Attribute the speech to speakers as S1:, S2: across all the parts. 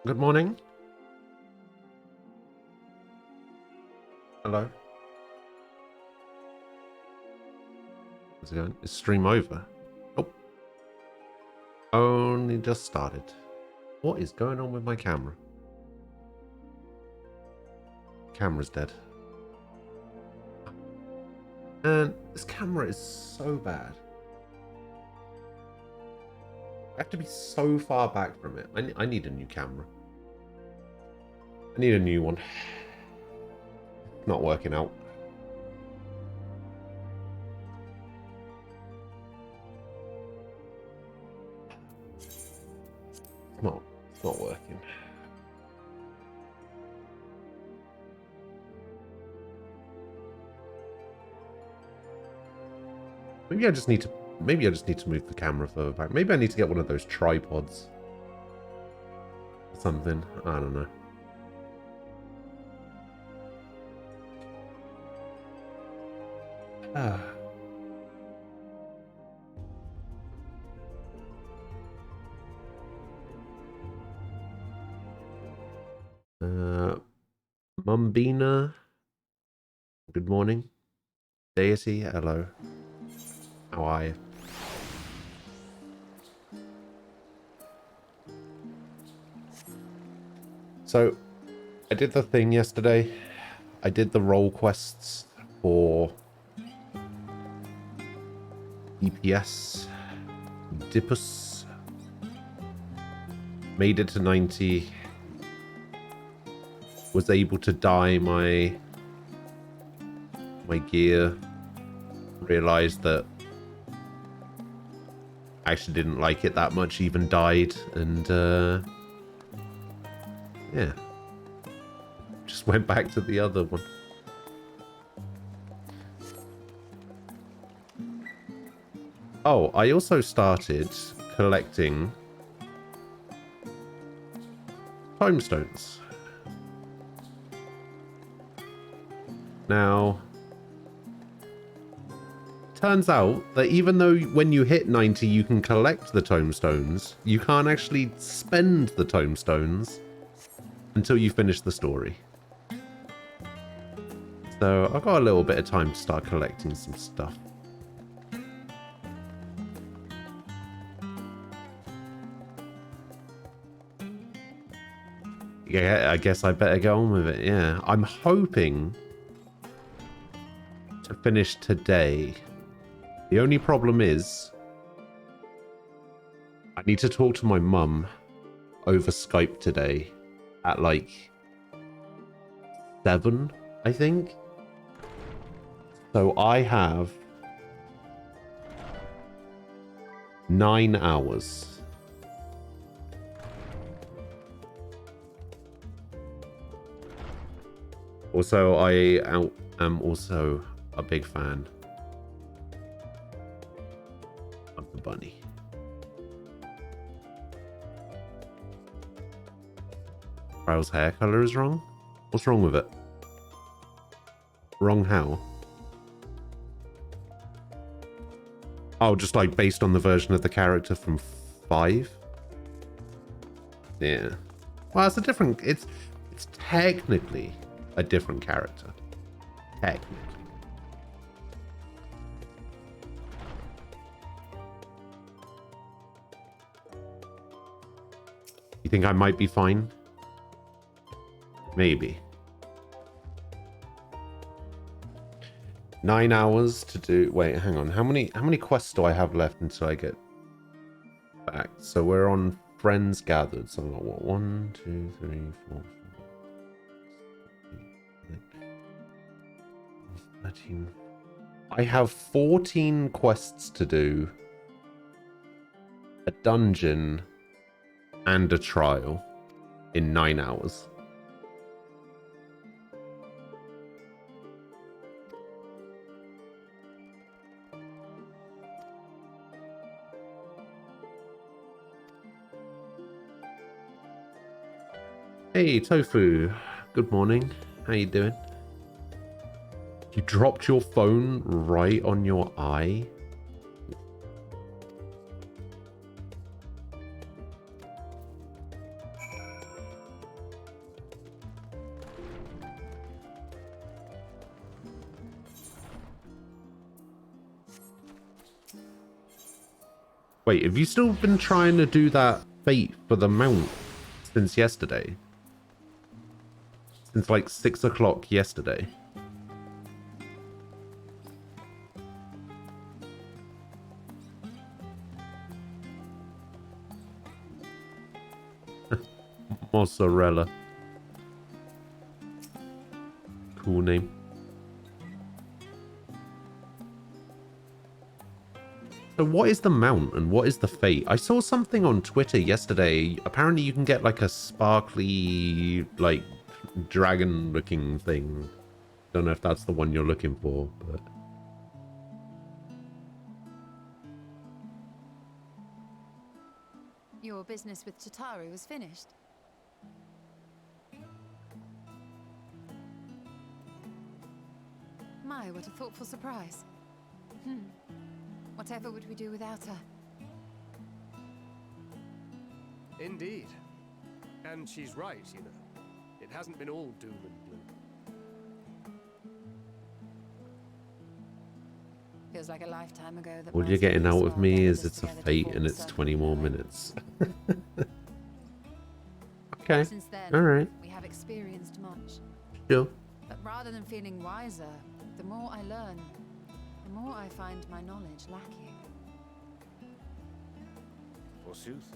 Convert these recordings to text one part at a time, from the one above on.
S1: Good morning. Hello. How's it going? Is stream over? Oh, only just started. What is going on with my camera? Camera's dead. And this camera is so bad. I have to be so far back from it. I need a new camera. I need a new one. Not working out. It's not working. Maybe I just need to move the camera further back. Maybe I need to get one of those tripods. Something. I don't know. Mumbina. Good morning. Deity, hello. How are you? So, I did the thing yesterday. I did the role quests for DPS, Dipus. Made it to 90. Was able to dye my gear. Realized that I actually didn't like it that much, even died, and yeah. Just went back to the other one. Oh, I also started collecting tomestones. Now, turns out that even though when you hit 90 you can collect the tomestones, you can't actually spend the tomestones until you finish the story. So I've got a little bit of time to start collecting some stuff. Yeah, I guess I better get on with it, yeah. I'm hoping to finish today. The only problem is I need to talk to my mum over Skype today at like 7, I think. So I have 9 hours. Also, I am also a big fan of the bunny. Kyle's hair color is wrong? What's wrong with it? Wrong how? Oh, just like based on the version of the character from 5? Yeah. Well, it's a different... It's technically a different character. Technically. You think I might be fine? Maybe. 9 hours to do... Wait, hang on. How many quests do I have left until I get back? So we're on Friends Gathered. So I've got what? 1, 2, 3, 4, 5, 13. I have 14 quests to do, a dungeon, and a trial in 9 hours. Hey, Tofu. Good morning. How you doing? You dropped your phone right on your eye? Wait, have you still been trying to do that fate for the mount since yesterday? Since like 6 o'clock yesterday? Mozzarella. Cool name. So what is the mount and what is the fate? I saw something on Twitter yesterday. Apparently you can get like a sparkly, like, dragon looking thing. Don't know if that's the one you're looking for, but...
S2: Your business with Chitauri was finished. My, what a thoughtful surprise. Whatever would we do without her?
S3: Indeed. And she's right, you know. It hasn't been all doom and gloom.
S2: Feels like a lifetime ago that
S1: All you're getting out of me is it's a fate and it's 20 more minutes. Okay.
S2: Since then,
S1: Alright.
S2: we have experienced much.
S1: Sure.
S2: But rather than feeling wiser, the more I learn, the more I find my knowledge lacking.
S4: Forsooth.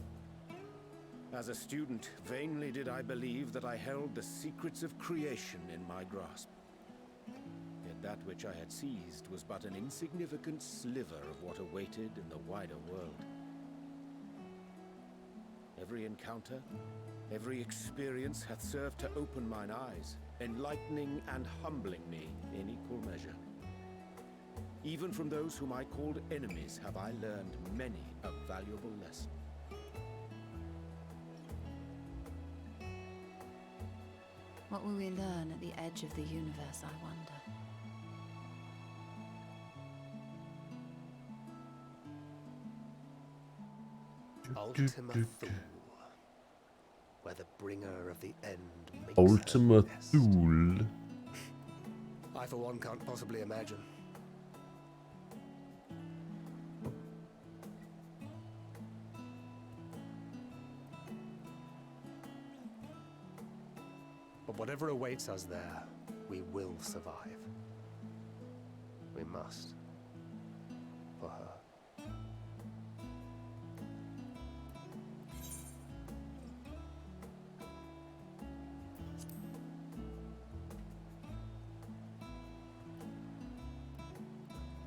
S4: As a student, vainly did I believe that I held the secrets of creation in my grasp. Yet that which I had seized was but an insignificant sliver of what awaited in the wider world. Every encounter, every experience hath served to open mine eyes, enlightening and humbling me in equal measure. Even from those whom I called enemies have I learned many a valuable lesson.
S2: What will we learn at the edge of the universe, I wonder?
S3: Ultima Thule, where the bringer of the end makes
S1: Ultima
S3: her nest.
S1: Thule.
S3: I, for one, can't possibly imagine. But whatever awaits us there, we will survive. We must. For her.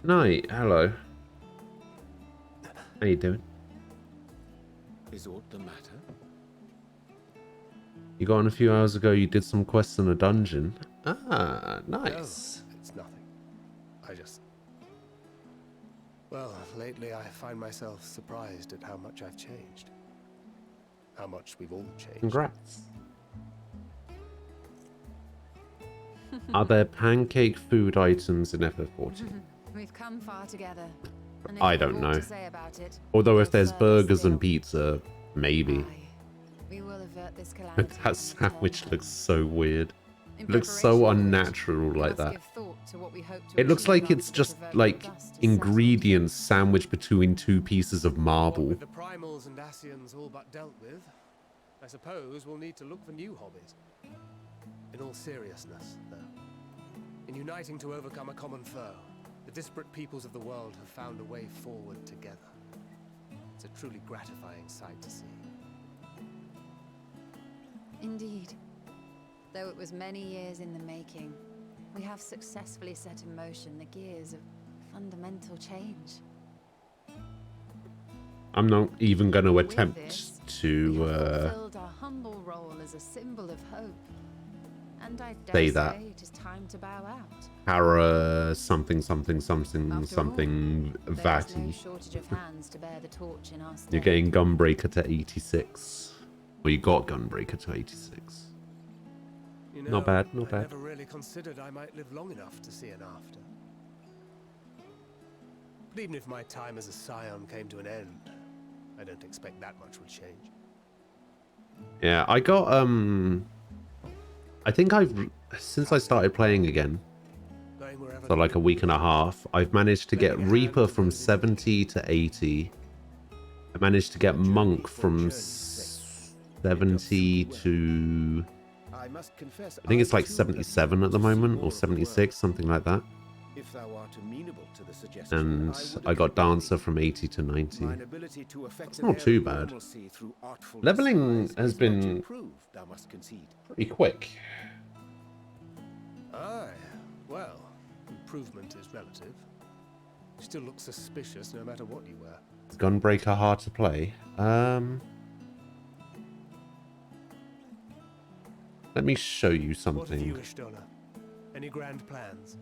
S1: Night, hello. How you doing?
S4: Is aught the matter?
S1: You got on a few hours ago, you did some quests in a dungeon. Ah, nice.
S3: No, it's nothing. I just... Well, lately I find myself surprised at how much I've changed. How much we've all changed.
S1: Congrats. Are there pancake food items in FF14?
S2: We've come far together. And if
S1: I
S2: you've
S1: don't
S2: more
S1: know.
S2: to say about it,
S1: Although
S2: go
S1: if there's
S2: further
S1: burgers and
S2: still.
S1: pizza, maybe.
S2: Aye. We will avert this calamity
S1: That
S2: and
S1: sandwich
S2: return
S1: looks so weird.
S2: In
S1: It looks so
S2: preparation for it,
S1: unnatural
S2: we
S1: like
S2: must
S1: that.
S2: give thought to what we hope to
S1: It looks
S2: achieve
S1: like
S2: after
S1: it's
S2: the
S1: just
S2: proverbial
S1: like
S2: dust is settled.
S1: ingredients sandwiched between two pieces of
S3: What
S1: marble.
S3: with the primals and Asians all but dealt with, I suppose we'll need to look for new hobbies. In all seriousness, though, in uniting to overcome a common foe, the disparate peoples of the world have found a way forward together. It's a truly gratifying sight to see.
S2: Indeed. Though it was many years in the making, we have successfully set in motion the gears of fundamental change.
S1: I'm not even going to
S2: With
S1: attempt
S2: this, we
S1: to
S2: have fulfilled our humble role as a symbol of hope. And I dare
S1: say that.
S2: it is time to bow out.
S1: para something something something
S2: After
S1: something
S2: all, there is no
S1: vatty.
S2: shortage of hands to bear the torch in our stead.
S1: You're getting Gunbreaker to 86. Well, you got Gunbreaker to 86.
S3: You
S1: Not bad, not
S3: I
S1: bad.
S3: never really considered I might live long enough to see an after. But even if my time as a scion came to an end, I don't expect that much would change.
S1: Yeah, I got I think since I started playing again,
S3: Going wherever
S1: so
S3: the
S1: like a
S3: wind
S1: week and a
S3: blows.
S1: half, I've managed to get
S3: Lending a hand
S1: Reaper
S3: to
S1: from
S3: those in need.
S1: 70 to 80, I managed to get monk
S4: for
S1: from
S4: journey's sake.
S1: 70 to...
S4: I must confess,
S1: I think it's like
S4: too
S1: 77 at the
S4: to see
S1: moment,
S4: more
S1: or
S4: of the world.
S1: 76, something like that.
S4: If thou art amenable to the suggestion,
S1: And
S4: would
S1: I got
S4: accompany
S1: dancer
S4: thee.
S1: from 80 to 90.
S4: Mine ability to affect
S1: That's
S4: an
S1: not
S4: air
S1: too
S4: of
S1: bad.
S4: normalcy through artful
S1: Leveling
S4: disguise
S1: has
S4: is
S1: been-
S4: much improved, thou must concede.
S1: Pretty quick.
S3: Aye, well, improvement is relative. You still look suspicious no matter what you wear.
S1: Is Gunbreaker hard to play? Let me show you
S3: What of you,
S1: something.
S3: Ishtona? Any grand plans?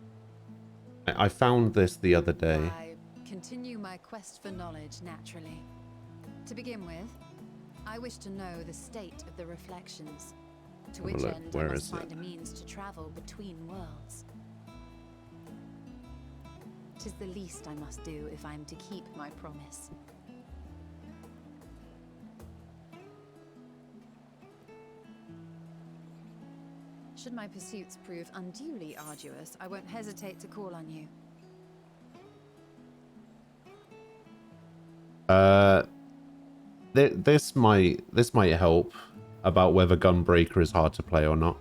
S1: I found this the other day.
S2: I continue my quest for knowledge naturally. To begin with, I wish to know the state of the reflections, to
S1: Have a
S2: which
S1: look.
S2: end I
S1: Where
S2: must
S1: is
S2: find
S1: it?
S2: a means to travel between worlds. 'Tis the least I must do if I am to keep my promise. Should my pursuits prove unduly arduous, I won't hesitate to call on you.
S1: This might help about whether Gunbreaker is hard to play or not.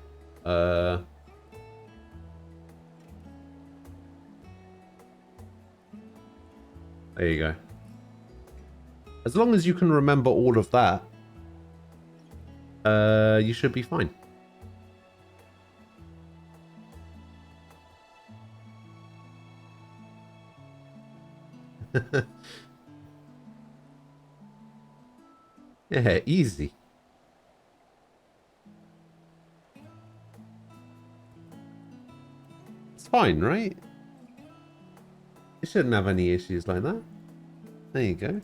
S1: There you go. As long as you can remember all of that, you should be fine. Yeah, easy. It's fine, right? You shouldn't have any issues like that. There you go.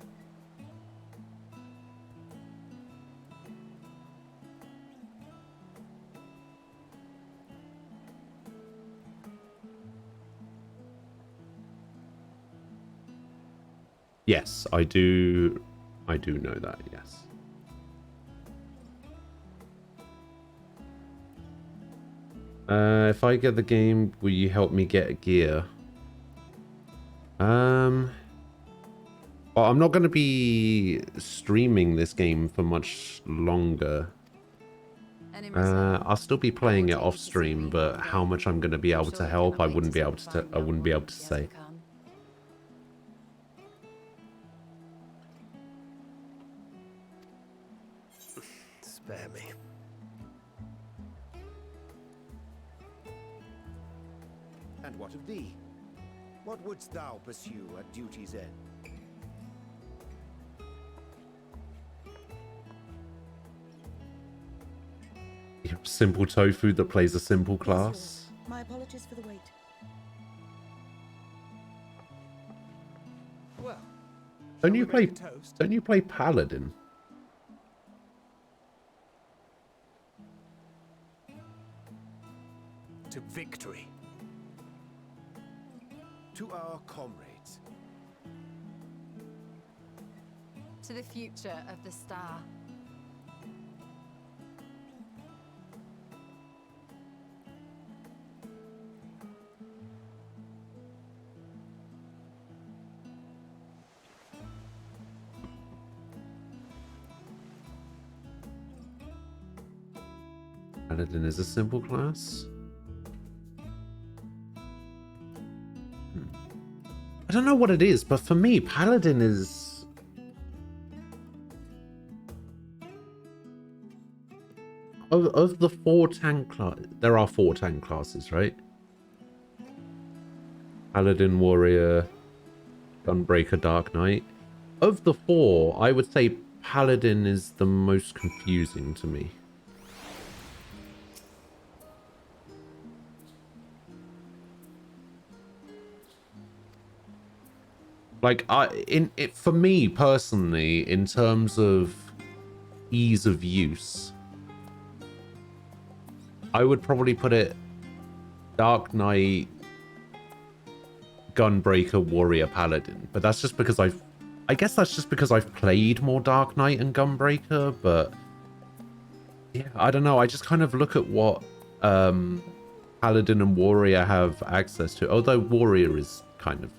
S1: Yes, I do know that, yes. If I get the game, will you help me get gear? Well, I'm not going to be streaming this game for much longer.
S2: And in return,
S1: I'll still be playing it
S2: I will
S1: off
S2: take you to see
S1: stream,
S2: me
S1: but
S2: one
S1: how
S2: day.
S1: much I'm going to be able
S2: Sure
S1: to
S2: you
S1: help,
S2: cannot
S1: I
S2: wait
S1: wouldn't
S2: to
S1: be
S2: see
S1: able
S2: the
S1: to.
S2: fine
S1: I
S2: young
S1: wouldn't be able
S2: woman
S1: to
S2: yet
S1: say.
S2: come.
S3: Spare me.
S4: And what of thee? What wouldst thou pursue at duty's end?
S1: You're a simple tofu that plays a simple class.
S5: My apologies for the wait.
S3: Well,
S1: Don't
S3: shall
S1: you
S3: we
S1: play?
S3: make a toast?
S1: Don't you play Paladin?
S3: To victory.
S4: To our comrades.
S2: To the future of the star.
S1: Paladin is a simple class. I don't know what it is, but for me, Paladin is... Of the 4 tank classes... There are 4 tank classes, right? Paladin, Warrior, Gunbreaker, Dark Knight. Of the 4, I would say Paladin is the most confusing to me. Like, for me personally, in terms of ease of use, I would probably put it Dark Knight, Gunbreaker, Warrior, Paladin. But that's just because I guess that's just because I've played more Dark Knight and Gunbreaker, but yeah, I don't know. I just kind of look at what Paladin and Warrior have access to. Although Warrior is kind of...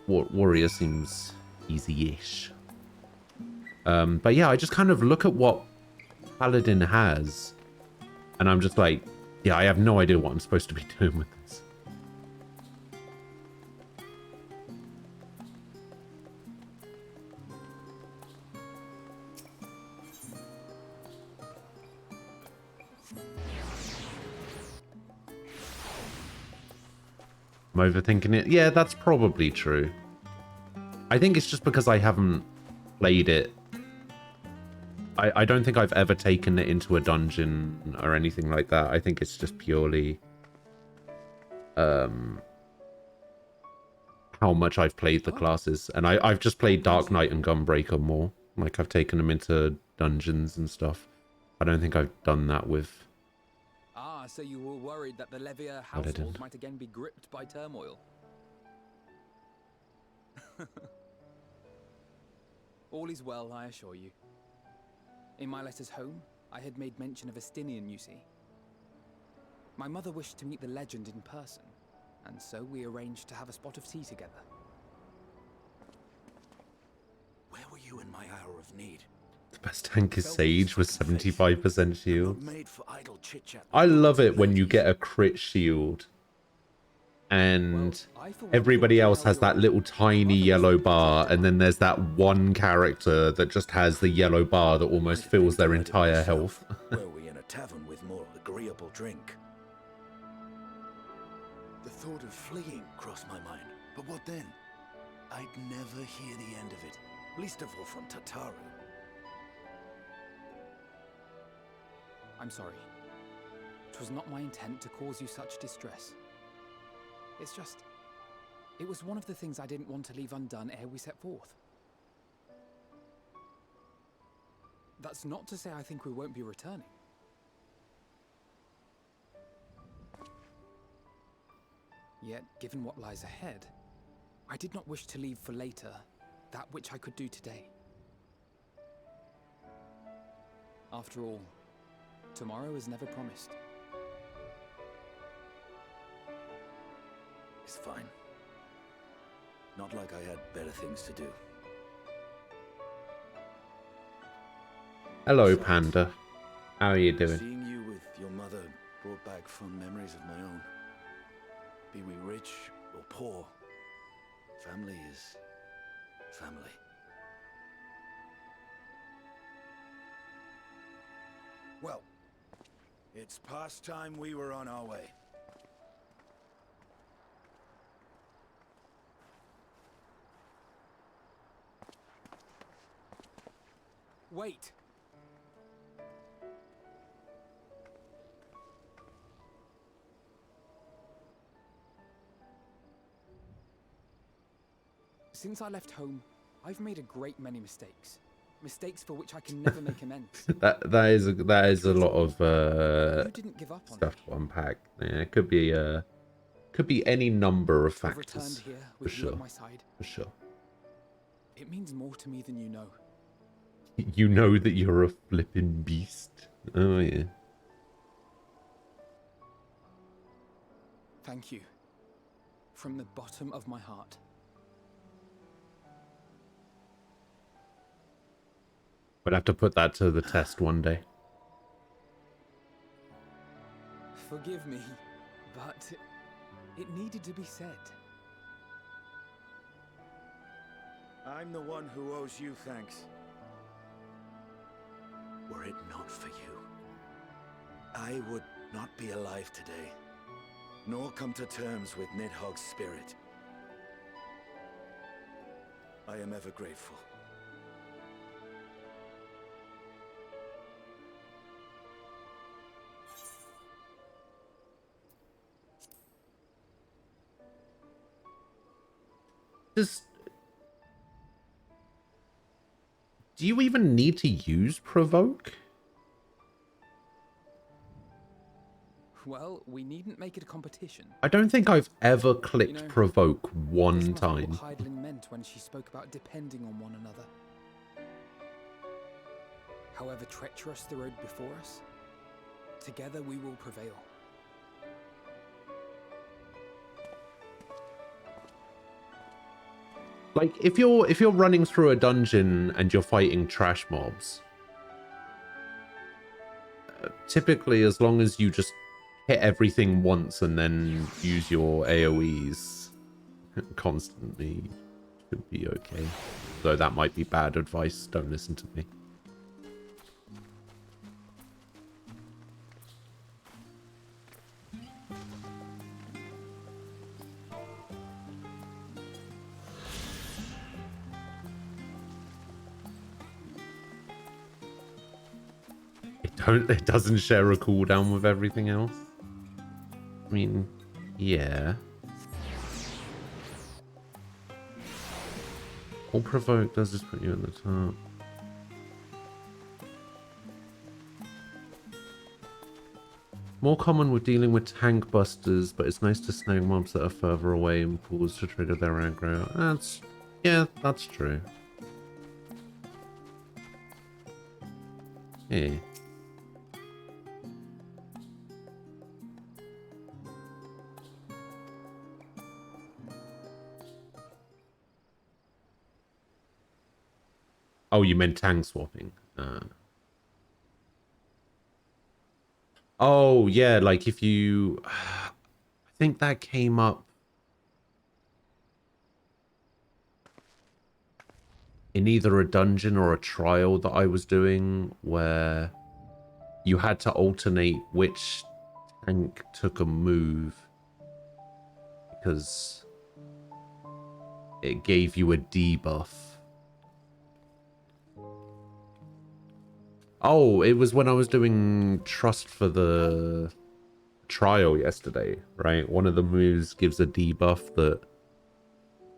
S1: Warrior seems Easy-ish. But yeah, I just kind of look at what Paladin has, and I'm just like, yeah, I have no idea what I'm supposed to be doing with this. I'm overthinking it. Yeah, that's probably true. I think it's just because I haven't played it. I don't think I've ever taken it into a dungeon or anything like that. I think it's just purely how much I've played the classes. And I've just played Dark Knight and Gunbreaker more. Like, I've taken them into dungeons and stuff. I don't think I've done that with...
S5: Ah, so you were worried that the Levier
S1: Paladin.
S5: household might again be gripped by turmoil. All is well, I assure you. In my letters home, I had made mention of Estinian, you see. My mother wished to meet the legend in person, and so we arranged to have a spot of tea together.
S4: Where were you in my hour of need?
S1: The best tank is Sage with 75% shield.
S4: Not made for idle chit-chat.
S1: I love it when you get a crit shield and everybody else has that little tiny yellow bar, and then there's that one character that just has the yellow bar that almost fills their entire health.
S4: Were we in a tavern with more agreeable drink? The thought of fleeing crossed my mind, but what then? I'd never hear the end of it, least of all from Tataru.
S5: I'm sorry. It was not my intent to cause you such distress. It's just... it was one of the things I didn't want to leave undone ere we set forth. That's not to say I think we won't be returning. Yet, given what lies ahead, I did not wish to leave for later that which I could do today. After all, tomorrow is never promised.
S4: It's fine. Not like I had better things to do.
S1: Hello, Panda. How are you doing?
S4: Seeing you with your mother brought back fond memories of my own. Be we rich or poor, family is family. Well, it's past time we were on our way.
S5: Wait! Since I left home, I've made a great many mistakes. Mistakes for which I can never make amends.
S1: that is a lot of
S5: You didn't give up on
S1: stuff
S5: me.
S1: to unpack. Yeah, it could be any number of
S5: I've returned
S1: factors.
S5: here
S1: For
S5: with you
S1: sure.
S5: at my side.
S1: For sure.
S5: It means more to me than you know.
S1: You know that you're a flippin' beast. Oh yeah.
S5: Thank you. From the bottom of my heart.
S1: We'd have to put that to the test one day.
S5: Forgive me, but it needed to be said.
S4: I'm the one who owes you thanks. Were it not for you, I would not be alive today, nor come to terms with Nidhogg's spirit. I am ever grateful.
S1: Do you even need to use provoke?
S5: Well, we needn't make it a competition.
S1: I don't think I've ever clicked
S5: You know,
S1: provoke
S5: This
S1: one
S5: must be
S1: time.
S5: what Hydaelyn meant when she spoke about depending on one another. However treacherous the road before us, together we will prevail.
S1: Like, if you're running through a dungeon and you're fighting trash mobs, typically, as long as you just hit everything once and then use your AoEs constantly, should be okay. Though that might be bad advice. Don't listen to me. It doesn't share a cooldown with everything else. I mean, yeah. All provoke does just put you at the top. More common with dealing with tank busters, but it's nice to snag mobs that are further away and pause to trigger their aggro. Yeah, that's true. Yeah. Oh, you meant tank swapping. Oh, yeah, like if you... I think that came up in either a dungeon or a trial that I was doing, where you had to alternate which tank took a move because it gave you a debuff. Oh, it was when I was doing Trust for the trial yesterday, right? One of the moves gives a debuff that...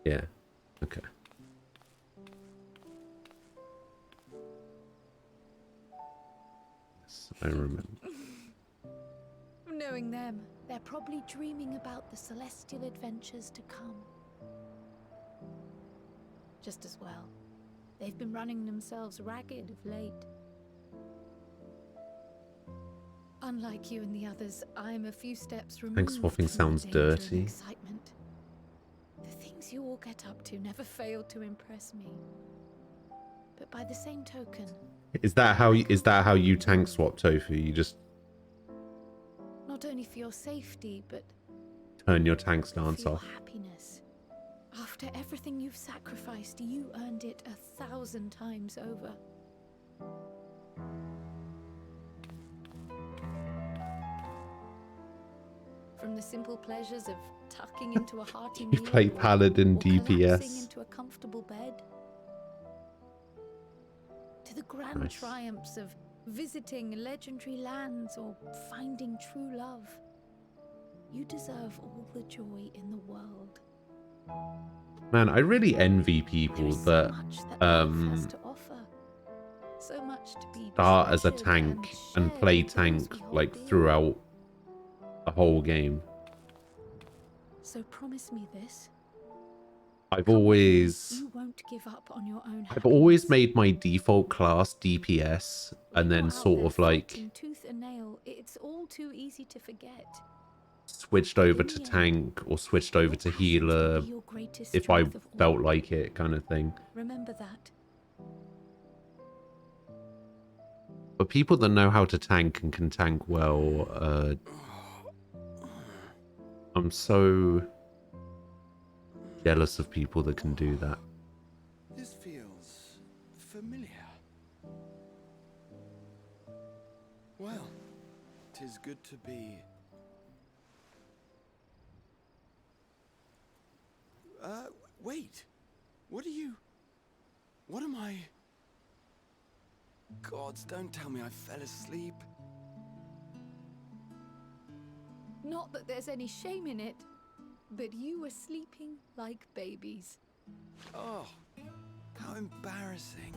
S1: Yeah, okay. Yes, I remember.
S6: Knowing them, they're probably dreaming about the celestial adventures to come. Just as well. They've been running themselves ragged of late. Unlike you and the others, I'm a few steps removed
S1: Tank swapping
S6: from
S1: sounds
S6: the danger and
S1: dirty.
S6: excitement. The things you all get up to never fail to impress me. But by the same token,
S1: Is that how you tank swap, Tofu? You just
S6: not only for your safety, but
S1: turn your tank
S6: for
S1: stance
S6: your
S1: off?
S6: happiness. After everything you've sacrificed, you earned it 1,000 times over. From the simple pleasures of tucking into a hearty
S1: You
S6: meal,
S1: play Paladin
S6: or collapsing
S1: DPS.
S6: into a comfortable bed, to the grand
S1: Nice.
S6: triumphs of visiting legendary lands or finding true love. You deserve all the joy in the world.
S1: Man, I really envy
S6: There
S1: people
S6: is so
S1: that
S6: much that life has to offer. So much to be
S1: start as a
S6: treasured
S1: tank and
S6: shared
S1: play
S6: with those
S1: tank
S6: we hold
S1: like
S6: dear.
S1: throughout the whole game.
S6: So promise me this.
S1: I've
S6: Come with me,
S1: always
S6: you won't give up on your own
S1: I've always
S6: happiness.
S1: made my default class DPS and
S6: When
S1: then
S6: you're out
S1: sort
S6: there
S1: of like
S6: fighting tooth and nail, it's all too easy to forget.
S1: switched over
S6: In
S1: to
S6: the end,
S1: tank or switched over
S6: your
S1: to
S6: passions will
S1: healer
S6: be your greatest
S1: if I
S6: strength of all.
S1: felt like it, kind of thing.
S6: Remember that.
S1: But people that know how to tank and can tank well, I'm so jealous of people that can do that.
S7: This feels familiar. Well, 'tis good to be. Wait. What am I? Gods, don't tell me I fell asleep.
S6: Not that there's any shame in it, but you were sleeping like babies.
S7: Oh, how embarrassing.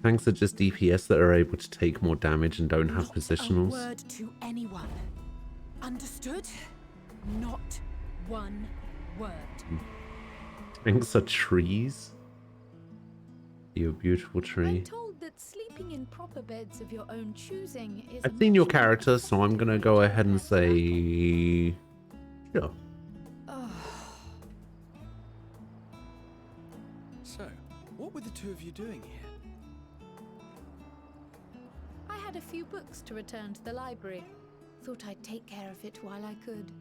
S1: Tanks are just DPS that are able to take more damage and don't have
S6: Not a
S1: positionals.
S6: word to anyone. Understood? Not one word.
S1: Tanks are trees. You're a beautiful
S6: I'm
S1: tree.
S6: told that sleeping in proper beds of your own choosing is.
S1: I've seen your character, so I'm gonna go ahead and say Sure.
S7: So, what were the two of you doing here?
S6: I had a few books to return to the library. Thought I'd take care of it while I could.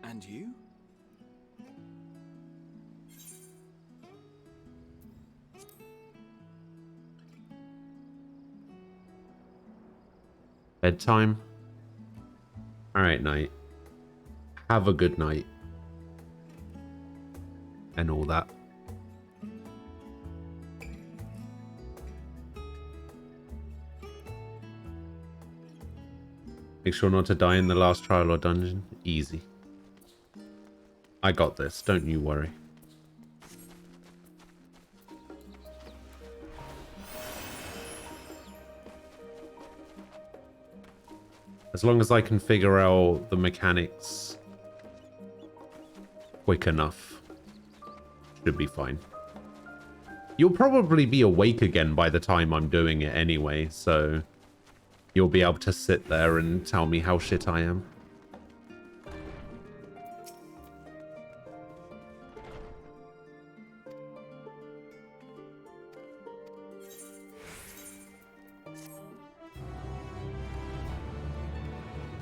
S7: And you?
S1: Bedtime. All right, night. Have a good night. And all that. Make sure not to die in the last trial or dungeon. Easy. I got this. Don't you worry. As long as I can figure out the mechanics quick enough, should be fine. You'll probably be awake again by the time I'm doing it anyway, so you'll be able to sit there and tell me how shit I am.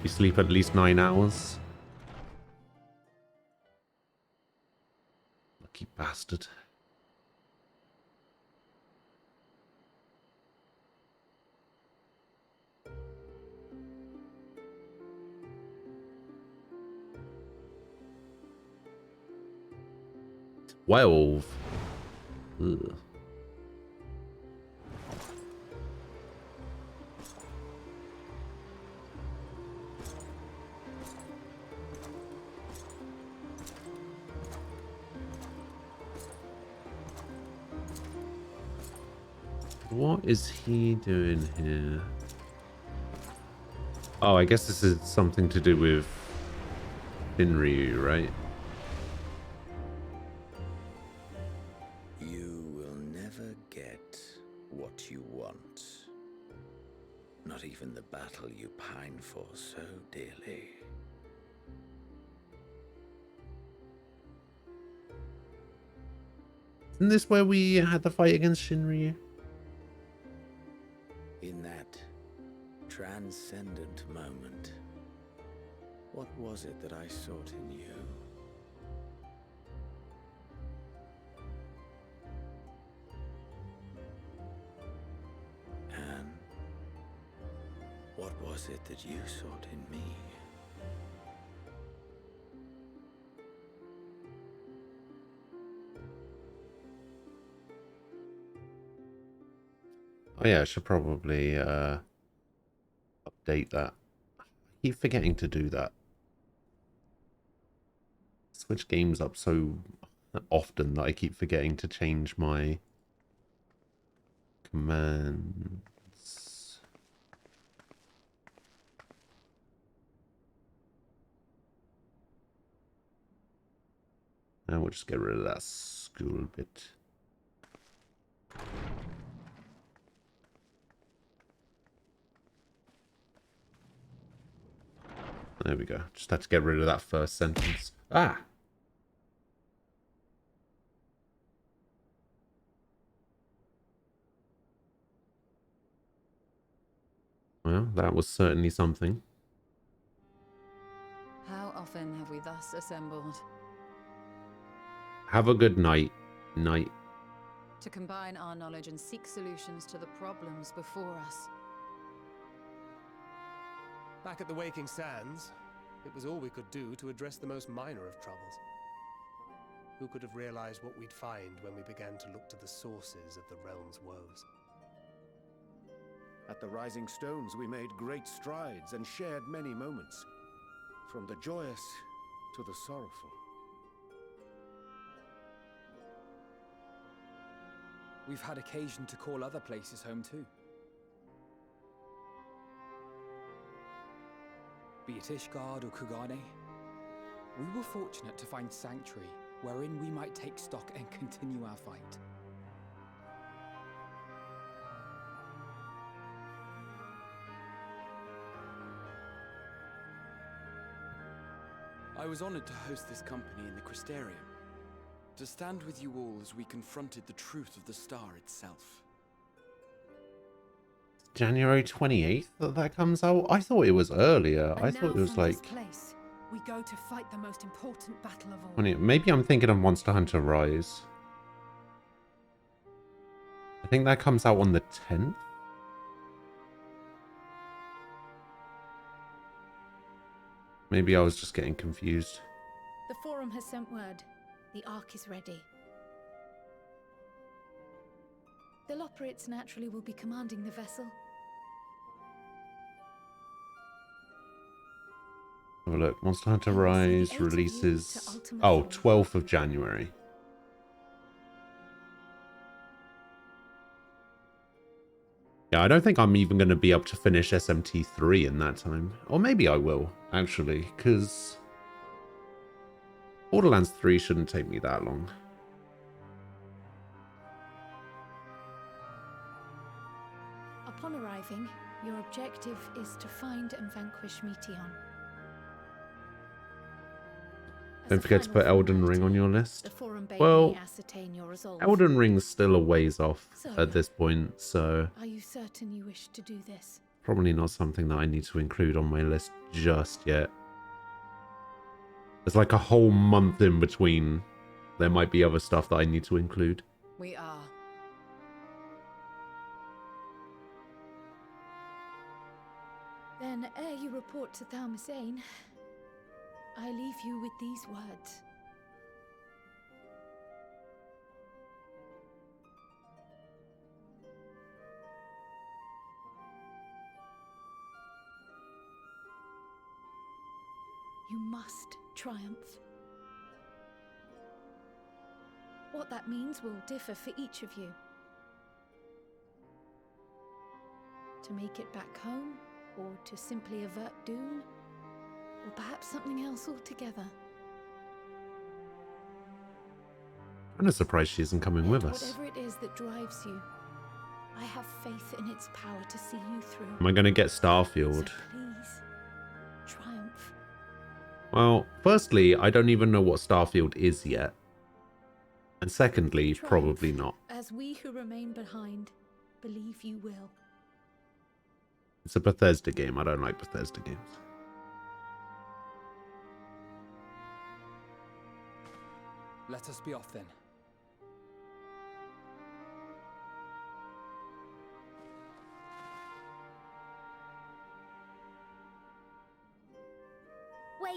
S1: You sleep at least 9 hours. Lucky bastard. Ugh. What is he doing here? Oh, I guess this is something to do with Shinryu, right?
S4: You will never get what you want. Not even the battle you pine for so dearly.
S1: Isn't this where we had the fight against Shinryu?
S4: In that transcendent moment, what was it that I sought in you? And what was it that you sought in me?
S1: Oh yeah, I should probably update that. I keep forgetting to do that. Switch games up so often that I keep forgetting to change my commands. And we'll just get rid of that school bit. There we go. Just had to get rid of that first sentence. Ah! Well, that was certainly something.
S2: How often have we thus assembled?
S1: Have a good night. Night.
S2: To combine our knowledge and seek solutions to the problems before us.
S3: Back at the Waking Sands, it was all we could do to address the most minor of troubles. Who could have realized what we'd find when we began to look to the sources of the realm's woes?
S4: At the Rising Stones, we made great strides and shared many moments, from the joyous to the sorrowful.
S5: We've had occasion to call other places home too. Be it Ishgard or Kugane, we were fortunate to find sanctuary wherein we might take stock and continue our fight.
S7: I was honored to host this company in the Crystarium. To stand with you all as we confronted the truth of the star itself.
S1: January 28th that comes out? I thought it was earlier. I thought it was like...
S8: place, we go to fight the most important battle of all.
S1: 20... Maybe I'm thinking of Monster Hunter Rise. I think that comes out on the 10th. Maybe I was just getting confused.
S6: The Forum has sent word. The Ark is ready. The Loporrits naturally will be commanding the vessel.
S1: Have a look. Monster Hunter
S6: And we'll see the
S1: Rise
S6: 8 of you
S1: releases...
S6: to Ultima
S1: Oh,
S6: Forum.
S1: 12th of January. Yeah, I don't think I'm even going to be able to finish SMT3 in that time. Or maybe I will, actually, because Borderlands 3 shouldn't take me that long.
S6: Upon arriving, your objective is to find and vanquish Meteion. As
S1: Don't
S6: a
S1: forget to
S6: final
S1: put Elden
S6: formality,
S1: Ring on your list.
S6: The Forum bade
S1: Well,
S6: me ascertain your resolve.
S1: Elden Ring's still a ways off
S6: So-
S1: at this point, so
S6: Are you certain you wish to do this?
S1: probably not something that I need to include on my list just yet. There's like a whole month in between. There might be other stuff that I need to include.
S2: We are.
S6: Then, ere you report to Thalmasane, I leave you with these words. You must triumph. What that means will differ for each of you. To make it back home, or to simply avert doom, or perhaps something else altogether.
S1: I'm surprised she isn't coming with us.
S6: Whatever it is that drives you, I have faith in its power to see you through.
S1: Am I going to get
S6: So
S1: Starfield?
S6: please, triumph.
S1: Well, firstly, I don't even know what Starfield is yet. And secondly,
S6: Triumph,
S1: probably not.
S6: As we who remain behind believe you will.
S1: It's a Bethesda game. I don't like Bethesda games.
S5: Let us be off then.
S9: Wait!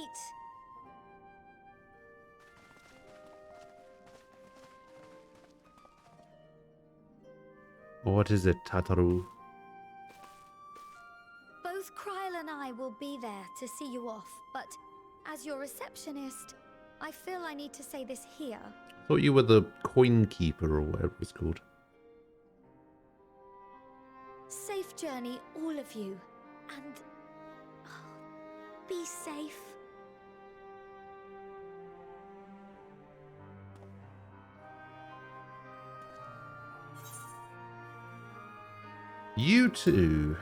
S1: What is it, Tataru?
S9: Both Kryl and I will be there to see you off, but as your receptionist, I feel I need to say this here.
S1: Thought you were the coin keeper or whatever it's called.
S9: Safe journey, all of you, and be safe.
S1: You too.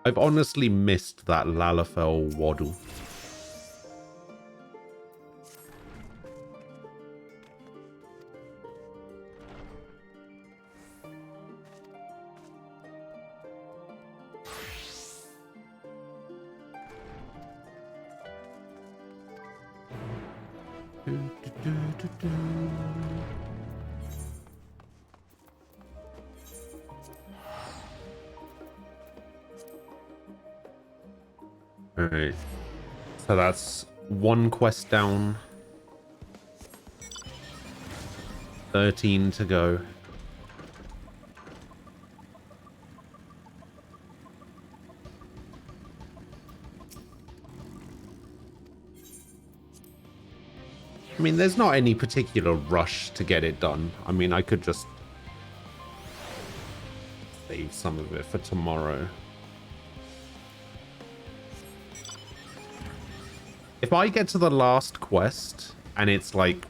S1: I've honestly missed that Lalafell waddle. Alright. So that's one quest down. 13 to go. I mean, there's not any particular rush to get it done. I mean, I could just save some of it for tomorrow. if I get to the last quest and it's like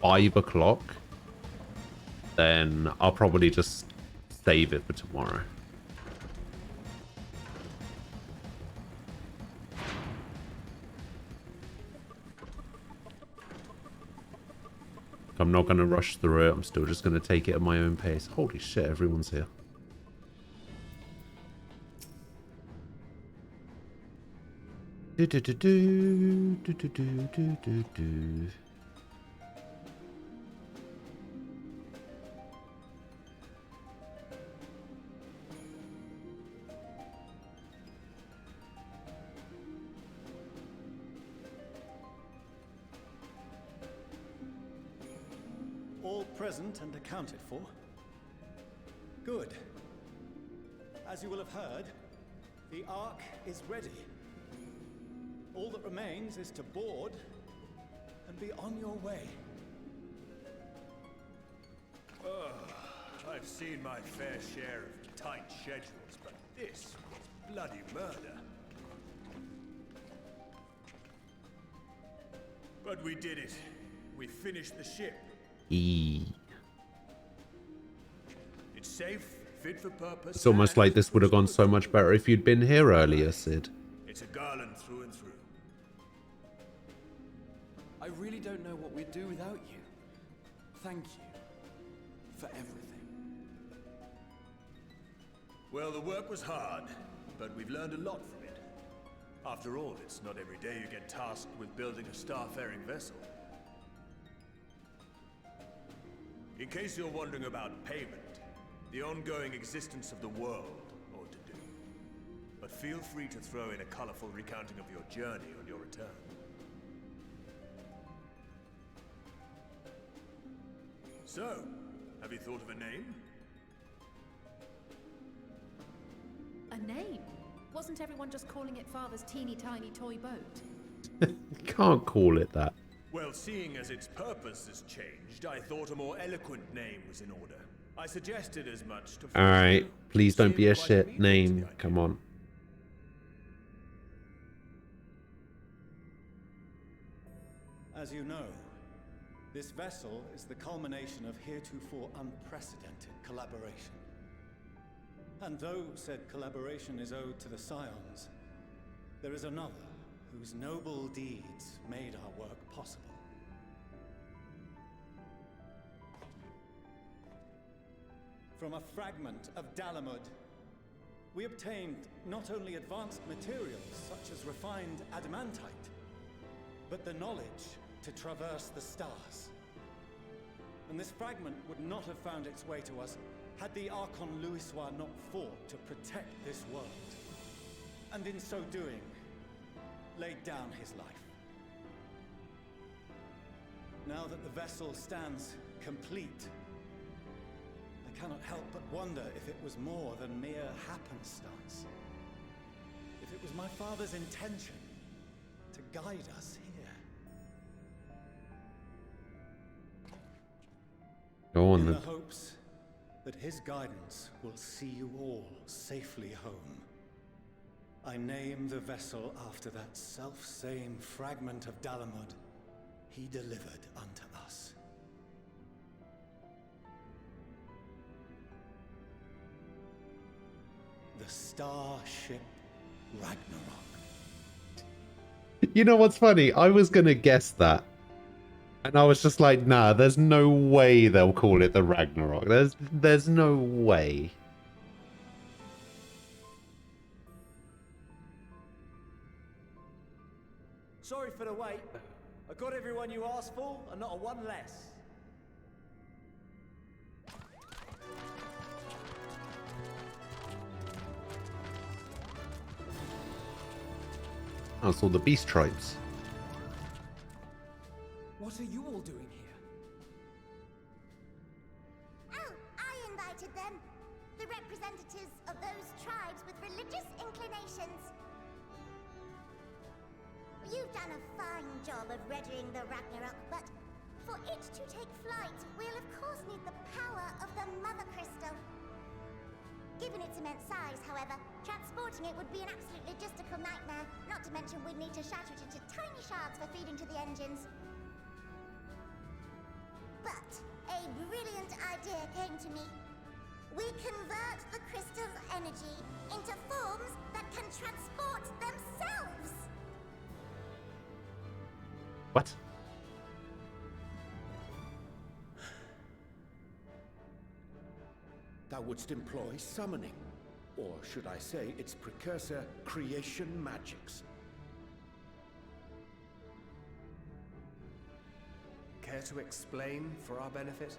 S1: 5 o'clock, then I'll probably just save it for tomorrow. I'm not going to rush through it. I'm still just going to take it at my own pace. Holy shit, everyone's here. Do do do do do do do do do do.
S10: All present and accounted for? Good. As you will have heard, the Ark is ready. All that remains is to board and be on your way.
S3: I've seen my fair share of tight schedules, but this was bloody murder. But we did it. We finished the ship. It's safe, fit for purpose.
S1: It's almost like this would have gone so much better if you'd been here earlier, Sid.
S3: It's a Garland through and through.
S7: I really don't know what we'd do without you. Thank you for everything.
S3: Well, the work was hard, but we've learned a lot from it. After all, it's not every day you get tasked with building a starfaring vessel. In case you're wondering about payment, the ongoing existence of the world ought to do. But feel free to throw in a colorful recounting of your journey on your return. So, have you thought of a name?
S8: A name? Wasn't everyone just calling it Father's teeny tiny toy boat?
S1: You can't call it that.
S3: Well, seeing as its purpose has changed, I thought a more eloquent name was in order. I suggested as much to...
S1: Alright, please don't be a shit name. Come on.
S10: As you know, this vessel is the culmination of heretofore unprecedented collaboration. And though said collaboration is owed to the Scions, there is another whose noble deeds made our work possible. From a fragment of Dalamud, we obtained not only advanced materials such as refined adamantite, but the knowledge to traverse the stars. And this fragment would not have found its way to us had the Archon Louisoix not fought to protect this world. And in so doing, laid down his life. Now that the vessel stands complete, I cannot help but wonder if it was more than mere happenstance. If it was my father's intention to guide us here.
S1: Go on
S10: In
S1: then.
S10: the hopes that his guidance will see you all safely home, I name the vessel after that self-same fragment of Dalamud he delivered unto us. The Starship Ragnarok.
S1: You know what's funny? I was going to guess that. And I was just like, nah, there's no way they'll call it the Ragnarok. There's no way.
S11: Sorry for the wait. I got everyone you asked for, and not a one less.
S1: I saw the beast tribes.
S5: What are you all doing here?
S12: Oh, I invited them. The representatives of those tribes with religious inclinations. You've done a fine job of readying the Ragnarok, but for it to take flight, we'll of course need the power of the Mother Crystal. Given its immense size, however, transporting it would be an absolute logistical nightmare, not to mention we'd need to shatter it into tiny shards for feeding to the engines. But a brilliant idea came to me. We convert the crystal's energy into forms that can transport themselves!
S1: What?
S4: Thou wouldst employ summoning, or should I say its precursor, creation magics.
S3: Care to explain for our benefit?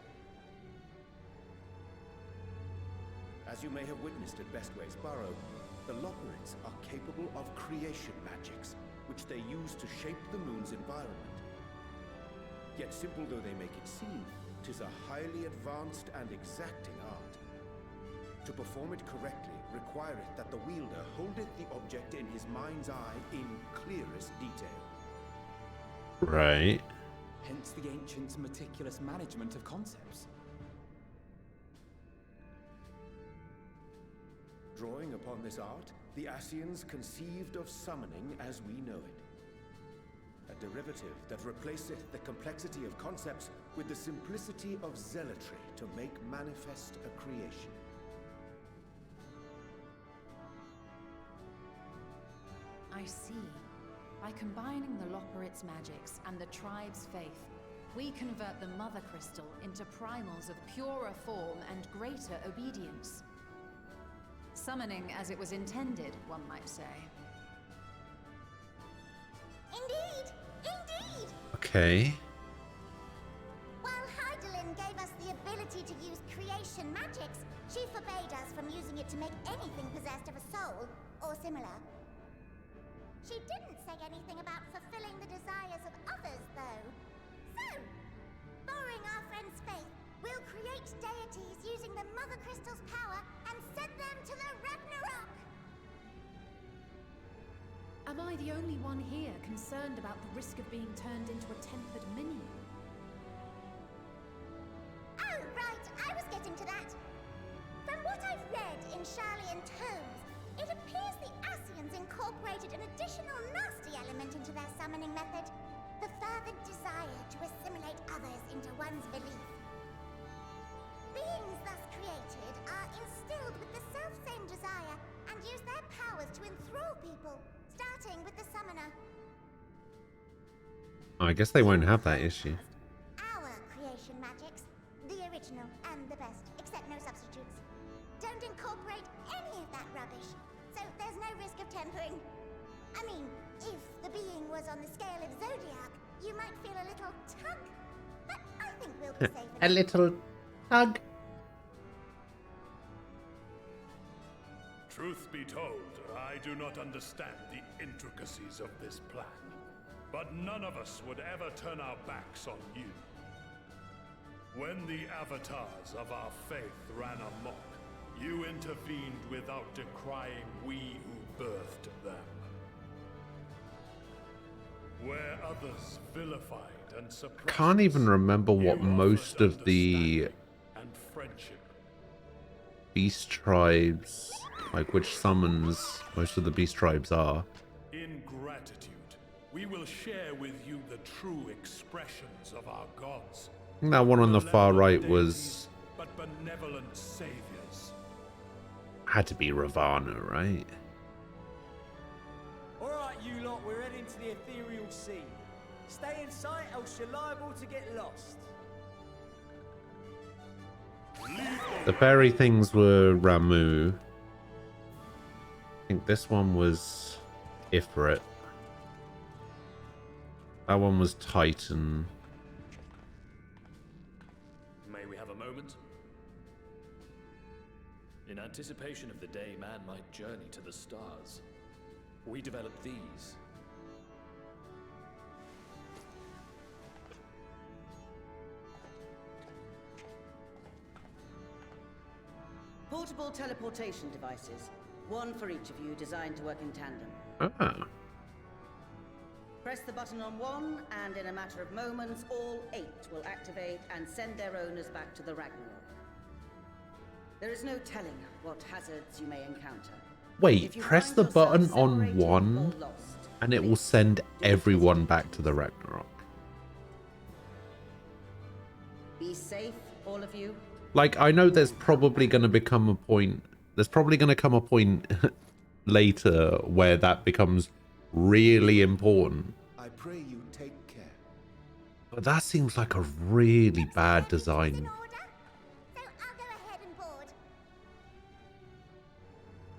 S4: As you may have witnessed at Bestways Burrow, the Loporrits are capable of creation magics, which they use to shape the moon's environment. Yet simple though they make it seem, 'tis a highly advanced and exacting art. To perform it correctly requireth that the wielder holdeth the object in his mind's eye in clearest detail.
S1: Right.
S5: Hence the ancients' meticulous management of concepts.
S4: Drawing upon this art, the Ascians conceived of summoning as we know it. A derivative that replaceth the complexity of concepts with the simplicity of zealotry to make manifest a creation.
S2: I see. By combining the Loporrit's magics and the tribe's faith, we convert the Mother Crystal into primals of purer form and greater obedience. Summoning as it was intended, one might say.
S12: Indeed! Indeed!
S1: Okay.
S12: While Hydaelyn gave us the ability to use creation magics, she forbade us from using it to make anything possessed of a soul, or similar. She didn't say anything about fulfilling the desires of others, though. So, borrowing our friend's faith, we'll create deities using the Mother Crystal's power and send them to the Ragnarok!
S8: Am I the only one here concerned about the risk of being turned into a tempered minion?
S12: Oh, right, I was getting to that. From what I've read in Sharlayan tomes, it appears the Ascians incorporated an additional nasty element into their summoning method. The fervent desire to assimilate others into one's belief. Beings thus created are instilled with the self-same desire and use their powers to enthrall people, starting with the summoner.
S1: I guess they won't have that issue.
S12: Our creation magics, the original and the best, except no substitutes, don't incorporate any of that rubbish, so there's no risk of tempering. I mean, if the being was on the scale of Zodiac, you might feel a little tug, but I think we'll be safe
S1: A little tug.
S13: Truth be told, I do not understand the intricacies of this plan. But none of us would ever turn our backs on you. When the avatars of our faith ran amok, you intervened without decrying we who birthed them. Where others vilified and suppressed,
S1: Can't even remember what most of the
S13: and friendship.
S1: beast tribes, like which summons most of the beast tribes are.
S13: In gratitude, we will share with you the true expressions of our gods.
S1: I think that one on the far right was
S13: But benevolent saviors.
S1: had to be Ravana, right?
S11: Alright, you lot, we're heading to the ethereal sea. Stay in sight, else you're liable to get lost.
S1: The fairy things were Ramu. I think this one was Ifrit. That one was Titan.
S14: May we have a moment? In anticipation of the day man might journey to the stars, we developed these.
S15: Portable teleportation devices. One for each of you, designed to work in tandem.
S1: Ah.
S15: Press the button on one, and in a matter of moments, all 8 will activate and send their owners back to the Ragnarok. There is no telling what hazards you may encounter.
S1: Wait, press the button on one and it will send everyone back to the Ragnarok.
S15: Be safe, all of you.
S1: Like, I know there's probably going to become a point... There's probably going to come a point later where that becomes really important.
S4: I pray you take care.
S1: But that seems like a really bad design.
S12: So I'll go ahead and board.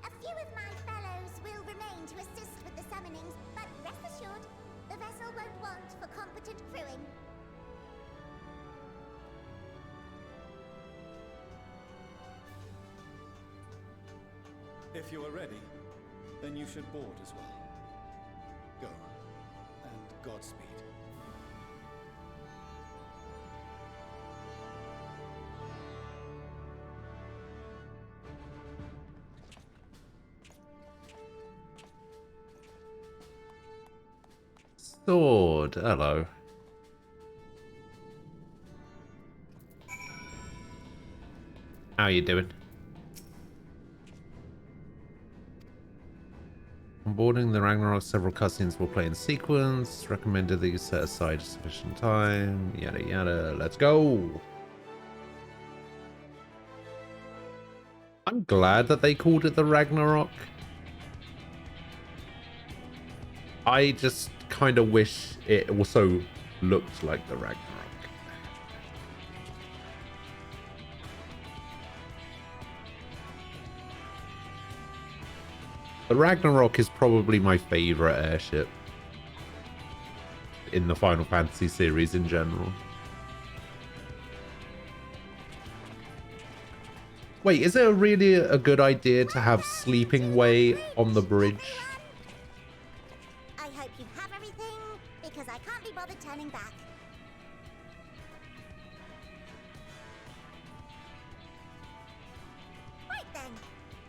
S12: A few of my fellows will remain to assist with the summonings, but rest assured, the vessel won't want for competent crewing.
S10: If you are ready, then you should board as well. Go, and Godspeed.
S1: Sword, hello. How you doing? Onboarding the Ragnarok, several cutscenes will play in sequence. Recommended that you set aside sufficient time. Yada yada. Let's go. I'm glad that they called it the Ragnarok. I just kind of wish it also looked like the Ragnarok. The Ragnarok is probably my favorite airship in the Final Fantasy series in general. Wait, is it really a good idea to have Sleeping Way on the bridge?
S12: I hope you have everything, because I can't be bothered turning back. Right then,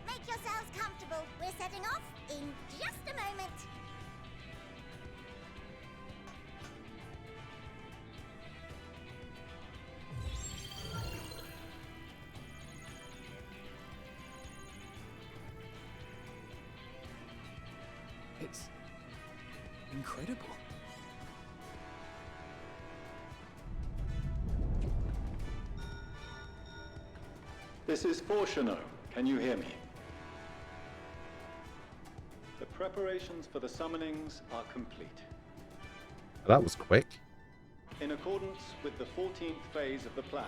S12: make yourselves comfortable. We're setting off in just a moment.
S5: It's incredible.
S16: This is Fortuno. Can you hear me? The preparations for the summonings are complete.
S1: That was quick.
S16: In accordance with the 14th phase of the plan,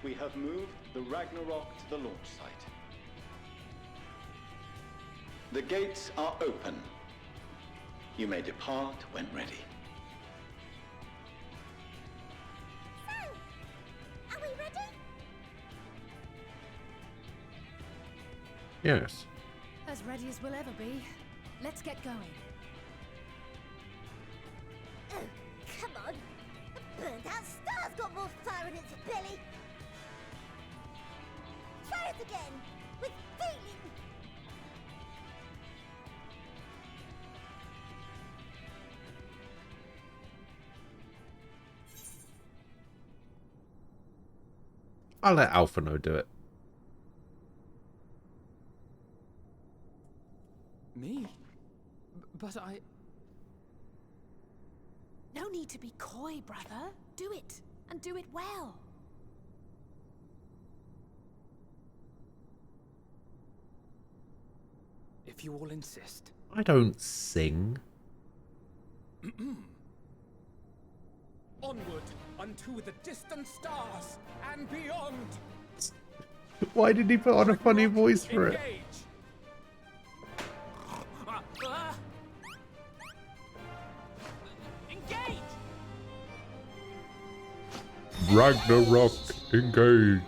S16: we have moved the Ragnarok to the launch site. The gates are open. You may depart when ready.
S12: Are we ready?
S1: Yes.
S2: As ready as we'll ever be. Let's get going.
S12: Oh, come on. The burnt-out star's got more fire in its belly. Try it again, with feeling.
S1: I'll let Alphino do it.
S5: Me? But I...
S2: No need to be coy, brother. Do it, and do it well.
S5: If you all insist.
S1: I don't sing.
S11: Onward unto the distant stars and beyond.
S1: Why did he put on a funny voice for it?
S11: Engage. Engage.
S1: Ragnarok, engage.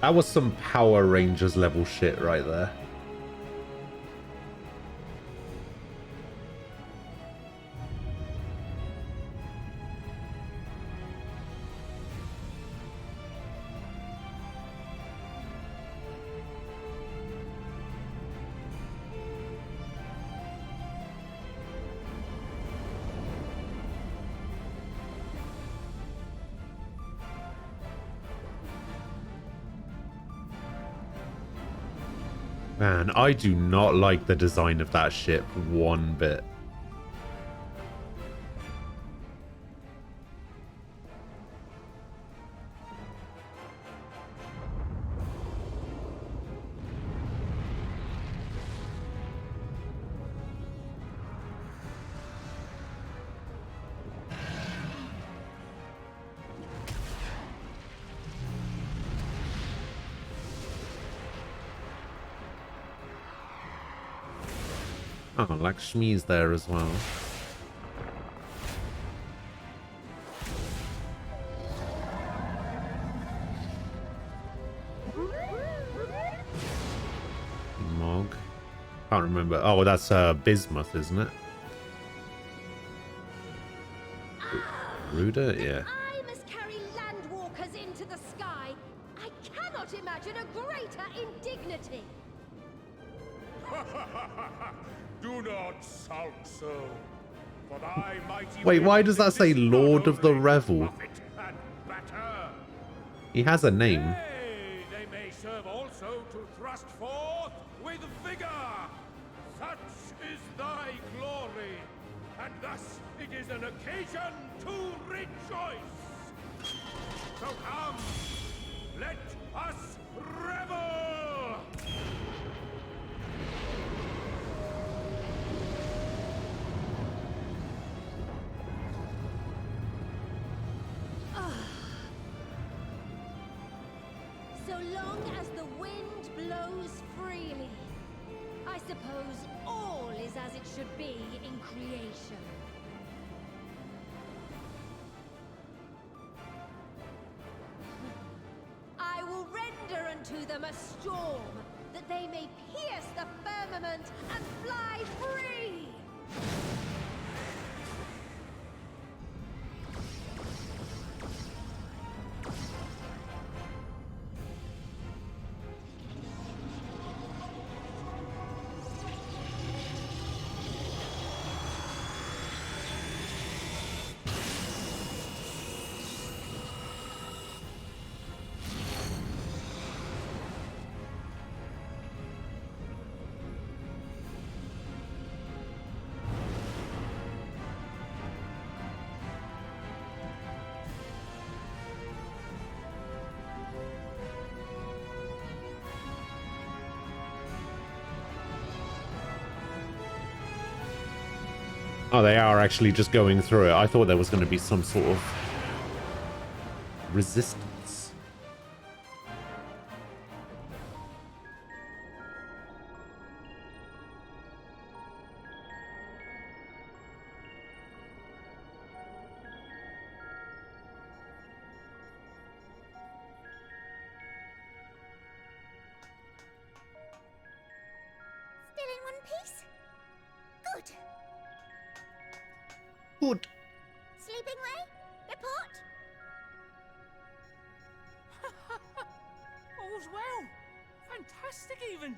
S1: That was some Power Rangers level shit right there. Man, I do not like the design of that ship one bit. Oh, Lakshmi's there as well. Mog. Can't remember. Oh, that's Bismuth, isn't it? Ruda? Yeah.
S17: I must carry landwalkers into the sky. I cannot imagine a greater indignity.
S13: Do not sulk so, for thy mighty
S1: Wait, why
S13: will
S1: does that say
S13: is
S1: Lord of the Revel?
S13: profit and better.
S1: He has a name.
S13: Nay, they may serve also to thrust forth with vigor. Such is thy glory, and thus it is an occasion to rejoice. So come, let us revel!
S17: So long as the wind blows freely, I suppose all is as it should be in creation. I will render unto them a storm, that they may pierce the firmament and fly free!
S1: Oh, they are actually just going through it. I thought there was going to be some sort of resistance.
S12: Still in one piece? Good.
S1: Good.
S12: Sleeping way? Report?
S11: All's well. Fantastic, even.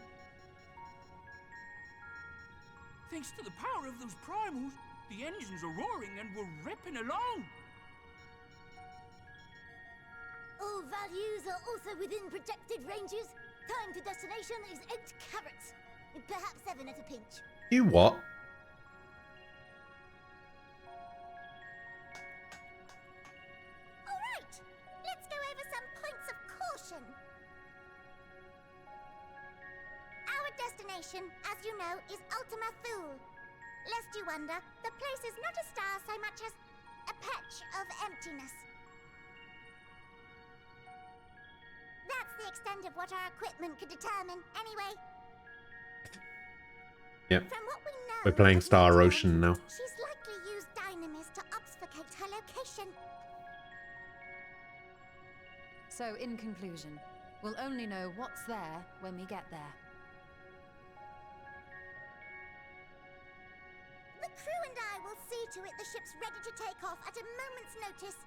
S11: Thanks to the power of those primals, the engines are roaring and we're ripping along.
S12: All values are also within projected ranges. Time to destination is 8 carats. Perhaps 7 at a pinch.
S1: You what?
S12: Alright, let's go over some points of caution. Our destination, as you know, is Ultima Thule. Lest you wonder, the place is not a star so much as a patch of emptiness. That's the extent of what our equipment could determine, anyway.
S1: Yep.
S12: From what we know,
S1: We're playing Star Ocean now.
S12: she's likely used Dynamis to obfuscate her location.
S2: So, in conclusion, we'll only know what's there when we get there.
S12: The crew and I will see to it the ship's ready to take off at a moment's notice.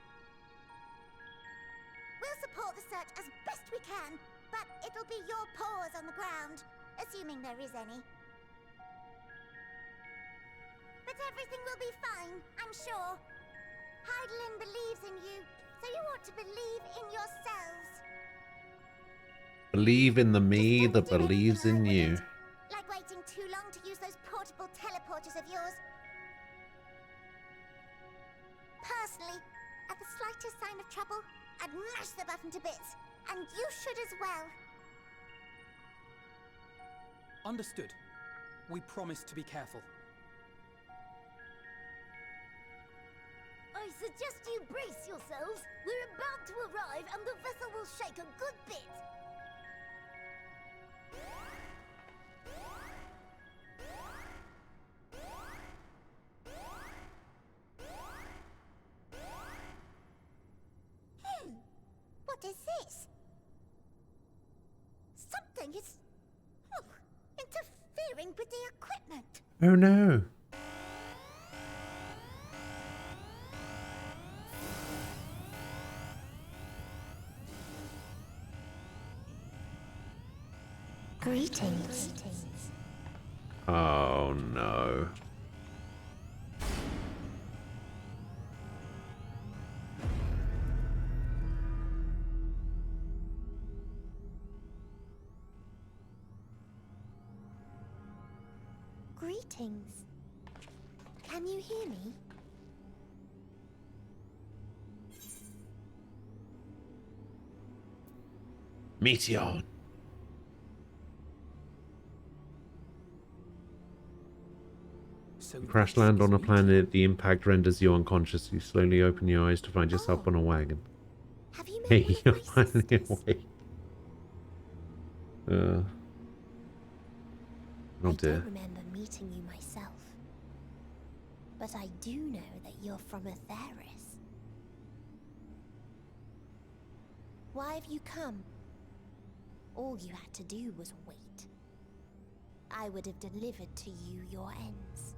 S12: We'll support the search as best we can, but it'll be your paws on the ground, assuming there is any. But everything will be fine, I'm sure. Hydaelyn believes in you, so you ought to believe in yourselves.
S1: Believe in the me that believes in you.
S12: Like waiting too long to use those portable teleporters of yours. Personally, at the slightest sign of trouble, I'd mash the button to bits. And you should as well.
S5: Understood. We promise to be careful.
S17: I suggest you brace yourselves. We're about to arrive and the vessel will shake a good bit.
S12: What is this? Something is interfering with the equipment.
S1: Oh no.
S12: Greetings.
S1: Oh no.
S12: Greetings. Can you hear me?
S1: Meteor.
S5: So
S1: You crash land on a planet, the impact renders you unconscious. You slowly open your eyes to find yourself on a wagon.
S12: Have you met
S1: Hey,
S12: one of
S1: you're
S12: my
S1: finally
S12: sisters?
S1: awake. Oh
S12: I
S1: dear.
S12: don't remember meeting you myself. But I do know that you're from Atheris. Why have you come? All you had to do was wait. I would have delivered to you your ends.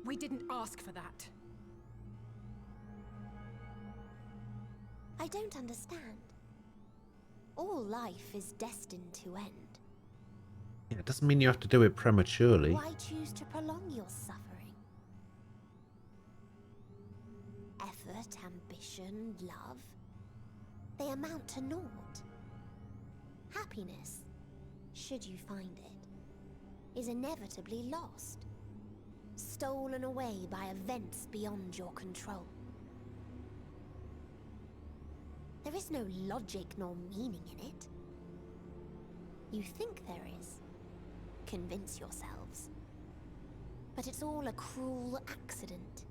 S8: We didn't ask for that.
S12: I don't understand. All life is destined to end.
S1: Yeah, it doesn't mean you have to do it prematurely.
S12: Why choose to prolong your suffering? Effort, ambition, love, they amount to naught. Happiness, should you find it, is inevitably lost. Stolen away by events beyond your control. There is no logic nor meaning in it. You think there is. Convince yourselves. But it's all a cruel accident.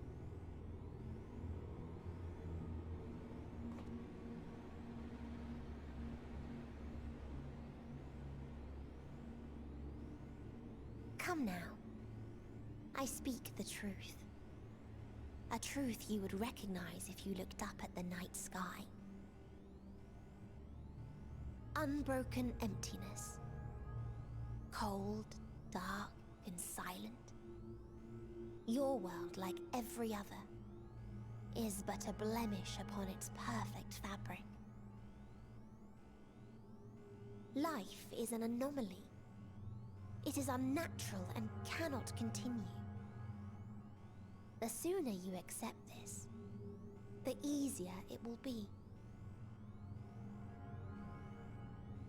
S12: Come now. I speak the truth. A truth you would recognize if you looked up at the night sky. Unbroken emptiness. Cold, dark, and silent. Your world, like every other, is but a blemish upon its perfect fabric. Life is an anomaly. It is unnatural and cannot continue. The sooner you accept this, the easier it will be.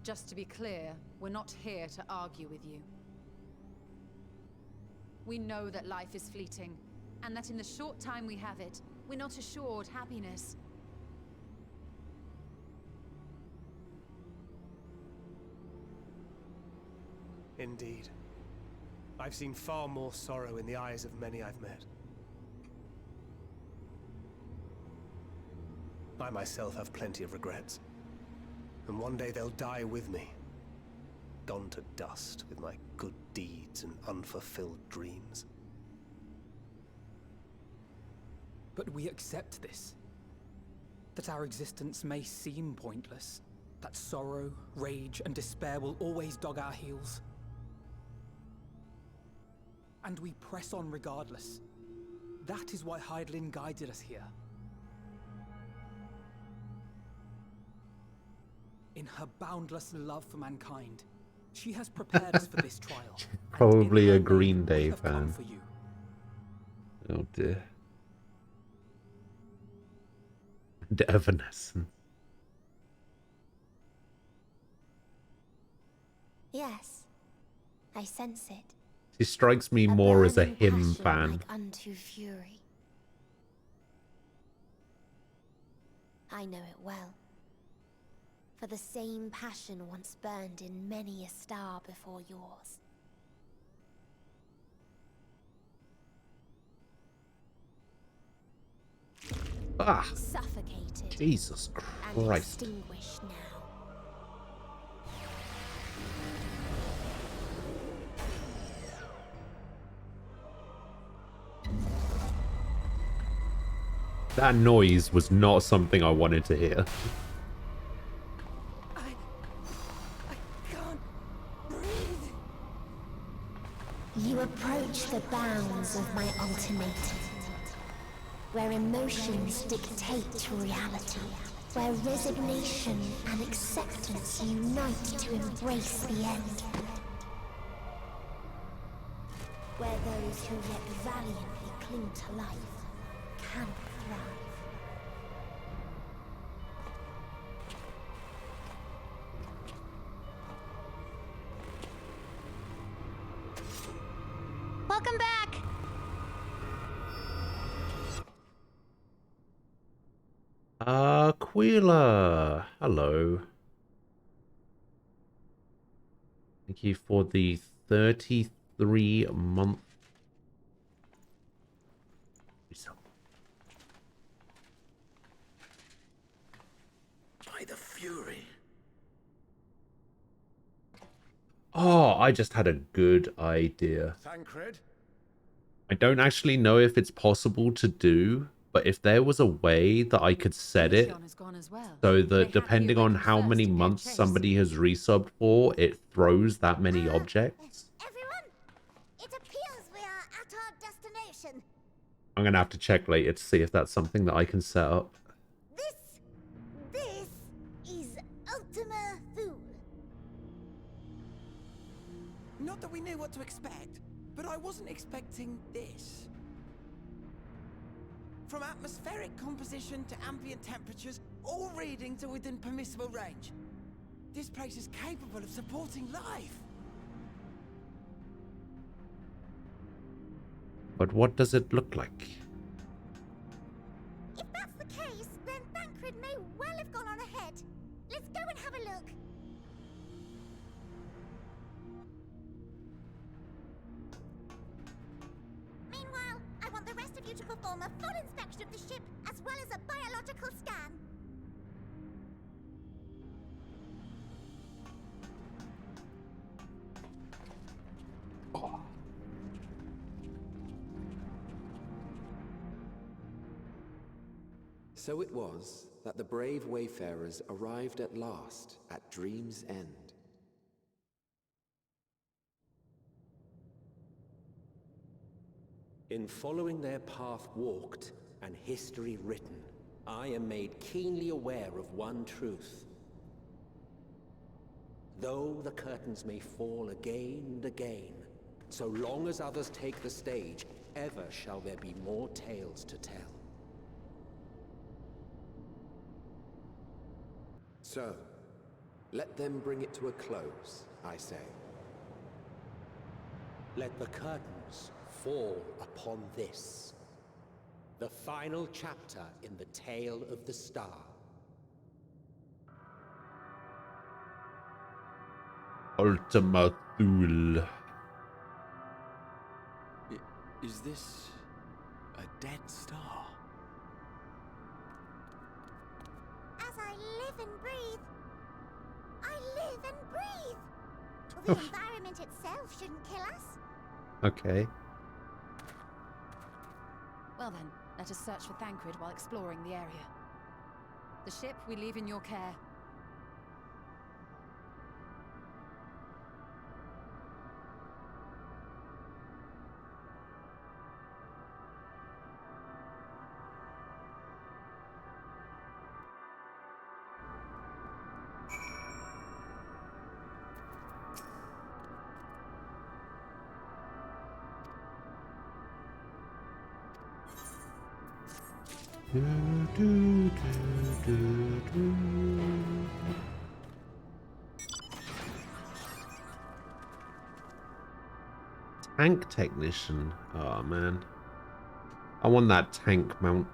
S2: Just to be clear, we're not here to argue with you. We know that life is fleeting, and that in the short time we have it, we're not assured happiness.
S3: Indeed. I've seen far more sorrow in the eyes of many I've met. I myself have plenty of regrets. And one day they'll die with me. Gone to dust with my good deeds and unfulfilled dreams.
S5: But we accept this. That our existence may seem pointless. That sorrow, rage, and despair will always dog our heels. And we press on regardless. That is why Hydaelyn guided us here. In her boundless love for mankind, she has prepared us for this trial.
S1: Probably a
S5: And in her
S1: Green
S5: name,
S1: Day
S5: we have come
S1: fan.
S5: for you.
S1: Oh dear. And Evanescence.
S18: Yes, I sense it.
S1: She strikes me more as a
S18: burning
S1: him
S18: passion
S1: fan.
S18: like unto fury. I know it well. For the same passion once burned in many a star before yours.
S1: Ah!
S18: Suffocated.
S1: Jesus
S18: And
S1: Christ.
S18: extinguished now.
S1: That noise was not something I wanted to hear.
S18: You approach the bounds of my ultimatum, where emotions dictate reality, where resignation and acceptance unite to embrace the end, where those who yet valiantly cling to life can thrive.
S12: Welcome back!
S1: Aquila. Hello. Thank you for the 33-month resub.
S14: By the Fury.
S1: Oh, I just had a good idea.
S4: Thancred?
S1: I don't actually know if it's possible to do, but if there was a way that I could set it so that depending on how many months somebody has resubbed for, it throws that many objects.
S12: Everyone, it appears we are at our destination.
S1: I'm going to have to check later to see if that's something that I can set up.
S12: This is Ultima Thule.
S5: Not that we knew what to expect, but I wasn't expecting this. From atmospheric composition to ambient temperatures, all readings are within permissible range. This place is capable of supporting life.
S1: But what does it look like?
S12: If that's the case, then Thancred may well have gone on ahead. Let's go and have a look. Meanwhile, I want the rest of you to perform a full inspection of the ship, as well as a biological scan.
S19: So it was that the brave wayfarers arrived at last at Dream's End. In following their path walked and history written, I am made keenly aware of one truth. Though the curtains may fall again and again, so long as others take the stage, ever shall there be more tales to tell. So, let them bring it to a close, I say. Let the curtains fall upon this, the final chapter in the tale of the star.
S1: Ultima Thule.
S7: Is this a dead star?
S12: As I live and breathe, I live and breathe. Well, the environment itself shouldn't kill us.
S1: Okay.
S2: Well then, let us search for Thancred while exploring the area. The ship we leave in your care.
S1: Tank technician. Oh man. I want that tank mount.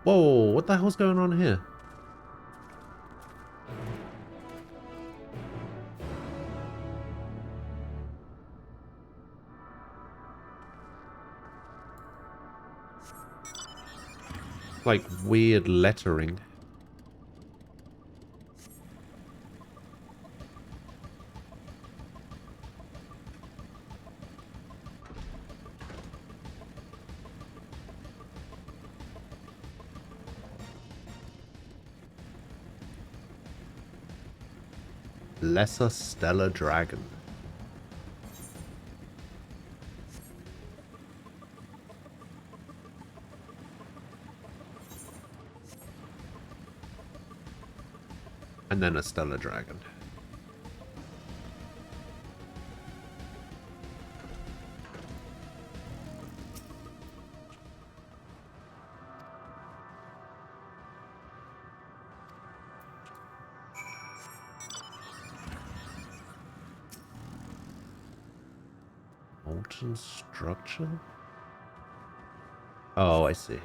S1: Whoa, what the hell's going on here? Like weird lettering. Lesser Stellar Dragon. And then a Stellar Dragon. Molten structure? Oh, I see.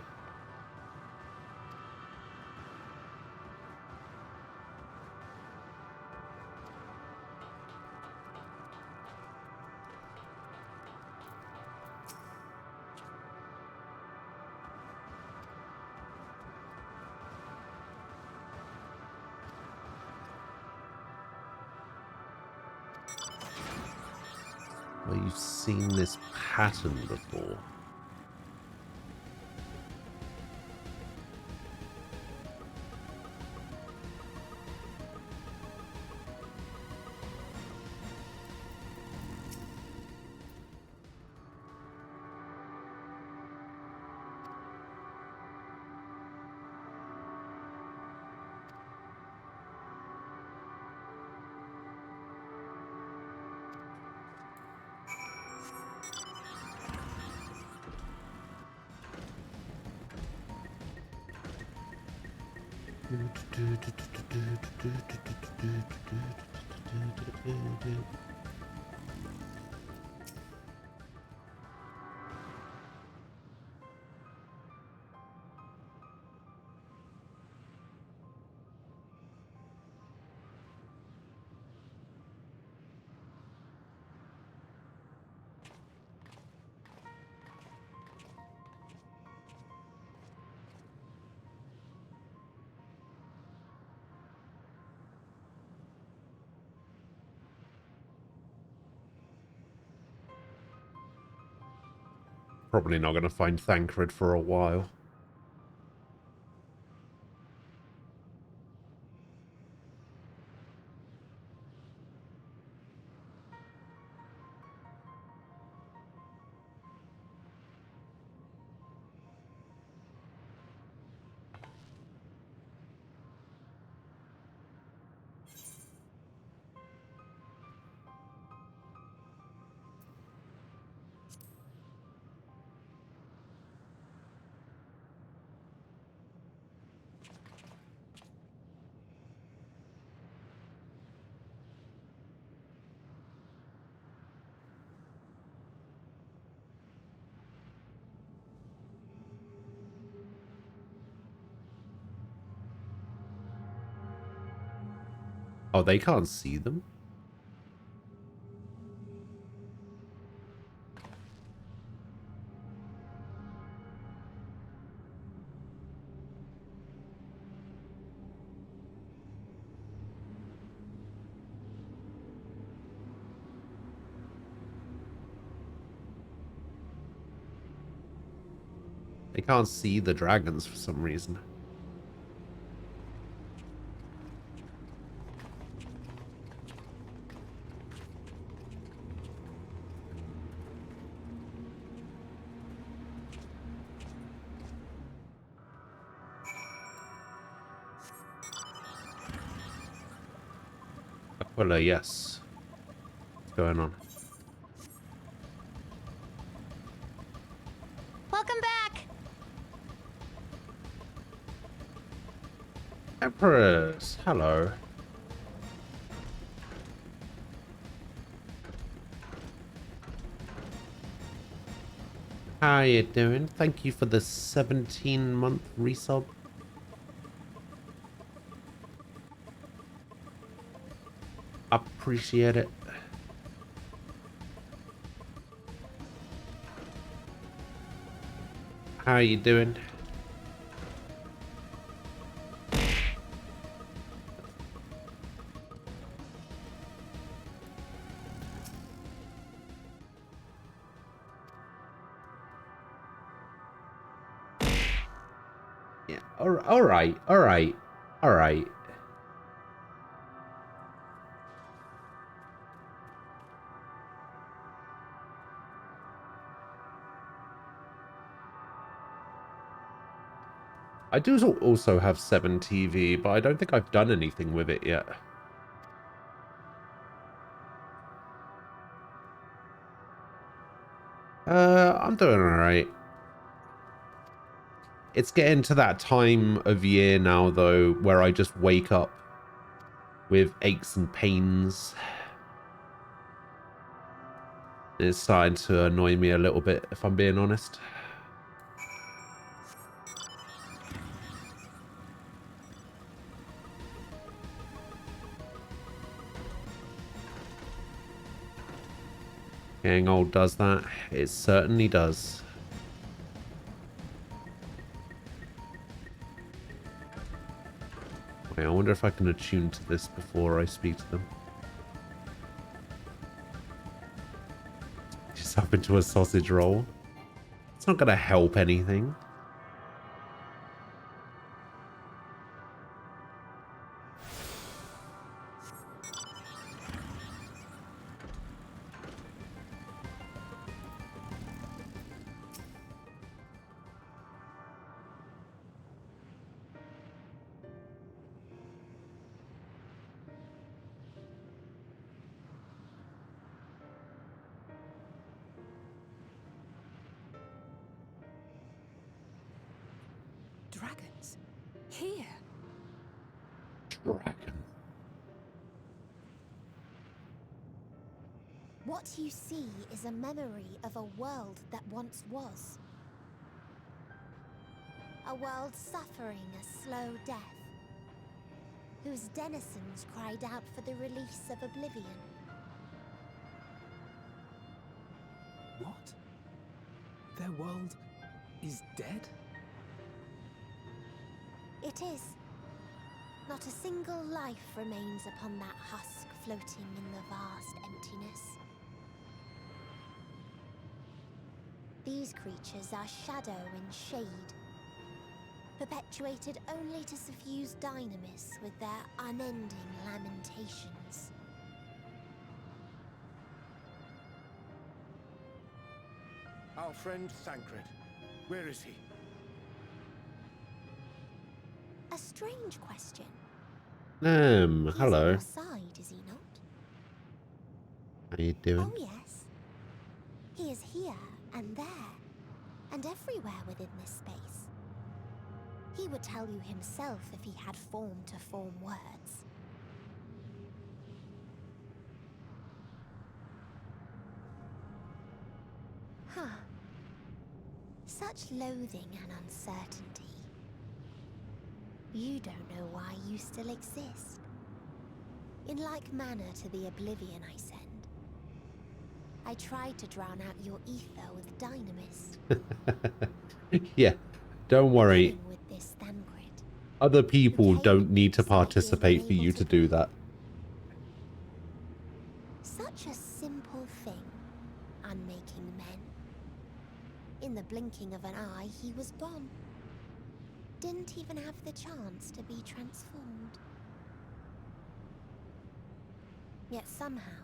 S1: Well, you've seen this pattern before. Probably not going to find Thancred for a while. Oh, they can't see them? They can't see the dragons for some reason. Aquila, yes. What's going on? Empress, hello. How you doing? Thank you for the 17-month resub. Appreciate it. How you doing? Yeah, all right. I do also have 7 TV, but I don't think I've done anything with it yet. I'm doing alright. It's getting to that time of year now, though, where I just wake up with aches and pains. It's starting to annoy me a little bit, if I'm being honest. Getting old does that. It certainly does. Wait, I wonder if I can attune to this before I speak to them. Just up into a sausage roll. It's not going to help anything.
S8: Dragons? Here?
S1: Dragon.
S12: What you see is a memory of a world that once was. A world suffering a slow death, whose denizens cried out for the release of oblivion.
S5: What? Their world is dead?
S12: It is. Not a single life remains upon that husk floating in the vast emptiness. These creatures are shadow and shade, perpetuated only to suffuse Dynamis with their unending lamentations.
S4: Our friend Thancred. Where is he?
S12: A strange question.
S1: Hello.
S12: He's on your side, is he not?
S1: How you doing?
S12: Oh yes. He is here and there, and everywhere within this space. He would tell you himself if he had form to form words. Huh. Such loathing and uncertainty. You don't know why you still exist. In like manner to the oblivion I send. I tried to drown out your ether with Dynamis.
S1: Yeah, don't worry.
S12: With this Thancred.
S1: Other people don't need to participate for you to do that.
S12: Such a simple thing, unmaking men. In the blinking of an eye, he was gone. Didn't even have the chance to be transformed. Yet somehow,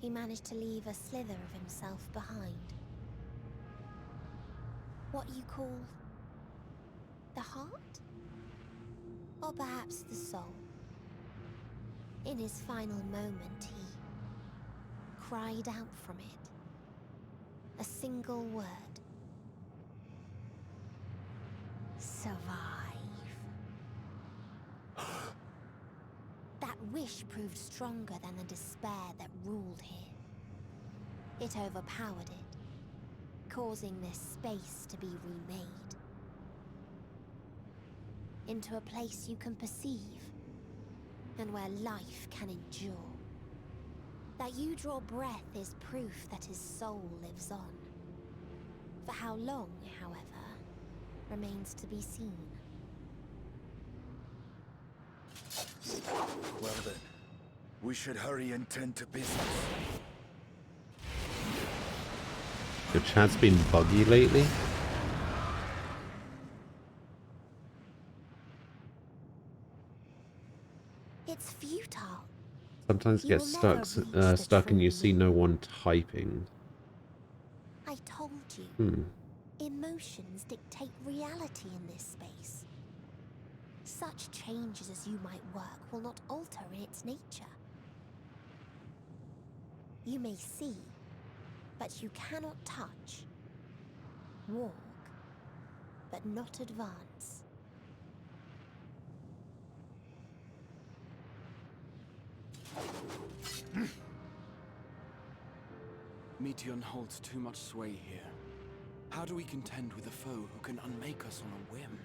S12: he managed to leave a slither of himself behind. What you call the heart? Or perhaps the soul. In his final moment, he cried out from it. A single word. Survive.
S18: wish proved stronger than the despair that ruled here. It overpowered it, causing this space to be remade into a place you can perceive and where life can endure. That you draw breath is proof that his soul lives on. For how long, however, remains to be seen.
S20: Well then, we should hurry and tend to business.
S1: Your chat's been buggy lately?
S18: It's futile.
S1: Sometimes it gets stuck and you see no one typing.
S18: I told you.
S1: Hmm.
S18: Emotions dictate reality in this space. Such changes as you might work will not alter in its nature. You may see, but you cannot touch. Walk, but not advance.
S7: Meteion holds too much sway here. How do we contend with a foe who can unmake us on a whim?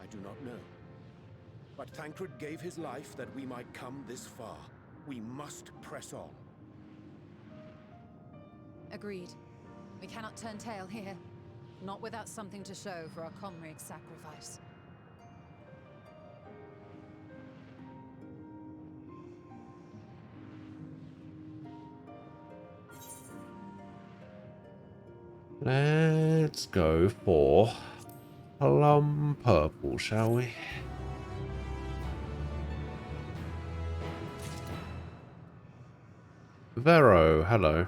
S4: I do not know. But Thancred gave his life that we might come this far. We must press on.
S2: Agreed. We cannot turn tail here. Not without something to show for our comrade's sacrifice.
S1: Let's go for plum purple, shall we? Vero, hello.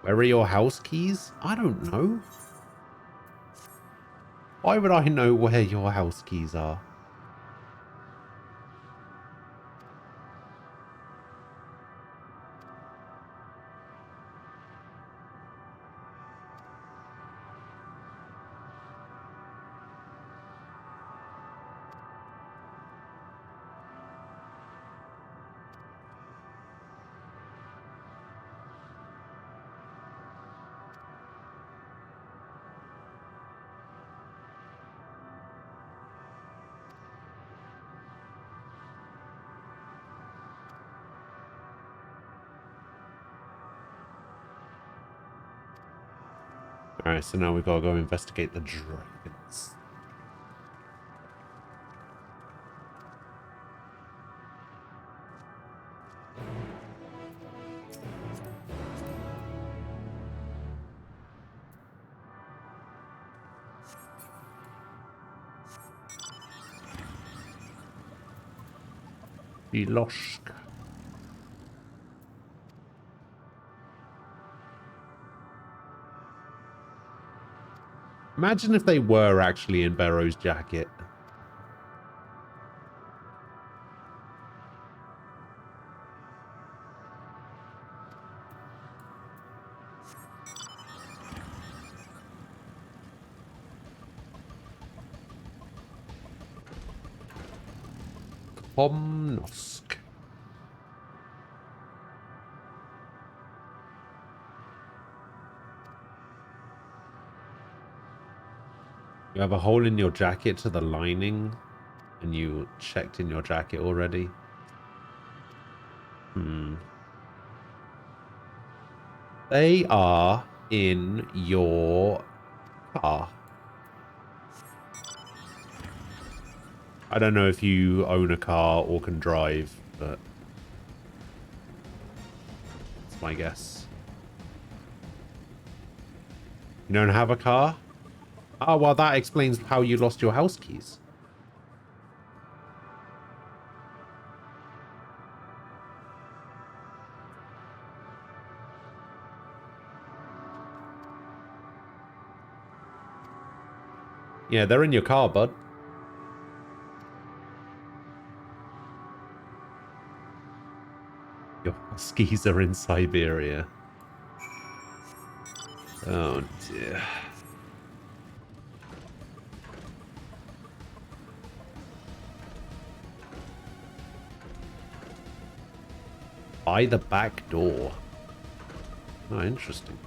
S1: Where are your house keys? I don't know. Why would I know where your house keys are? Alright, so now we gotta go investigate the dragons. Iloshka. Imagine if they were actually in Barrow's jacket. Pomnosk. You have a hole in your jacket to the lining, and you checked in your jacket already. They are in your car. I don't know if you own a car or can drive, but that's my guess. You don't have a car? Oh, well, that explains how you lost your house keys. Yeah, they're in your car, bud. Your skis are in Siberia. Oh dear. By the back door. Oh, interesting.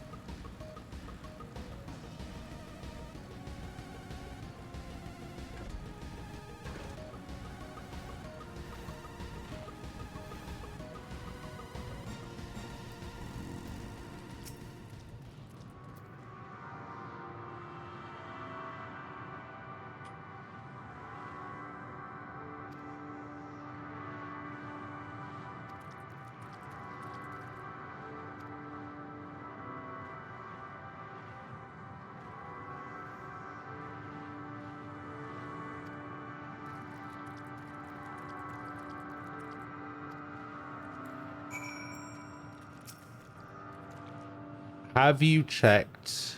S1: Have you checked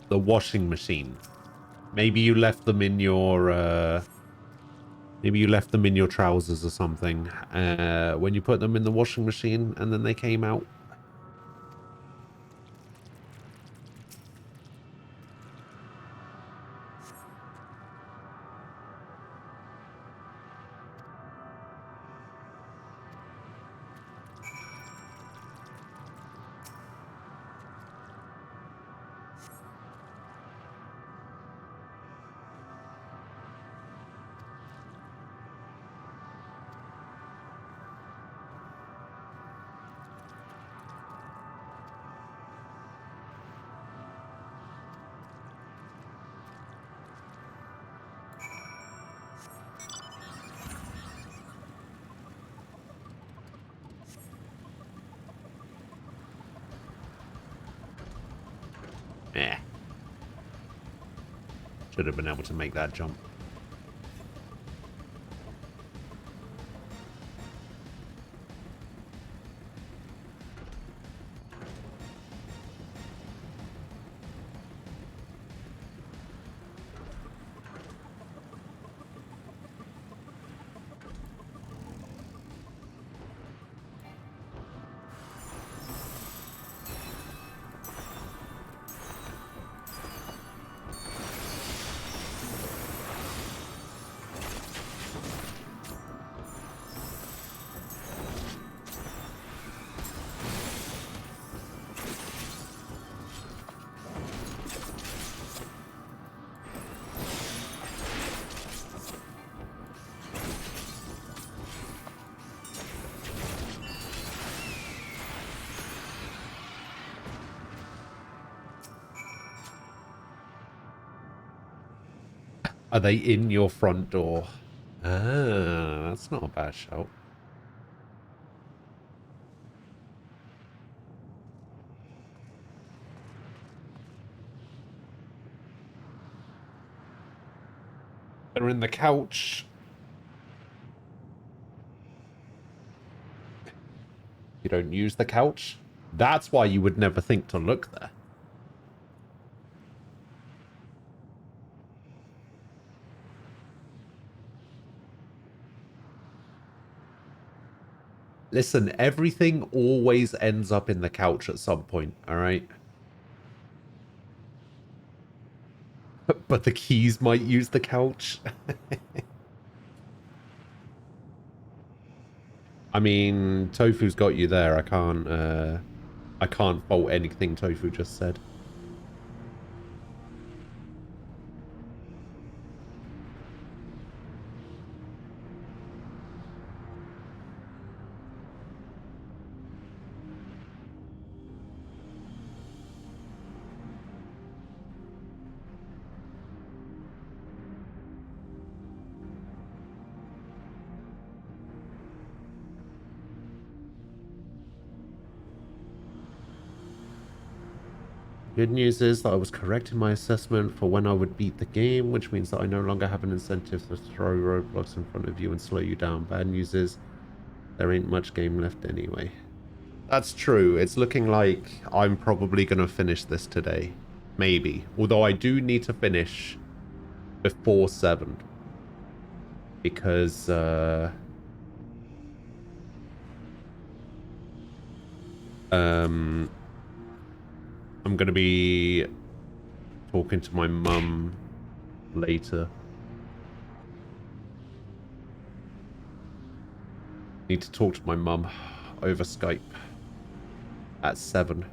S1: the washing machine? Maybe you left them in your maybe you left them in your trousers or something when you put them in the washing machine and then they came out. Eh. Should have been able to make that jump. Are they in your front door? Ah, that's not a bad shout. They're in the couch. You don't use the couch? That's why you would never think to look there. Listen, everything always ends up in the couch at some point, alright? But the keys might use the couch. I mean, Tofu's got you there. I can't fault anything Tofu just said. Good news is that I was correct in my assessment for when I would beat the game, which means that I no longer have an incentive to throw roadblocks in front of you and slow you down. Bad news is there ain't much game left anyway. That's true. It's looking like I'm probably going to finish this today. Maybe. Although I do need to finish before 7. Because, I'm going to be talking to my mum later. Need to talk to my mum over Skype at 7.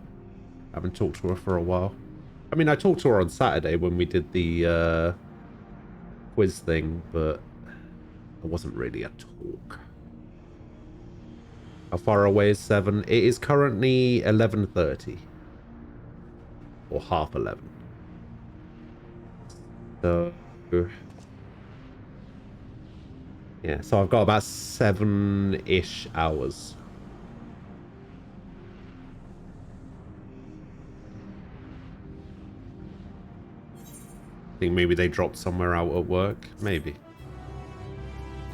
S1: Haven't talked to her for a while. I mean, I talked to her on Saturday when we did the quiz thing, but it wasn't really a talk. How far away is 7? It is currently 11:30. Or half 11. So... yeah, so I've got about 7-ish hours. I think maybe they dropped somewhere out at work. Maybe.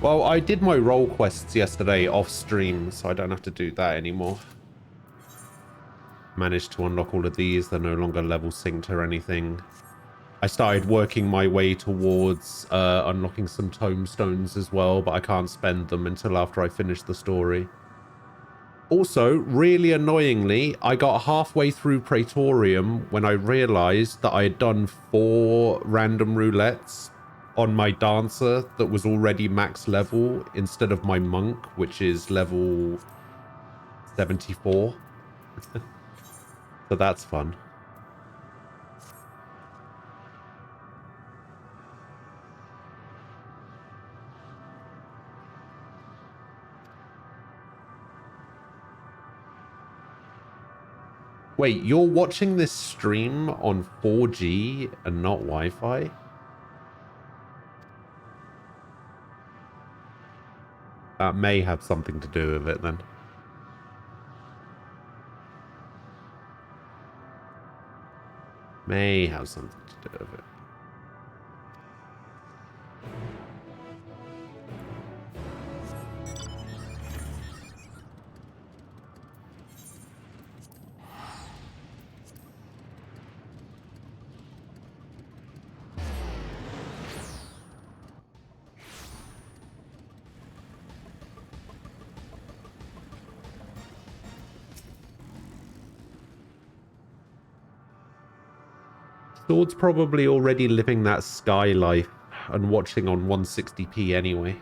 S1: Well, I did my role quests yesterday off stream, so I don't have to do that anymore. Managed to unlock all of these. They're no longer level synced or anything. I started working my way towards unlocking some tombstones as well, but I can't spend them until after I finish the story. Also, really annoyingly, I got halfway through Praetorium when I realized that I had done 4 random roulettes on my dancer that was already max level instead of my monk, which is level 74. So that's fun. Wait, you're watching this stream on 4G and not Wi-Fi? That may have something to do with it then. May have something to do with it. Sword's probably already living that sky life and watching on 160p anyway.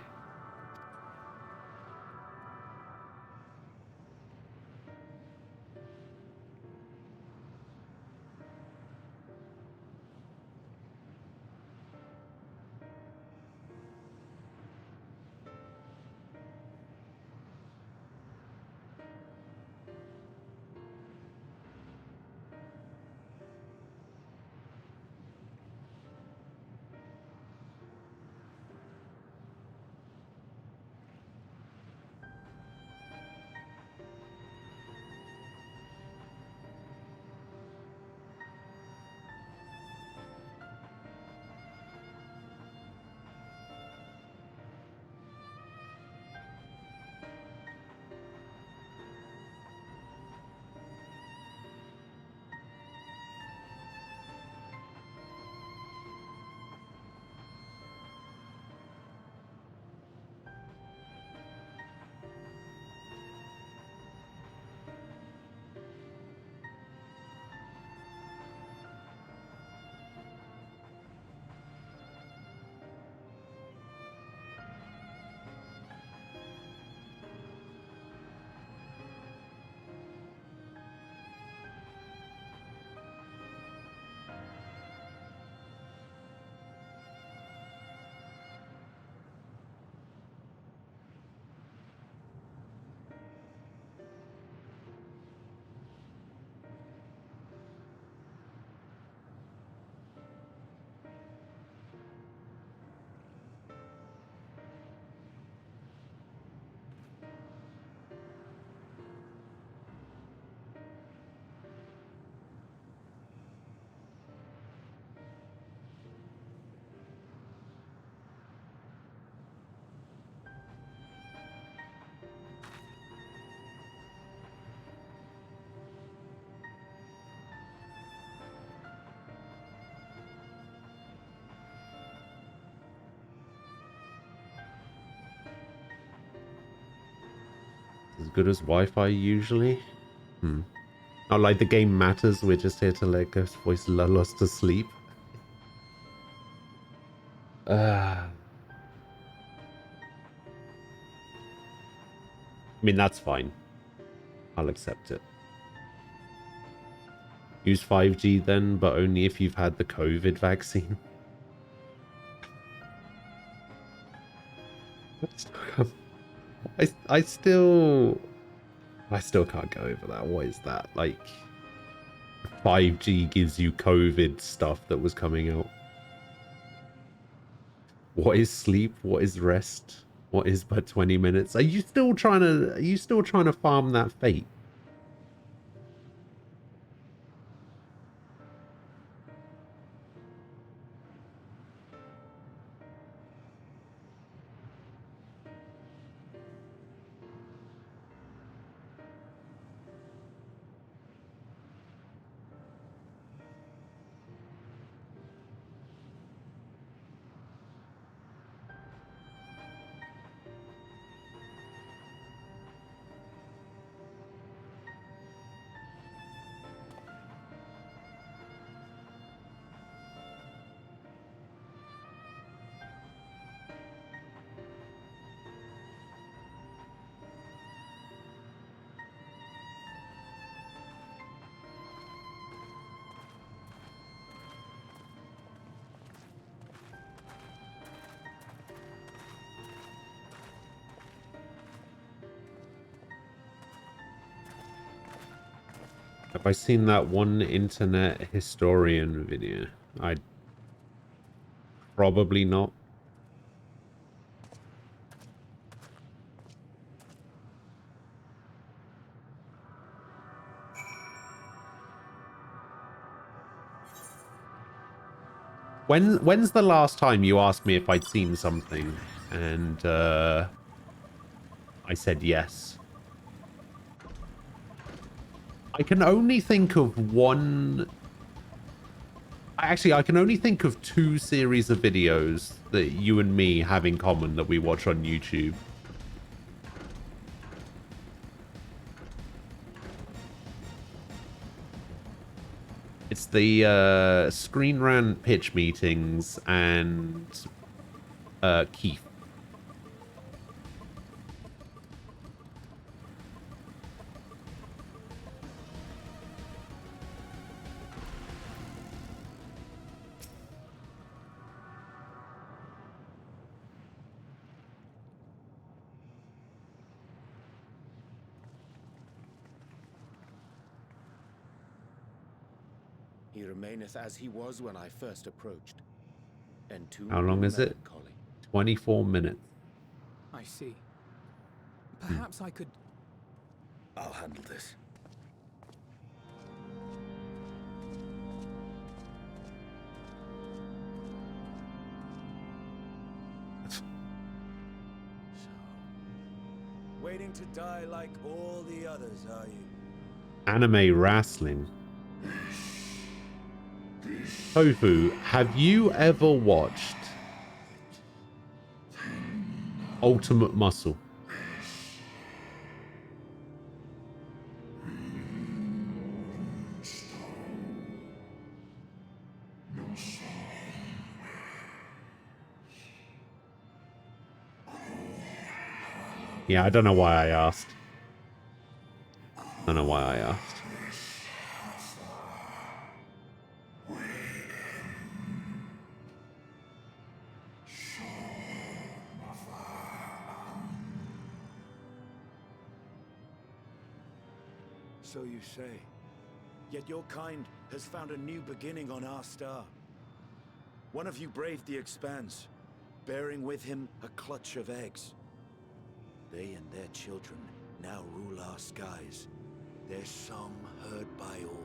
S1: As good as Wi-Fi usually? Oh, like the game matters. We're just here to let Ghost Voice lull us to sleep. I mean, that's fine. I'll accept it. Use 5G then, but only if you've had the COVID vaccine. I still can't go over that. What is that? Like 5G gives you COVID stuff that was coming out. What is sleep? What is rest? What is but 20 minutes? Are you still trying to farm that fate? Have I seen that one internet historian video? Probably not. When's the last time you asked me if I'd seen something and I said yes? I can only think of one... Actually, I can only think of 2 series of videos that you and me have in common that we watch on YouTube. It's the Screen Rant pitch meetings and Keith.
S4: He remaineth as he was when I first approached. And
S1: How long is it? 24 minutes.
S5: I see. Perhaps I could...
S20: I'll handle this.
S11: Waiting to die like all the others, are you?
S1: Anime wrestling. Tofu, have you ever watched Ultimate Muscle? Yeah, I don't know why I asked. I don't know why I asked.
S20: So you say. Yet your kind has found a new beginning on our star. One of you braved the Expanse, bearing with him a clutch of eggs. They and their children now rule our skies, their song heard by all.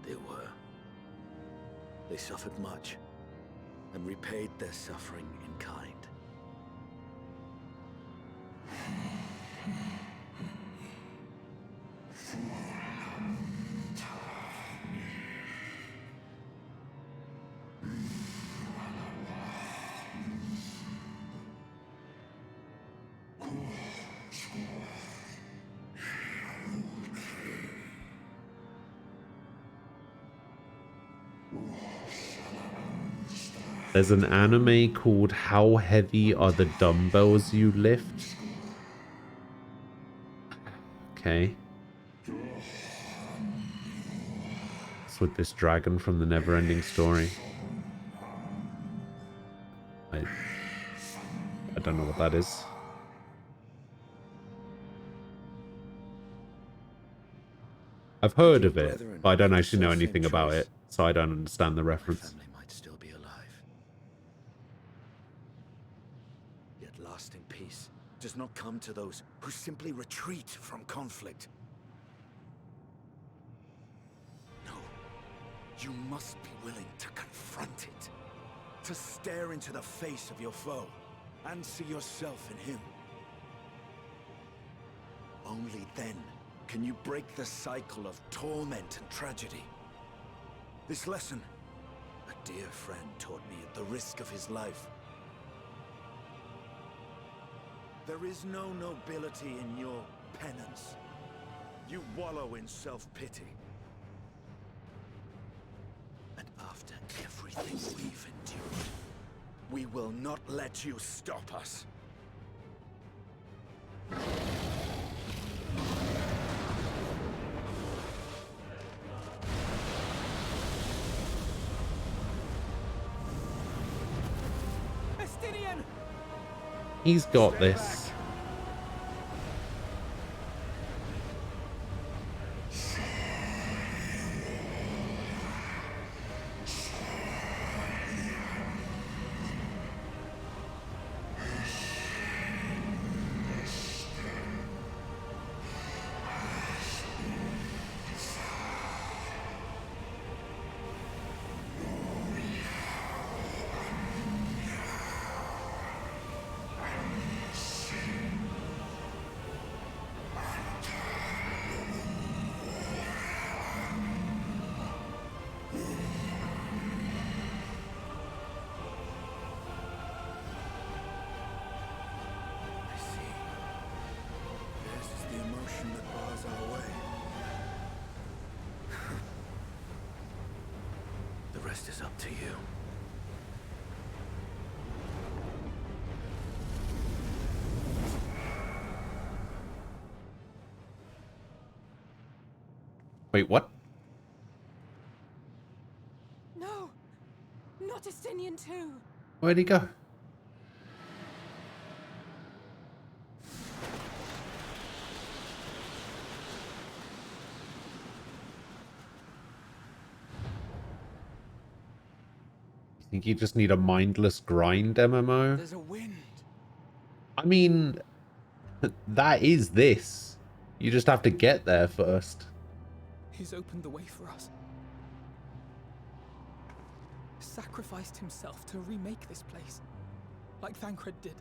S20: They were. They suffered much, and repaid their suffering in kind.
S1: There's an anime called How Heavy Are the Dumbbells You Lift? Okay. It's with this dragon from the Neverending Story. I don't know what that is. I've heard of it, but I don't actually know anything about it, so I don't understand the reference.
S20: Might still be alive. Yet lasting peace does not come to those who simply retreat from conflict. No, you must be willing to confront it, to stare into the face of your foe, and see yourself in him. Only then can you break the cycle of torment and tragedy. This lesson, a dear friend taught me at the risk of his life. There is no nobility in your penance. You wallow in self-pity. And after everything we've endured, we will not let you stop us.
S1: He's got this.
S20: Is up to you.
S1: Wait, what?
S8: No, not Estinian too.
S1: Where'd he go? Think you just need a mindless grind MMO?
S5: There's a wind.
S1: I mean, that is this. You just have to get there first.
S5: He's opened the way for us. Sacrificed himself to remake this place, like Thancred did.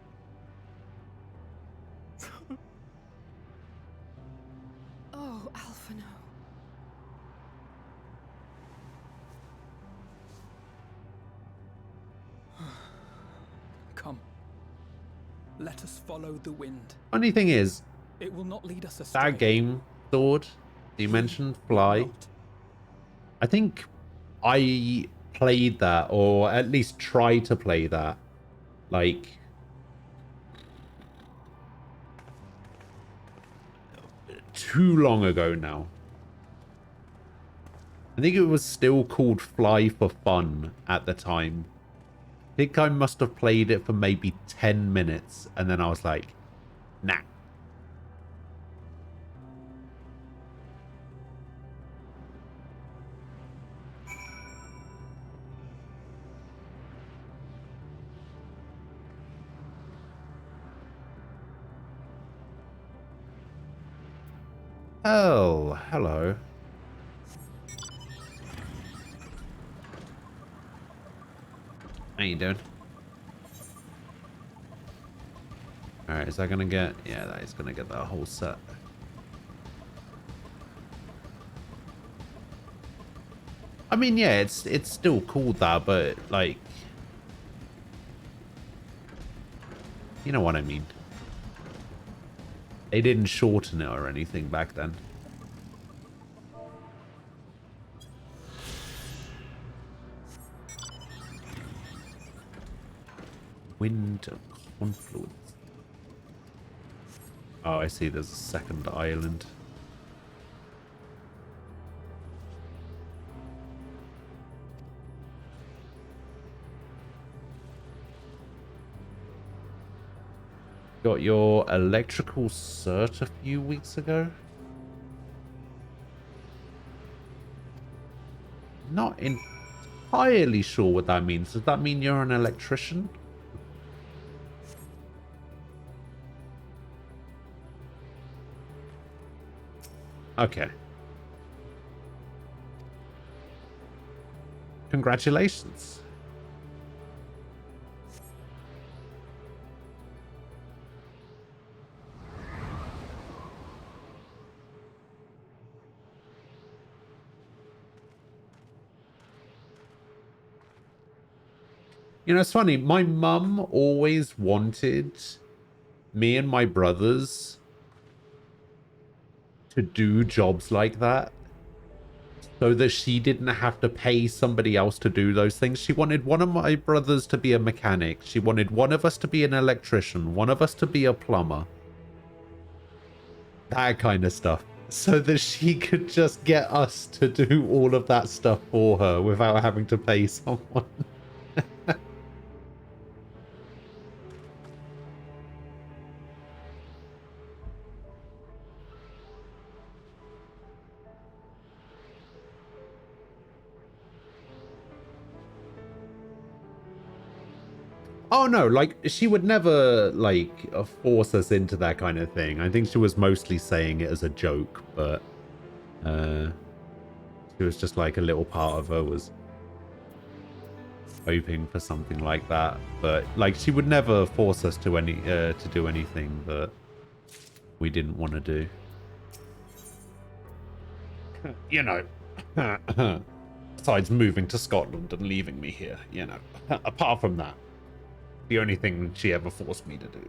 S8: Oh, Alphino.
S5: Come. Let us follow the wind.
S1: Funny thing is,
S5: It will not lead us astray.
S1: that game, Sword, you mentioned, Fly. I think I played that, or at least tried to play that, like, too long ago now. I think it was still called Fly for Fun at the time. I think I must have played it for maybe 10 minutes, and then I was like, nah. Oh, hello. How you doing? Alright, is that gonna get... Yeah, that is gonna get that whole set. I mean, yeah, it's still called that, but, like... You know what I mean. They didn't shorten it or anything back then. Wind of Confluence. Oh, I see. There's a second island. Got your electrical cert a few weeks ago. Not entirely sure what that means. Does that mean you're an electrician? Okay. Congratulations. You know, it's funny. My mum always wanted me and my brothers to do jobs like that so that she didn't have to pay somebody else to do those things. She wanted one of my brothers to be a mechanic. She wanted one of us to be an electrician, one of us to be a plumber. That kind of stuff. So that she could just get us to do all of that stuff for her without having to pay someone. Oh no, like, she would never, like, force us into that kind of thing. I think she was mostly saying it as a joke, but, she was just like, a little part of her was hoping for something like that. But, like, she would never force us to do anything that we didn't want to do. You know, besides moving to Scotland and leaving me here, you know, apart from that. The only thing she ever forced me to do.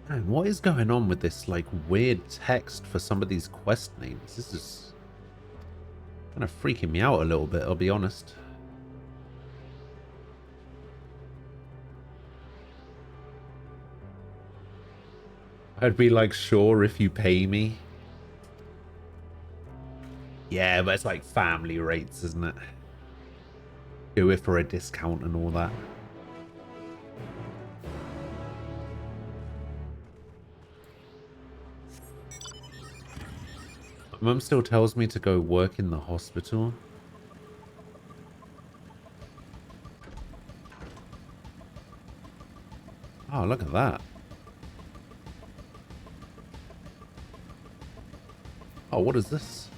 S1: Man, what is going on with this, like, weird text for some of these quest names? This is kind of freaking me out a little bit, I'll be honest. I'd be like, sure, if you pay me. Yeah, but it's like family rates, isn't it? Do it for a discount and all that. My mum still tells me to go work in the hospital. Oh, look at that. Oh, what is this?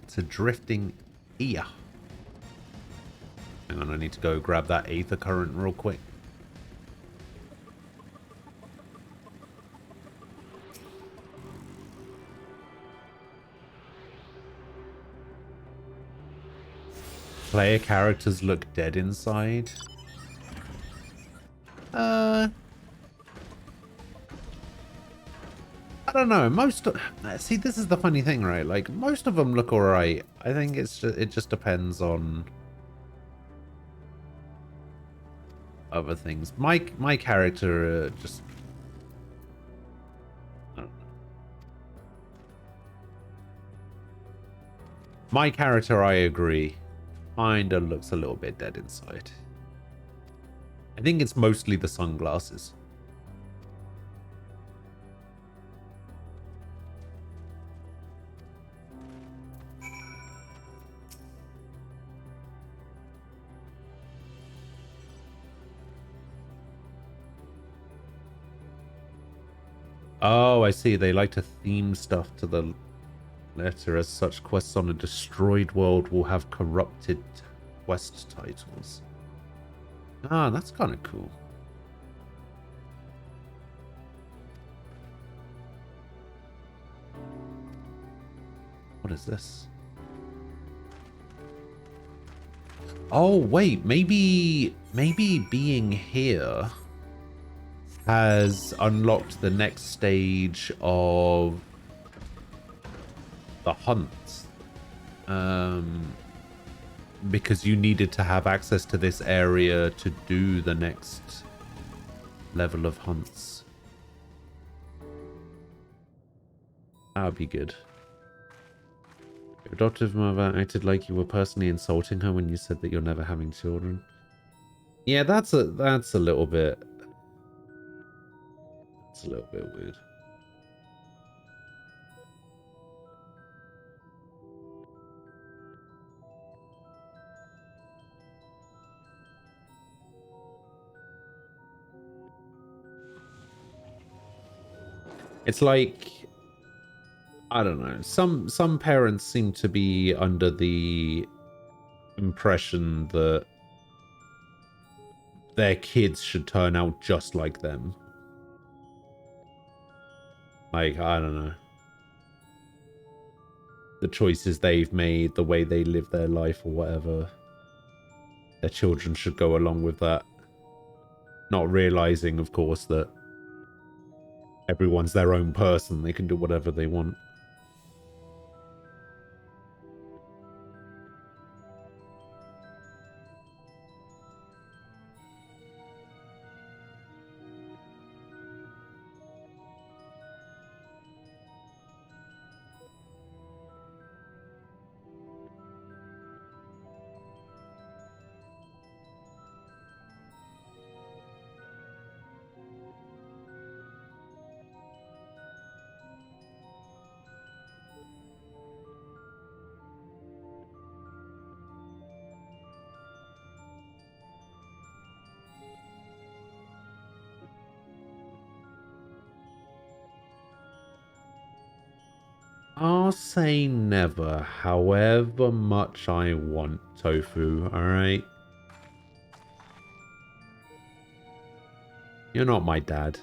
S1: It's a drifting ear. Hang on, I need to go grab that aether current real quick. Player characters look dead inside. I don't know. See, this is the funny thing, right? Like, most of them look alright. I think it just depends other things. My character just, I don't know. My character, I agree, kinda looks a little bit dead inside. I think it's mostly the sunglasses. Oh, I see. They like to theme stuff to the letter. As such, quests on a destroyed world will have corrupted quest titles. Ah, that's kind of cool. What is this? Oh, wait. Maybe being here has unlocked the next stage of the hunt. Because you needed to have access to this area to do the next level of hunts. That would be good. Your adoptive mother acted like you were personally insulting her when you said that you're never having children. Yeah, that's a little bit... It's a little bit weird. It's like, I don't know. Some parents seem to be under the impression that their kids should turn out just like them. Like, I don't know. The choices they've made, the way they live their life or whatever. Their children should go along with that. Not realizing, of course, that everyone's their own person. They can do whatever they want. I'll say never, however much I want tofu, alright? You're not my dad.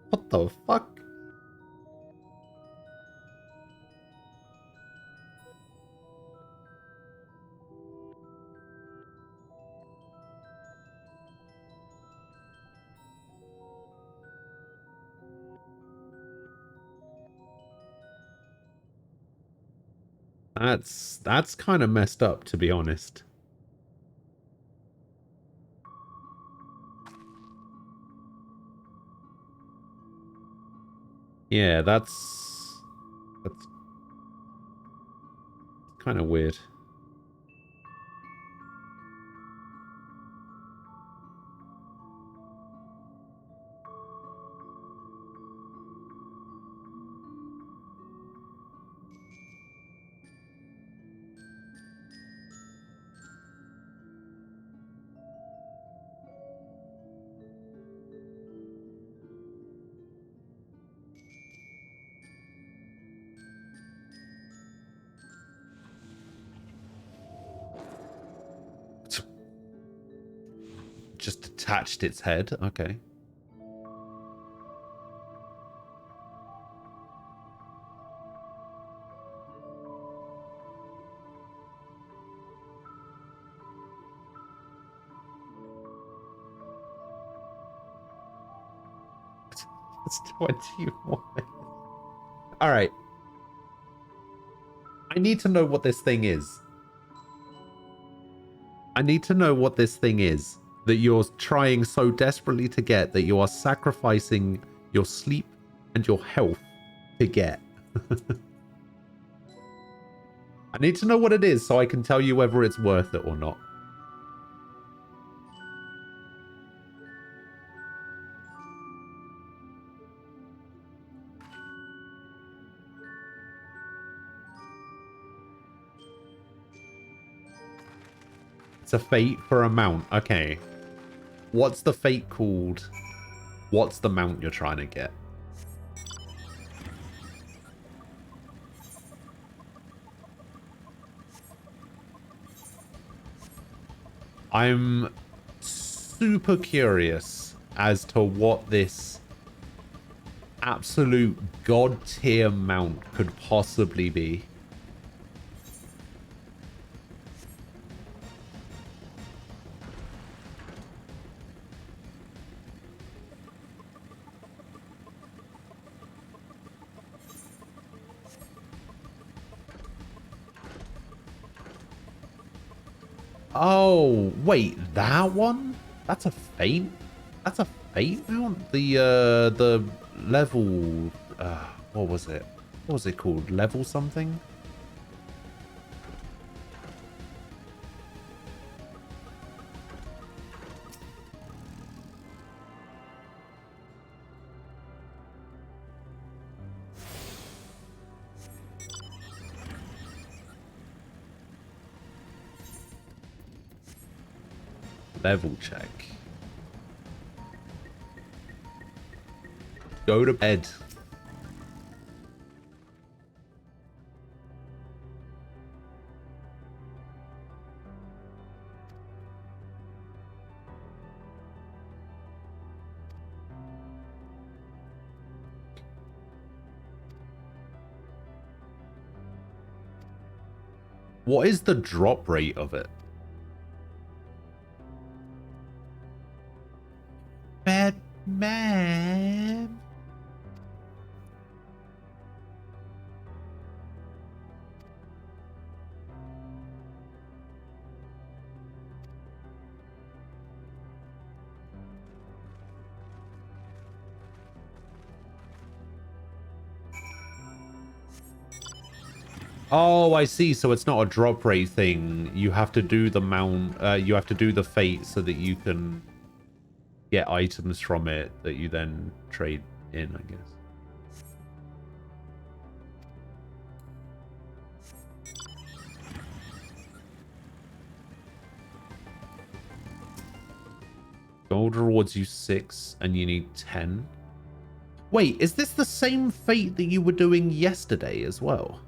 S1: What the fuck? That's kind of messed up, to be honest. Yeah, that's kind of weird. Just detached its head. Okay. It's 21. All right. I need to know what this thing is. I need to know what this thing is that you're trying so desperately to get that you are sacrificing your sleep and your health to get. I need to know what it is so I can tell you whether it's worth it or not. It's a fate for a mount. Okay. What's the fate called? What's the mount you're trying to get? I'm super curious as to what this absolute god tier mount could possibly be. Oh, wait, that one? That's a fate? That's a fate mount? The level, what was it? What was it called? Level something? Level check. Go to bed. What is the drop rate of it? Batman. Oh, I see. So it's not a drop rate thing. You have to do the mount. You have to do the fate so that you can get items from it that you then trade in, I guess. Gold rewards you 6 and you need 10. Wait, is this the same fate that you were doing yesterday as well?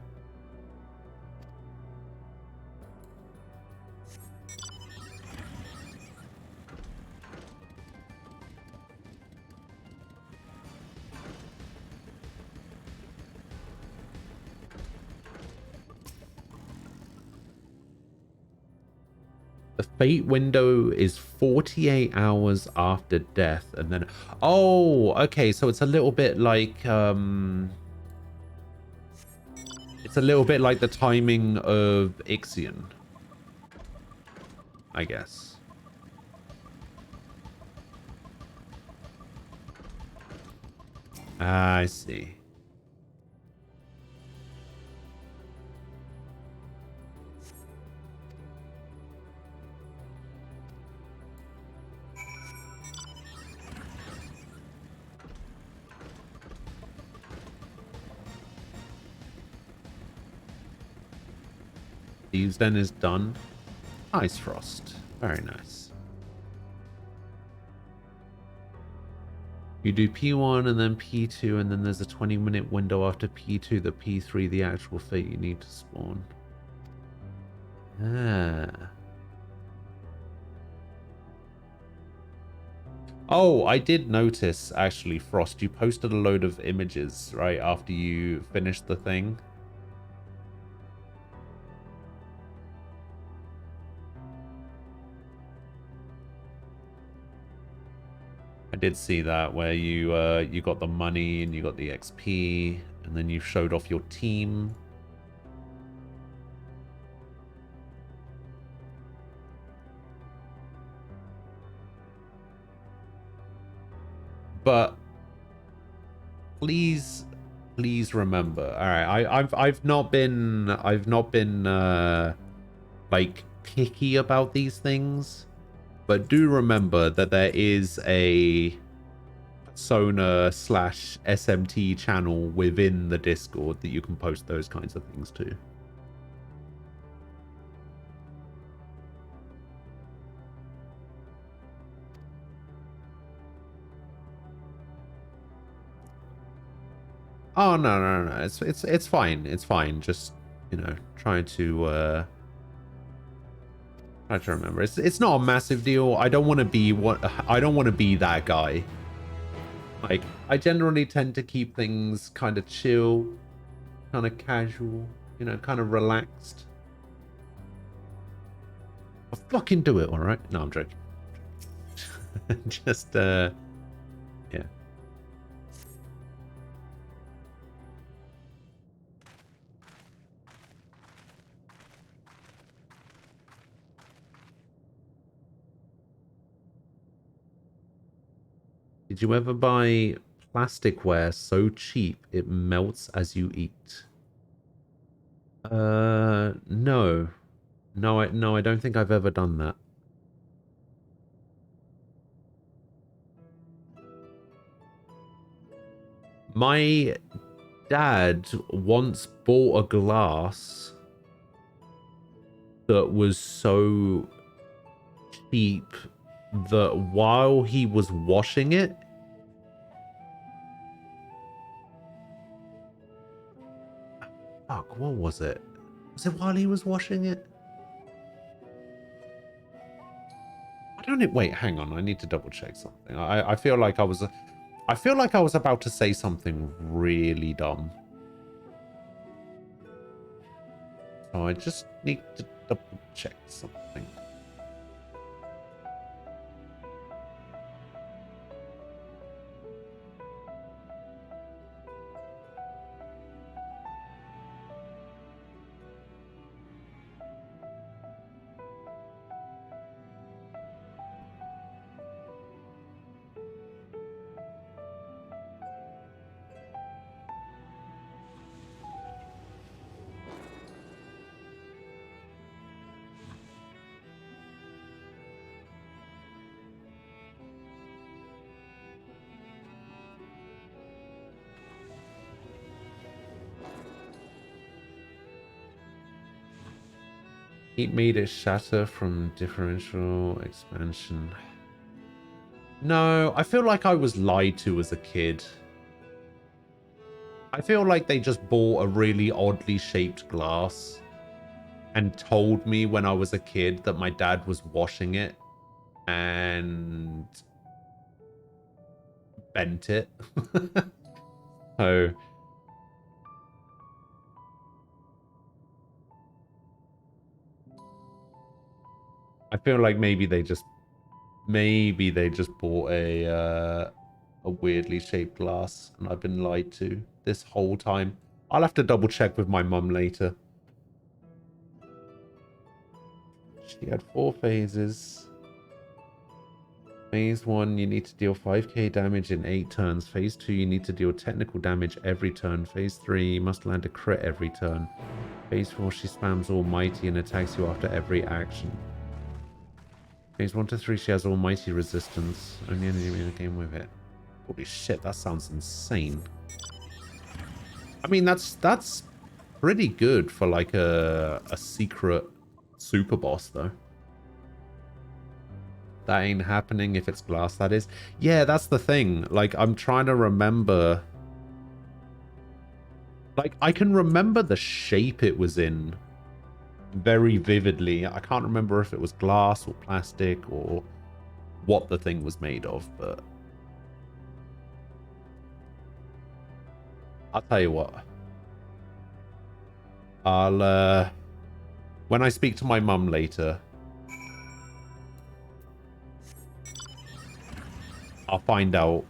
S1: The fate window is 48 hours after death, and then... Oh, okay, so it's a little bit like... It's a little bit like the timing of Ixion, I guess. I see. Thieves Den is done. Ice Frost. Very nice. You do P1 and then P2, and then there's a 20-minute window after P2, the P3, the actual fate you need to spawn. Ah. Oh, I did notice, actually, Frost, you posted a load of images, right, after you finished the thing. I did see that, where you you got the money and you got the XP, and then you showed off your team. But please remember. All right, I've not been like picky about these things. But do remember that there is a Persona/SMT channel within the Discord that you can post those kinds of things to. Oh no. It's fine. It's fine. Just, you know, trying to try to remember. It's not a massive deal. I don't want to be that guy. Like, I generally tend to keep things kind of chill, kind of casual, you know, kind of relaxed. I'll fucking do it, all right? No, I'm joking. Just yeah. Did you ever buy plasticware so cheap it melts as you eat? No. No, I don't think I've ever done that. My dad once bought a glass that was so cheap that while he was washing it, fuck, what was it? Was it while he was washing it? I don't know. Wait, hang on. I need to double check something. I feel like I was about to say something really dumb. So I just need to double check something. Heat made it shatter from differential expansion. No, I feel like I was lied to as a kid. I feel like they just bought a really oddly shaped glass and told me when I was a kid that my dad was washing it and bent it. So I feel like maybe they just bought a weirdly shaped glass and I've been lied to this whole time. I'll have to double check with my mum later. She had 4 phases. Phase 1, you need to deal 5k damage in 8 turns. Phase 2, you need to deal technical damage every turn. Phase 3, you must land a crit every turn. Phase 4, she spams Almighty and attacks you after every action. Phase 1 to 3, she has Almighty resistance. Only enemy in the game with it. Holy shit, that sounds insane. I mean, that's pretty good for like a secret super boss, though. That ain't happening if it's glass, that is. Yeah, that's the thing. Like, I'm trying to remember. Like, I can remember the shape it was in very vividly. I can't remember if it was glass or plastic or what the thing was made of, but I'll tell you what. I'll when I speak to my mum later, I'll find out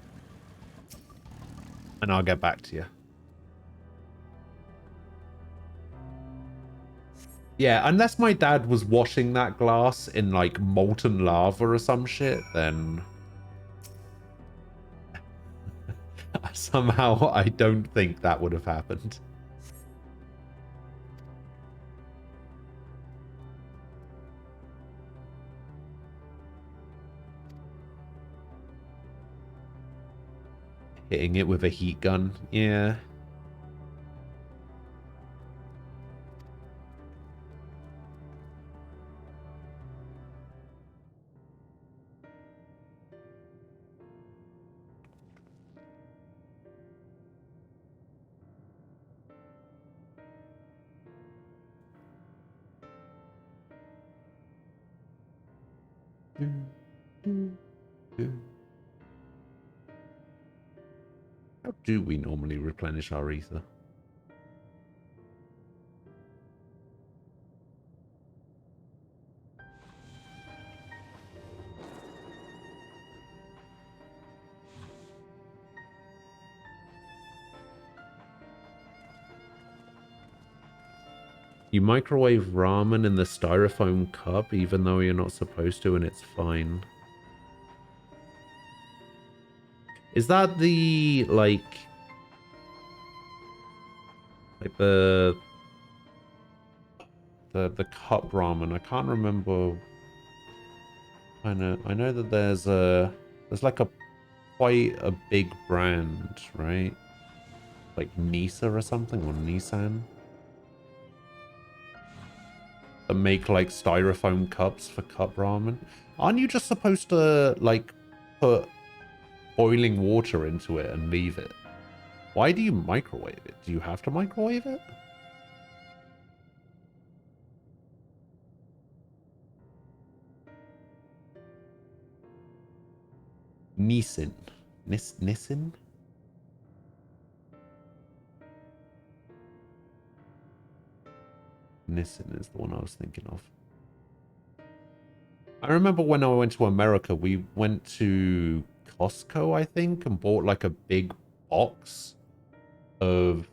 S1: and I'll get back to you. Yeah, unless my dad was washing that glass in like molten lava or some shit, then somehow I don't think that would have happened. Hitting it with a heat gun, yeah. How do we normally replenish our ether? You microwave ramen in the styrofoam cup even though you're not supposed to, and it's fine. Is that the, like the cup ramen? I can't remember. I know that there's like a quite a big brand, right? Like Nisa or something, or Nissan, that make like styrofoam cups for cup ramen. Aren't you just supposed to like put boiling water into it and leave it? Why do you microwave it? Do you have to microwave it? Nissin. Nissin? Nissin is the one I was thinking of. I remember when I went to America, we went to Costco, I think, and bought like a big box of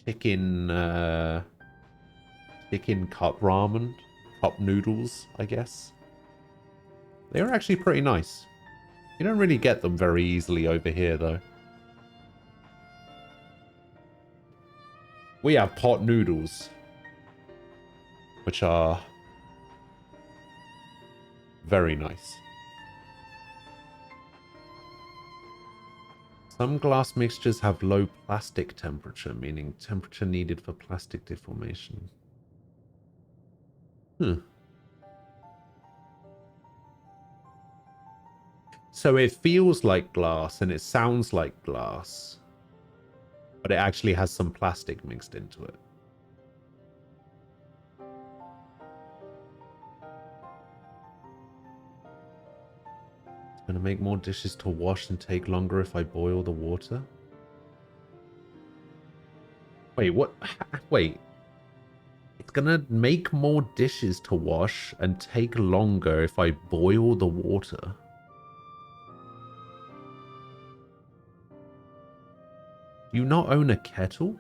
S1: chicken cup ramen, cup noodles, I guess. They were actually pretty nice. You don't really get them very easily over here, though. We have pot noodles, which are very nice. Some glass mixtures have low plastic temperature, meaning temperature needed for plastic deformation. So it feels like glass and it sounds like glass, but it actually has some plastic mixed into it. It's gonna make more dishes to wash and take longer if I boil the water. Wait, what? Wait. It's gonna make more dishes to wash and take longer if I boil the water. Do you not own a kettle?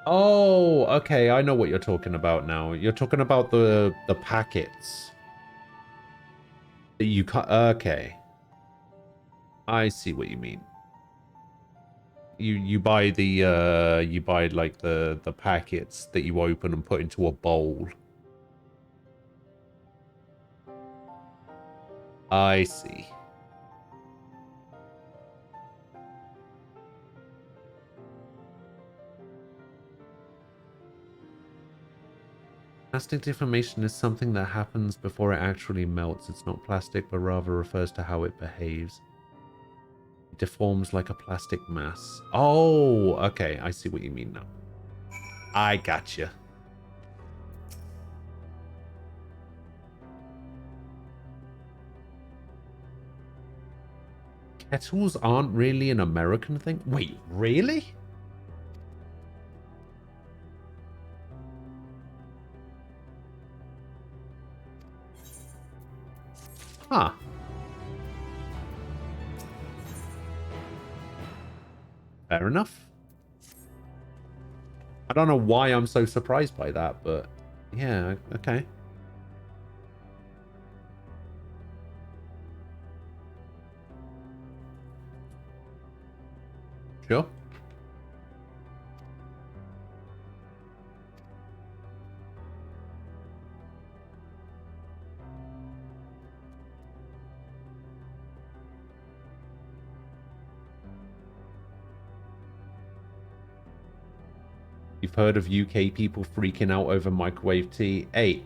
S1: Oh, okay, I know what you're talking about now. You're talking about the packets. You can't. Okay, I see what you mean. You buy the you buy like the packets that you open and put into a bowl. I see. Plastic deformation is something that happens before it actually melts. It's not plastic, but rather refers to how it behaves. It deforms like a plastic mass. Oh, okay. I see what you mean now. I gotcha. Kettles aren't really an American thing? Wait, really? Huh. Fair enough. I don't know why I'm so surprised by that, but yeah, okay. Sure. You've heard of UK people freaking out over microwave tea? Hey,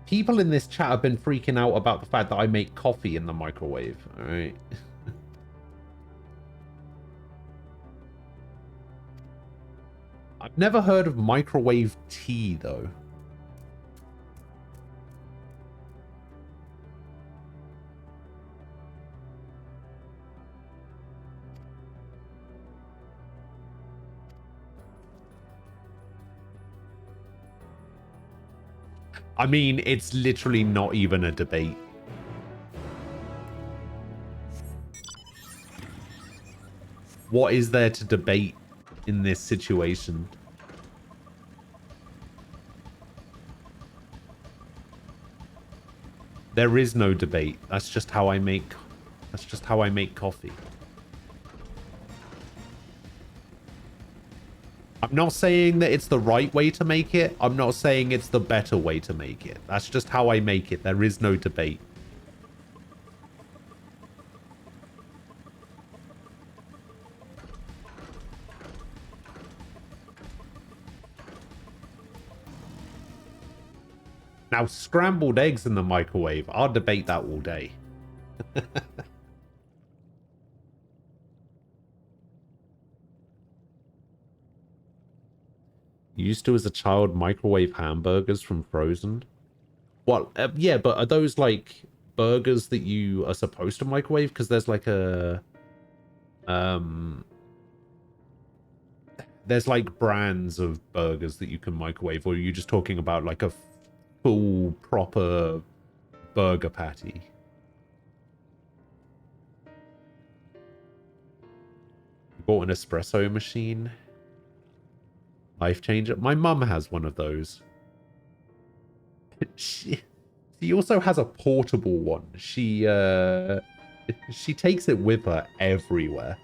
S1: People in this chat have been freaking out about the fact that I make coffee in the microwave. All right. I've never heard of microwave tea, though. I mean, it's literally not even a debate. What is there to debate in this situation? There is no debate. That's just how I make coffee. I'm not saying that it's the right way to make it. I'm not saying it's the better way to make it. That's just how I make it. There is no debate. Now, scrambled eggs in the microwave, I'll debate that all day. Used to, as a child, microwave hamburgers from Frozen. Well, yeah, but are those like burgers that you are supposed to microwave? Because there's like a... there's like brands of burgers that you can microwave, or are you just talking about like a full, proper burger patty? You bought an espresso machine? Life changer. My mum has one of those. She also has a portable one. She takes it with her everywhere.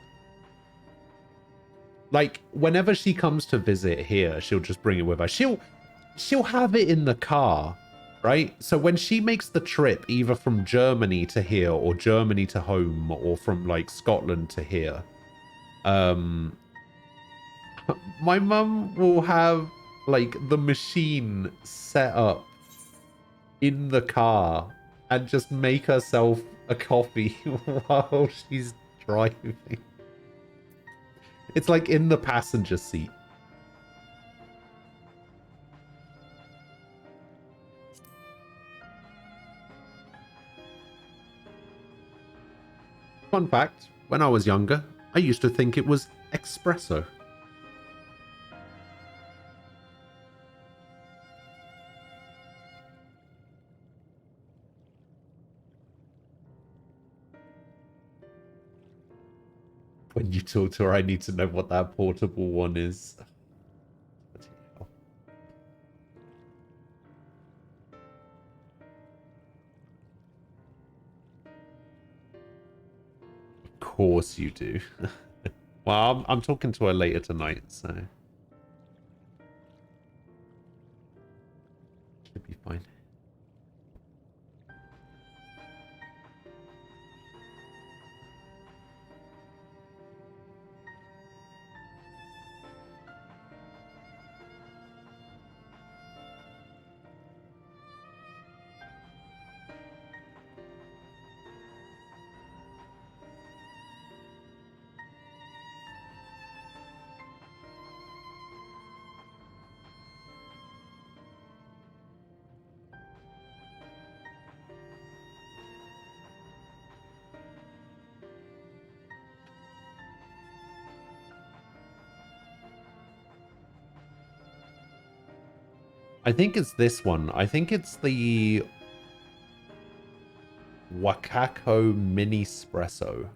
S1: Like, whenever she comes to visit here, she'll just bring it with her. She'll have it in the car, right? So when she makes the trip either from Germany to here or Germany to home or from like Scotland to here, my mum will have like the machine set up in the car and just make herself a coffee while she's driving. It's like in the passenger seat. Fun fact, when I was younger, I used to think it was espresso. When you talk to her, I need to know what that portable one is. Of course you do. Well, I'm talking to her later tonight, so should be fine. I think it's this one. I think it's the Wakako Mini Espresso.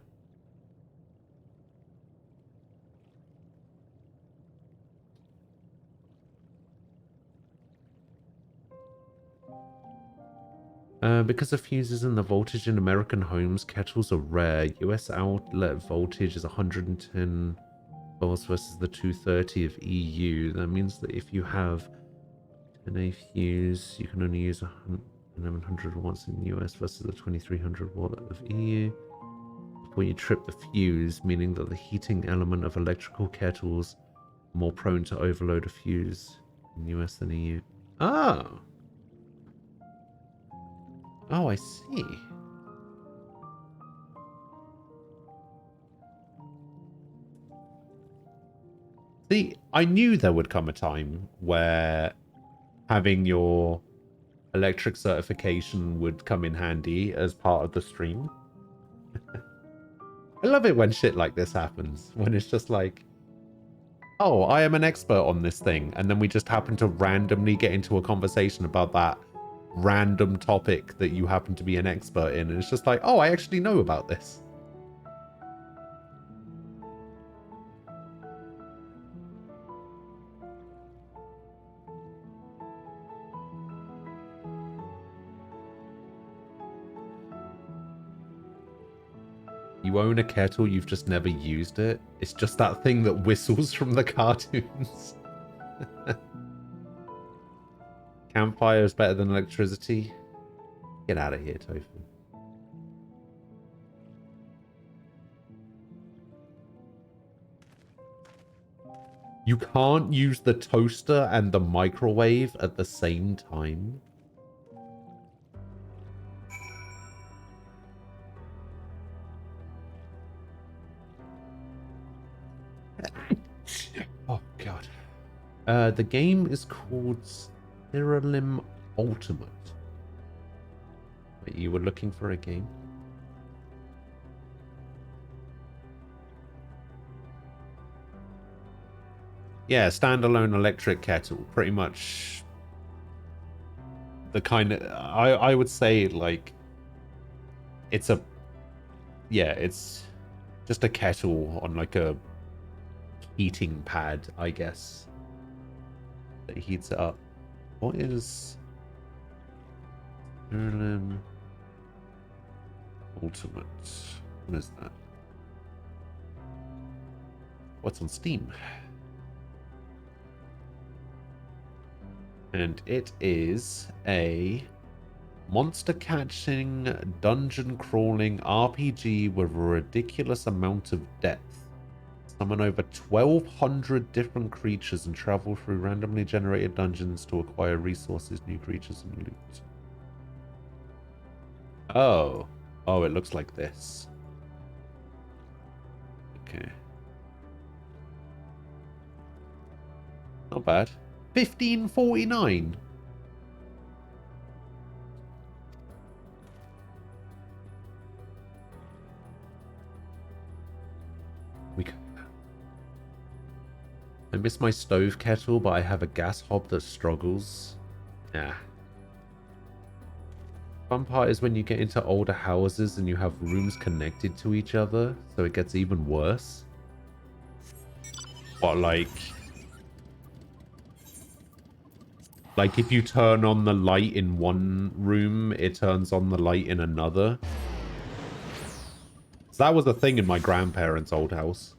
S1: Because of fuses and the voltage in American homes, kettles are rare. US outlet voltage is 110 volts versus the 230 of EU. That means that if you have a fuse, you can only use 1100 watts in the US versus the 2300 watt of EU before you trip the fuse, meaning that the heating element of electrical kettles are more prone to overload a fuse in the US than EU. Ah! Oh, I see. See, I knew there would come a time where having your electric certification would come in handy as part of the stream. I love it when shit like this happens, when it's just like, oh, I am an expert on this thing, and then we just happen to randomly get into a conversation about that random topic that you happen to be an expert in, and it's just like, oh, I actually know about this. You own a kettle, you've just never used it. It's just that thing that whistles from the cartoons. Campfire is better than electricity. Get out of here, Tofu. You can't use the toaster and the microwave at the same time. Oh, God. The game is called Stereolim Ultimate. Wait, you were looking for a game? Yeah, standalone electric kettle. Pretty much the kind of... I would say, like... It's a... Yeah, it's just a kettle on, like, a heating pad, I guess, that heats it up. What is Stereolim Ultimate? What is that? What's on Steam? And it is a monster catching, dungeon crawling RPG with a ridiculous amount of depth. Summon over 1,200 different creatures and travel through randomly generated dungeons to acquire resources, new creatures, and loot. Oh. Oh, it looks like this. Okay. Not bad. $15.49. I miss my stove kettle, but I have a gas hob that struggles. Yeah. Fun part is when you get into older houses and you have rooms connected to each other, so it gets even worse. But like if you turn on the light in one room, it turns on the light in another. So that was a thing in my grandparents' old house.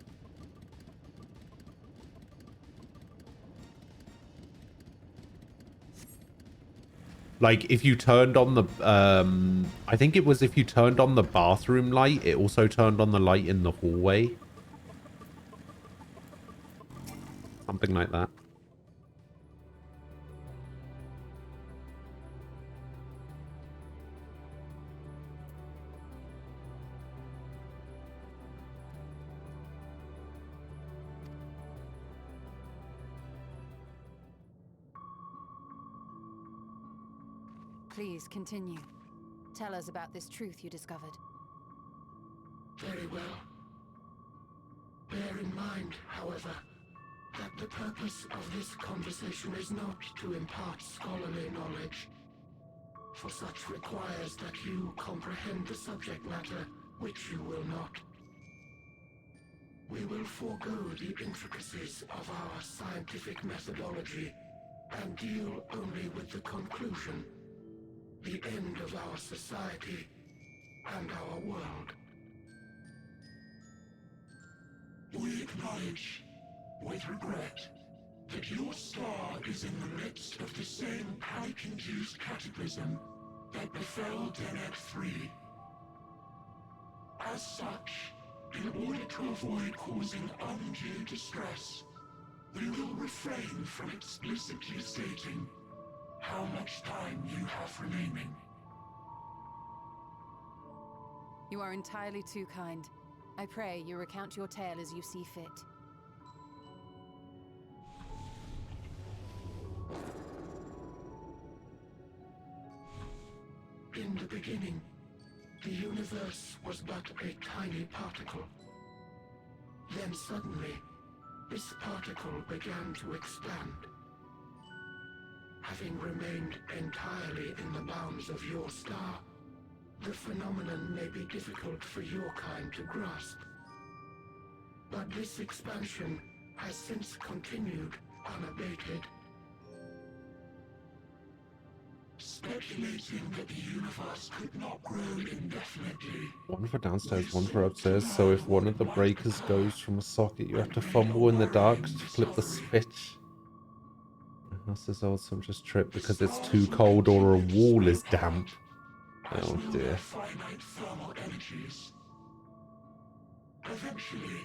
S1: Like, if you turned on the, I think it was if you turned on the bathroom light, it also turned on the light in the hallway. Something like that.
S2: Please continue. Tell us about this truth you discovered.
S21: Very well. Bear in mind, however, that the purpose of this conversation is not to impart scholarly knowledge, for such requires that you comprehend the subject matter, which you will not. We will forego the intricacies of our scientific methodology and deal only with the conclusion, the end of our society and our world. We acknowledge, with regret, that your star is in the midst of the same panic-induced cataclysm that befell Deneb 3. As such, in order to avoid causing undue distress, we will refrain from explicitly stating how much time you have remaining.
S2: You are entirely too kind. I pray you recount your tale as you see fit.
S21: In the beginning, the universe was but a tiny particle. Then suddenly, this particle began to expand. Having remained entirely in the bounds of your star, the phenomenon may be difficult for your kind to grasp. But this expansion has since continued unabated. Speculating that the universe could not grow indefinitely.
S1: One for downstairs, one for upstairs. So if one of the breakers goes from a socket, you have to fumble in the dark to flip the switch. My house is also just tripped because it's too cold or a wall is damp. Oh dear.
S21: Finite thermal energies. Eventually,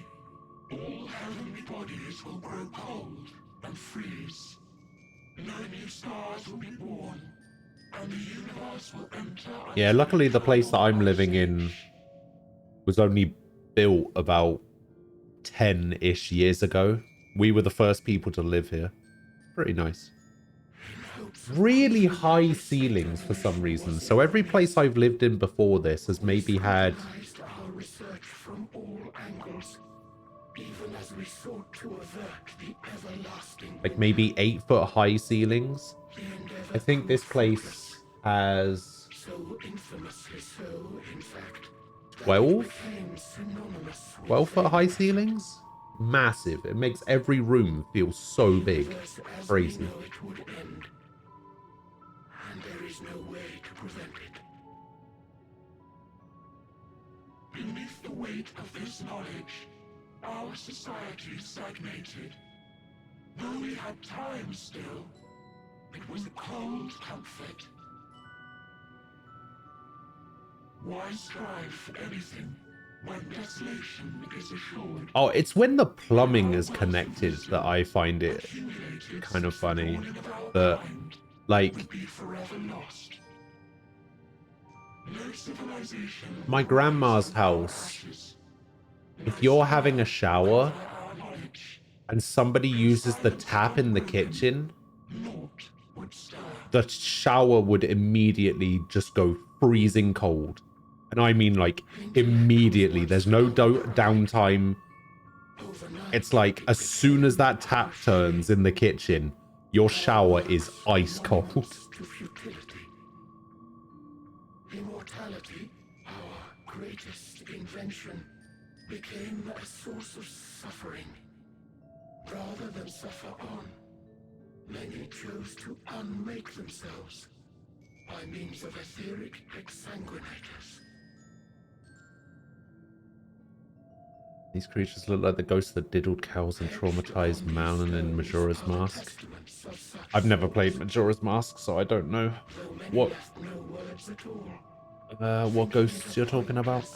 S21: all heavenly bodies will grow cold and freeze. No new stars will be born, and the universe will enter.
S1: Yeah, luckily the place that I'm living in was only built about 10-ish years ago. We were the first people to live here. Pretty nice. Really high ceilings for some reason. So every place I've lived in before this has maybe had...
S21: Our research from all angles, even as we sought to avert the everlasting...
S1: like maybe 8-foot high ceilings. I think this place has...
S21: so infamously so, in fact,
S1: 12? 12-foot high ceilings? Massive. It makes every room feel so big. Crazy.
S21: And there is no way to prevent it. Beneath the weight of this knowledge, our society stagnated. Though we had time still, it was a cold comfort. Why strive for anything when desolation is assured?
S1: Oh, it's when the plumbing is connected that I find it kind of funny. That, like, my grandma's house, if you're having a shower and somebody uses the tap in the kitchen, the shower would immediately just go freezing cold. And I mean, like, immediately. There's no downtime. It's like, as soon as that tap turns in the kitchen, your shower is ice cold.
S21: Immortality, our greatest invention, became a source of suffering. Rather than suffer on, many chose to unmake themselves by means of etheric exsanguinators.
S1: These creatures look like the ghosts that diddled cows and traumatized Malin in Majora's Mask. I've never played Majora's Mask, so I don't know what ghosts you're talking about.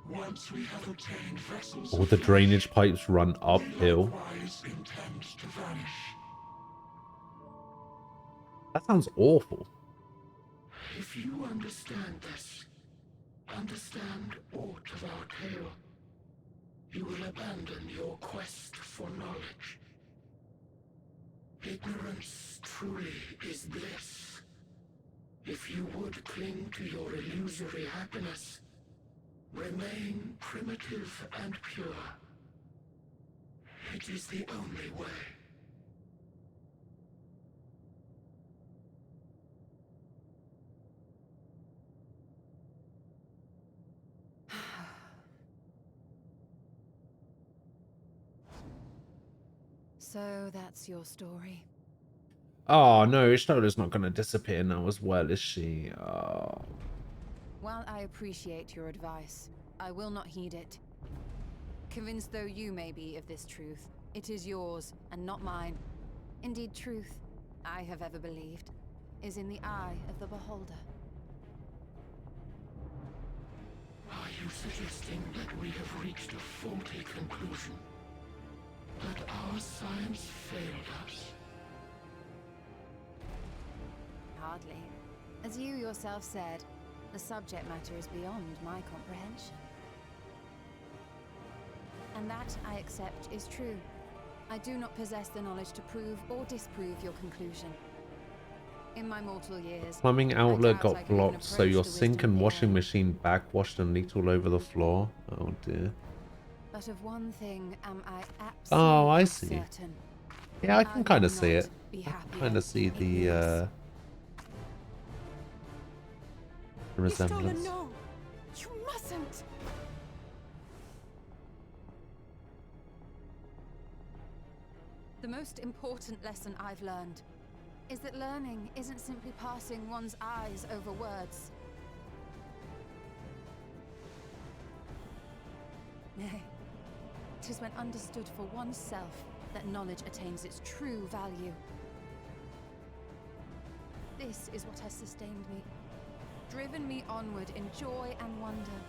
S21: Once we have obtained vessels,
S1: All the drainage pipes run uphill. That sounds awful.
S21: If you understand this, understand aught of our tale, you will abandon your quest for knowledge. Ignorance truly is bliss. If you would cling to your illusory happiness, remain primitive and pure. It is the only way.
S2: So that's your story.
S1: Oh no, Ishtola's not going to disappear now as well, is she? Oh.
S2: While I appreciate your advice, I will not heed it. Convinced though you may be of this truth, it is yours and not mine. Indeed, truth, I have ever believed, is in the eye of the beholder.
S21: Are you suggesting that we have reached a faulty conclusion? That our science failed us?
S2: Hardly. As you yourself said, the subject matter is beyond my comprehension. And that, I accept, is true. I do not possess the knowledge to prove or disprove your conclusion. In my mortal years,
S1: Plumbing outlet got
S2: can even
S1: blocked, so
S2: approach
S1: your
S2: the
S1: sink
S2: wisdom
S1: and
S2: of the
S1: washing
S2: air.
S1: machine backwashed and leaked all over the floor. Oh dear.
S2: But of one thing am I absolutely
S1: Oh, I see.
S2: certain.
S1: Yeah, I can kind of see it.
S2: Be
S1: I
S2: happier
S1: kind of see
S2: in
S1: the
S2: this.
S1: resemblance.
S2: No, you mustn't. The most important lesson I've learned is that learning isn't simply passing one's eyes over words. Nay, it is when understood for oneself that knowledge attains its true value. This is what has sustained me, driven me onward in joy and wonder,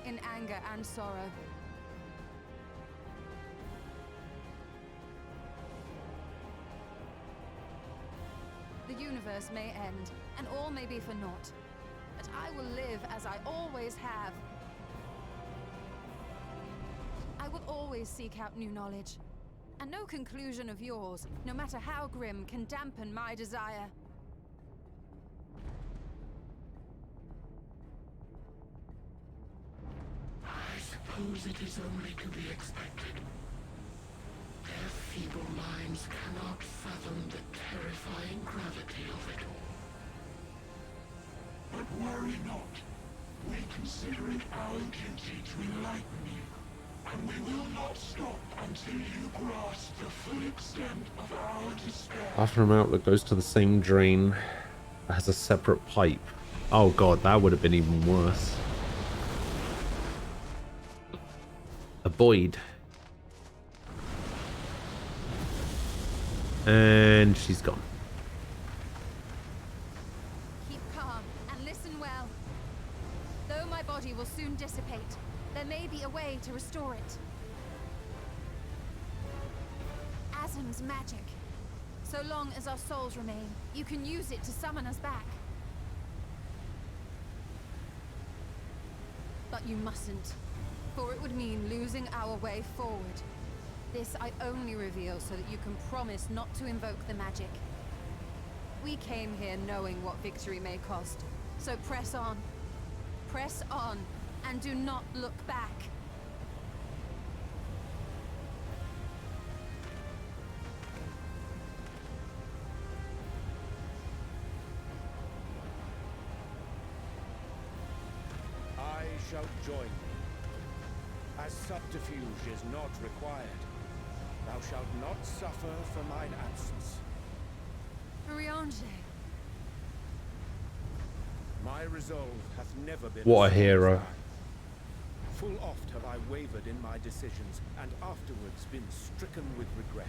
S2: in anger and sorrow. The universe may end, and all may be for naught, but I will live as I always have. I will always seek out new knowledge, and no conclusion of yours, no matter how grim, can dampen my desire.
S21: I suppose it is only to be expected. Their feeble minds cannot fathom the terrifying gravity of it all. But worry not. We consider it our duty to enlighten you, and we will not stop until you grasp the full extent of our despair.
S1: Bathroom outlet goes to the same drain, but has a separate pipe. Oh god, that would have been even worse. A Boyd. And she's gone.
S2: Keep calm and listen well. Though my body will soon dissipate, there may be a way to restore it. Azim's magic. So long as our souls remain, you can use it to summon us back. But you mustn't, for it would mean losing our way forward. This I only reveal so that you can promise not to invoke the magic. We came here knowing what victory may cost, so press on, and do not look back.
S4: I shall join thee. As subterfuge is not required, thou shalt not suffer for mine absence.
S2: Riange.
S4: My resolve hath never been
S1: What a
S4: strong as
S1: hero.
S4: thine. Full oft have I wavered in my decisions, and afterwards been stricken with regret.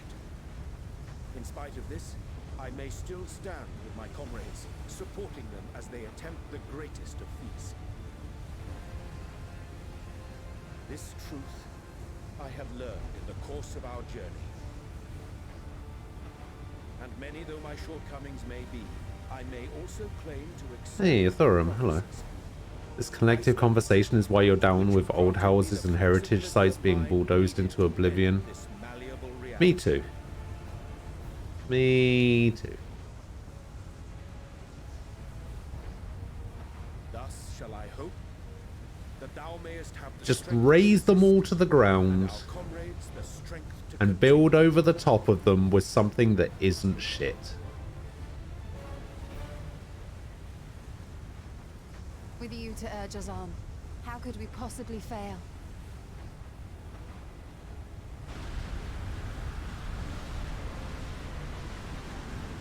S4: In spite of this, I may still stand with my comrades, supporting them as they attempt the greatest of feats. This truth I have learned in the course of our journey. And many though my shortcomings may be, I may also claim to excel.
S1: Hey, Thorum, hello. This collective conversation is why you're down with old houses and heritage sites being bulldozed into oblivion. Me too. Me too.
S4: Thus shall I hope that thou mayest have the
S1: Just
S4: strength
S1: raise them all to the ground
S4: our comrades the strength to
S1: and build over the top of them with something that isn't shit.
S2: With you to urge us on, how could we possibly fail?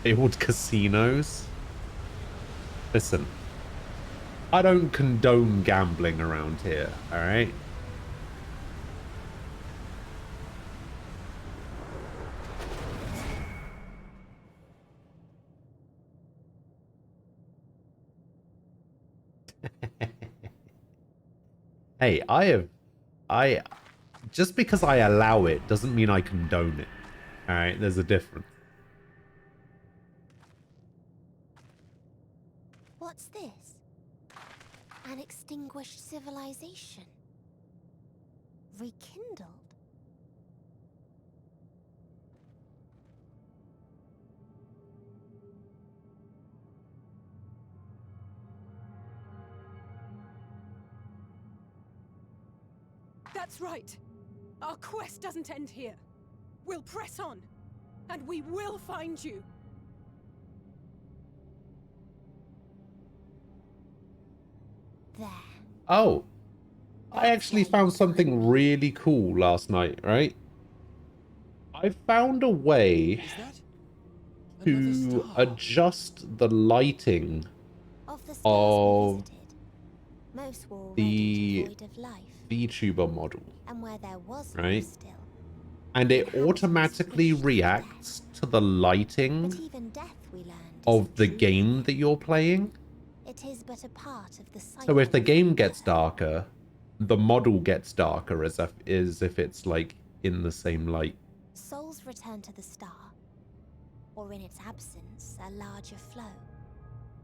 S1: Build casinos? Listen, I don't condone gambling around here, alright? Hey, just because I allow it doesn't mean I condone it. Alright, there's a difference.
S12: What
S18: What's this? An extinguished civilization. Rekindled.
S6: That's right. Our quest doesn't end here. We'll press on, and we will find you.
S18: There.
S1: Oh, I actually found something really cool last night, right? I found a way to adjust the lighting of
S18: Most were
S1: the
S18: already devoid of life,
S1: VTuber model,
S18: and where there was
S1: right?
S18: life still,
S1: And it automatically reacts to the lighting
S18: even death we learned
S1: of the game that you're playing.
S18: it is but a part of the cycle.
S1: So if the game gets darker, the model gets darker as if it's like in the same light.
S18: Souls return to the star, or in its absence, a larger flow.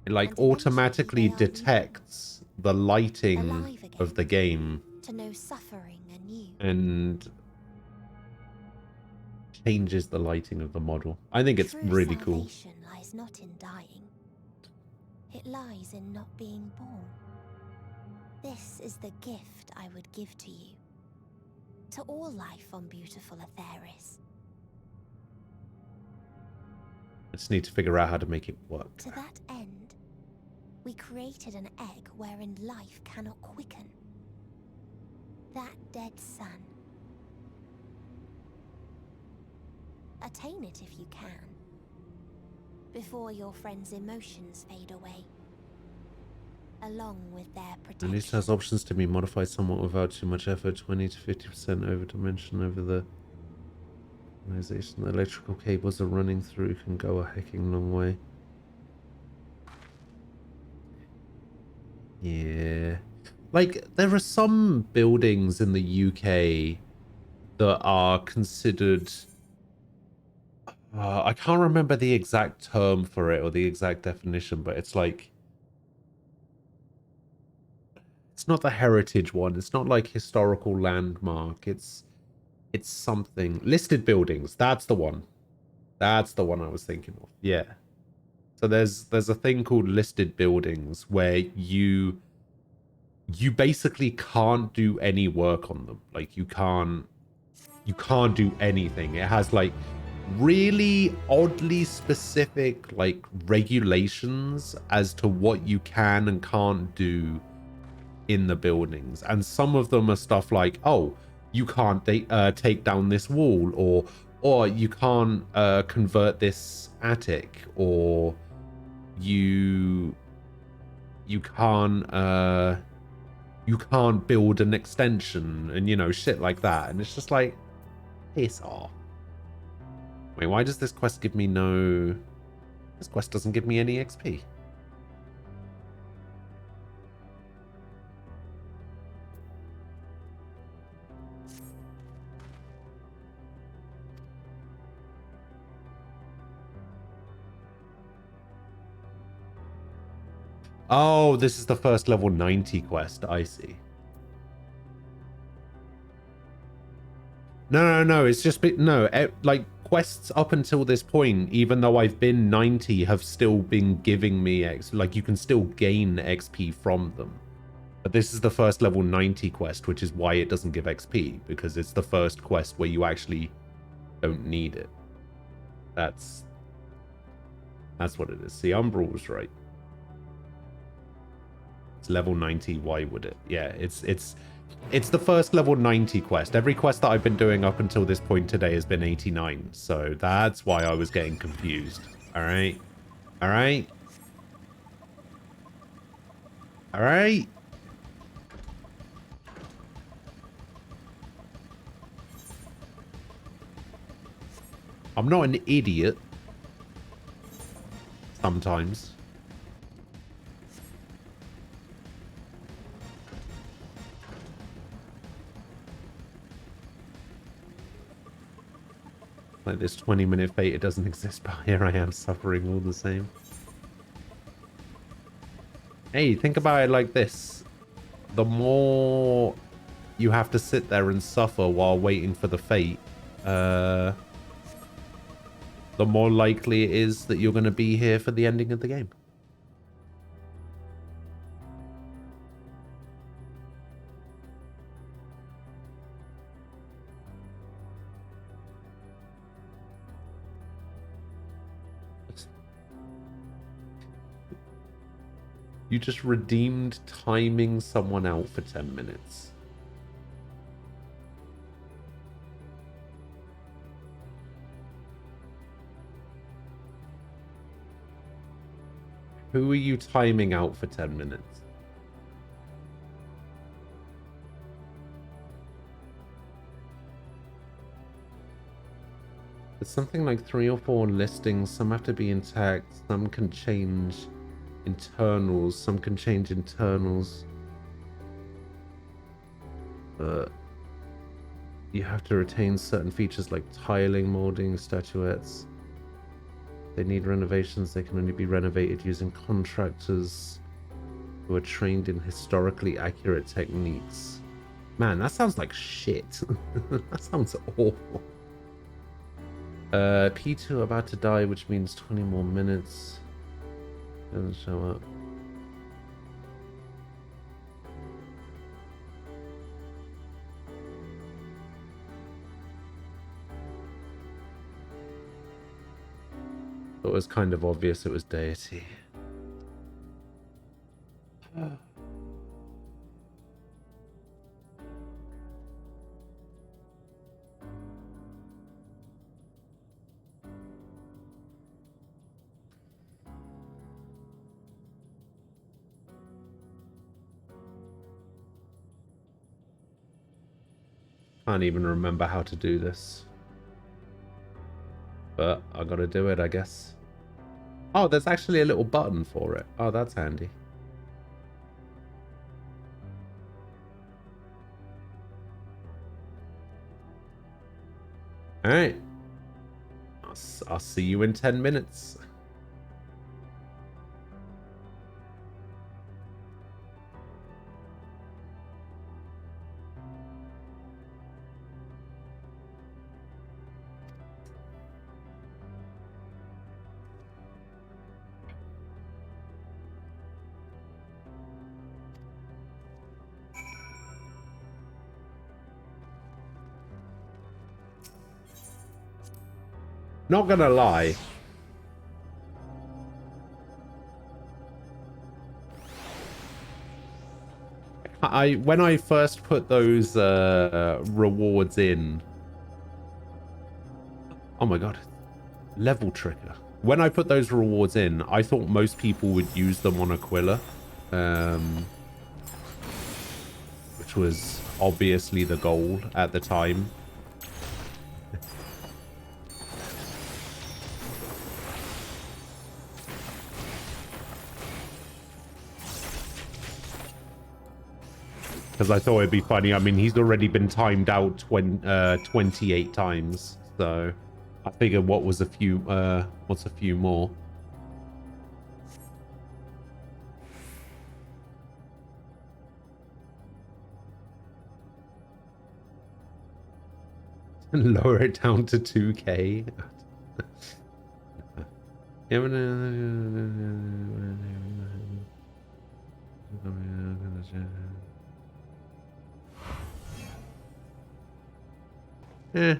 S1: It like automatically detects the lighting of the game
S18: To know suffering anew.
S1: and changes the lighting of the model. I think it's really cool.
S18: Salvation lies not in dying. It lies in not being born. This is the gift I would give to you. To all life on beautiful Atheris.
S1: I just need to figure out how to make it work.
S18: To that end, we created an egg wherein life cannot quicken. That dead sun. Attain it if you can, before your friends' emotions fade away, along with their
S1: At
S18: protection.
S1: least has options to be modified somewhat without too much effort. 20 to 50% over dimension over the organization the electrical cables are running through can go a hecking long way. Yeah. Like, there are some buildings in the UK that are considered... I can't remember the exact term for it or the exact definition, but it's like... It's not the heritage one. It's not like historical landmark. It's something. Listed buildings. That's the one. That's the one I was thinking of. Yeah. So there's a thing called listed buildings where you basically can't do any work on them. Like you can't do anything. It has like really oddly specific like regulations as to what you can and can't do in the buildings, and some of them are stuff like, oh, you can't take down this wall, or you can't convert this attic, or you can't build an extension, and you know, shit like that. And it's just like, piss off. Wait, why does this quest give me no... This quest doesn't give me any XP. Oh, this is the first level 90 quest. I see. No. It's just like quests up until this point, even though I've been 90, have still been giving me like you can still gain XP from them. But this is the first level 90 quest, which is why it doesn't give XP, because it's the first quest where you actually don't need it. That's what it is. See, Umbral was right. It's level 90, why would it? Yeah, it's the first level 90 quest. Every quest that I've been doing up until this point today has been 89, so that's why I was getting confused. Alright? Alright? Alright? I'm not an idiot. Sometimes. Like this 20-minute fate, it doesn't exist, but here I am suffering all the same. Hey, think about it like this. The more you have to sit there and suffer while waiting for the fate, the more likely it is that you're going to be here for the ending of the game. You just redeemed timing someone out for 10 minutes. Who are you timing out for 10 minutes? There's something like 3 or 4 listings. Some have to be intact. Some can change internals. Some can change internals. You have to retain certain features like tiling, molding, statuettes. They need renovations. They can only be renovated using contractors who are trained in historically accurate techniques. Man, that sounds like shit. That sounds awful. P2 about to die, which means 20 more minutes. Doesn't show up. It was kind of obvious it was deity. Can't even remember how to do this. But I gotta do it, I guess. Oh, there's actually a little button for it. Oh, that's handy. Alright. I'll see you in 10 minutes. Not gonna lie. When I first put those rewards in. Oh my god. Level trigger. When I put those rewards in, I thought most people would use them on Aquila. Which was obviously the goal at the time. Because I thought it'd be funny. I mean, he's already been timed out 28 times, so I figured what's a few more. Lower it down to 2K. Eh.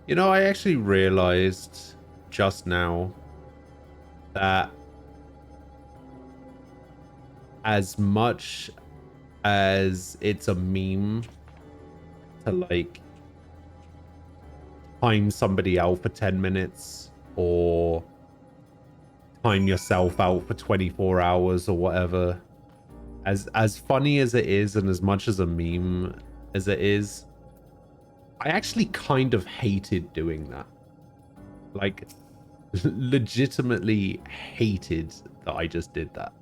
S1: You know, I actually realized just now that as much as it's a meme to like time somebody out for 10 minutes or time yourself out for 24 hours or whatever. As funny as it is and as much as a meme as it is, I actually kind of hated doing that. Like, legitimately hated that I just did that.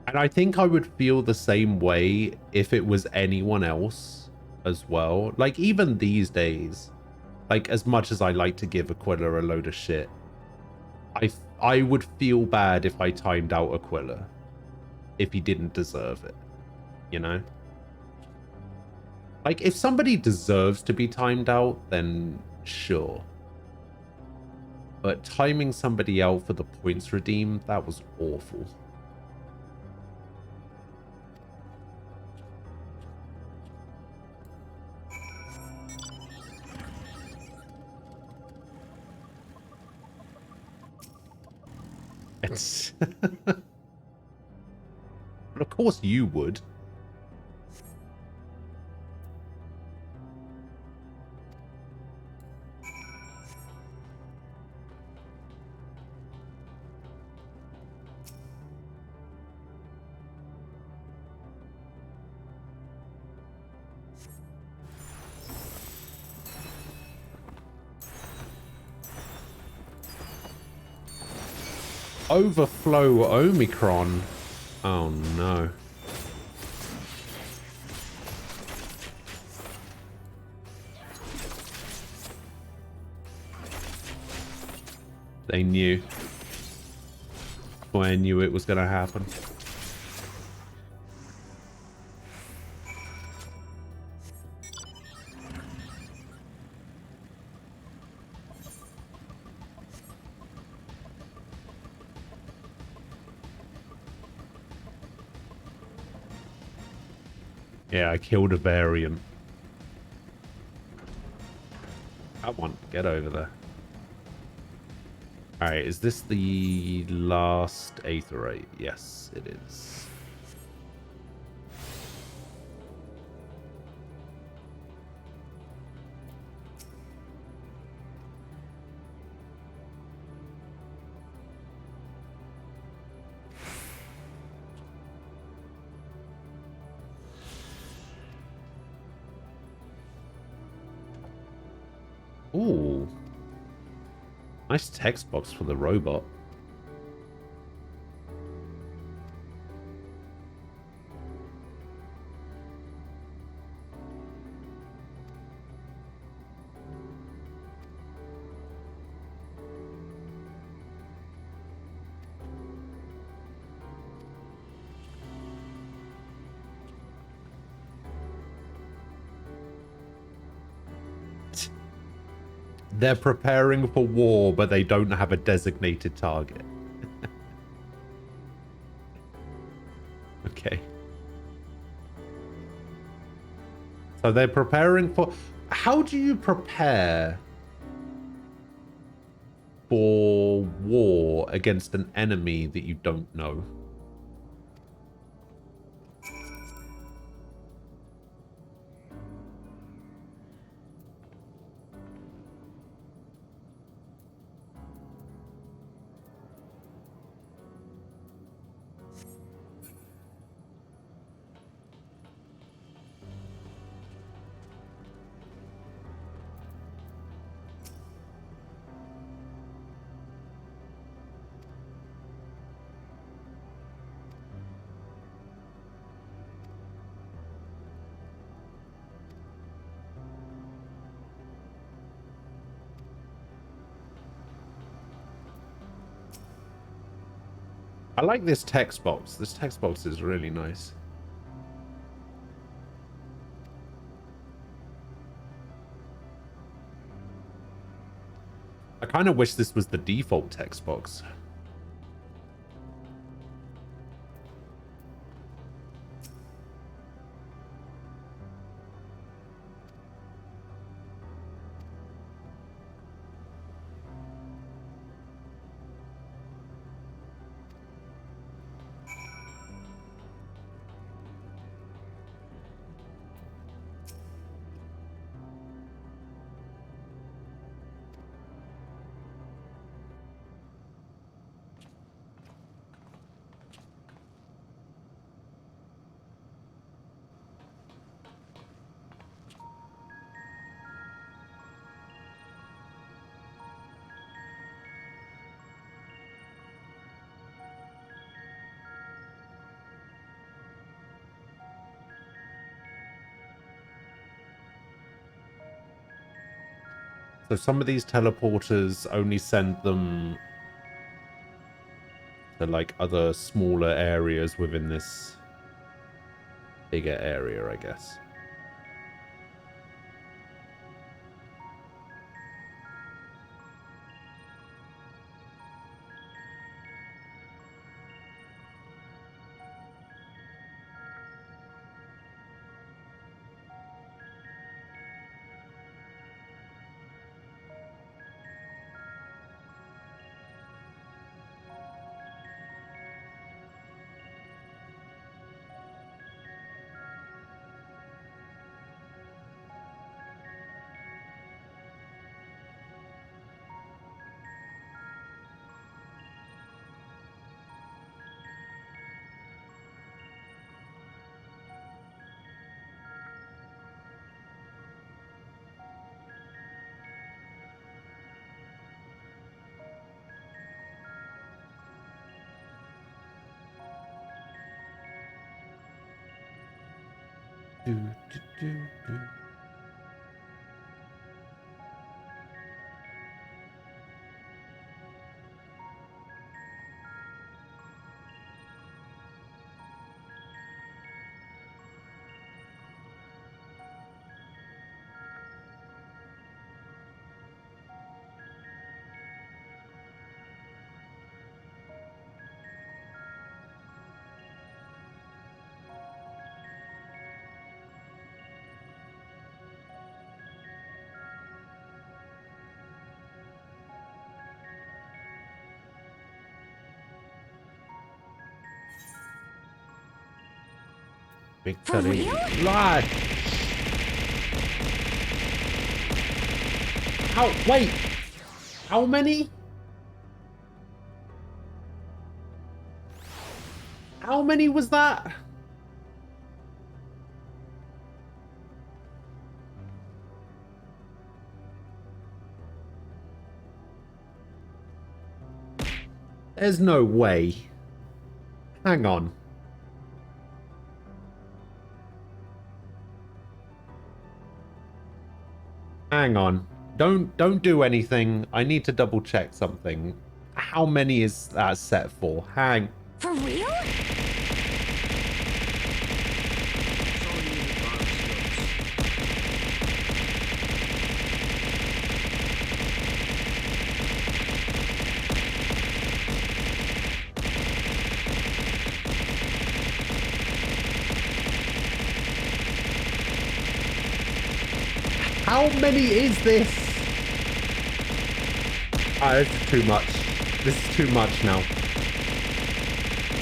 S1: And I think I would feel the same way if it was anyone else as well. Like, even these days, like, as much as I like to give Aquila a load of shit, I would feel bad if I timed out Aquila if he didn't deserve it, you know? Like, if somebody deserves to be timed out, then sure. But timing somebody out for the points redeem, that was awful. But of course you would. Overflow Omicron. Oh no. They knew. Well, I knew it was gonna happen. Yeah, I killed a variant. Come on, get over there. Alright, is this the last Aetheryte? Yes, it is. Ooh. Nice text box for the robot. They're preparing for war, but they don't have a designated target. Okay. So they're preparing for... How do you prepare for war against an enemy that you don't know? I like this text box. This text box is really nice. I kind of wish this was the default text box. So some of these teleporters only send them to like other smaller areas within this bigger area, I guess. Do. Victory. Lad! How? Wait! How many? How many was that? There's no way. Hang on. Hang on. Don't do anything. I need to double check something. How many is that set for? Hang.
S17: For real?
S1: How many is this? Ah, this is too much. This is too much now.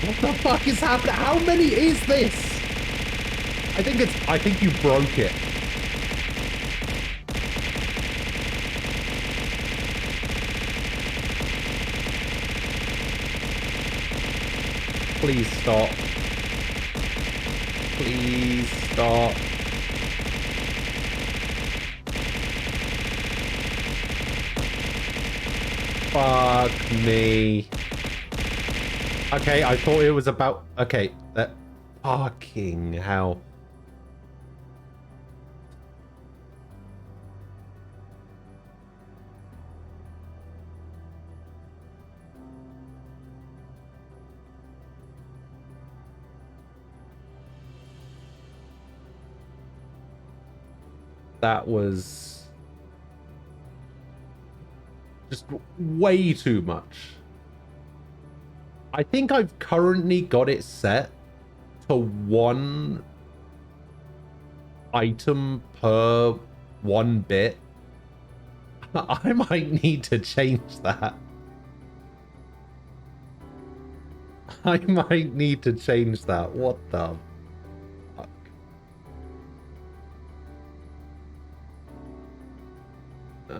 S1: What the fuck is happening? How many is this? I think you broke it. Please stop. Please stop. Fuck me. Okay, I thought it was about... Okay, that... Fucking hell. That was... Just way too much. I think I've currently got it set to 1 item per 1 bit. I might need to change that. I might need to change that. What the fuck?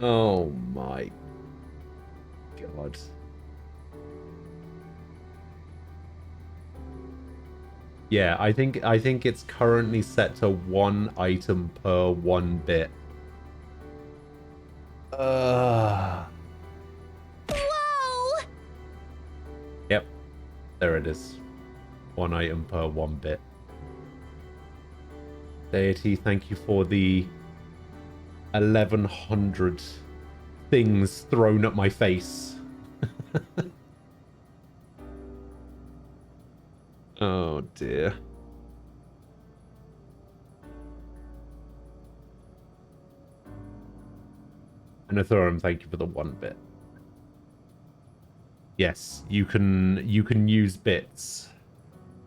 S1: Oh my god. Yeah, I think it's currently set to 1 item per 1 bit.
S12: Whoa!
S1: Yep. There it is. 1 item per 1 bit. Deity, thank you for the 1100 things thrown at my face. Oh dear. And Athorum, thank you for the 1 bit. Yes, you can use bits.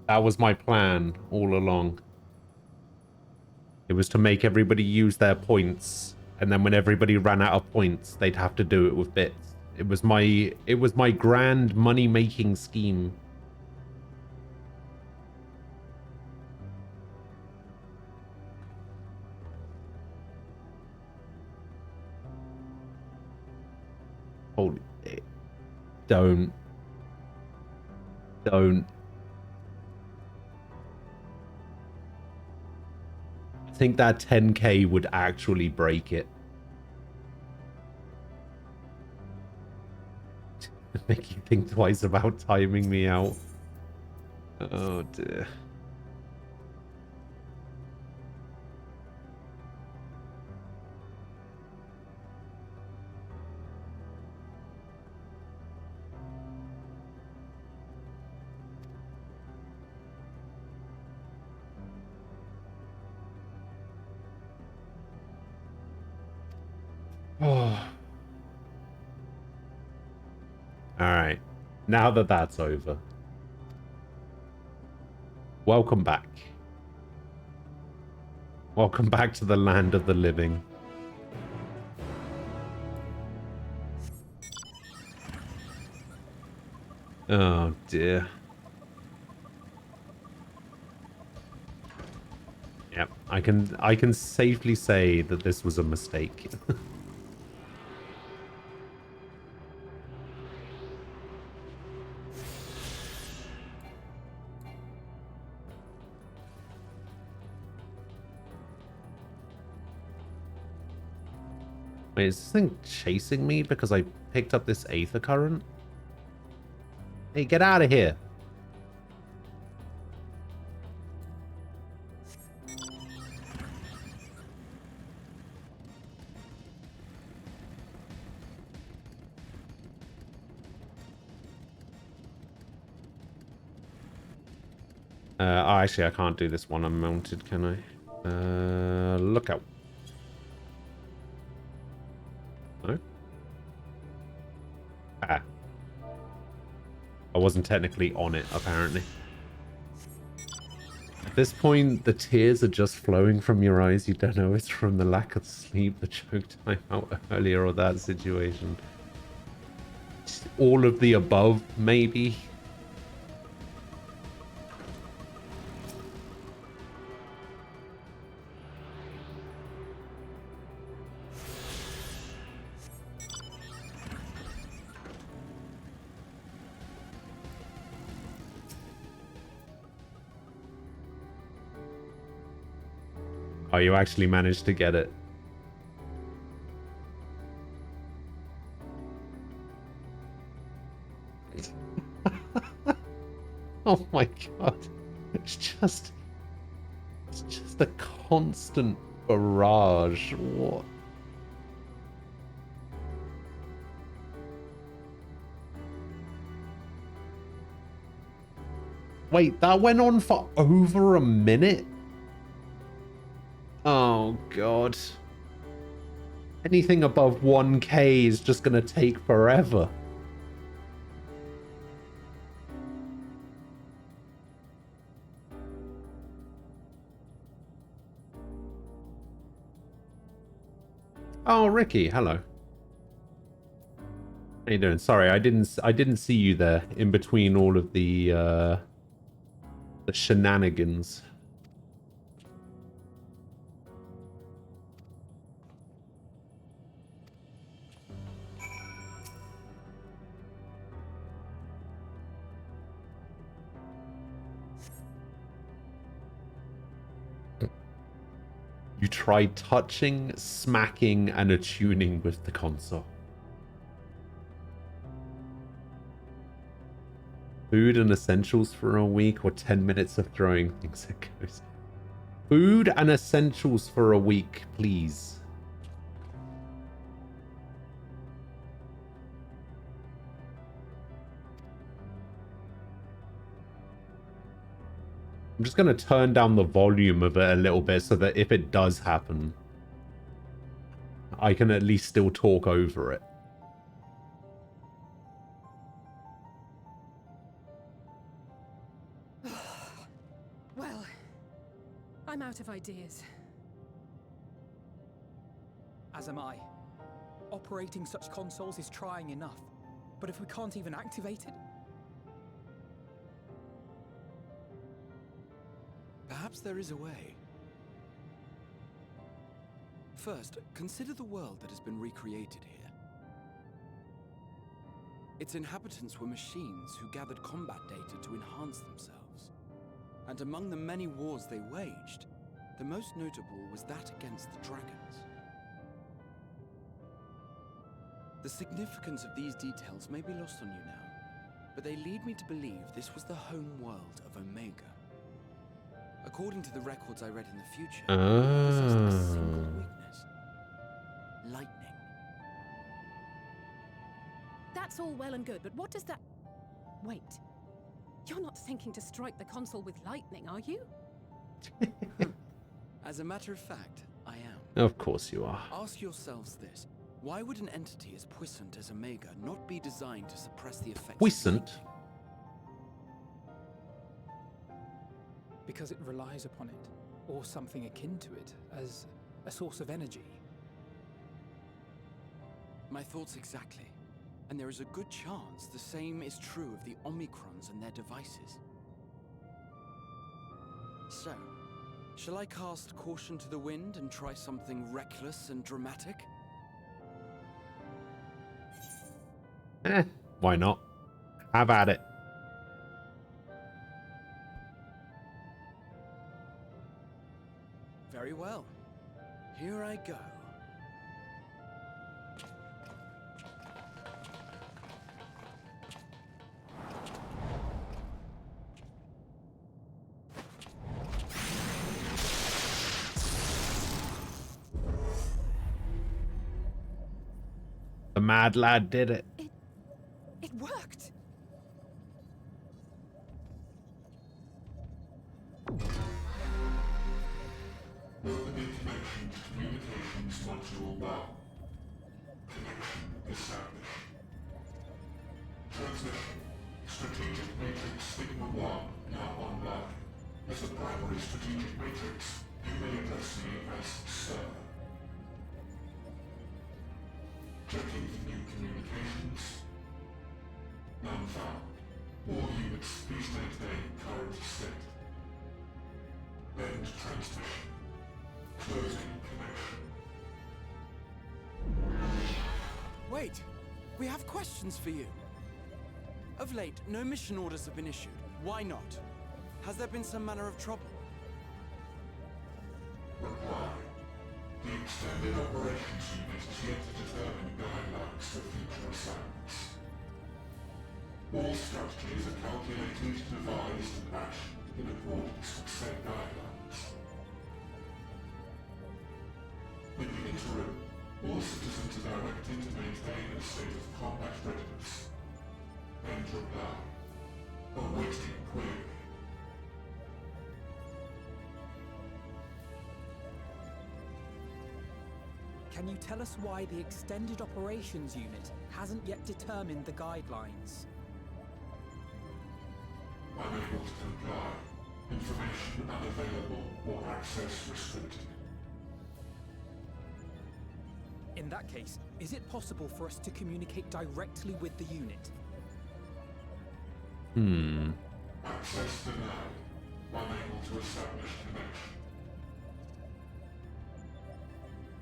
S1: That was my plan all along. It was to make everybody use their points, and then when everybody ran out of points, they'd have to do it with bits. It was my grand money-making scheme. Holy... Don't. I think that 10k would actually break it. Make you think twice about timing me out. Oh dear. Oh. Alright. Now that that's over. Welcome back. Welcome back to the land of the living. Oh dear. Yep, I can safely say that this was a mistake. Wait, is this thing chasing me because I picked up this Aether Current? Hey, get out of here. Oh, actually, I can't do this one unmounted, can I? Look out. No? Ah. I wasn't technically on it, apparently. At this point, the tears are just flowing from your eyes. You don't know it's from the lack of sleep, the choke time out earlier, or that situation. All of the above, maybe. Oh, you actually managed to get it. Oh my god. It's just a constant barrage. What? Wait, that went on for over a minute? Oh god. Anything above 1K is just gonna take forever. Oh, Ricky, hello. How you doing? Sorry, I didn't see you there in between all of the shenanigans. You tried touching, smacking, and attuning with the console. Food and essentials for a week, or 10 minutes of throwing things at ghosts. Food and essentials for a week, please. I'm just going to turn down the volume of it a little bit so that if it does happen, I can at least still talk over it.
S6: Well, I'm out of ideas.
S5: As am I. Operating such consoles is trying enough. But if we can't even activate it?
S7: Perhaps there is a way. First, consider the world that has been recreated here. Its inhabitants were machines who gathered combat data to enhance themselves. And among the many wars they waged, the most notable was that against the dragons. The significance of these details may be lost on you now, but they lead me to believe this was the home world of Omega. According to the records I read in the future, it possessed a single weakness. Lightning.
S6: That's all well and good, but what does that... Wait. You're not thinking to strike the console with lightning, are you?
S7: As a matter of fact, I am.
S1: Of course you are.
S7: Ask yourselves this. Why would an entity as puissant as Omega not be designed to suppress the effects
S1: Puissant?
S5: Because it relies upon it, or something akin to it, as a source of energy.
S7: My thoughts exactly. And there is a good chance the same is true of the Omicrons and their devices. So, shall I cast caution to the wind and try something reckless and dramatic?
S1: Why not? Have at it.
S7: Very well. Here I go.
S1: The mad lad did it.
S6: It worked!
S21: Opening connection to communications module 1. Connection established. Transmission. Strategic Matrix Sigma 1 now online. As the primary strategic matrix, you may address me as Sir. Checking for new communications. None found. All units, please maintain current state. End transmission. Closing connection.
S7: Wait! We have questions for you! Of late, no mission orders have been issued. Why not? Has there been some manner of trouble?
S21: Reply. The Extended Operations Unit is yet to determine guidelines for future assignments. All strategies are calculated, devised, and actioned in accordance with said guidelines. In the interim, all citizens are directed to maintain a state of combat readiness. End reply. Awaiting query.
S5: can you tell us why the Extended Operations Unit hasn't yet determined the guidelines?
S21: Unable to comply. Information unavailable or access restricted.
S5: In that case, is it possible for us to communicate directly with the unit?
S21: Access denied. Unable to establish connection.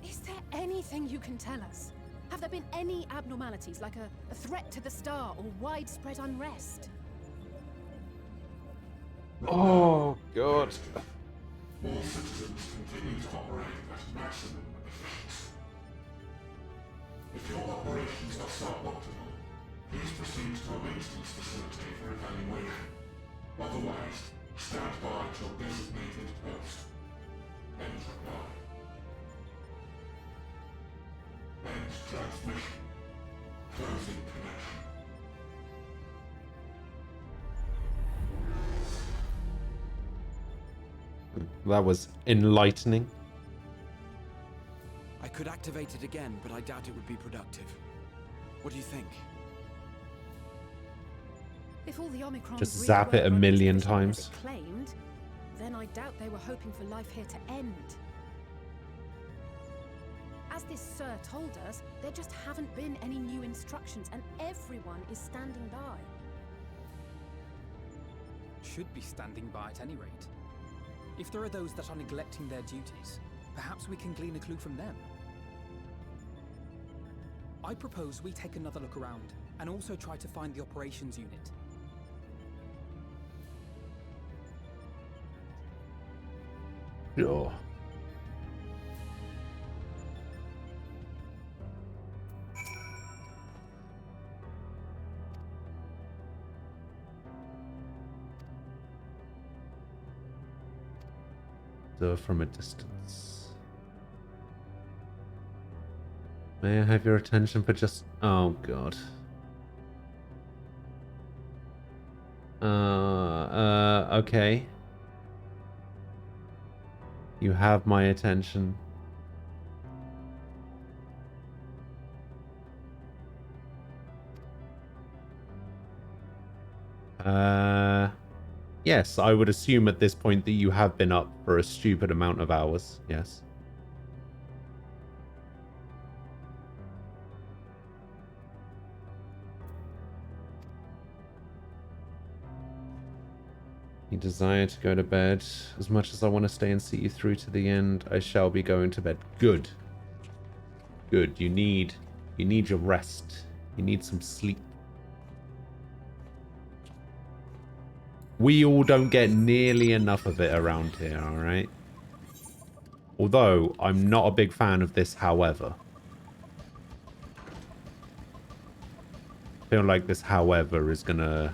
S6: Is there anything you can tell us? Have there been any abnormalities, like a threat to the star or widespread unrest?
S1: Oh, God.
S21: All citizens continue to operate at maximum efficiency. If your operations are suboptimal, please proceed to a maintenance facility for evaluation. Otherwise, stand by at your designated post. End reply. End transmission. Closing connection.
S1: That was enlightening.
S7: I could activate it again, but I doubt it would be productive. What do you think?
S6: If all the Omicron
S1: Just zap it a million times.
S6: Claimed, then I doubt they were hoping for life here to end. As this Sir told us, there just haven't been any new instructions, and everyone is standing by.
S5: Should be standing by at any rate. If there are those that are neglecting their duties, perhaps we can glean a clue from them. I propose we take another look around, and also try to find the operations unit.
S1: Sure. From a distance. May I have your attention for just... Oh, God. Okay. You have my attention. Yes, I would assume at this point that you have been up for a stupid amount of hours. Yes. You desire to go to bed. As much as I want to stay and see you through to the end, I shall be going to bed. Good. Good. You need your rest. You need some sleep. We all don't get nearly enough of it around here, alright? Although, I'm not a big fan of this, however. I feel like this however is gonna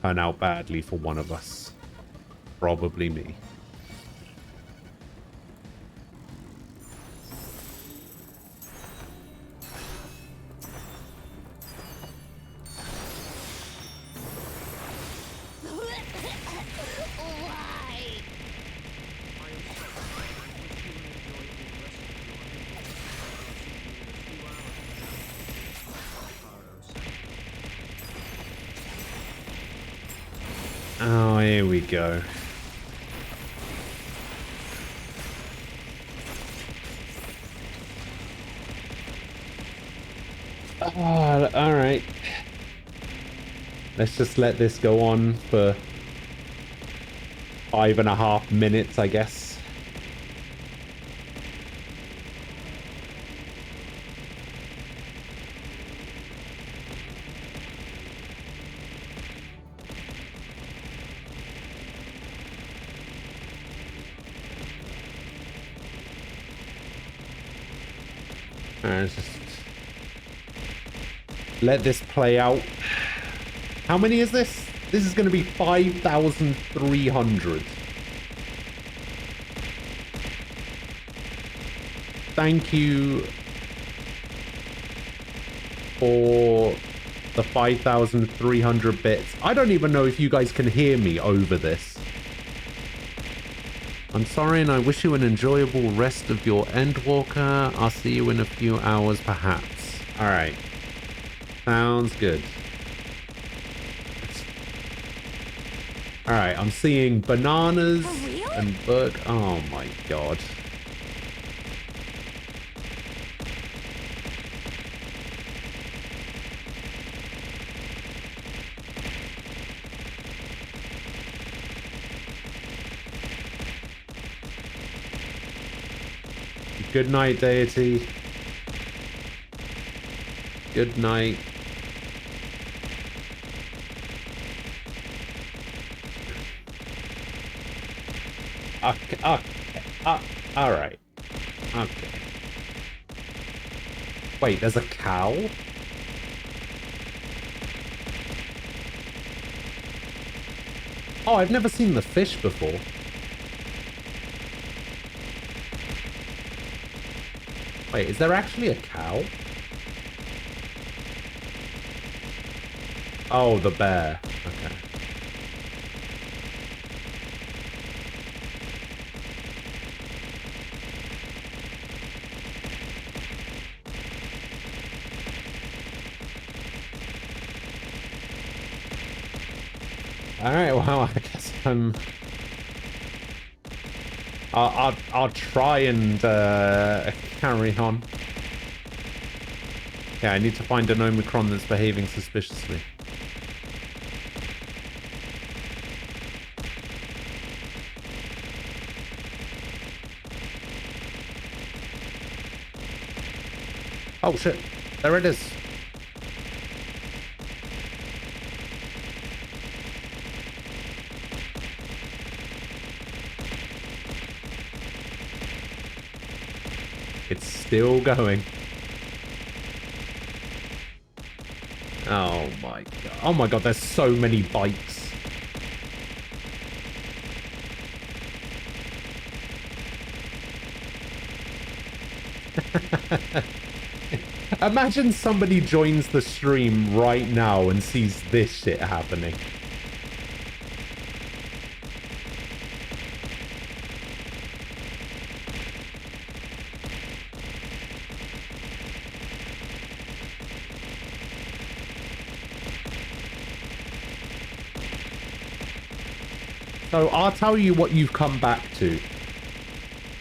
S1: turn out badly for one of us. Probably me. Oh, here we go. Oh, all right. Let's just let this go on for 5.5 minutes, I guess. Let's just let this play out. How many is this? This is going to be 5,300. Thank you for the 5,300 bits. I don't even know if you guys can hear me over this. I'm sorry and I wish you an enjoyable rest of your Endwalker. I'll see you in a few hours perhaps. Alright. Sounds good. Alright, I'm seeing bananas and book. Oh my god. Good night, deity. Good night. Okay. Alright. Okay. Wait, there's a cow? Oh, I've never seen the fish before. Wait, is there actually a cow? Oh, the bear. Okay. Alright, well, I guess I'll try and carry on. Yeah, I need to find an Omicron that's behaving suspiciously. Oh shit, there it is. It's still going. Oh my god. Oh my god, there's so many bikes. Imagine somebody joins the stream right now and sees this shit happening. So I'll tell you what you've come back to.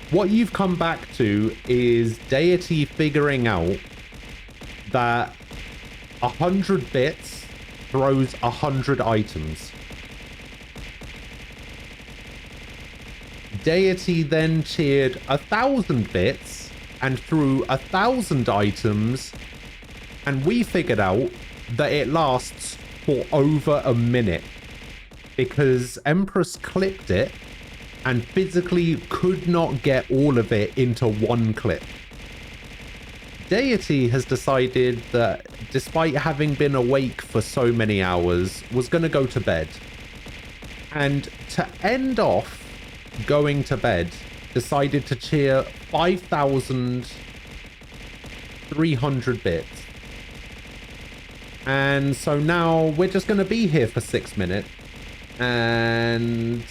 S1: What you've come back to is Deity figuring out that 100 bits throws 100 items. Deity then cheered 1,000 bits and threw 1,000 items, and we figured out that it lasts for over a minute because Empress clipped it and physically could not get all of it into one clip. Deity has decided that despite having been awake for so many hours, was going to go to bed. And to end off going to bed, decided to cheer 5,300 bits. And so now we're just going to be here for 6 minutes and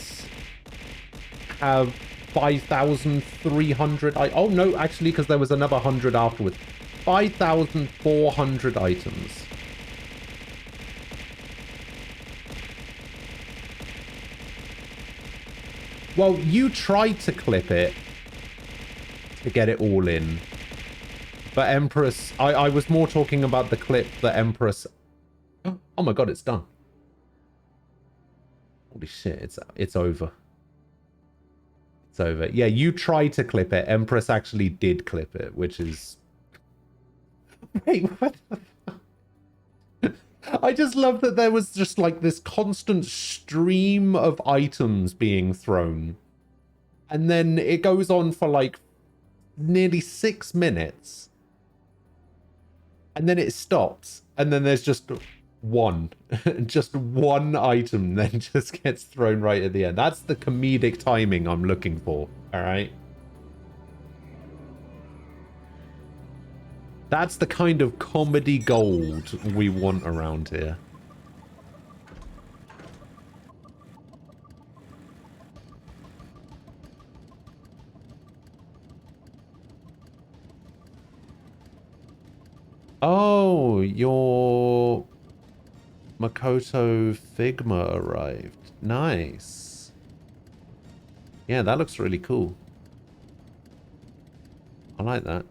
S1: have 5,300. Oh no, actually, because there was another 100 afterwards. 5,400 items. Well, you tried to clip it to get it all in, but Empress, I was more talking about the clip that Empress. Oh my god, it's done. Holy shit, it's over. It's over. Yeah, you tried to clip it. Empress actually did clip it, which is... Wait, what the fuck? I just love that there was just like this constant stream of items being thrown. And then it goes on for like nearly 6 minutes. And then it stops. And then there's just one. Just one item then just gets thrown right at the end. That's the comedic timing I'm looking for. All right. That's the kind of comedy gold we want around here. Oh, your Makoto Figma arrived. Nice. Yeah, that looks really cool. I like that.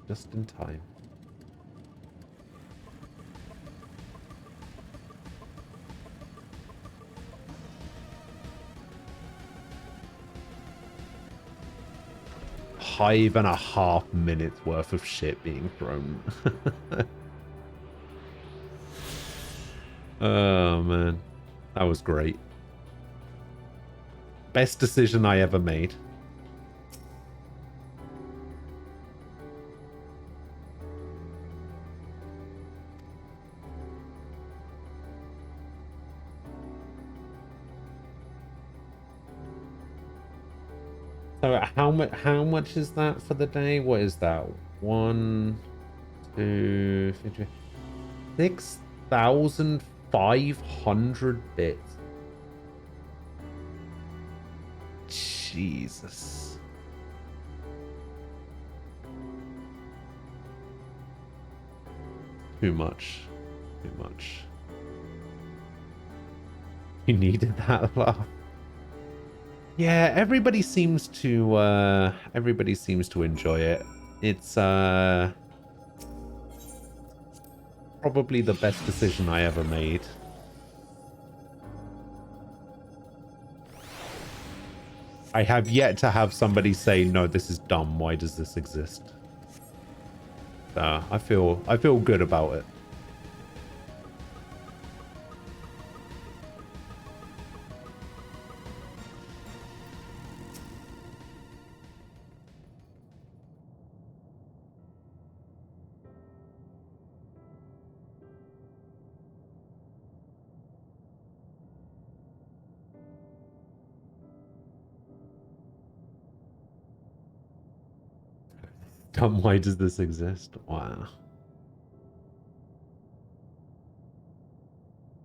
S1: Just in time. Five and a half minutes worth of shit being thrown. Oh man, that was great. Best decision I ever made. So how much is that for the day? What is that? 1, 2, 6,500 bits. Jesus. Too much. Too much. You needed that laugh. Yeah, everybody seems to enjoy it. It's probably the best decision I ever made. I have yet to have somebody say, no, this is dumb, why does this exist? So I feel good about it. Why does this exist? Wow.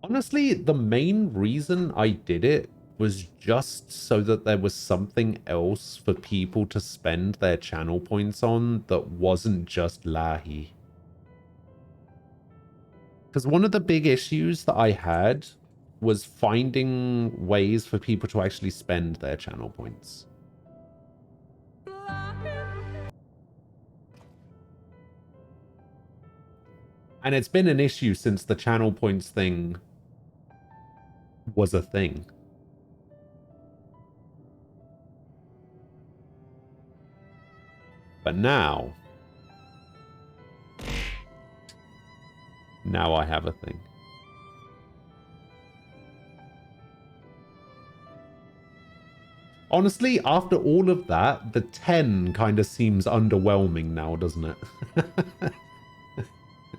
S1: Honestly, the main reason I did it was just so that there was something else for people to spend their channel points on that wasn't just Lahi. Because one of the big issues that I had was finding ways for people to actually spend their channel points. And it's been an issue since the channel points thing was a thing. But now I have a thing. Honestly, after all of that, the 10 kind of seems underwhelming now, doesn't it?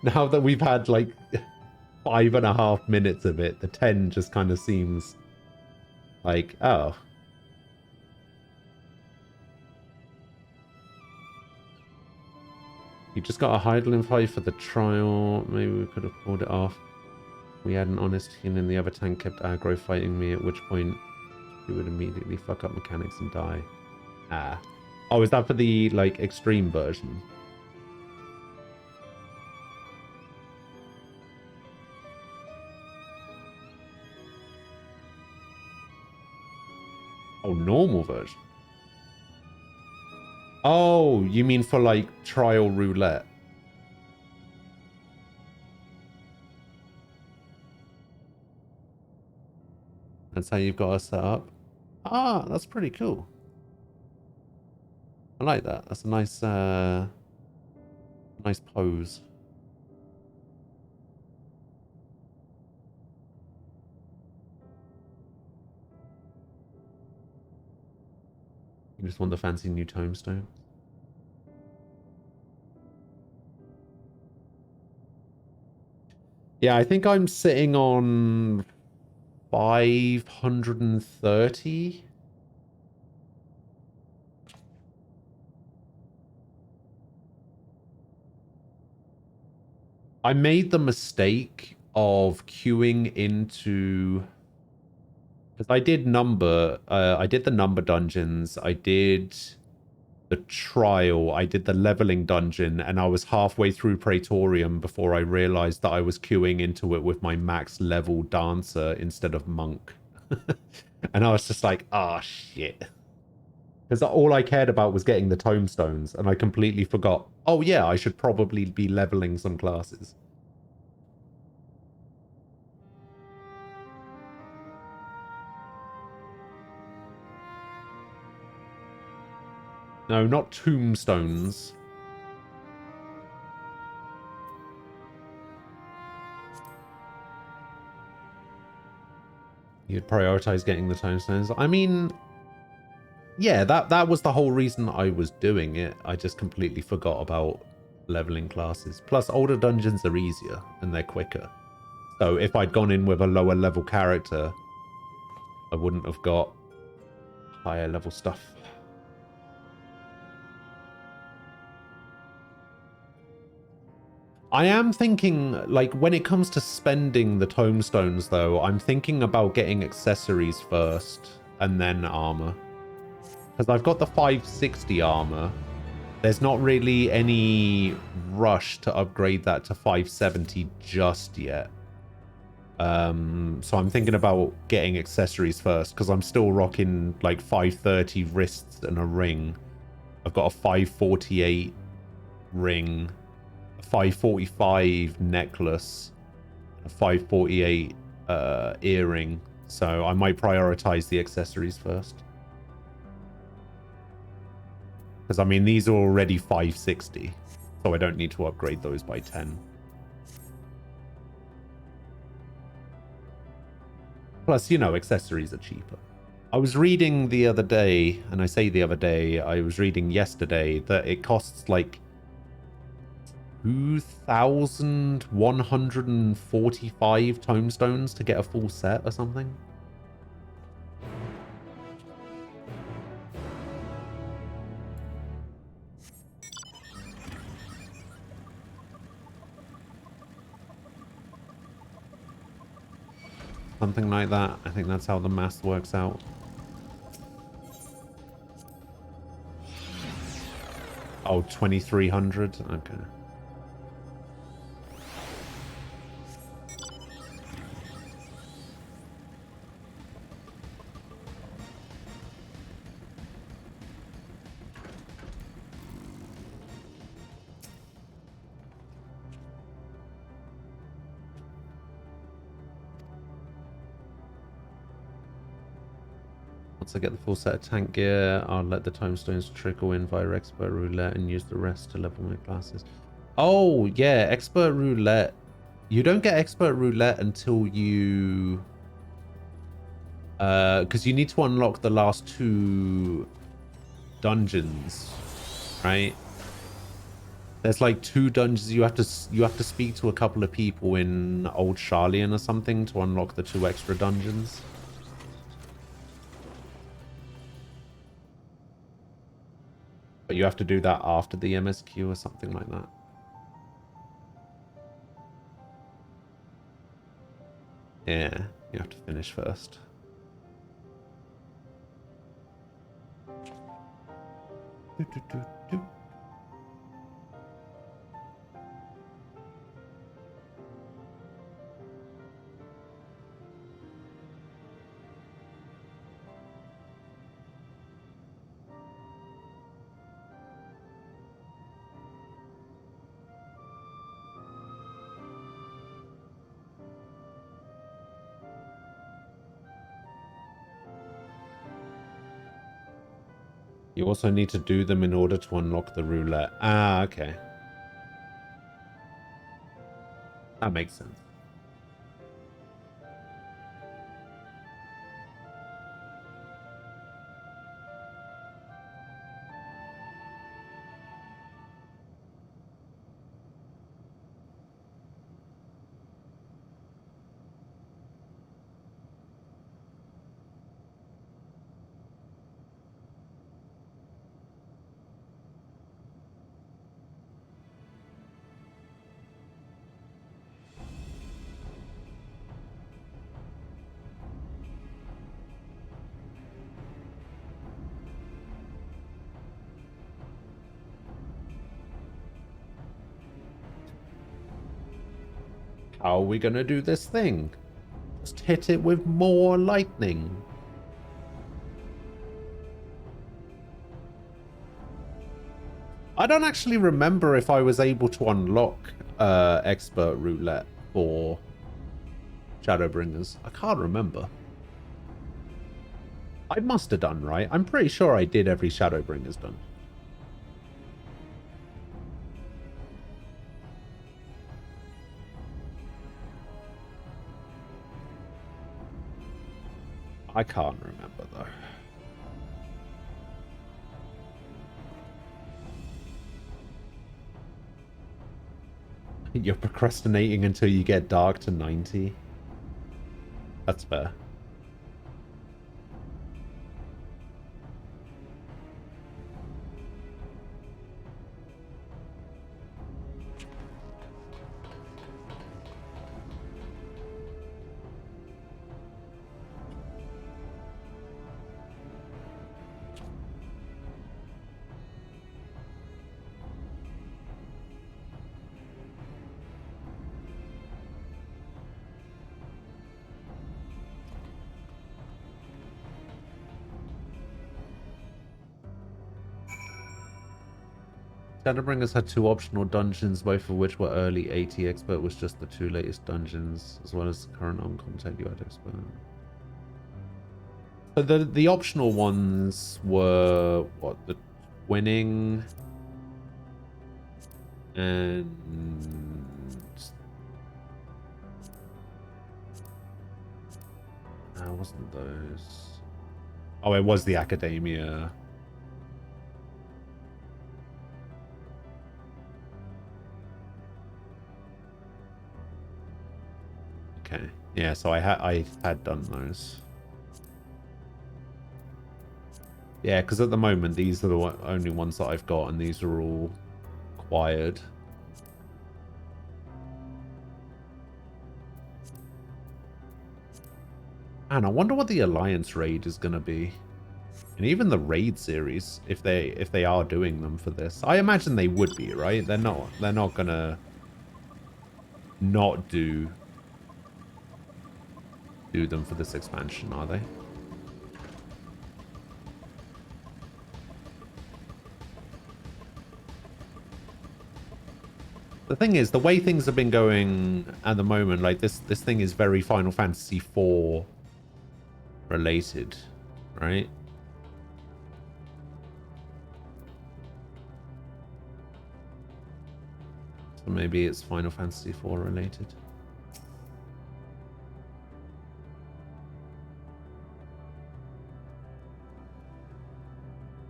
S1: Now that we've had like 5.5 minutes of it, the 10 just kind of seems like, oh. You just got a Hydaelyn fight for the trial. Maybe we could have pulled it off. We had an honest heal and the other tank kept aggro fighting me, at which point he would immediately fuck up mechanics and die. Ah. Oh, is that for the like extreme version? Oh, normal version. Oh, you mean for like trial roulette? That's how you've got us set up? Ah, that's pretty cool. I like that. That's a nice, nice pose. You just want the fancy new tombstone? Yeah, I think I'm sitting on 530. I made the mistake of queuing into... Because I did the number dungeons, I did the trial, I did the leveling dungeon, and I was halfway through Praetorium before I realized that I was queuing into it with my max level dancer instead of monk. And I was just like, ah, shit. Because all I cared about was getting the tomestones, and I completely forgot, oh yeah, I should probably be leveling some classes. No, not tombstones. You'd prioritize getting the tombstones. I mean, yeah, that was the whole reason I was doing it. I just completely forgot about leveling classes. Plus, older dungeons are easier and they're quicker. So if I'd gone in with a lower level character, I wouldn't have got higher level stuff. I am thinking, like, when it comes to spending the tomestones, though, I'm thinking about getting accessories first and then armor. Because I've got the 560 armor. There's not really any rush to upgrade that to 570 just yet. So I'm thinking about getting accessories first, because I'm still rocking, like, 530 wrists and a ring. I've got a 548 ring. 545 necklace, a 548 earring, so I might prioritize the accessories first. Because I mean, these are already 560, so I don't need to upgrade those by 10. Plus, you know, accessories are cheaper. I was reading the other day, and I say the other day, I was reading yesterday, that it costs like 2,145 tomestones to get a full set or something. Something like that. I think that's how the math works out. Oh, 2,300? Okay. Once I get the full set of tank gear, I'll let the tomestones trickle in via expert roulette and use the rest to level my classes. Oh, yeah, expert roulette. You don't get expert roulette until you... because you need to unlock the last 2 dungeons, right? There's like 2 dungeons. You have to speak to a couple of people in Old Sharlayan or something to unlock the 2 extra dungeons. But you have to do that after the MSQ or something like that. Yeah, you have to finish first. You also need to do them in order to unlock the roulette. Ah, okay. That makes sense. How are we gonna do this thing? Just hit it with more lightning. I don't actually remember if I was able to unlock expert roulette for Shadowbringers. I can't remember. I must have done, right? I'm pretty sure I did every Shadowbringers done. I can't remember though. You're procrastinating until you get dark to 90. That's fair. Shadowbringers had 2 optional dungeons, both of which were early. AT Expert was just the 2 latest dungeons, as well as the current on content UI Expert. So the optional ones were what? The winning and wasn't those? Oh, it was the Academia. Okay. Yeah, so I had done those. Yeah, because at the moment these are the only ones that I've got, and these are all acquired. And I wonder what the Alliance raid is gonna be, and even the raid series, if they are doing them for this. I imagine they would be, right? They're not gonna not do them for this expansion, are they? The thing is, the way things have been going at the moment, like this thing is very Final Fantasy IV related, right? So maybe it's Final Fantasy IV related.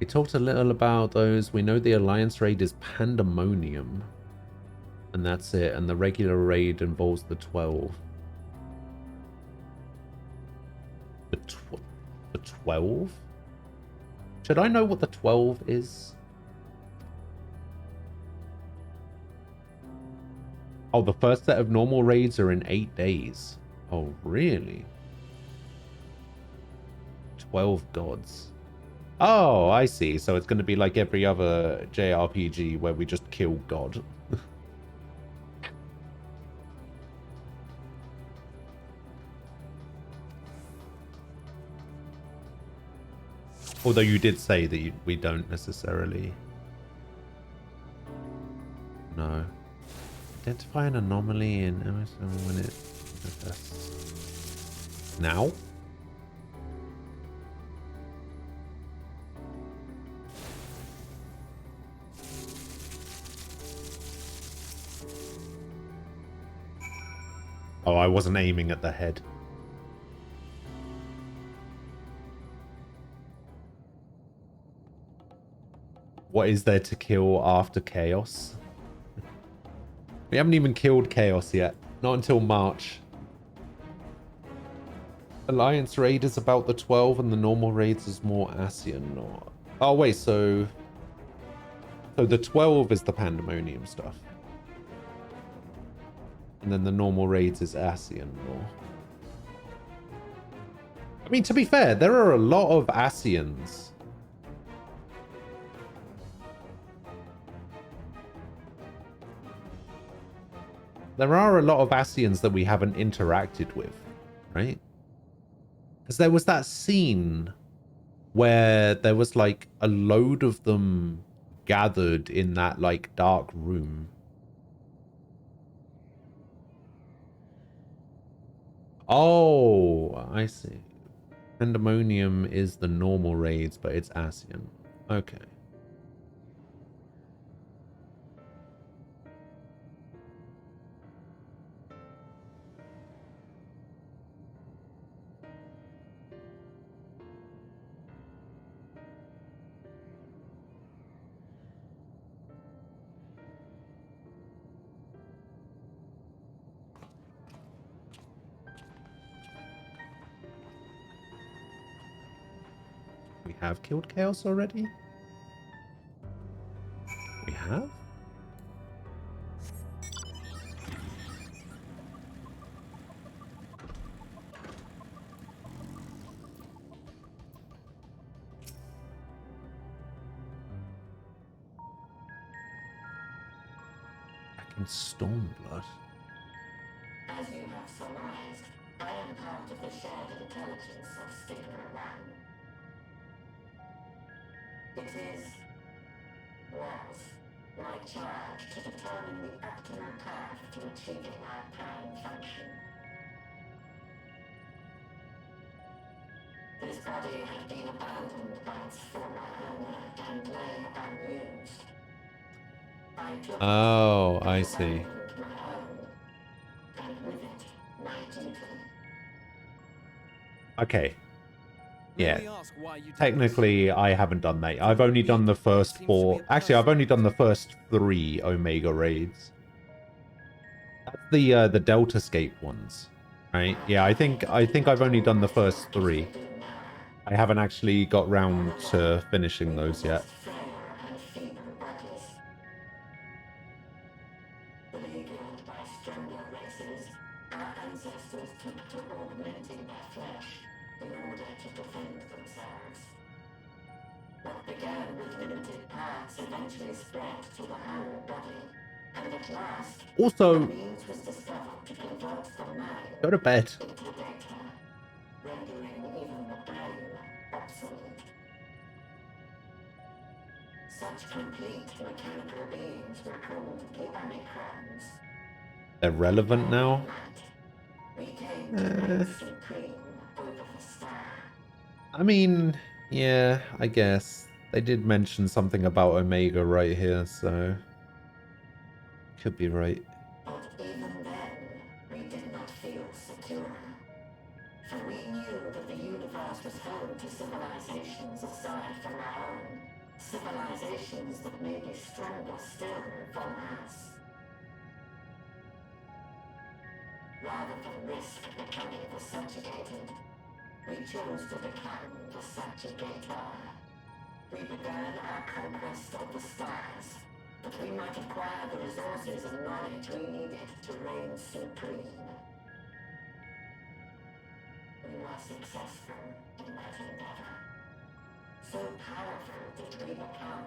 S1: We talked a little about those. We know the Alliance raid is Pandemonium. And that's it. And the regular raid involves the 12. The 12? Should I know what the 12 is? Oh, the first set of normal raids are in 8 days. Oh, really? 12 gods. Oh, I see. So it's going to be like every other JRPG where we just kill God. Although you did say that we don't necessarily... No. Identify an anomaly in MSO when it manifests. Now? Oh, I wasn't aiming at the head. What is there to kill after Chaos? We haven't even killed Chaos yet. Not until March. Alliance raid is about the 12 and the normal raids is more Ascian. Or... Oh, wait, so the 12 is the Pandemonium stuff. And then the normal raids is Ascian lore. I mean, to be fair, there are a lot of Ascians. there are a lot of Ascians that we haven't interacted with, right? Because there was that scene where there was like a load of them gathered in that like dark room. Oh, I see. Pandemonium is the normal raids, but it's Ascian. Okay. We have killed Chaos already? We have? Back in Stormblood.
S21: As you have surmised, I am part of the shared intelligence of Stigma 1. It was my charge to determine the optimal path to achieving our prime function. This body had been abandoned by its former owner and lay unused. I took
S1: Oh, I see.
S21: my own, and with it, my duty.
S1: Okay. Yeah. Technically, I haven't done that. I've only done the first 4. Actually, I've only done the first 3 Omega raids. That's the Deltascape ones, right? Yeah, I think I've only done the first 3. I haven't actually got round to finishing those yet. Also, go to bed.
S21: Such complete mechanical beings were called the Omicrons.
S1: They're relevant now.
S21: We came to supreme over the star.
S1: I mean, yeah, I guess. They did mention something about Omega right here, so... Could be right.
S21: But even then, we did not feel secure. For we knew that the universe was home to civilizations aside from our own. Civilizations that may be stronger still than us. Rather than risk becoming the subjugated, we chose to become the subjugator. We began our conquest of the stars, that we might acquire the resources and knowledge we needed to reign supreme. We were successful in that endeavor. So powerful did we become,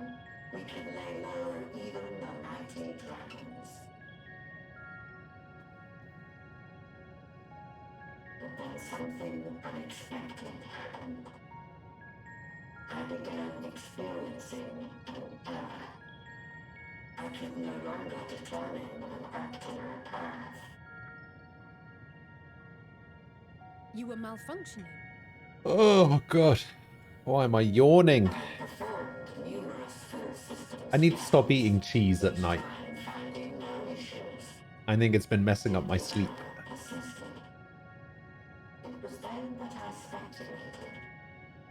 S21: we could lay low even the mighty dragons. But then something unexpected happened. I began experiencing an error. I could no longer determine an optimal path.
S6: You were malfunctioning.
S1: Oh, God. Why am I yawning? I need to stop eating cheese at night. I think it's been messing up my sleep.
S21: It was then that I speculated.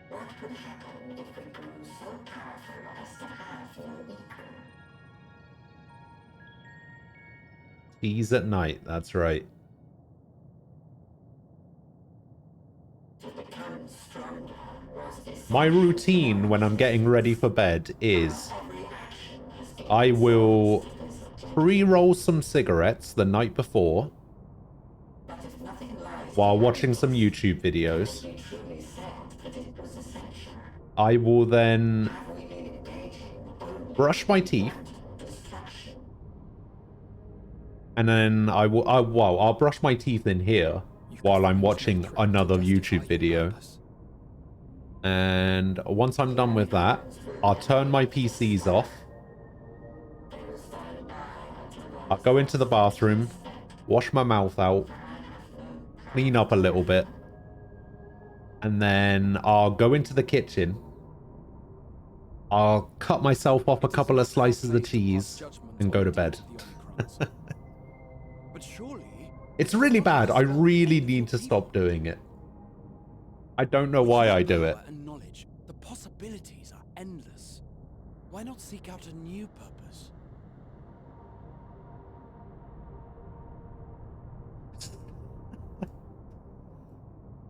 S21: What could happen if we grew so powerful as to have no equal?
S1: Cheese at night, that's right.
S21: To become stronger was essential.
S1: My routine when I'm getting ready for bed is I will pre-roll some cigarettes the night before while watching some YouTube videos. I will then brush my teeth, And then I'll brush my teeth in here while I'm watching another YouTube video. And once I'm done with that, I'll turn my PCs off. I'll go into the bathroom, wash my mouth out, clean up a little bit, and then I'll go into the kitchen. I'll cut myself off a couple of slices of cheese and go to bed. It's really bad. I really need to stop doing it. I don't know why I do it.
S7: The possibilities are endless. Why not seek out a new purpose?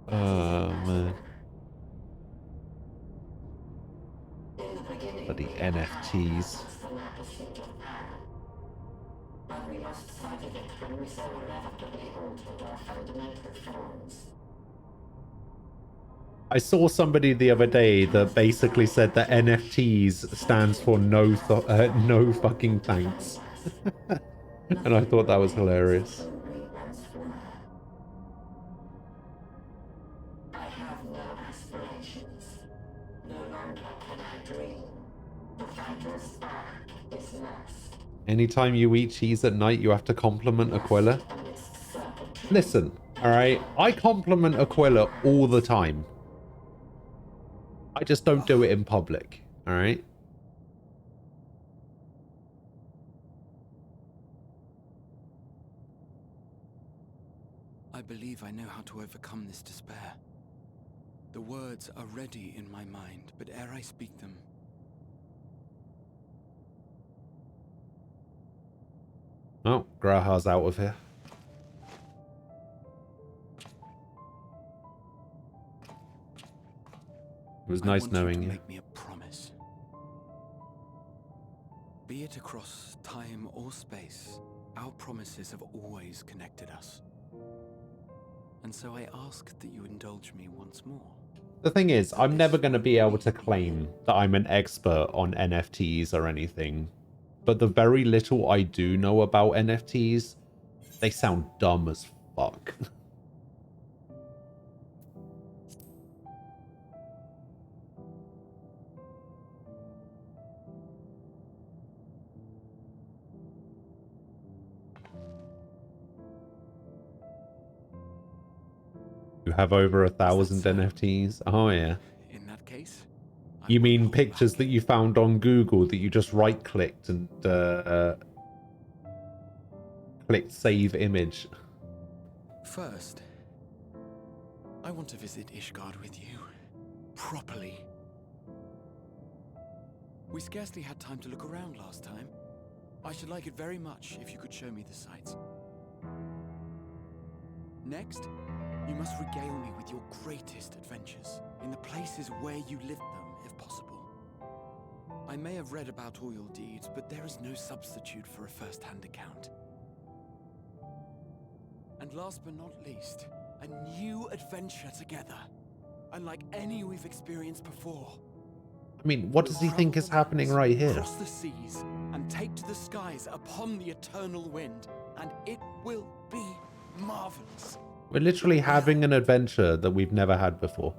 S1: Oh, man. Bloody NFTs. I saw somebody the other day that basically said that NFTs stands for no fucking thanks. And I thought that was hilarious. Anytime you eat cheese at night, you have to compliment Aquila. Listen, alright? I compliment Aquila all the time. I just don't do it in public, alright?
S7: I believe I know how to overcome this despair. The words are ready in my mind, but ere I speak them,
S1: oh, Graha's out of here. It was nice knowing you.
S7: Make me a promise. Be it across time or space, our promises have always connected us. And so I ask that you indulge me once more.
S1: The thing is, I'm never going to be able to claim that I'm an expert on NFTs or anything. But the very little I do know about NFTs, they sound dumb as fuck. You have over 1,000 NFTs? Oh yeah.
S7: In that case,
S1: you mean pictures that you found on Google that you just right-clicked and clicked save image?
S7: First, I want to visit Ishgard with you. Properly. We scarcely had time to look around last time. I should like it very much if you could show me the sights. Next, you must regale me with your greatest adventures, in the places where you lived them, if possible. I may have read about all your deeds, but there is no substitute for a first-hand account. And last but not least, a new adventure together, unlike any we've experienced before.
S1: I mean, what does he think is happening right here?
S7: Cross the seas and take to the skies upon the eternal wind, and it will be marvelous.
S1: We're literally having an adventure that we've never had before.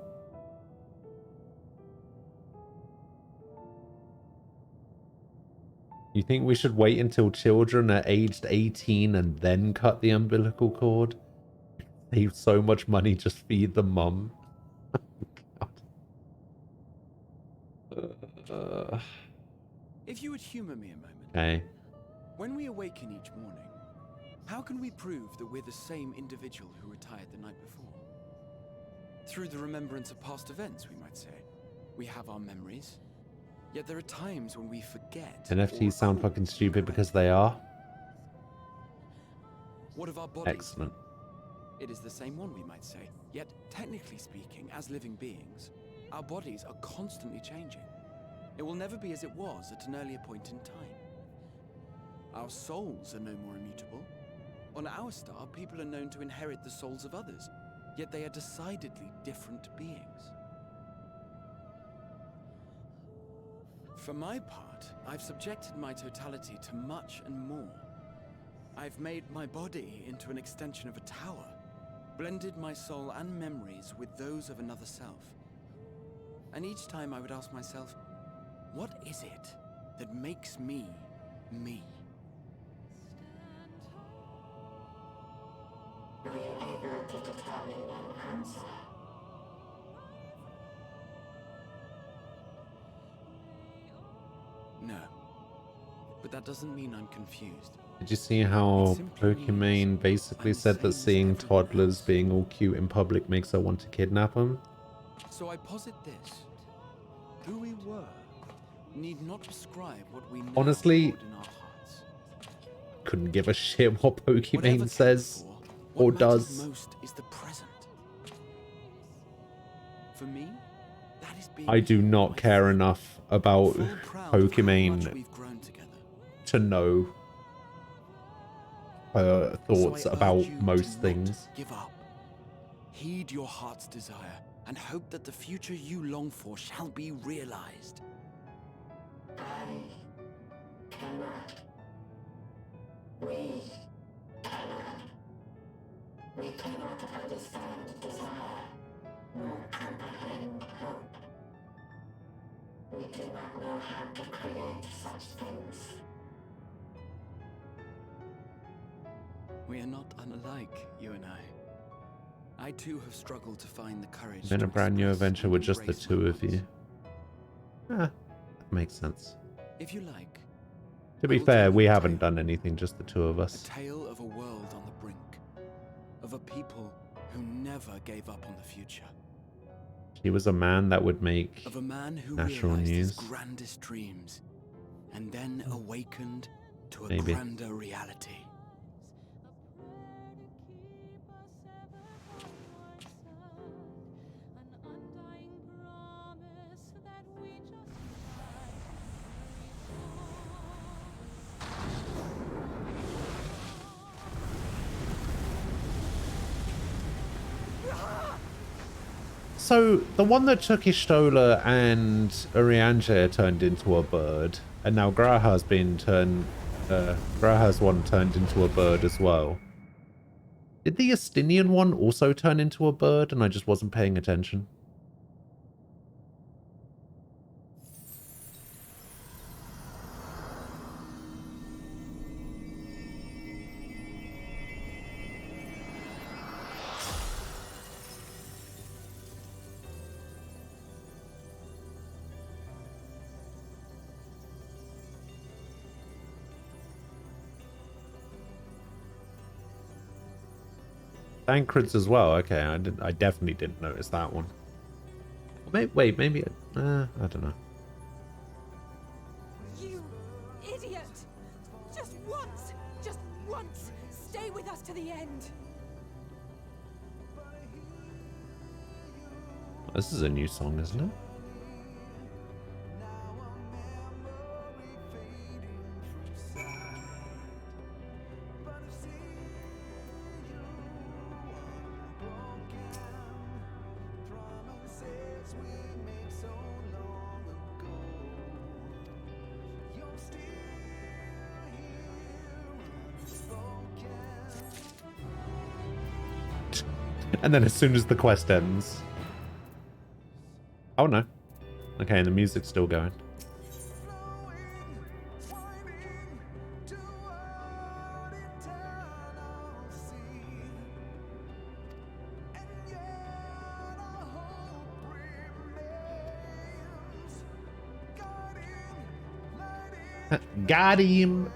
S1: You think we should wait until children are aged 18 and then cut the umbilical cord? Save so much money, just feed the mum.
S7: If you would humor me a moment.
S1: Okay.
S7: When we awaken each morning, how can we prove that we're the same individual who retired the night before? Through the remembrance of past events, we might say. We have our memories, yet there are times when we forget.
S1: NFTs sound fucking stupid because they are.
S7: What of our bodies?
S1: Excellent.
S7: It is the same one, we might say. Yet, technically speaking, as living beings, our bodies are constantly changing. It will never be as it was at an earlier point in time. Our souls are no more immutable. On our star, people are known to inherit the souls of others, yet they are decidedly different beings. For my part, I've subjected my totality to much and more. I've made my body into an extension of a tower, blended my soul and memories with those of another self. And each time I would ask myself, what is it that makes me, me?
S21: Were you able to determine an answer?
S7: No. But that doesn't mean I'm confused.
S1: Did you see how Pokimane basically said that seeing toddlers being all cute in public makes her want to kidnap them?
S7: So I posit this. Who we were need not describe what we know.
S1: Honestly,
S7: in our hearts.
S1: couldn't give a shit what Pokimane
S7: Whatever
S1: says
S7: came before,
S1: or
S7: what matters
S1: does.
S7: most is the present. For me, that is being
S1: I do not care enough about Pokimane to know her thoughts
S7: So I
S1: about
S7: urge you
S1: most
S7: to
S1: things.
S7: not give up. Heed your heart's desire and hope that the future you long for shall be realized.
S21: I cannot. We cannot. We cannot understand desire, nor comprehend hope. We do not know how to create such things.
S7: We are not unlike, you and I. I too have struggled to find the courage
S1: In
S7: to
S1: a brand new
S7: express
S1: adventure
S7: and
S1: with just the
S7: embrace
S1: two
S7: my
S1: of you. That makes sense.
S7: If you like,
S1: To be fair, we haven't done anything, just the two of
S7: a
S1: us.
S7: tale of a world on the brink, of a people who never gave up on the future,
S1: He was a man that would make
S7: of a man who
S1: national
S7: realized his
S1: news.
S7: grandest dreams and then awakened to a
S1: Maybe.
S7: grander reality.
S1: So, the one that took Ishtola and Urianger turned into a bird, and now Graha's been turned... Graha's one turned into a bird as well. Did the Estinian one also turn into a bird and I just wasn't paying attention? Thancred's as well. Okay, I definitely didn't notice that one. Wait, maybe... I don't know.
S6: You idiot! Just once, stay with us to the end.
S1: This is a new song, isn't it? And then as soon as the quest ends... Oh no. Okay, and the music's still going. Got him!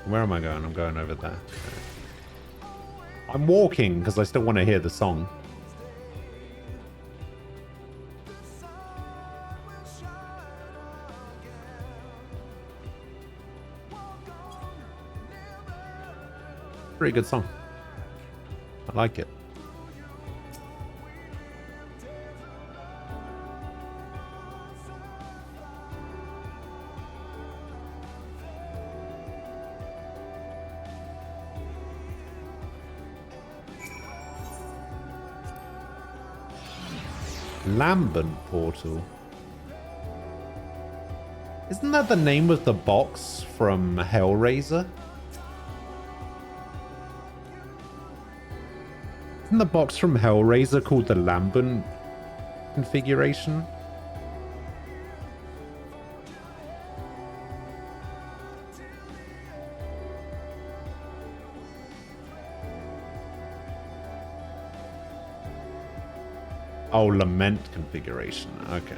S1: Where am I going? I'm going over there. I'm walking because I still want to hear the song. Pretty good song. I like it. Lambent Portal. Isn't that the name of the box from Hellraiser? Isn't the box from Hellraiser called the Lambent configuration? Oh, Lament configuration. Okay.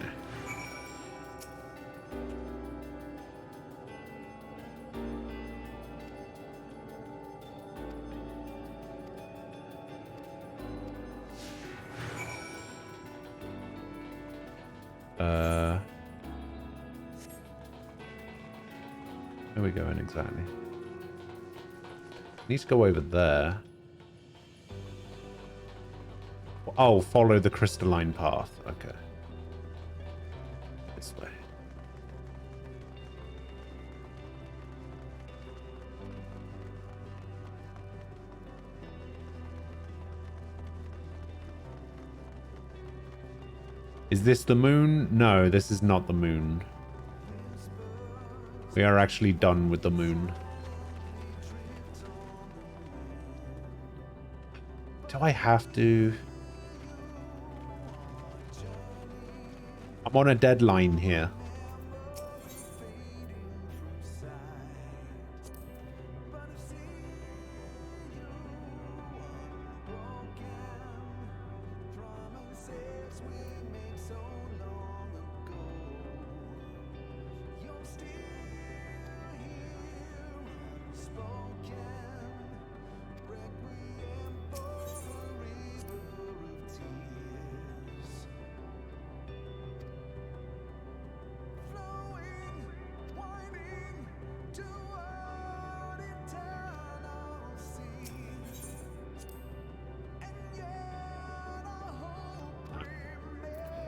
S1: Where are we going exactly? Need to go over there. Oh, follow the crystalline path. Okay. This way. Is this the moon? No, this is not the moon. We are actually done with the moon. Do I have to? I'm on a deadline here.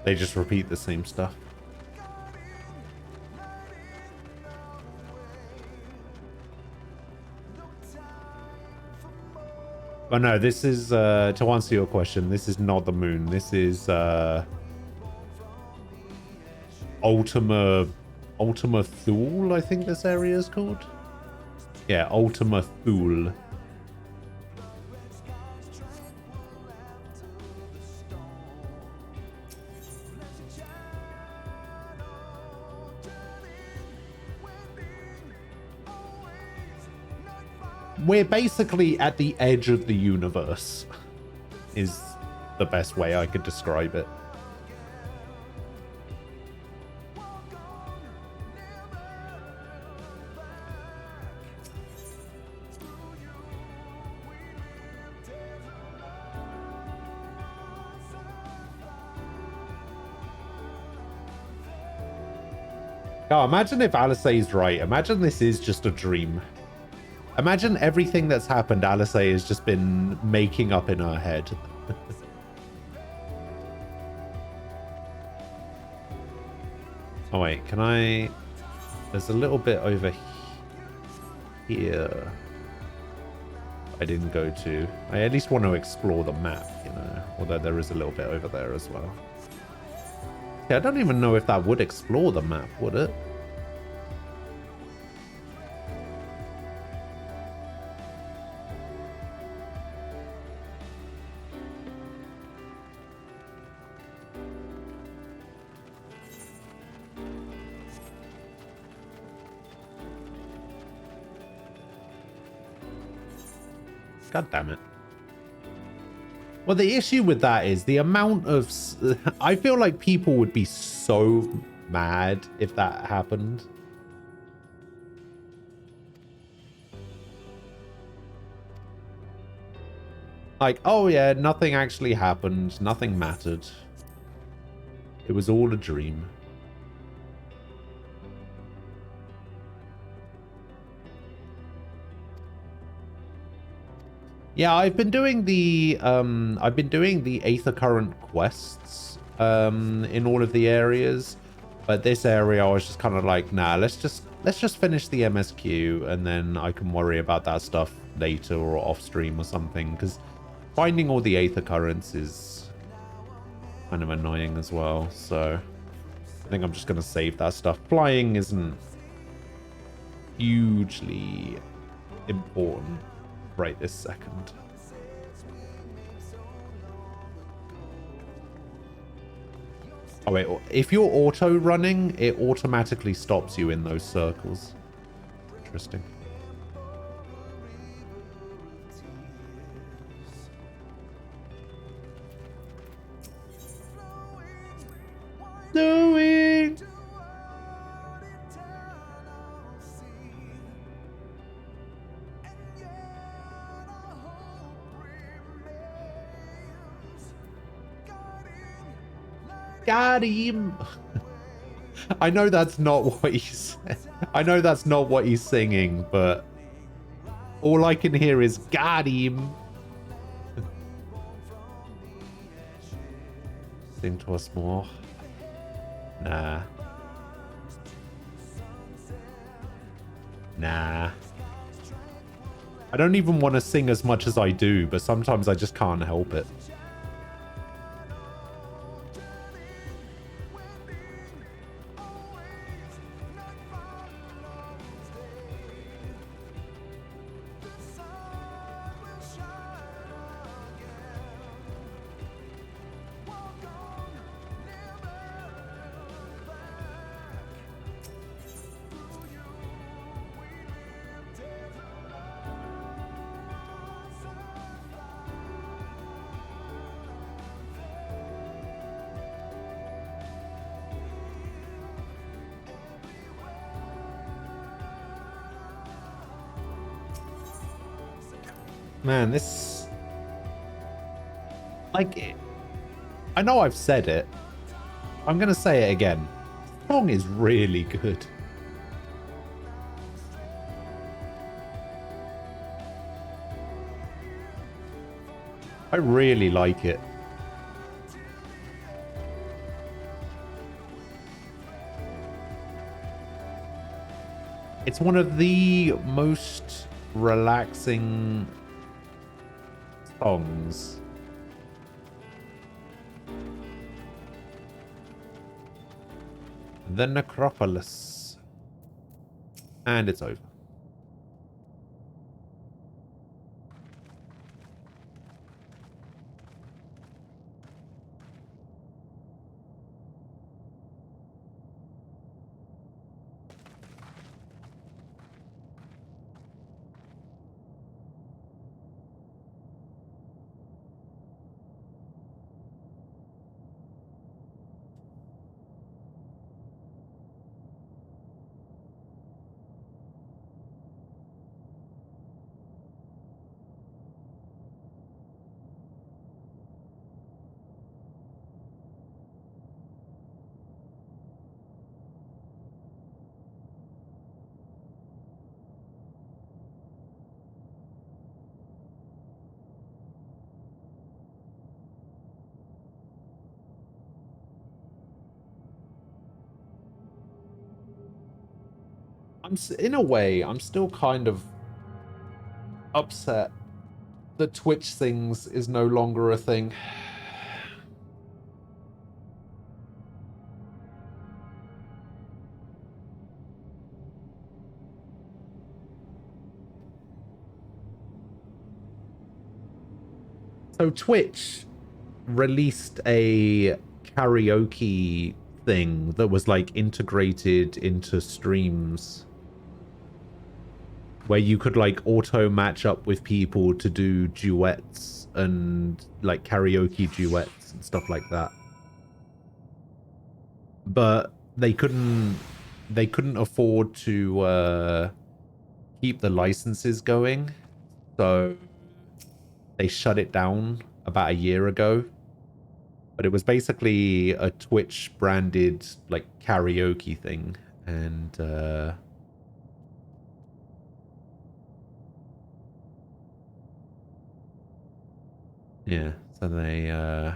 S1: They just repeat the same stuff. Oh no, this is, to answer your question, this is not the moon. This is, Ultima Thule, I think this area is called. Yeah, Ultima Thule. We're basically at the edge of the universe, is the best way I could describe it. Oh, imagine if Alice is right. Imagine this is just a dream. Imagine everything that's happened, Alice has just been making up in her head. Oh wait, can I... There's a little bit over here I didn't go to. I at least want to explore the map, you know, although there is a little bit over there as well. Yeah, I don't even know if that would explore the map, would it? God damn it. Well, the issue with that is the amount of... I feel like people would be so mad if that happened. Like, oh yeah, nothing actually happened. Nothing mattered. It was all a dream. Yeah, I've been doing the Aether Current quests in all of the areas, but this area I was just kind of like, nah, let's just finish the MSQ and then I can worry about that stuff later or off stream or something, because finding all the Aether Currents is kind of annoying as well. So I think I'm just gonna save that stuff. Flying isn't hugely important right this second. Oh wait, if you're auto running, it automatically stops you in those circles. Interesting. Doing. Got him. I know that's not what he's. I know that's not what he's singing, but all I can hear is "got him." Sing to us more. Nah. Nah. I don't even want to sing as much as I do, but sometimes I just can't help it. Man, this... Like, I know I've said it. I'm gonna say it again. The song is really good. I really like it. It's one of the most relaxing songs. The Necropolis. And it's over. In a way, I'm still kind of upset that Twitch things is no longer a thing. So Twitch released a karaoke thing that was like integrated into streams, where you could like auto match up with people to do duets and like karaoke duets and stuff like that. But they couldn't afford to keep the licenses going, so they shut it down about a year ago. But it was basically a Twitch branded like karaoke thing, and Yeah, so they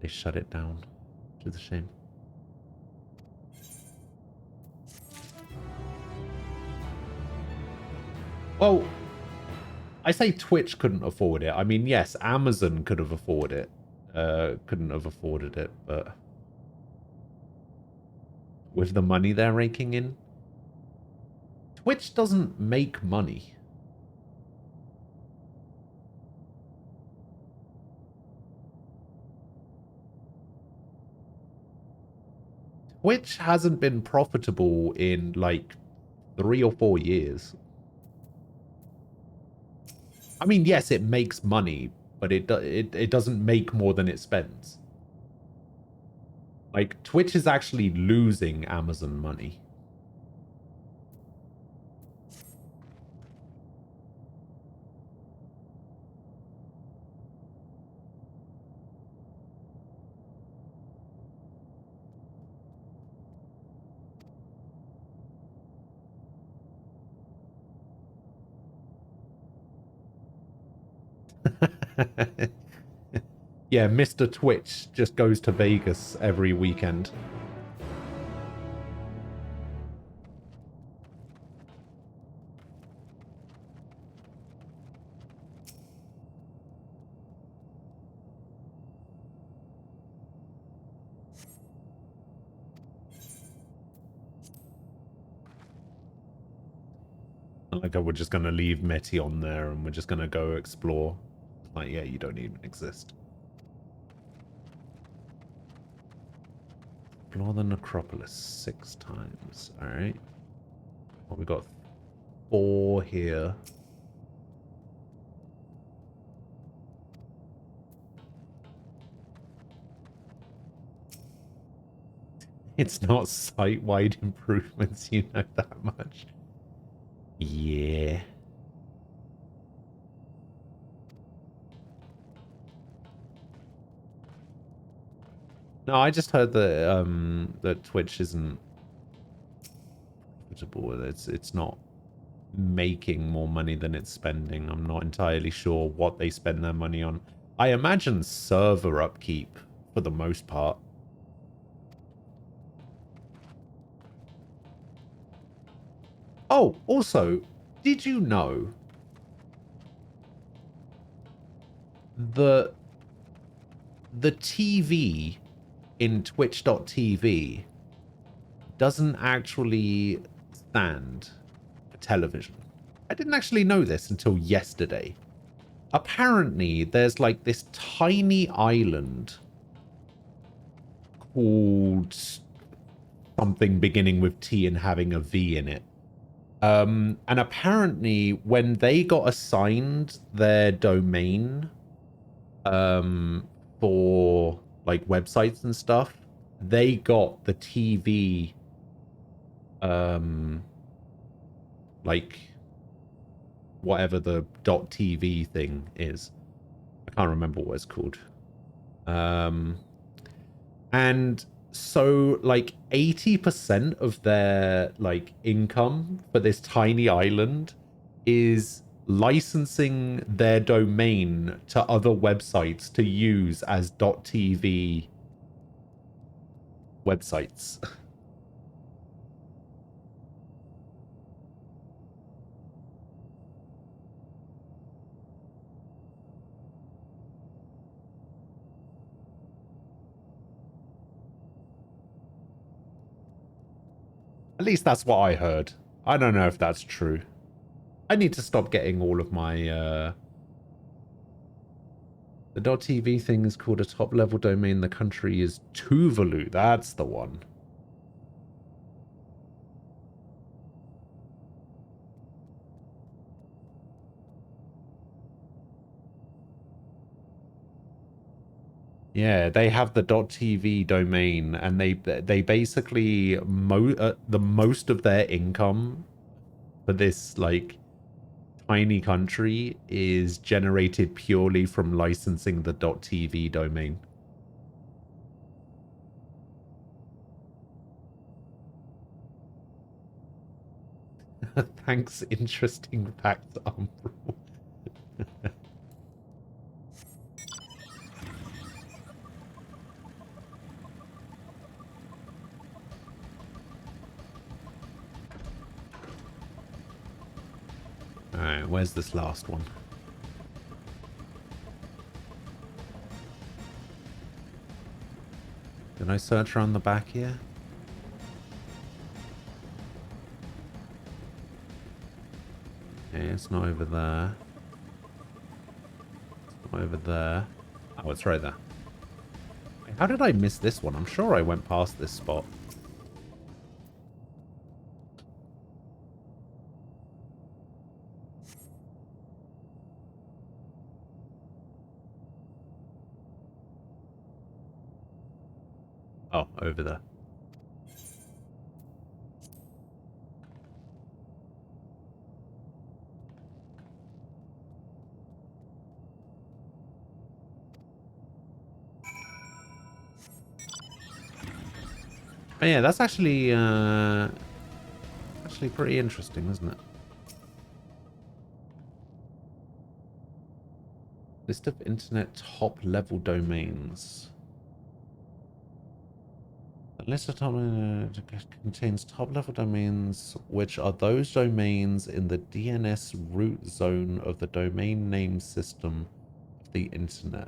S1: shut it down, which is a shame. Well, I say Twitch couldn't afford it. I mean, yes, Amazon could have afforded it. Couldn't have afforded it, but with the money they're raking in, Twitch doesn't make money. Twitch hasn't been profitable in like 3 or 4 years. I mean, yes, it makes money, but it doesn't make more than it spends. Like, Twitch is actually losing Amazon money. Yeah, Mr. Twitch just goes to Vegas every weekend. Like, we're just going to leave Meti on there and we're just going to go explore. Like, yeah, you don't even exist. Explore the necropolis 6 times. Alright. Well, we got 4 here. It's not site-wide improvements, you know that much. Yeah. No, I just heard that that Twitch isn't profitable. It's not making more money than it's spending. I'm not entirely sure what they spend their money on. I imagine server upkeep for the most part. Oh, also, did you know the TV in Twitch.tv doesn't actually stand for television? I didn't actually know this until yesterday. Apparently, there's like this tiny island called something beginning with T and having a V in it. And apparently, when they got assigned their domain for like websites and stuff, they got the TV like whatever the .tv thing is. I can't remember what it's called. And so like 80% of their like income for this tiny island is licensing their domain to other websites to use as .tv websites. At least that's what I heard. I don't know if that's true. I need to stop getting all of my the .tv thing is called a top level domain. The country is Tuvalu. That's the one. Yeah, they have the .tv domain, and they basically the most of their income for this like tiny country is generated purely from licensing the .tv domain. Thanks, interesting facts, Umbral. Alright, where's this last one? Did I search around the back here? Okay, it's not over there. It's not over there. Oh, it's right there. How did I miss this one? I'm sure I went past this spot. Oh, over there. But yeah, that's actually pretty interesting, isn't it? List of internet top level domains. The list of top contains top level domains, which are those domains in the DNS root zone of the domain name system of the internet.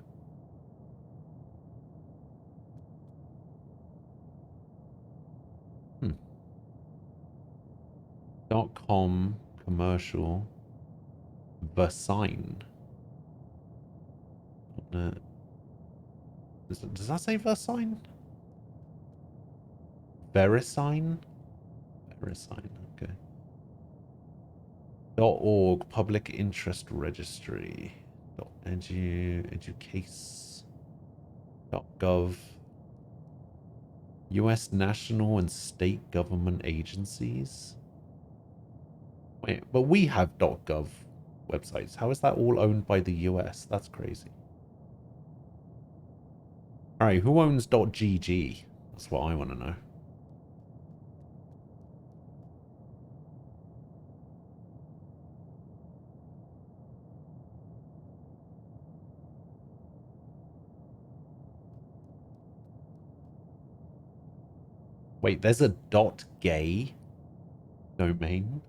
S1: .com commercial Versign. Does that say Versign? Verisign? Verisign, okay. .org Public Interest Registry. Educase. .gov. US national and state government agencies. Wait, but we have .gov websites. How is that all owned by the US? That's crazy. Alright, who owns .gg? That's what I want to know. Wait, there's a .gay domain?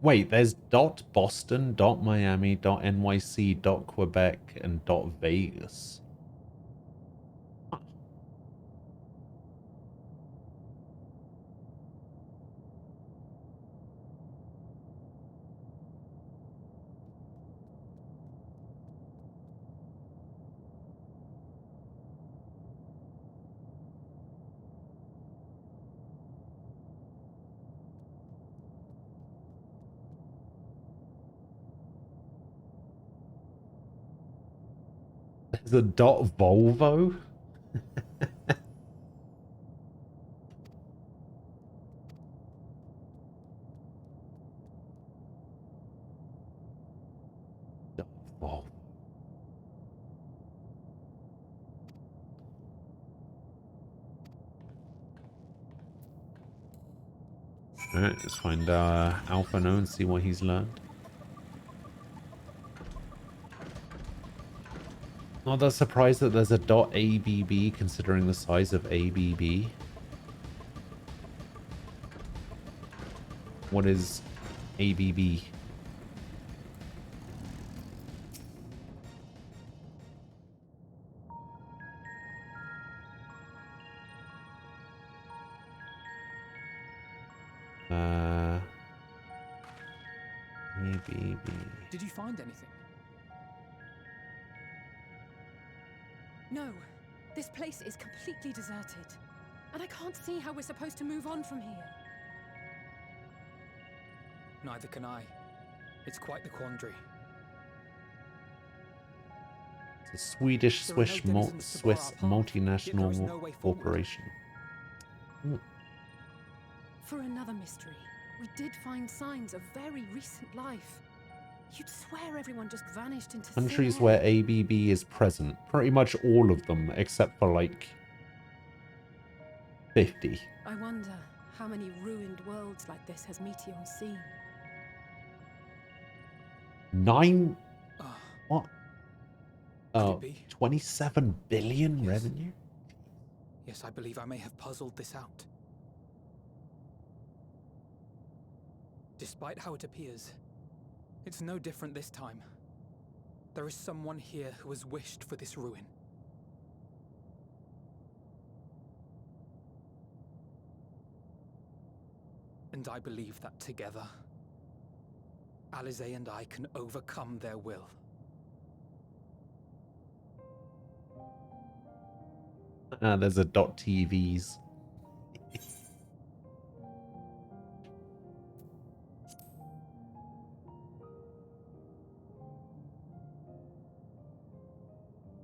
S1: Wait, there's .Boston, .Miami, .NYC, .Quebec, and .Vegas. Huh. There's a .Volvo? .Volvo. Alright, let's find Alpha now and see what he's learned. Not that surprised that there's a .ABB considering the size of ABB. What is ABB? ABB.
S5: Did you find anything?
S6: No, this place is completely deserted. And I can't see how we're supposed to move on from here.
S5: Neither can I. It's quite the quandary.
S1: It's a Swedish-Swiss multinational corporation. Ooh.
S6: For another mystery, we did find signs of very recent life. You'd swear everyone just vanished into
S1: Countries
S6: thin
S1: where
S6: air.
S1: ABB is present. Pretty much all of them, except for like 50.
S6: I wonder how many ruined worlds like this has Meteor seen.
S1: 9? What?
S5: Could
S1: Oh,
S5: it be?
S1: 27 billion revenue?
S5: Yes, I believe I may have puzzled this out. Despite how it appears, it's no different this time. There is someone here who has wished for this ruin. And I believe that together, Alisaie and I can overcome their will.
S1: There's a .tvs.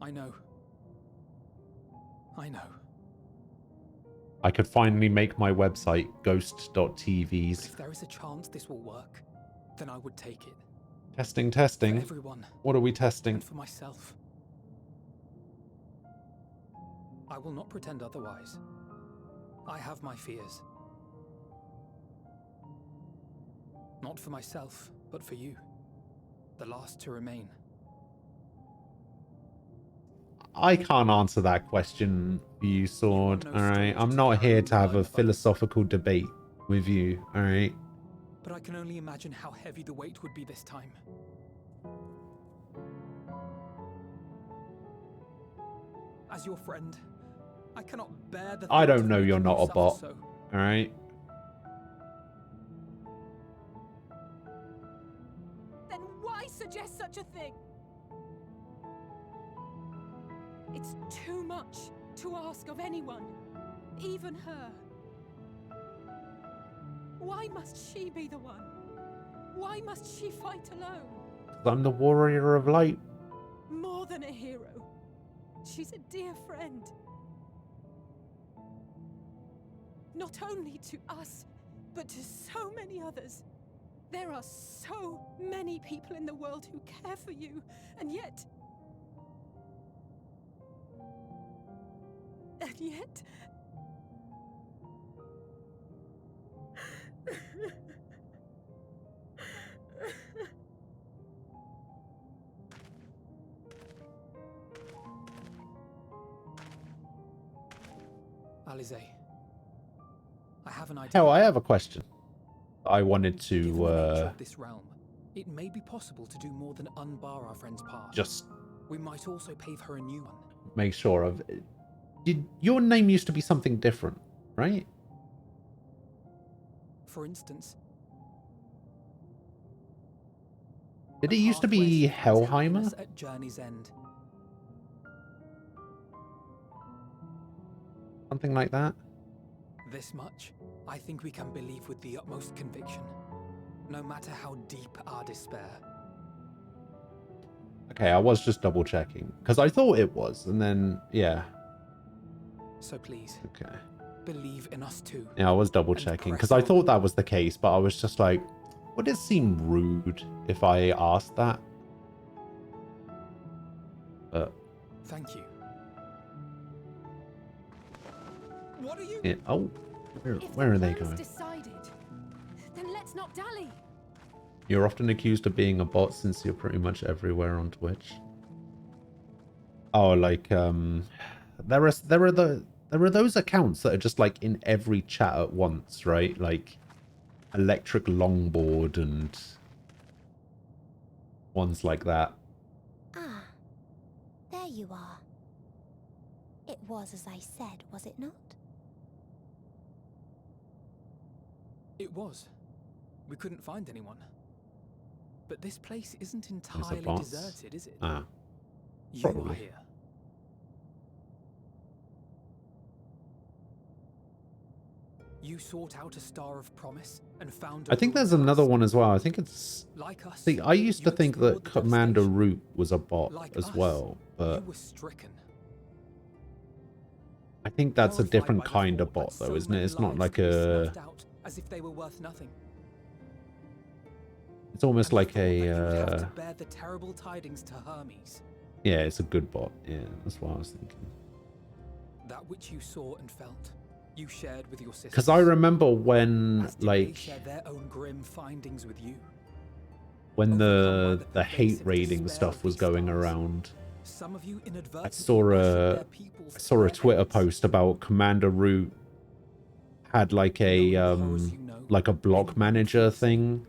S5: I know. I know.
S1: I could finally make my website ghost.tvs.
S5: If there is a chance this will work, then I would take it.
S1: Testing, testing.
S5: For everyone.
S1: What are we testing?
S5: And for myself. I will not pretend otherwise. I have my fears. Not for myself, but for you. The last to remain.
S1: I can't answer that question for you, Sword. Alright, I'm not here to have a philosophical debate with you, alright?
S5: But I can only imagine how heavy the weight would be this time. As your friend, I cannot bear the
S1: I
S5: thought
S1: don't
S5: of
S1: know
S5: making
S1: you're
S5: you
S1: not a
S5: suffer
S1: bot,
S5: so.
S1: alright?
S6: Then why suggest such a thing? It's too much to ask of anyone, even her. Why must she be the one? Why must she fight alone?
S1: I'm the warrior of light.
S6: More than a hero. She's a dear friend. Not only to us, but to so many others. There are so many people in the world who care for you, and yet... And yet...
S5: Alisaie, I have an idea.
S1: Hell, I have a question. I wanted
S5: Given the nature
S1: to
S5: of this realm, it may be possible to do more than unbar our friend's path.
S1: just
S5: We might also pave her a new one.
S1: make sure of... Did your name used to be something different, right?
S5: For instance,
S1: Did it used to be Hellheimer?
S5: at Journey's End.
S1: Something like that?
S5: This much, I think we can believe with the utmost conviction, no matter how deep our despair.
S1: Okay, I was just double checking. Because I thought it was, and then, yeah.
S5: So please,
S1: Okay.
S5: believe in us too.
S1: Yeah, I was double checking. Because I thought that was the case, but I was just like, would it seem rude if I asked that? But...
S5: Thank you. What are you?
S1: Yeah. Oh, where are they going?
S6: Decided. Then let's not dally.
S1: You're often accused of being a bot since you're pretty much everywhere on Twitch. Oh, like there are those accounts that are just like in every chat at once, right? Like Electric Longboard and ones like that.
S18: Ah, there you are. It was as I said, was it not?
S5: It was. We couldn't find anyone. But this place isn't
S1: Is it
S5: entirely
S1: bots?
S5: deserted, is it?
S1: Ah,
S5: You are
S1: probably.
S5: here. You sought out a star of promise and found a
S1: I think
S5: ruin
S1: there's another one as well. I think it's...
S5: Like us,
S1: See, I used to
S5: you
S1: think that
S5: explored the
S1: Commander Root was a bot
S5: Like
S1: as
S5: us,
S1: well, but
S5: You were stricken.
S1: I think that's a
S5: Horrified
S1: different
S5: by the
S1: kind of
S5: thought
S1: bot
S5: that
S1: though,
S5: so
S1: isn't it?
S5: many
S1: It's not
S5: lives
S1: like
S5: could be
S1: a...
S5: snuffed out as if they were worth nothing.
S1: It's almost like
S5: Have
S1: a
S5: to bear the terrible tidings to Hermes.
S1: yeah, it's a good bot. Yeah, that's what I was thinking.
S5: That which you saw and felt, you shared with your sisters.
S1: Because I remember when
S5: They
S1: like
S5: shared their own grim findings with you.
S1: when the hate raiding stuff was going around.
S5: Some of you
S1: I
S5: inadvertently
S1: saw a Twitter post about Commander Root had like a block manager thing.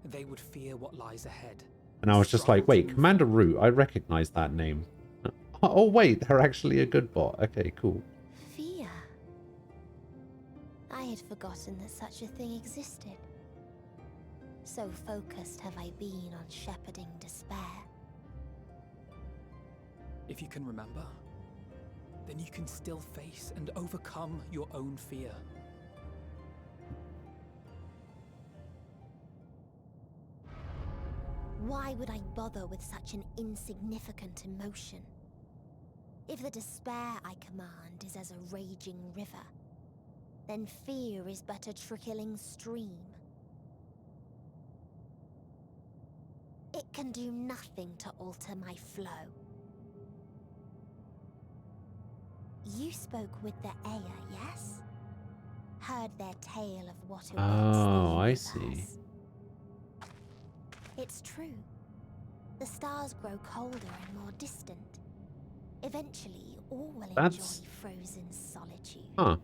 S5: They would fear what lies ahead.
S1: And I was just like, wait, Commander Root, I recognize that name. Oh wait, they're actually a good bot. Okay, cool.
S18: Fear. I had forgotten that such a thing existed. So focused have I been on shepherding despair.
S5: If you can remember, then you can still face and overcome your own fear.
S18: Why would I bother with such an insignificant emotion? If the despair I command is as a raging river, then fear is but a trickling stream. It can do nothing to alter my flow. You spoke with the Aya, yes? Heard their tale of what awaits
S1: Oh,
S18: the
S1: I
S18: universe.
S1: see.
S18: It's true. The stars grow colder and more distant. Eventually, all will
S1: That's-
S18: enjoy frozen solitude.
S1: Huh.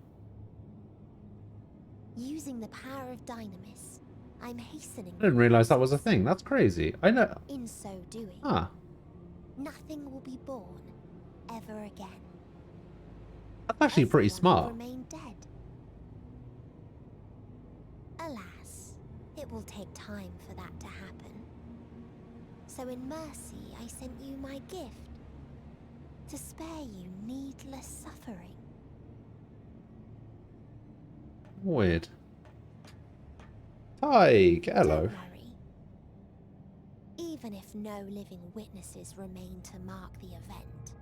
S18: Using the power of Dynamis, I'm hastening.
S1: I didn't realize that was a thing. That's crazy. I know.
S18: In so doing,
S1: Nothing
S18: will be born ever again.
S1: That's actually pretty
S18: Everyone will
S1: smart.
S18: remain dead. Alas, it will take time for that to happen. So in mercy, I sent you my gift. To spare you needless suffering.
S1: Weird. Tyke, hello.
S18: Don't worry. Even if no living witnesses remain to mark the event,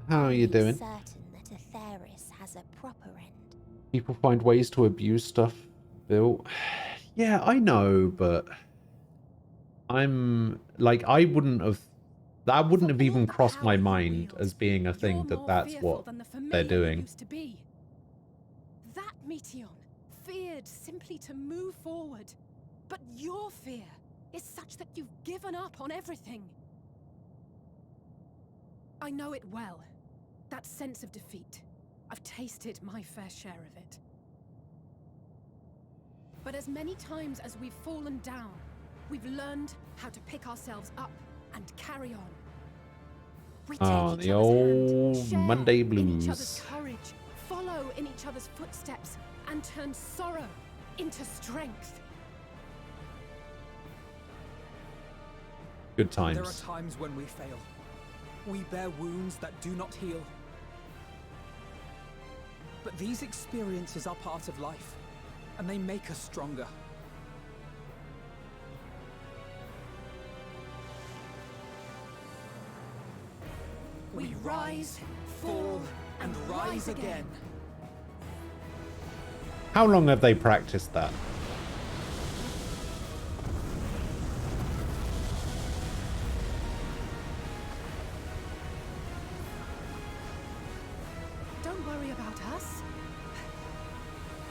S1: How are you
S18: I'm
S1: doing?
S18: certain that Atheris has a proper end.
S1: People find ways to abuse stuff, Bill. Yeah, I know, but I'm like, I wouldn't have. That wouldn't have even crossed my mind as being a thing that that's what they're doing.
S6: Used to be. That Meteion feared simply to move forward. But your fear is such that you've given up on everything. I know it well. That sense of defeat. I've tasted my fair share of it. But as many times as we've fallen down, we've learned how to pick ourselves up and carry on. We take
S1: Oh,
S6: each
S1: the
S6: other's hand,
S1: old
S6: share
S1: Monday
S6: in each other's
S1: blues.
S6: courage, follow in each other's footsteps, and turn sorrow into strength.
S1: Good
S5: There are
S1: times.
S5: times when we fail. We bear wounds that do not heal. But these experiences are part of life, and they make us stronger.
S6: We rise, fall, and rise again.
S1: How long have they practiced that?
S6: Don't worry about us.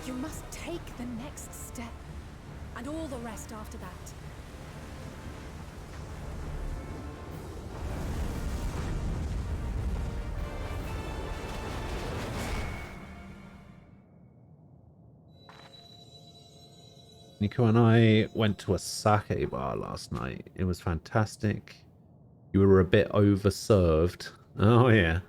S6: You must take the next step, and all the rest after that.
S1: Nico and I went to a sake bar last night. It was fantastic. You were a bit overserved. Oh, yeah.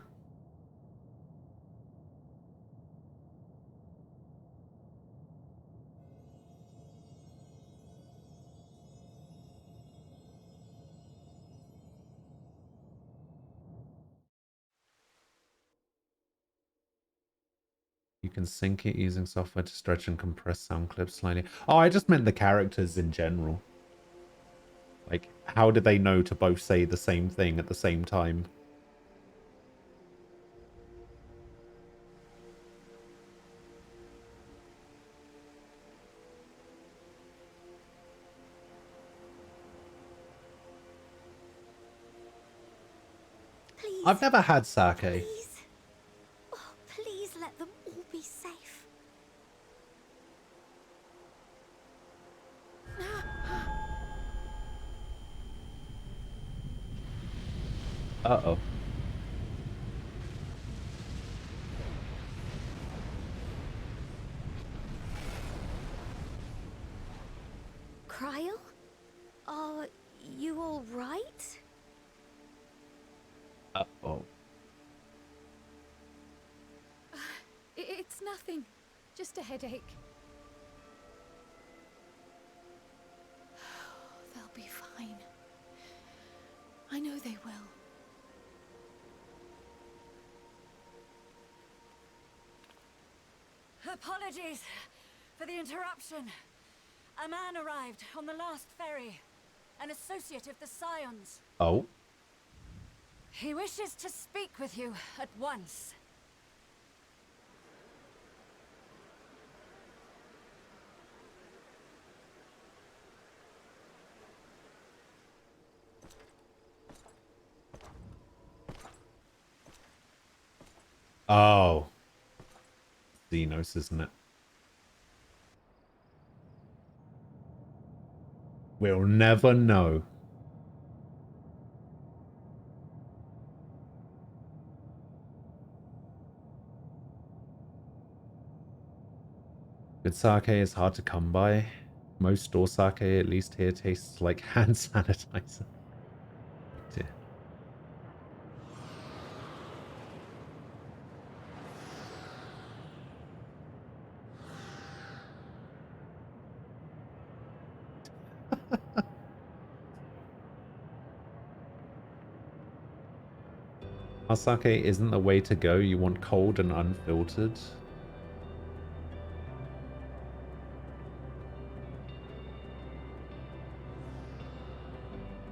S1: You can sync it using software to stretch and compress sound clips slightly. Oh, I just meant the characters in general. Like, how did they know to both say the same thing at the same time? I've never had sake.
S18: Please. Oh, please let them all be safe.
S1: Uh-oh.
S18: Cryle? Are you all right?
S1: Uh-oh.
S6: It's nothing. Just a headache. They'll be fine. I know they will.
S9: Apologies for the interruption. A man arrived on the last ferry. An associate of the Scions.
S1: Oh.
S9: He wishes to speak with you at once.
S1: Oh. Xenos, isn't it? We'll never know. Good sake is hard to come by. Most store sake, at least here, tastes like hand sanitizer. Dear. Our sake isn't the way to go. You want cold and unfiltered.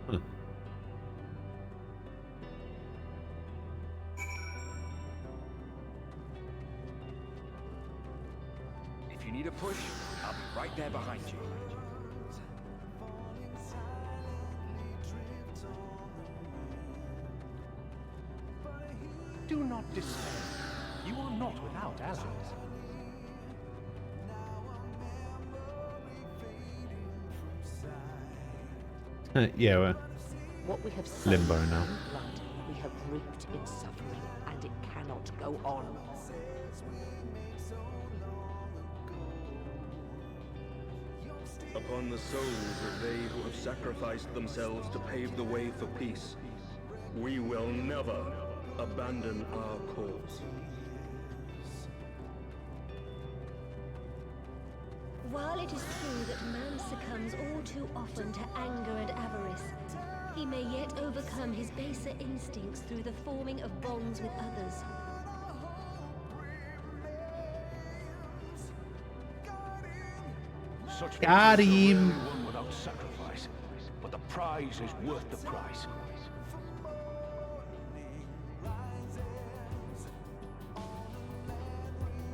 S1: Huh.
S22: If you need a push, I'll be right there behind you.
S23: Do not despair. You are not without allies.
S1: Yeah, we're
S24: What we have sown
S1: limbo
S24: in
S1: now.
S24: blood, we have reaped in suffering, and it cannot go on.
S25: Upon the souls of they who have sacrificed themselves to pave the way for peace, we will never abandon our cause.
S17: While it is true that man succumbs all too often to anger and avarice, he may yet overcome his baser instincts through the forming of bonds with others.
S23: Such
S1: Got
S23: victories are
S1: him.
S23: rarely won without sacrifice, but the prize is worth the price.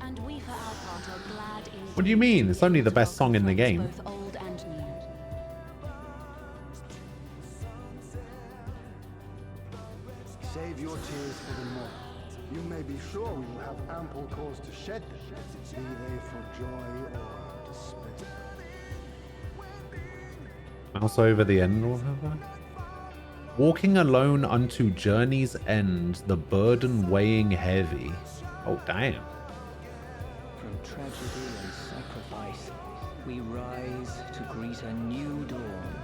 S2: And we for our part are glad in
S1: What do you mean? It's only the best song in the game.
S2: both old and new.
S26: Save your tears for the morrow. You may be sure we will have ample cause to shed them, be they for joy or despair.
S1: Mouse over the end or whatever. Walking alone unto journey's end, the burden weighing heavy. Oh, damn.
S27: From tragedy and sacrifice, we rise to greet a new dawn.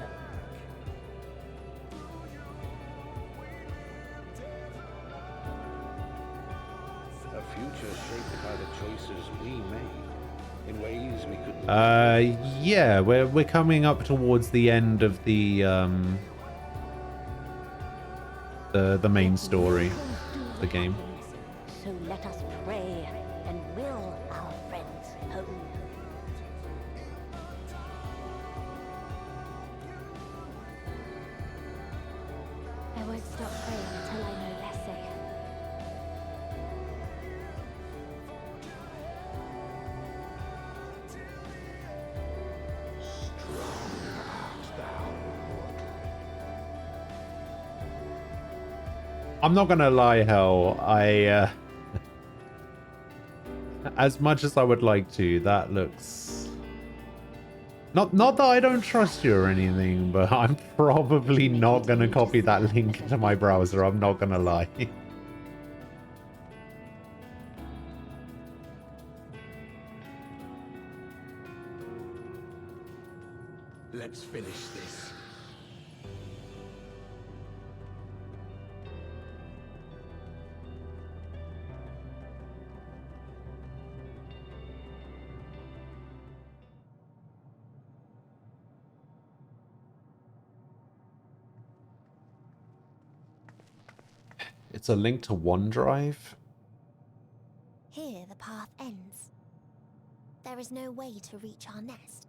S19: A future shaped by the choices we made, in ways we could.
S1: Yeah, we're coming up towards the end of the main story of the game.
S12: So let us pray and will our friends home.
S18: I won't stop praying until I know Lessie.
S1: I'm not gonna lie, Hell. As much as I would like to, that looks... Not that I don't trust you or anything, but I'm probably not gonna copy that link into my browser. I'm not gonna lie.
S19: Let's finish this.
S1: It's a link to OneDrive.
S18: Here the path ends. There is no way to reach our nest.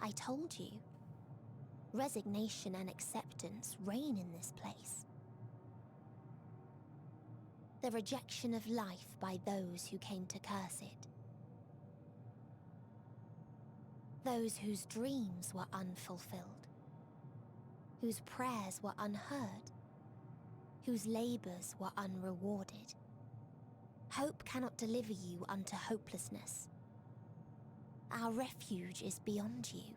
S18: I told you. Resignation and acceptance reign in this place. The rejection of life by those who came to curse it. Those whose dreams were unfulfilled. Whose prayers were unheard. Whose labors were unrewarded. Hope cannot deliver you unto hopelessness. Our refuge is beyond you.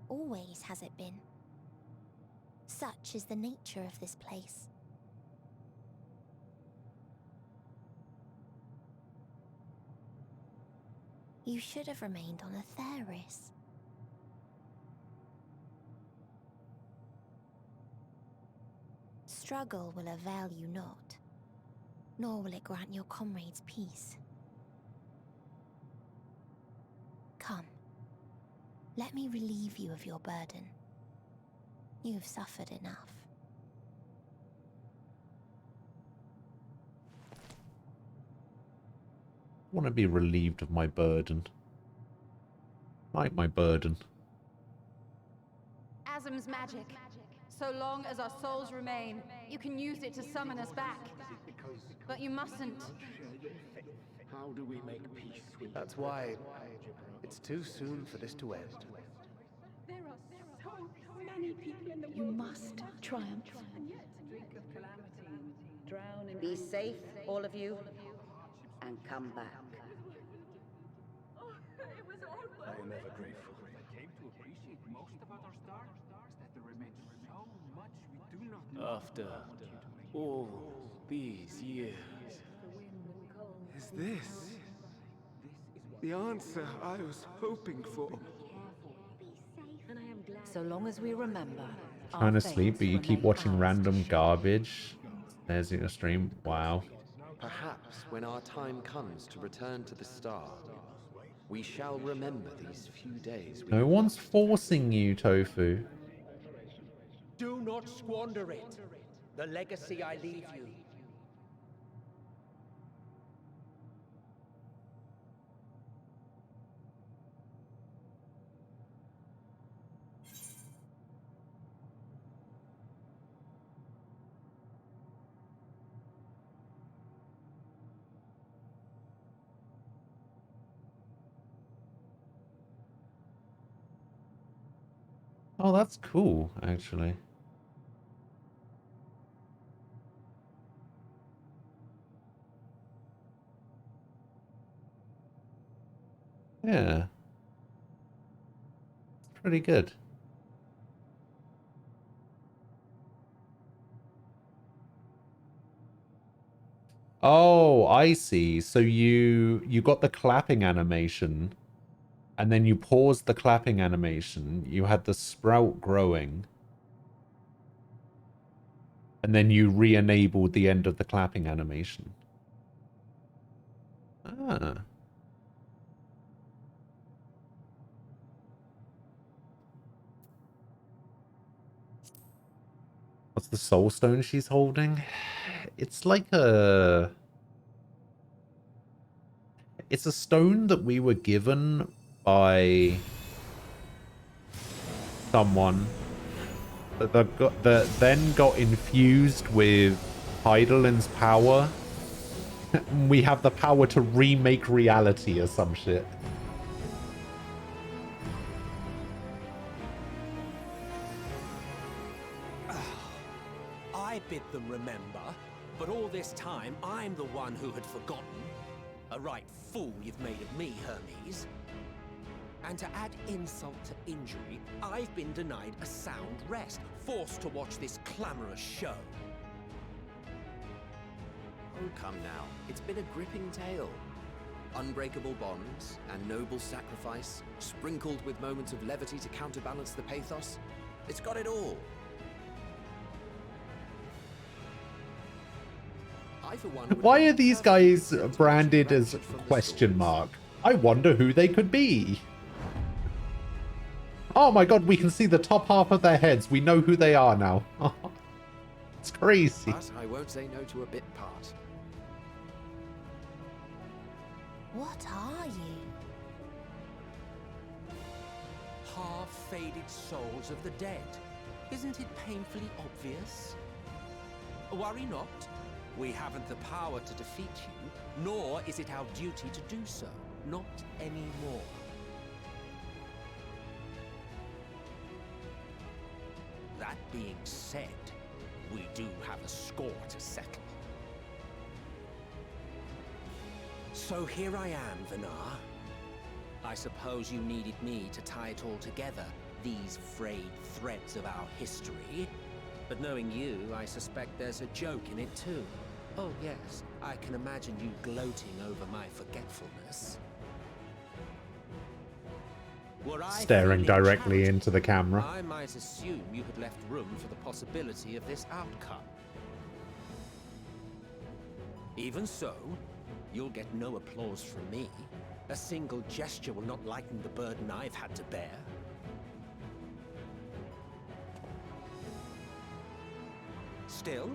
S18: Always has it been. Such is the nature of this place. You should have remained on Atheris. Struggle will avail you not, nor will it grant your comrades peace. Come, let me relieve you of your burden. You have suffered enough.
S1: I want to be relieved of my burden. Like my burden.
S2: Azim's magic. So long as our souls remain, you can use it to summon us back. But you mustn't.
S19: How do we make peace with...
S3: That's why it's too soon for this to end.
S6: There are so many people in the world.
S10: You must triumph. Be safe, all of you, and come back.
S20: I am ever grateful.
S23: I came to appreciate most about our stars, that there remains so much we do not know.
S3: After all these years,
S11: is this the answer I was hoping for?
S10: So long as we remember.
S1: Trying to sleep, but you keep watching random garbage. There's your stream. Wow.
S19: Perhaps when our time comes to return to the star, we shall remember these few days.
S1: No one's forcing you, Tofu.
S19: Do not squander it. The legacy I leave you.
S1: Oh, that's cool, actually. Yeah. It's pretty good. Oh, I see. So you got the clapping animation, and then you paused the clapping animation. You had the sprout growing, and then you re-enabled the end of the clapping animation. Ah. What's the soul stone she's holding? It's like a... It's a stone that we were given by someone that then got infused with Hydalin's power. We have the power to remake reality or some shit.
S19: I bid them remember, but all this time I'm the one who had forgotten. A right fool you've made of me, Hermes. And to add insult to injury, I've been denied a sound rest, forced to watch this clamorous show.
S4: Oh, come now. It's been a gripping tale. Unbreakable bonds and noble sacrifice, sprinkled with moments of levity to counterbalance the pathos. It's got it all. I, for one,
S1: Why are these guys branded as question mark? I wonder who they could be. Oh my god, we can see the top half of their heads. We know who they are now. It's crazy.
S4: But I won't say no to a bit part.
S18: What are you?
S19: Half-faded souls of the dead. Isn't it painfully obvious? Worry not. We haven't the power to defeat you, nor is it our duty to do so. Not anymore. That being said, we do have a score to settle. So here I am, Venar. I suppose you needed me to tie it all together, these frayed threads of our history. But knowing you, I suspect there's a joke in it too. Oh yes, I can imagine you gloating over my forgetfulness.
S1: Staring directly into the camera.
S19: I might assume you had left room for the possibility of this outcome. Even so, you'll get no applause from me. A single gesture will not lighten the burden I've had to bear. Still,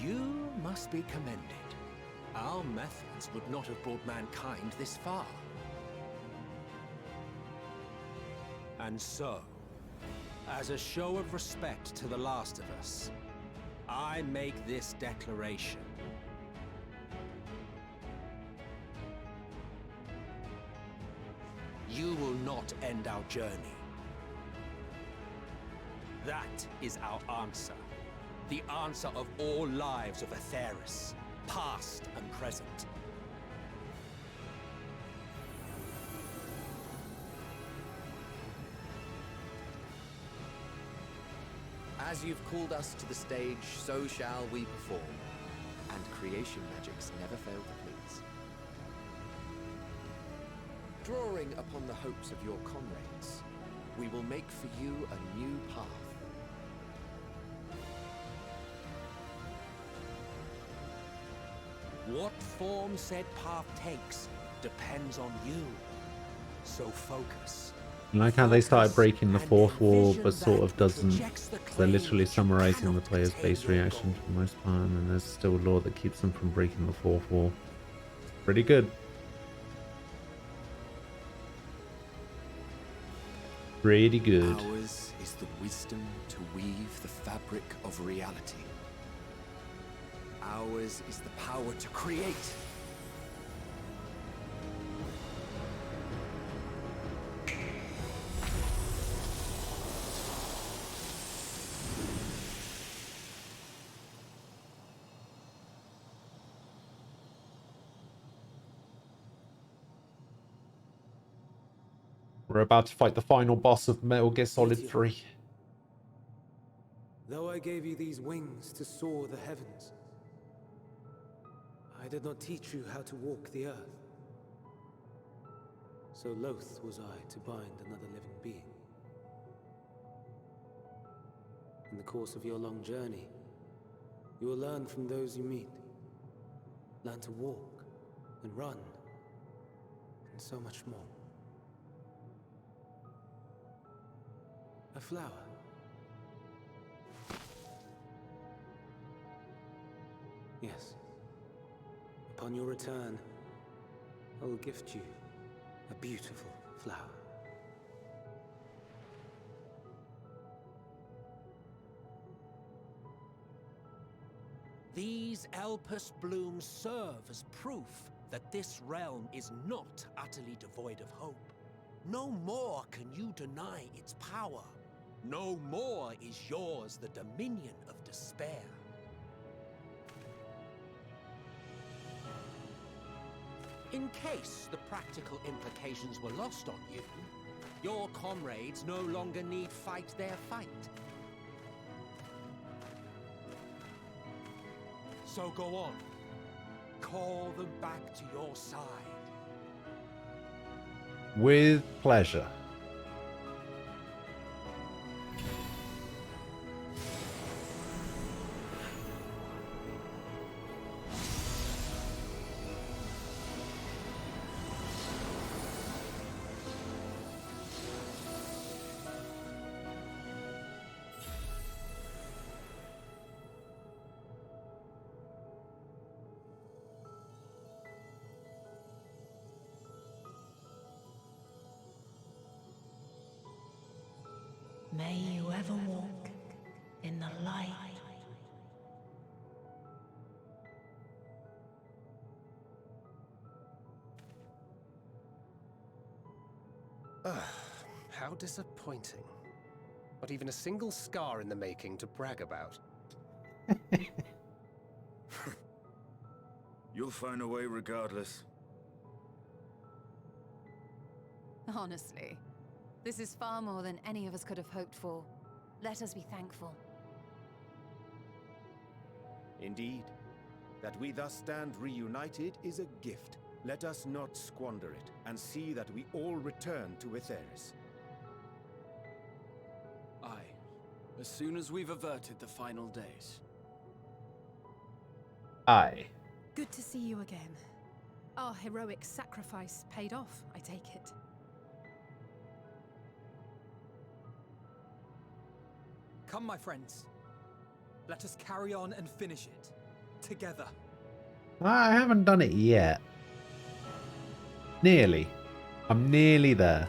S19: you must be commended. Our methods would not have brought mankind this far. And so, as a show of respect to the last of us, I make this declaration. You will not end our journey. That is our answer. The answer of all lives of Atheris, past and present.
S4: As you've called us to the stage, so shall we perform. And creation magics never fail to please. Drawing upon the hopes of your comrades, we will make for you a new path.
S19: What form said path takes depends on you. So focus.
S1: I like how they started breaking the fourth wall, but sort of doesn't. They're literally summarizing the player's base reaction for the most part, and there's still law that keeps them from breaking the fourth wall. Pretty good. Pretty good.
S4: Ours is the wisdom to weave the fabric of reality. Ours is the power to create.
S1: We're about to fight the final boss of Metal Gear Solid 3.
S3: Though I gave you these wings to soar the heavens, I did not teach you how to walk the earth. So loath was I to bind another living being. In the course of your long journey, you will learn from those you meet. Learn to walk and run, and so much more. A flower. Yes. Upon your return, I will gift you a beautiful flower.
S19: These Elpis blooms serve as proof that this realm is not utterly devoid of hope. No more can you deny its power. No more is yours the dominion of despair. In case the practical implications were lost on you, your comrades no longer need fight their fight. So go on. Call them back to your side.
S1: With pleasure.
S7: May you ever walk in the light.
S8: How disappointing. Not even a single scar in the making to brag about.
S20: You'll find a way regardless.
S2: Honestly, this is far more than any of us could have hoped for. Let us be thankful.
S13: Indeed. That we thus stand reunited is a gift. Let us not squander it, and see that we all return to Etheirys.
S14: Aye. As soon as we've averted the final days.
S1: Aye.
S6: Good to see you again. Our heroic sacrifice paid off, I take it.
S5: Come, my friends. Let us carry on and finish it. Together.
S1: I haven't done it yet. Nearly. I'm nearly there.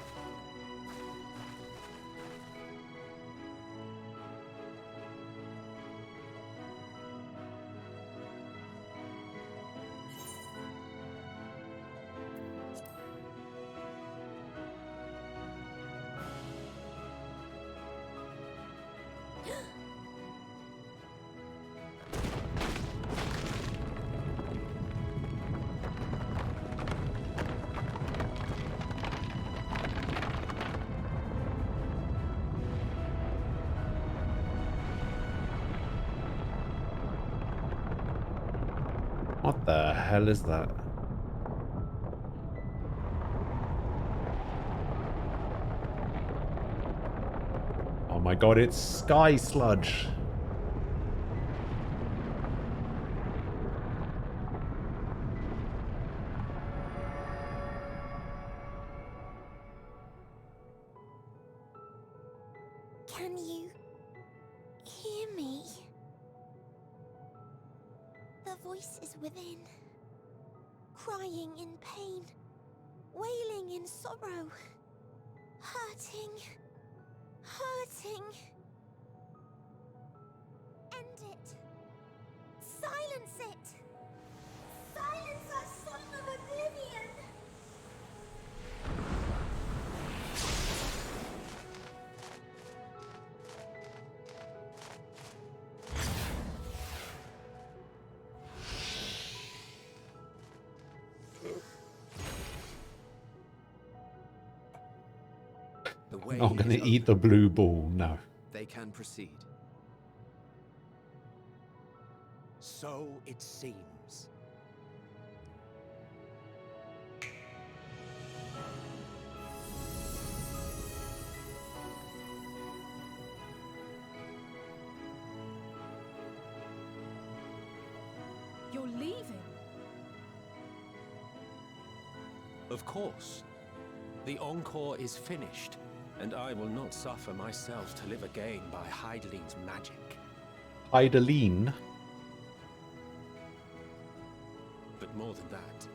S1: What the hell is that? Oh my god, it's sky sludge.
S18: Can you hear me? The voice is within, crying in pain, wailing in sorrow, hurting, hurting.
S12: End it. Silence it. Silence our song of oblivion.
S4: The
S1: I'm
S4: way
S1: not gonna
S4: is
S1: eat the
S4: open.
S1: blue ball, no.
S4: They can proceed.
S19: So it seems.
S6: You're leaving?
S19: Of course. The Encore is finished, and I will not suffer myself to live again by Hydaelyn's magic.
S1: Hydaelyn?
S19: But more than that,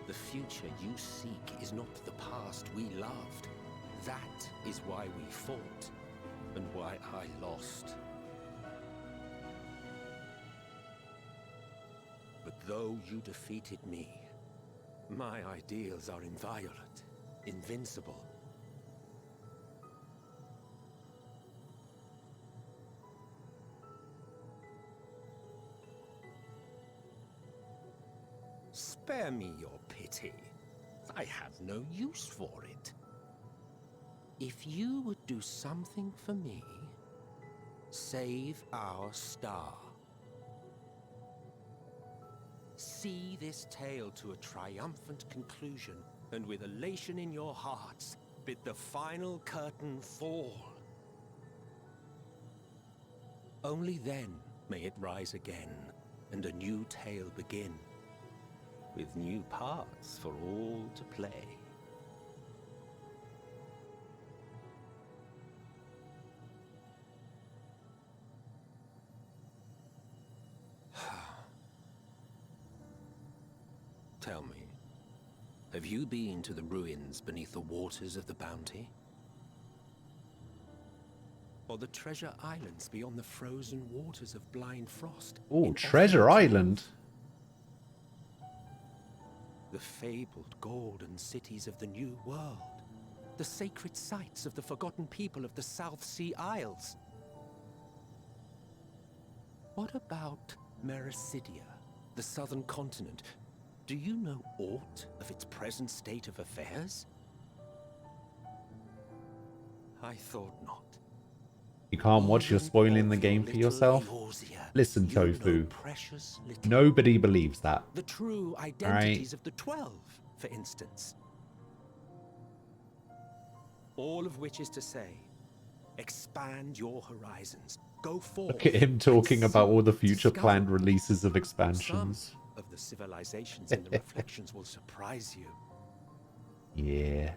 S19: the future you seek is not the past we loved. That is why we fought, and why I lost. though you defeated me, my ideals are inviolate, invincible. Spare me your pity. I have no use for it. If you would do something for me, save our star. See this tale to a triumphant conclusion, and with elation in your hearts, bid the final curtain fall. Only then may it rise again, and a new tale begin, with new parts for all to play. Tell me, have you been to the ruins beneath the waters of the Bounty? Or the treasure islands beyond the frozen waters of Blind Frost?
S1: Oh, Treasure Island.
S19: The fabled golden cities of the New World. The sacred sites of the forgotten people of the South Sea Isles. What about Mericidia, the southern continent? Do you know aught of its present state of affairs? I thought not.
S1: You can't watch, you're spoiling the game for yourself. Listen, Tofu. Nobody believes that.
S19: The true identities of the 12, for instance. All of which is to say, expand your horizons. Go forth.
S1: Look at him talking about all the future planned releases of expansions.
S19: Of the civilizations and the reflections will surprise you.
S1: Yeah.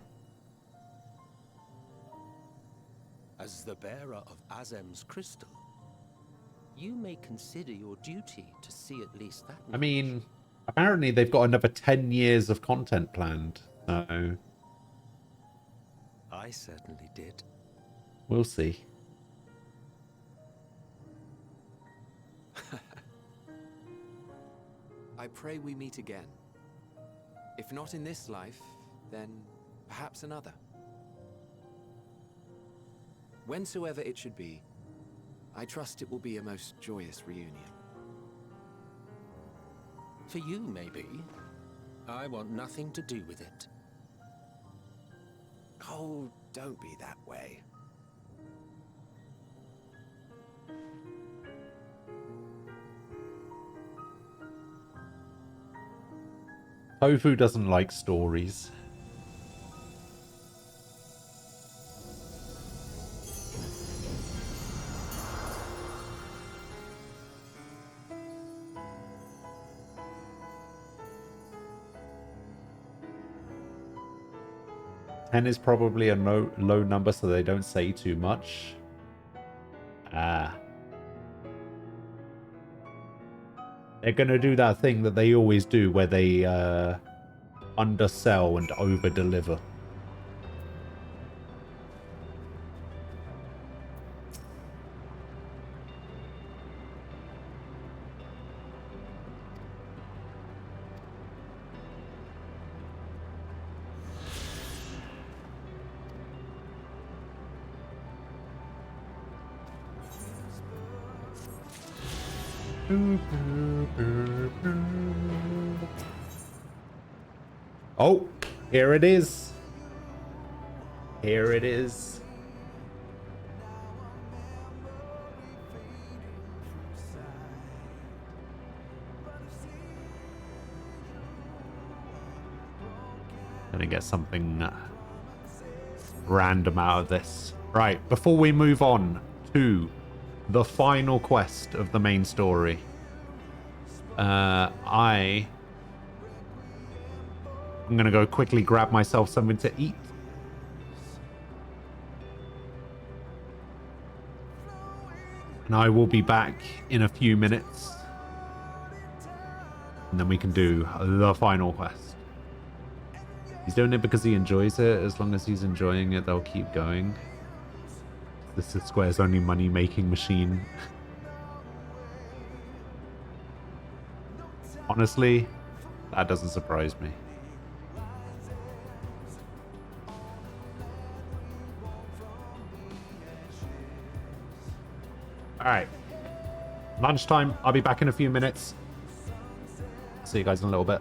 S19: As the bearer of Azem's crystal, you may consider your duty to see at least that.
S1: I mean, apparently they've got another 10 years of content planned, so...
S19: I certainly did.
S1: We'll see.
S4: I pray we meet again. If not in this life, then perhaps another. Whensoever it should be, I trust it will be a most joyous reunion.
S19: For you, maybe. I want nothing to do with it.
S4: Oh, don't be that way.
S1: Tofu doesn't like stories. Ten is probably a low number, so they don't say too much. Ah. They're going to do that thing that they always do where they undersell and over-deliver. Oh, here it is. Here it is. Gonna get something random out of this. Right, before we move on to the final quest of the main story, I'm gonna go quickly grab myself something to eat. And I will be back in a few minutes. And then we can do the final quest. He's doing it because he enjoys it. As long as he's enjoying it, they'll keep going. This is Square's only money-making machine. Honestly, that doesn't surprise me. Alright. Lunchtime. I'll be back in a few minutes. See you guys in a little bit.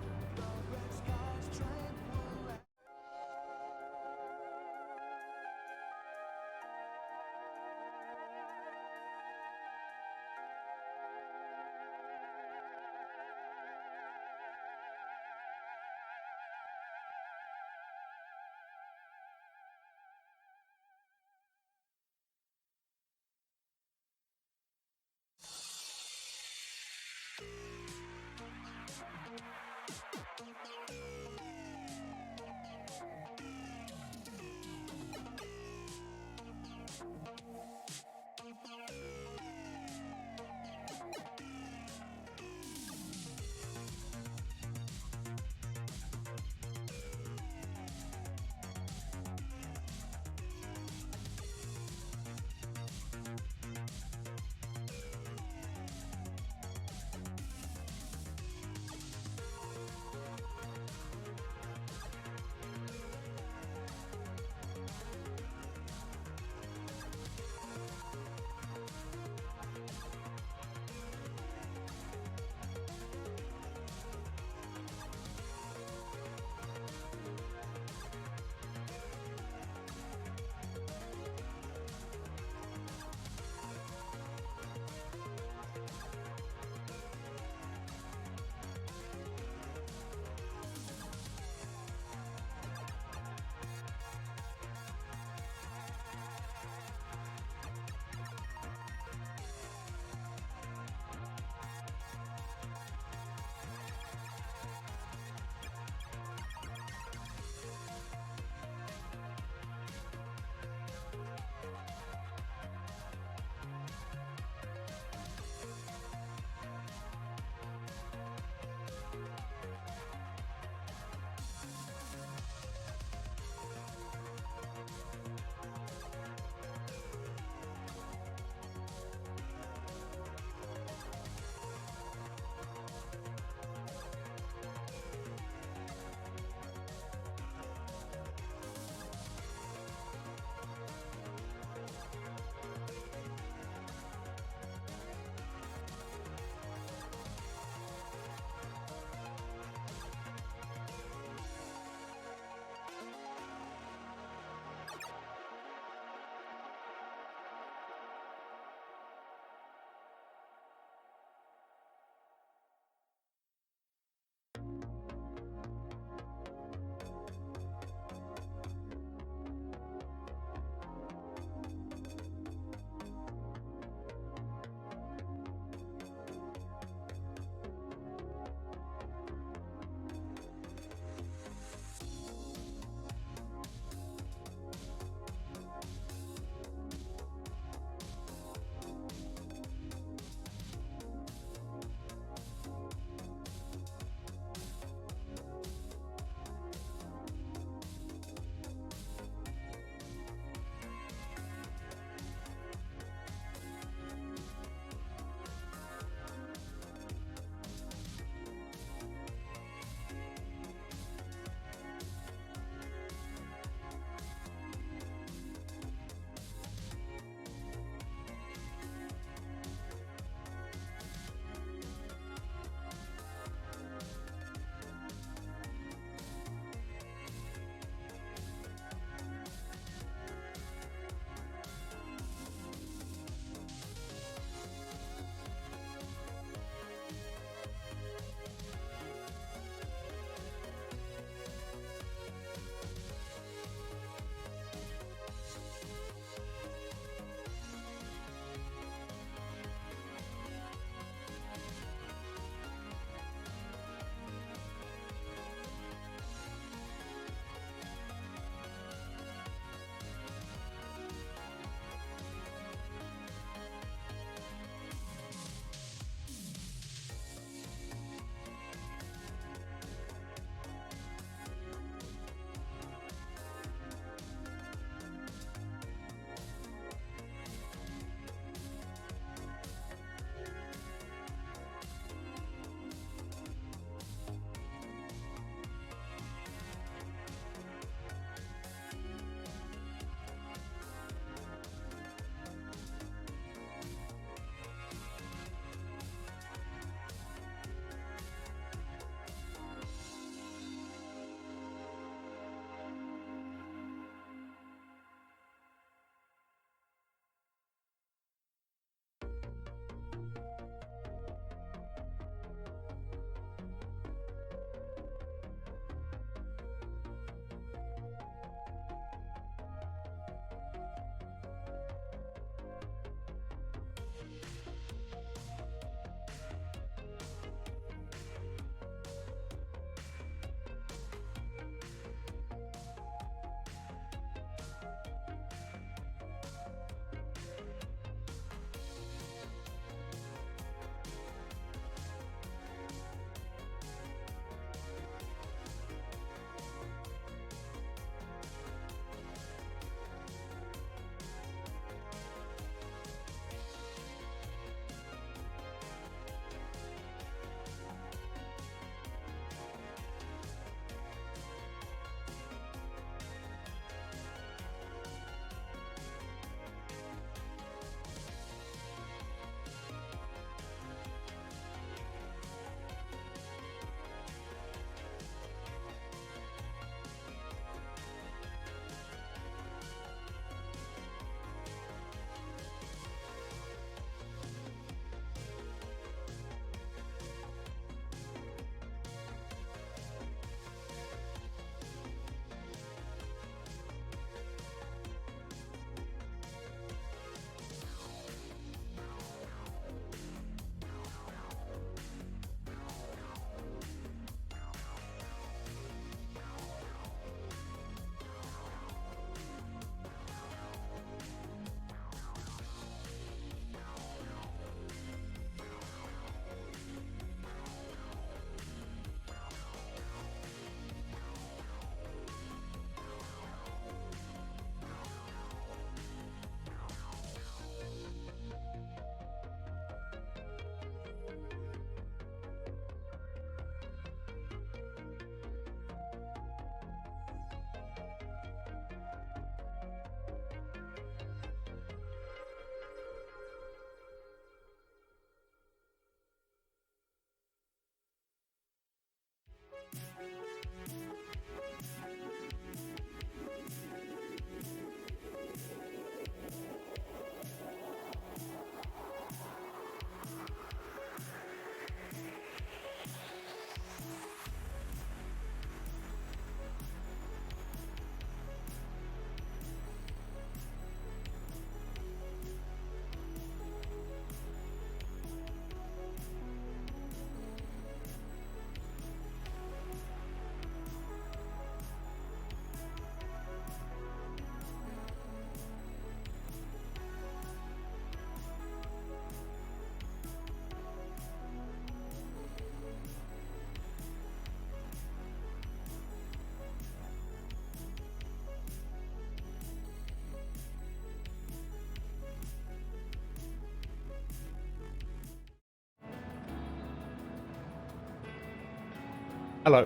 S1: Hello.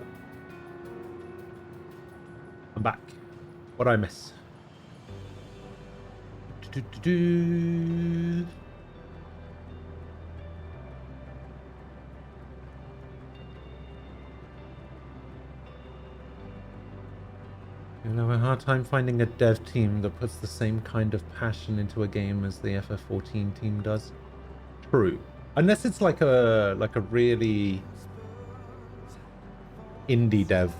S1: I'm back. What'd I miss? Do-do-do-do. You'll have a hard time finding a dev team that puts the same kind of passion into a game as the FF14 team does. True. Unless it's like a really indie dev.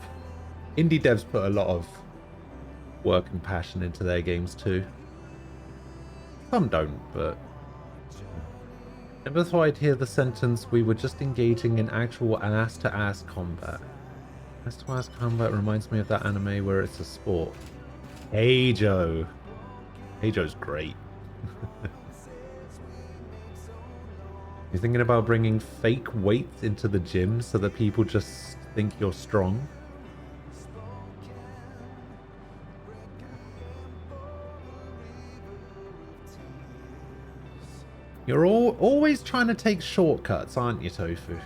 S1: Indie devs put a lot of work and passion into their games too. Some don't, but never thought I'd hear the sentence, "We were just engaging in actual ass-to-ass combat." Ass-to-ass combat reminds me of that anime where it's a sport. Heijo. Heijo's great. You're thinking about bringing fake weights into the gym so that people just think you're strong? You're always trying to take shortcuts, aren't you, Tofu?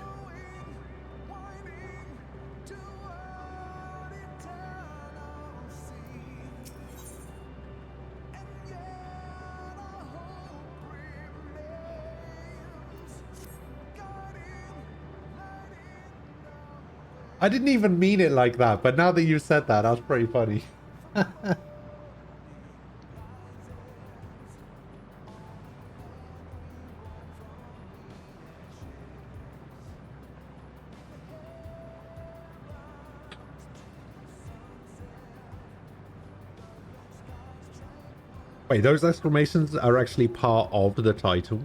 S1: I didn't even mean it like that, but now that you said that, that's pretty funny. Wait, those exclamations are actually part of the title?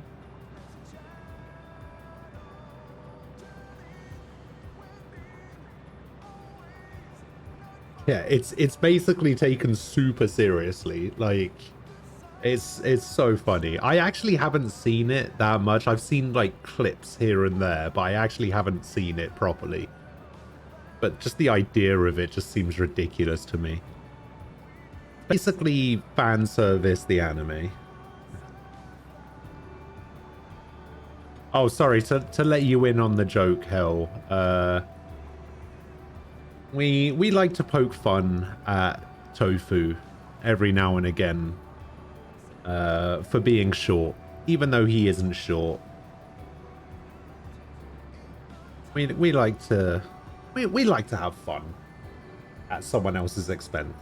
S1: Yeah, it's basically taken super seriously. Like, it's so funny. I actually haven't seen it that much. I've seen like clips here and there, but I actually haven't seen it properly. But just the idea of it just seems ridiculous to me. Basically fan service the anime. Oh, sorry, to let you in on the joke, Hell. We like to poke fun at Tofu every now and again for being short, even though he isn't short. We like to have fun at someone else's expense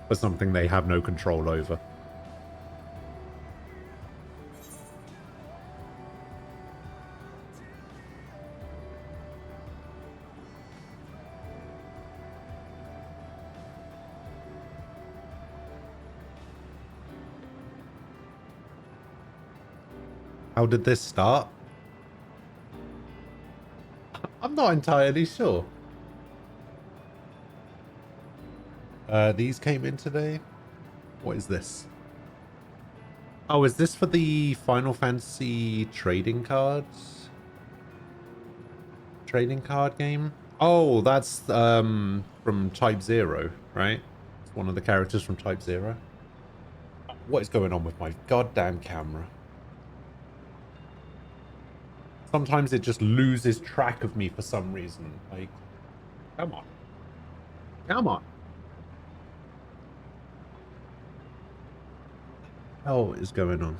S1: for something they have no control over. How did this start? I'm not entirely sure. These came in today. What is this? Oh, is this for the Final Fantasy trading cards? Trading card game? Oh, that's from Type 0, right? It's one of the characters from Type 0. What is going on with my goddamn camera? Sometimes it just loses track of me for some reason. Like, come on. Come on. What is going on?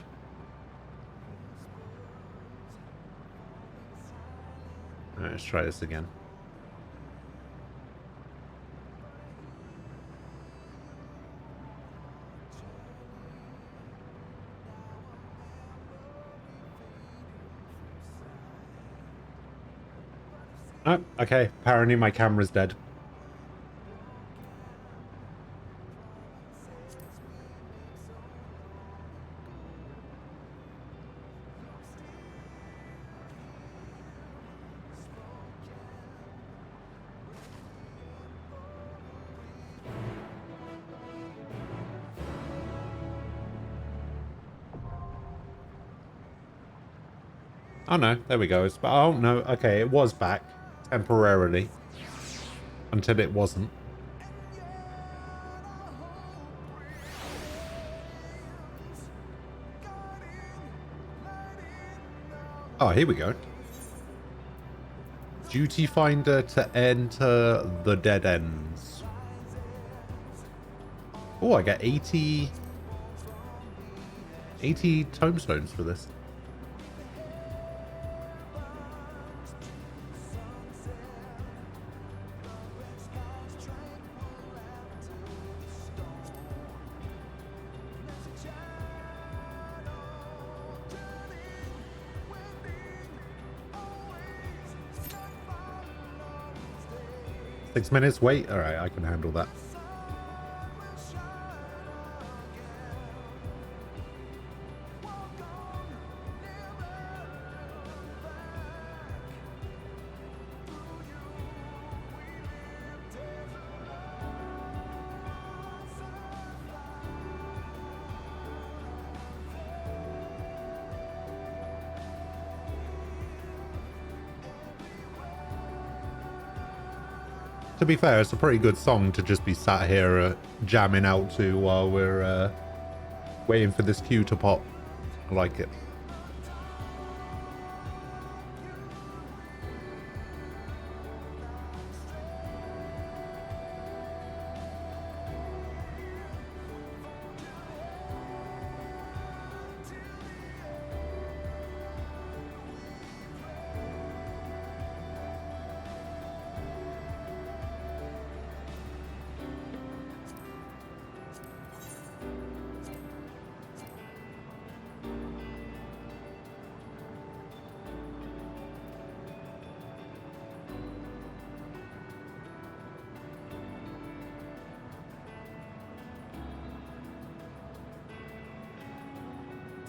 S1: Alright, let's try this again. Oh, okay. Apparently my camera's dead. Oh no, there we go. It's, oh no, okay, it was back temporarily until it wasn't. Oh, here we go. Duty finder to enter the dead ends. Oh, I get 80 tomestones for this. Six minutes, wait. All right, I can handle that. To be fair, it's a pretty good song to just be sat here jamming out to while we're waiting for this queue to pop. I like it.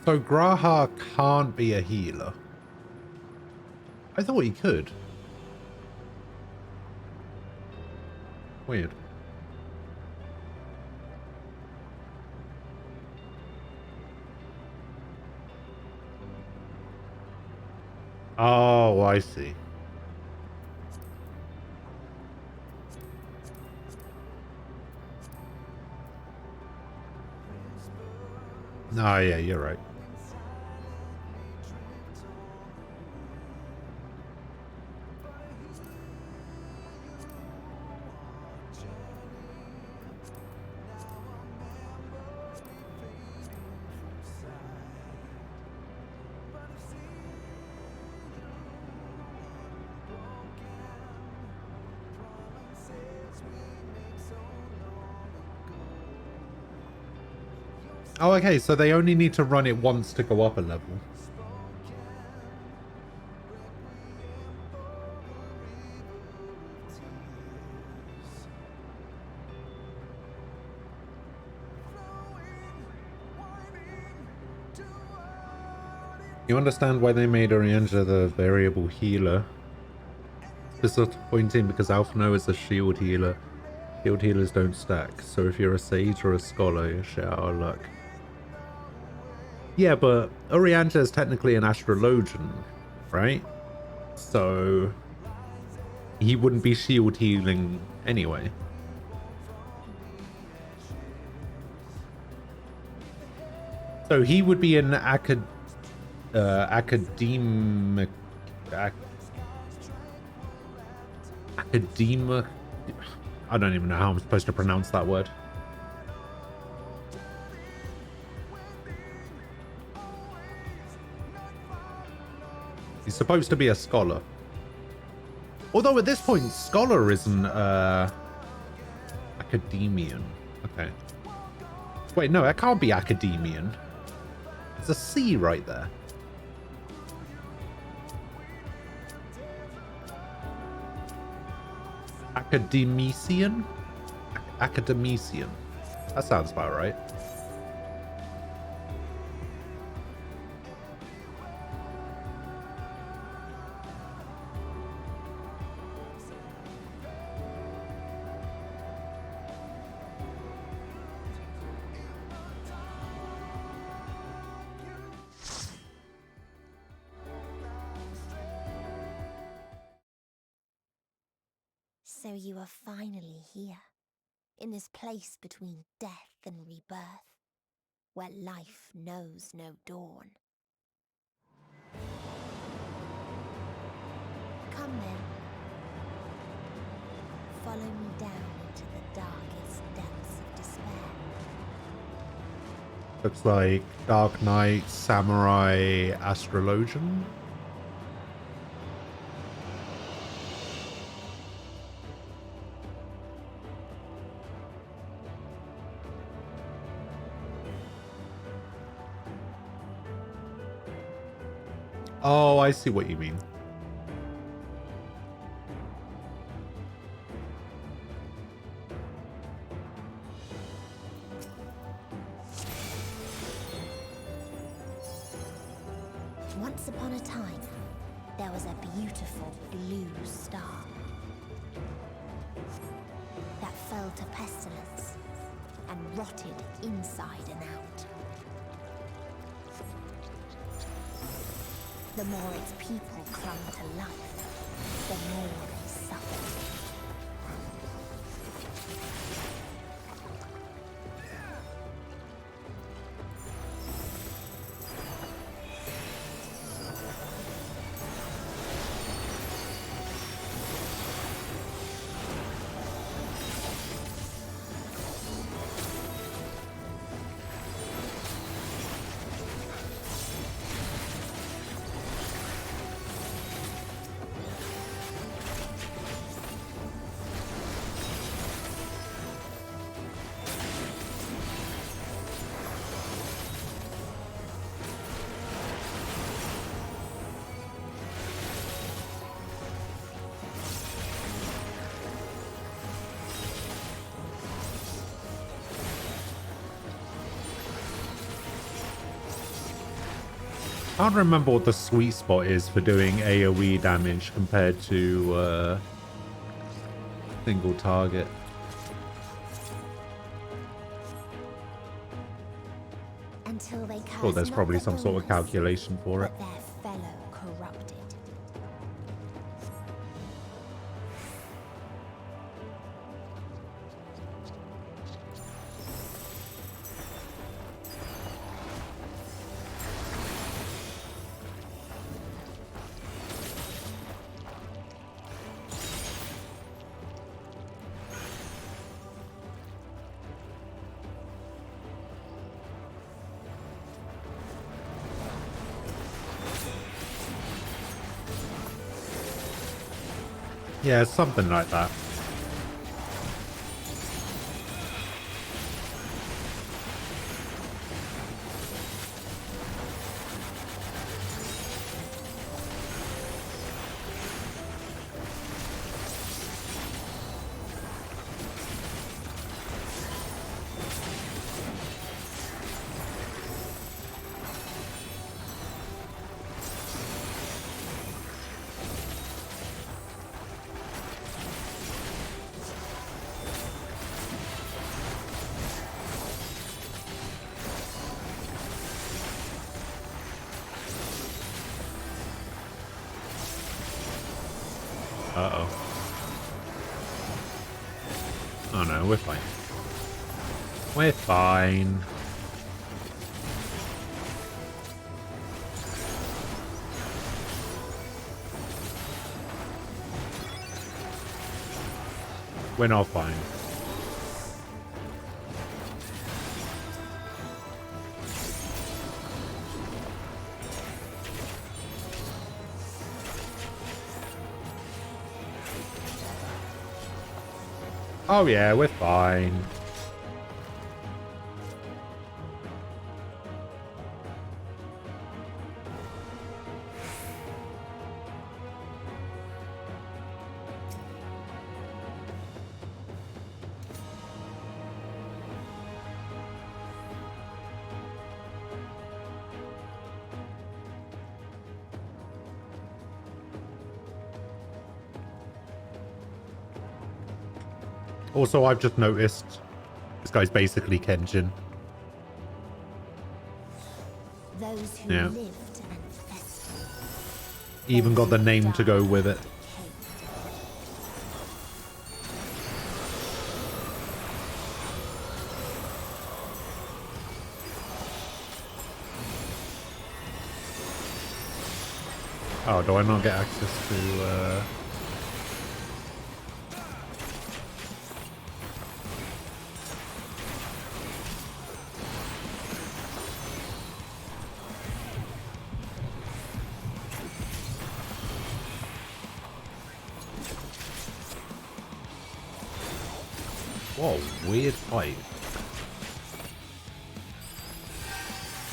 S1: So Graha can't be a healer. I thought he could. Weird. Oh, I see. Oh, yeah, you're right. Oh, okay, so they only need to run it once to go up a level. You understand why they made Orianna the variable healer? Disappointing because Alphino is a shield healer. Shield healers don't stack, so if you're a sage or a scholar, you're shit out of luck. Yeah, but Orianna is technically an astrologian, right? So he wouldn't be shield healing anyway. So he would be an academic. I don't even know how I'm supposed to pronounce that word. He's supposed to be a scholar. Although at this point, scholar isn't academian. Okay. Wait, no, it can't be academian. There's a C right there. Academician? Academician. That sounds about right.
S18: So you are finally here, in this place between death and rebirth, where life knows no dawn. Come then, follow me down into the darkest depths of despair.
S1: Looks like Dark Knight, Samurai, Astrologian. Oh, I see what you mean.
S18: Once upon a time, there was a beautiful blue star that fell to pestilence and rotted inside and out. The more its people clung to life, the more they suffered. I can't remember what the sweet spot is for doing AoE damage compared to single target. Until they
S1: Well, there's probably some sort of calculation for it.
S18: their fellow corrupted.
S1: Yeah, something like that. Uh-oh. Oh no, we're fine. We're fine. We're not fine. Oh yeah, we're fine. Also, I've just noticed this guy's basically Kenshin.
S18: Those who
S1: Yeah.
S18: lived and festered.
S1: Even got the name to go with it. Oh, do I not get access to What a weird fight.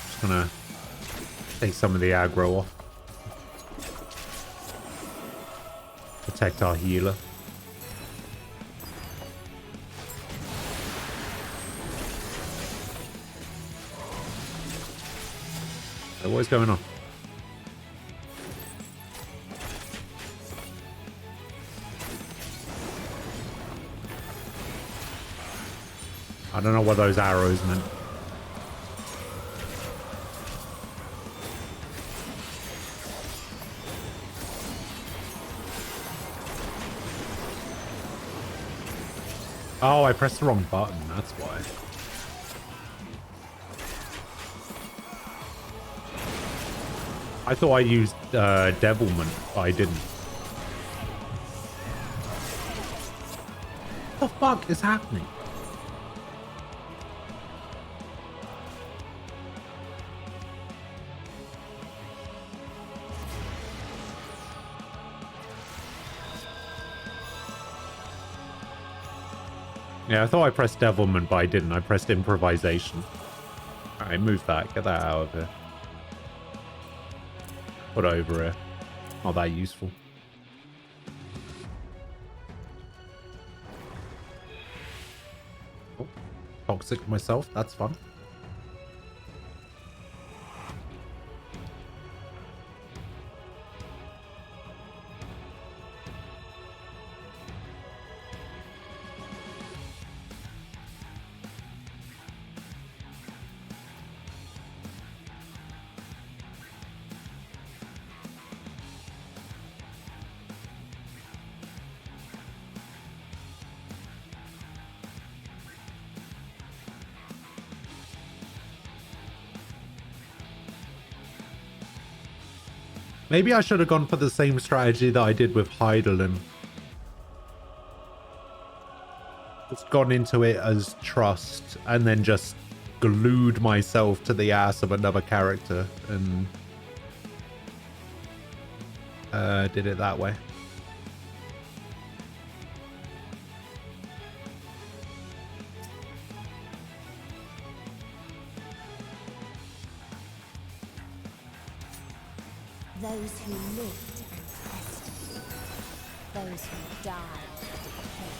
S1: Just gonna take some of the aggro off. Protect our healer. So what is going on? I don't know what those arrows meant. Oh, I pressed the wrong button, that's why. I thought I used Devilment, but I didn't. What the fuck is happening? Yeah, I thought I pressed Devilment, but I didn't. I pressed Improvisation. Alright, move that. Get that out of here. Put it over here. Not that useful. Oh, toxic myself. That's fun. Maybe I should have gone for the same strategy that I did with Hydaelyn. Just gone into it as trust and then just glued myself to the ass of another character and did it that way.
S18: Those who lived and festered, those who died and decayed.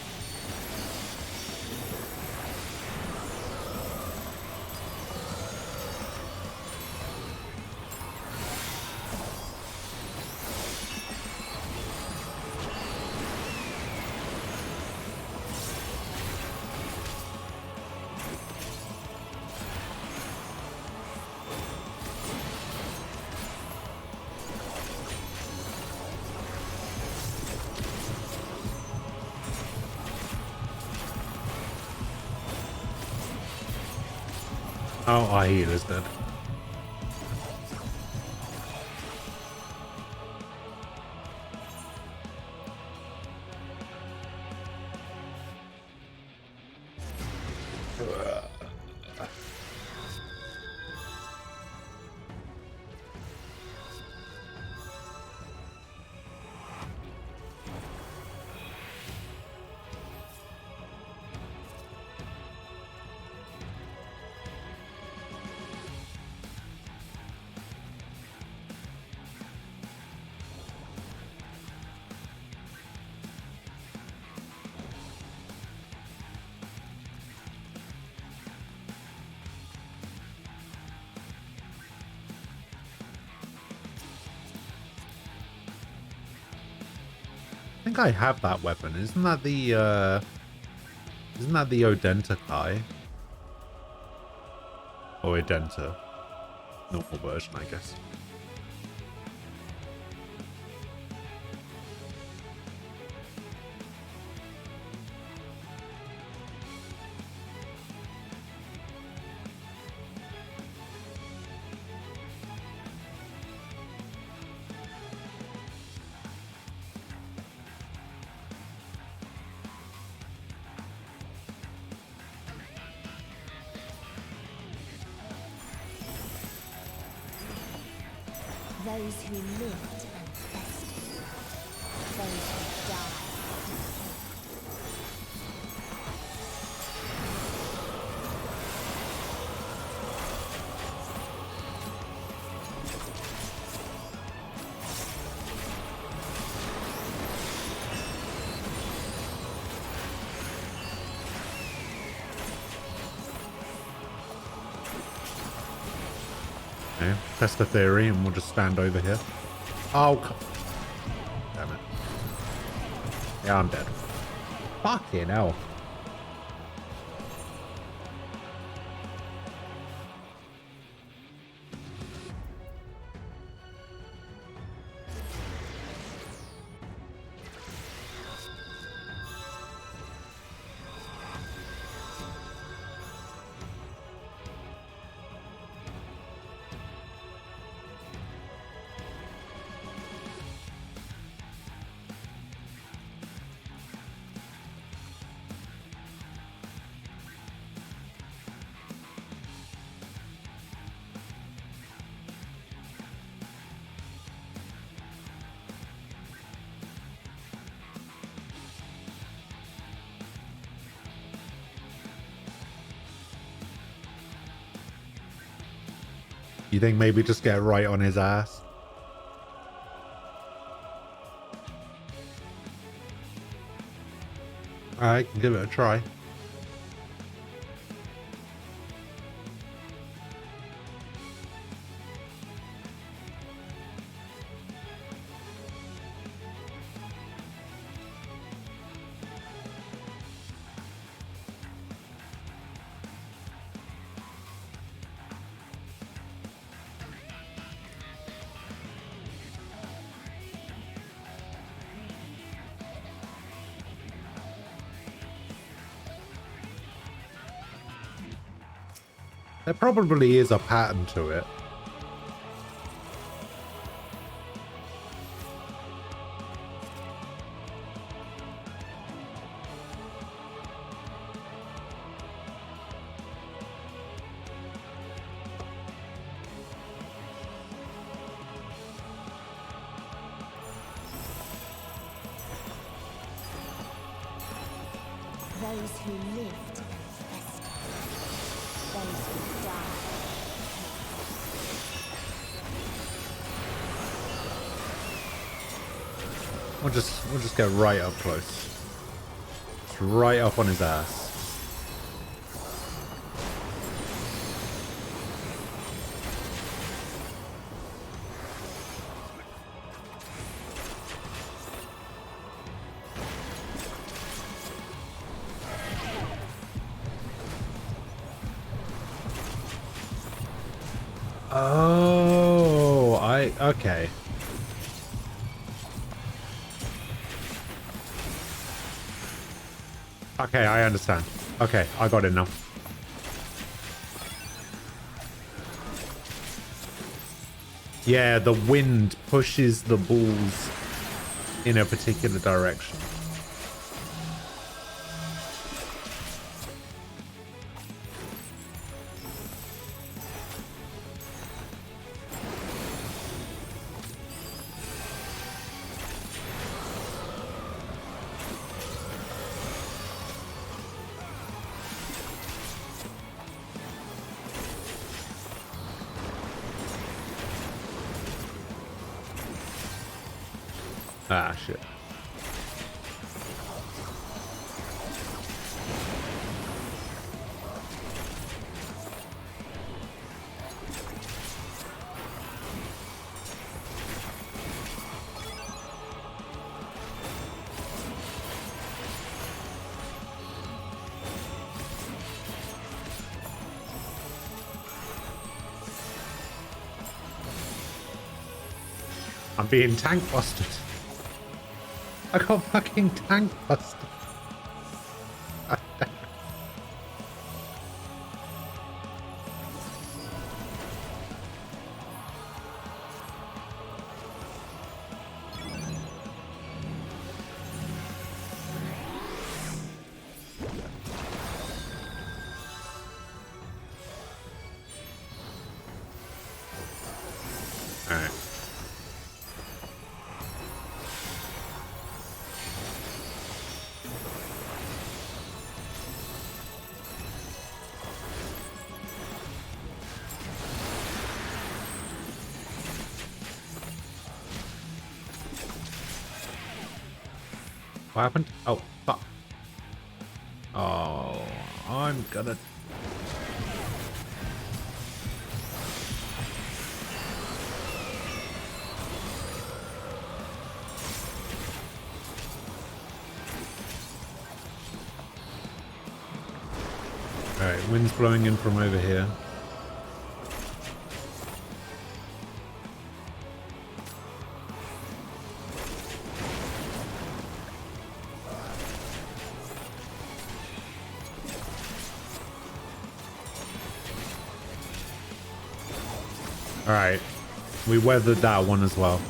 S1: Oh, our healer's dead. I think I have that weapon. Isn't that the Odenta Kai? Or Odenta. Normal version, I guess.
S18: Those who lived and festered, those who died and decayed.
S1: know, test a theory and we'll just stand over here. Oh, damn it. Yeah, I'm dead. Fucking hell. You think maybe just get right on his ass? Alright, give it a try. There probably is a pattern to it.
S12: Those who lived fester. Those who died.
S1: We'll just get right up close. Just right up on his ass. Oh, okay. Okay, I understand. Okay, I got it now. Yeah, the wind pushes the balls in a particular direction. Ah, shit. I'm being tank busted. I got fucking tank busted. Alright. What happened? Oh, fuck. Oh, I'm gonna... Alright, wind's blowing in from over here. Alright, we weathered that one as well.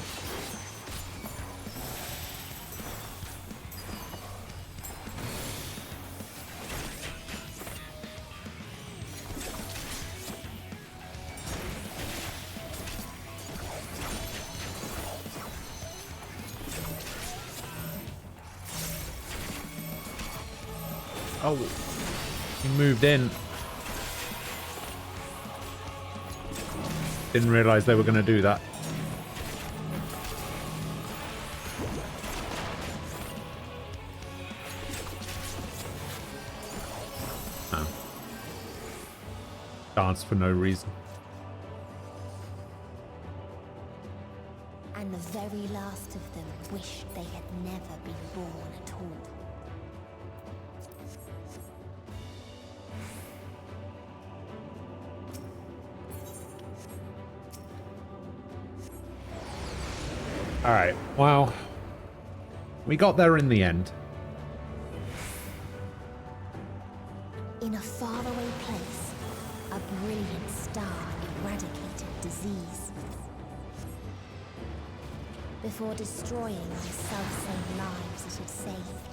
S1: Oh, he moved in. Didn't realize they were going to do that. Oh. Dance for no reason.
S18: And the very last of them wished they had never been born at all.
S1: Alright, well, we got there in the end.
S18: In a faraway place, a brilliant star eradicated disease. Before destroying the selfsame lives it had saved.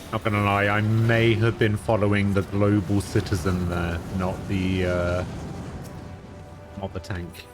S1: Not gonna lie, I may have been following the global citizen there, not the tank.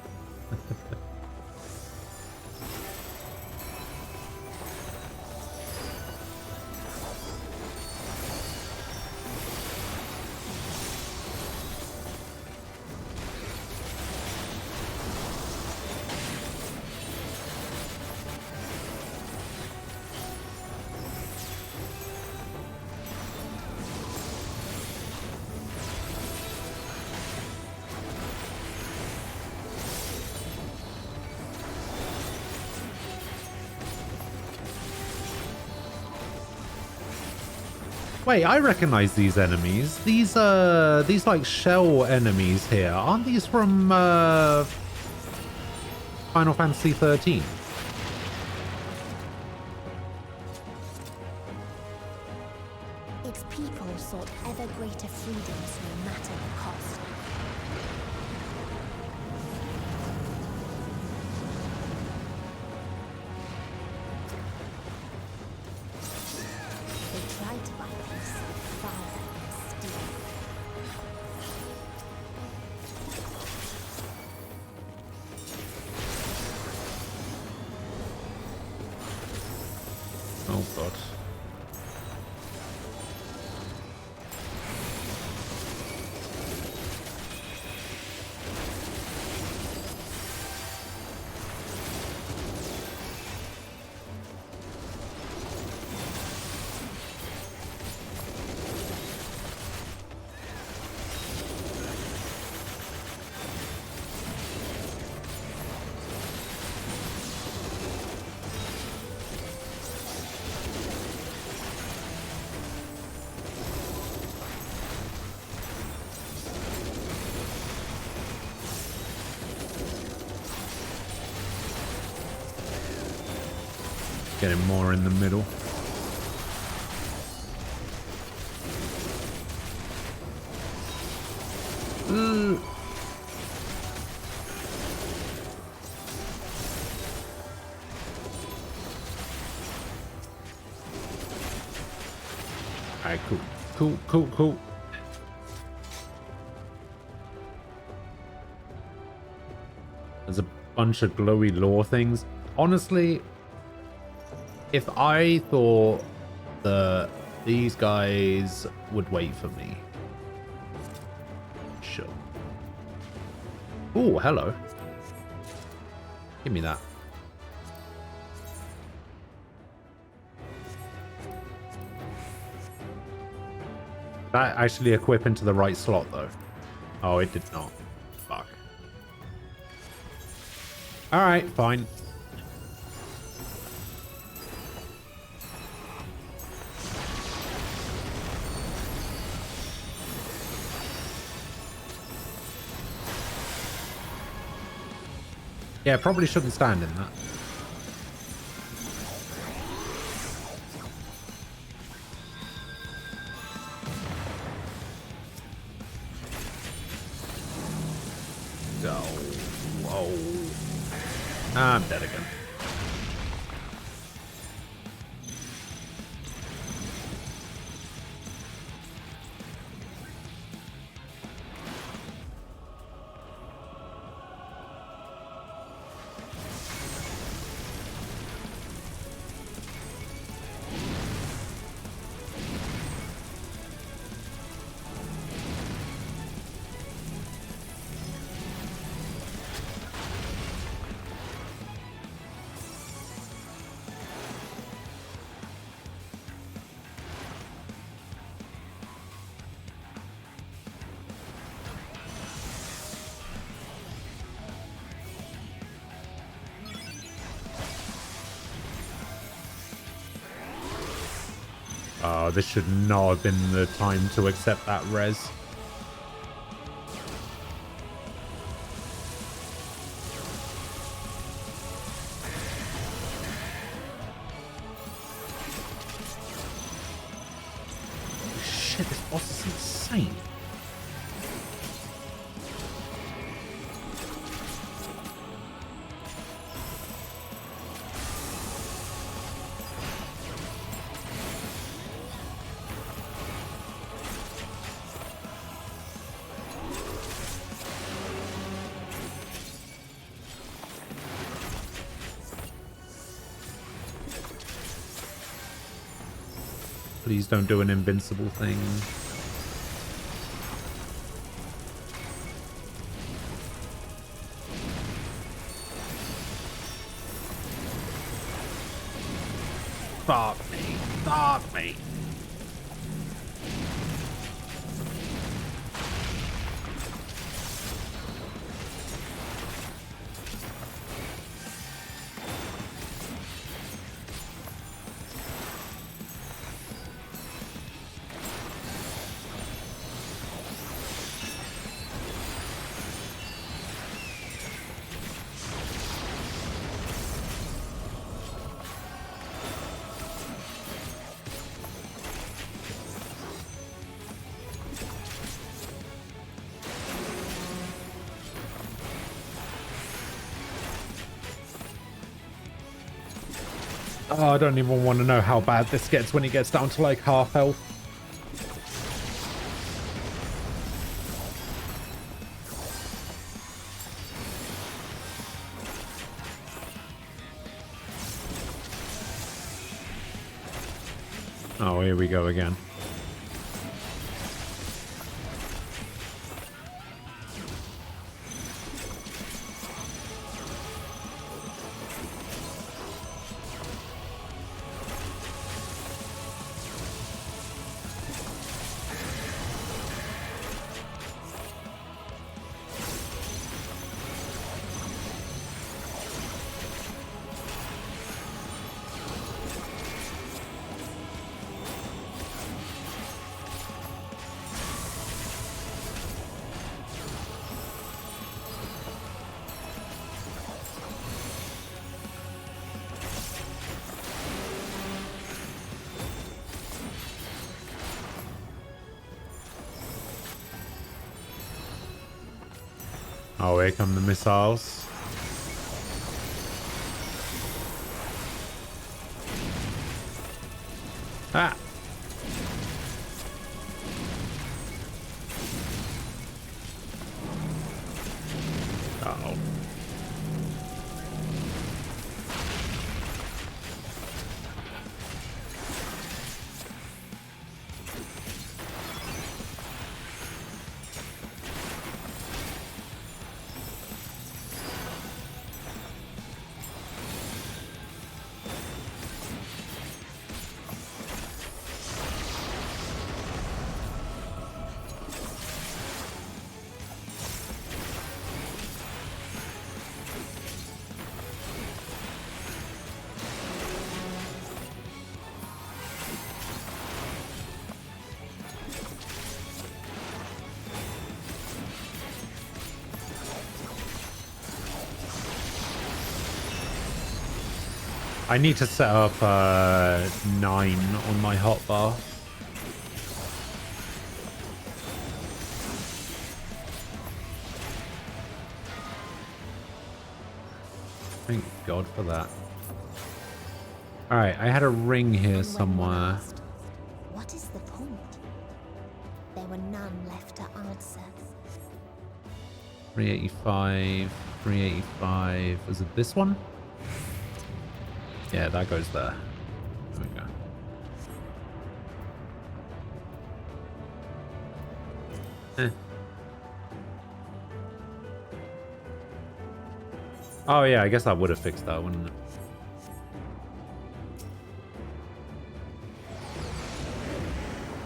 S1: Wait, I recognize these enemies. These like shell enemies here. Aren't these from Final Fantasy 13?
S18: Its people sought ever greater freedoms no matter the cost. They tried to buy peace with fire and steel.
S1: Oh god. Getting more in the middle. Alright, cool. There's a bunch of glowy lore things. Honestly, if I thought that these guys would wait for me, sure. Oh, hello. Give me that. That actually equip into the right slot, though. Oh, it did not. Fuck. Alright, fine. Yeah, probably shouldn't stand in that. I'm dead again. Oh, this should not have been the time to accept that res. Shit, this boss is insane. Please don't do an invincible thing. Stop me. Stop me. Oh, I don't even want to know how bad this gets when he gets down to like half health. Oh, here we go again. Oh, here come the missiles. Ah! Uh-oh. I need to set up 9 on my hotbar. Thank God for that. Alright, I had a ring here somewhere.
S18: What is the point? There were none left to answer.
S1: 385, 385. Is it this one? Yeah, that goes there. There we go. Oh yeah, I guess that would have fixed that, wouldn't it?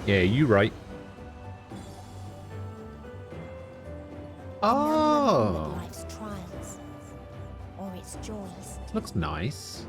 S1: Yeah, you right. Oh,
S18: Life's trials or its joys.
S1: looks nice.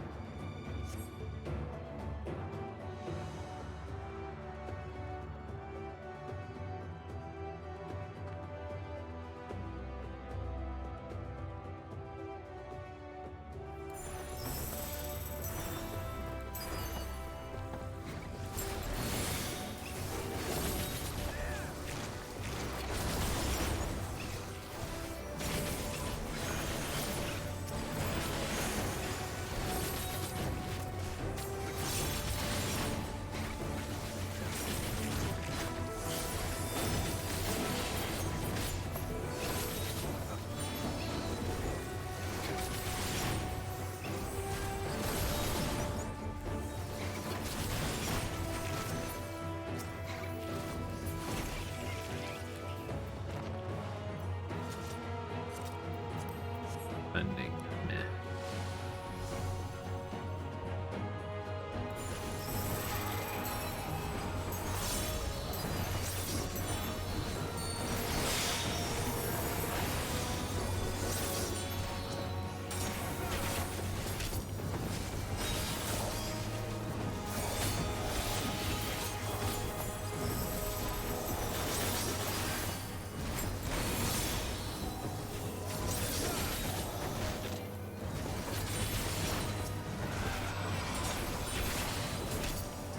S1: Ending. Meh.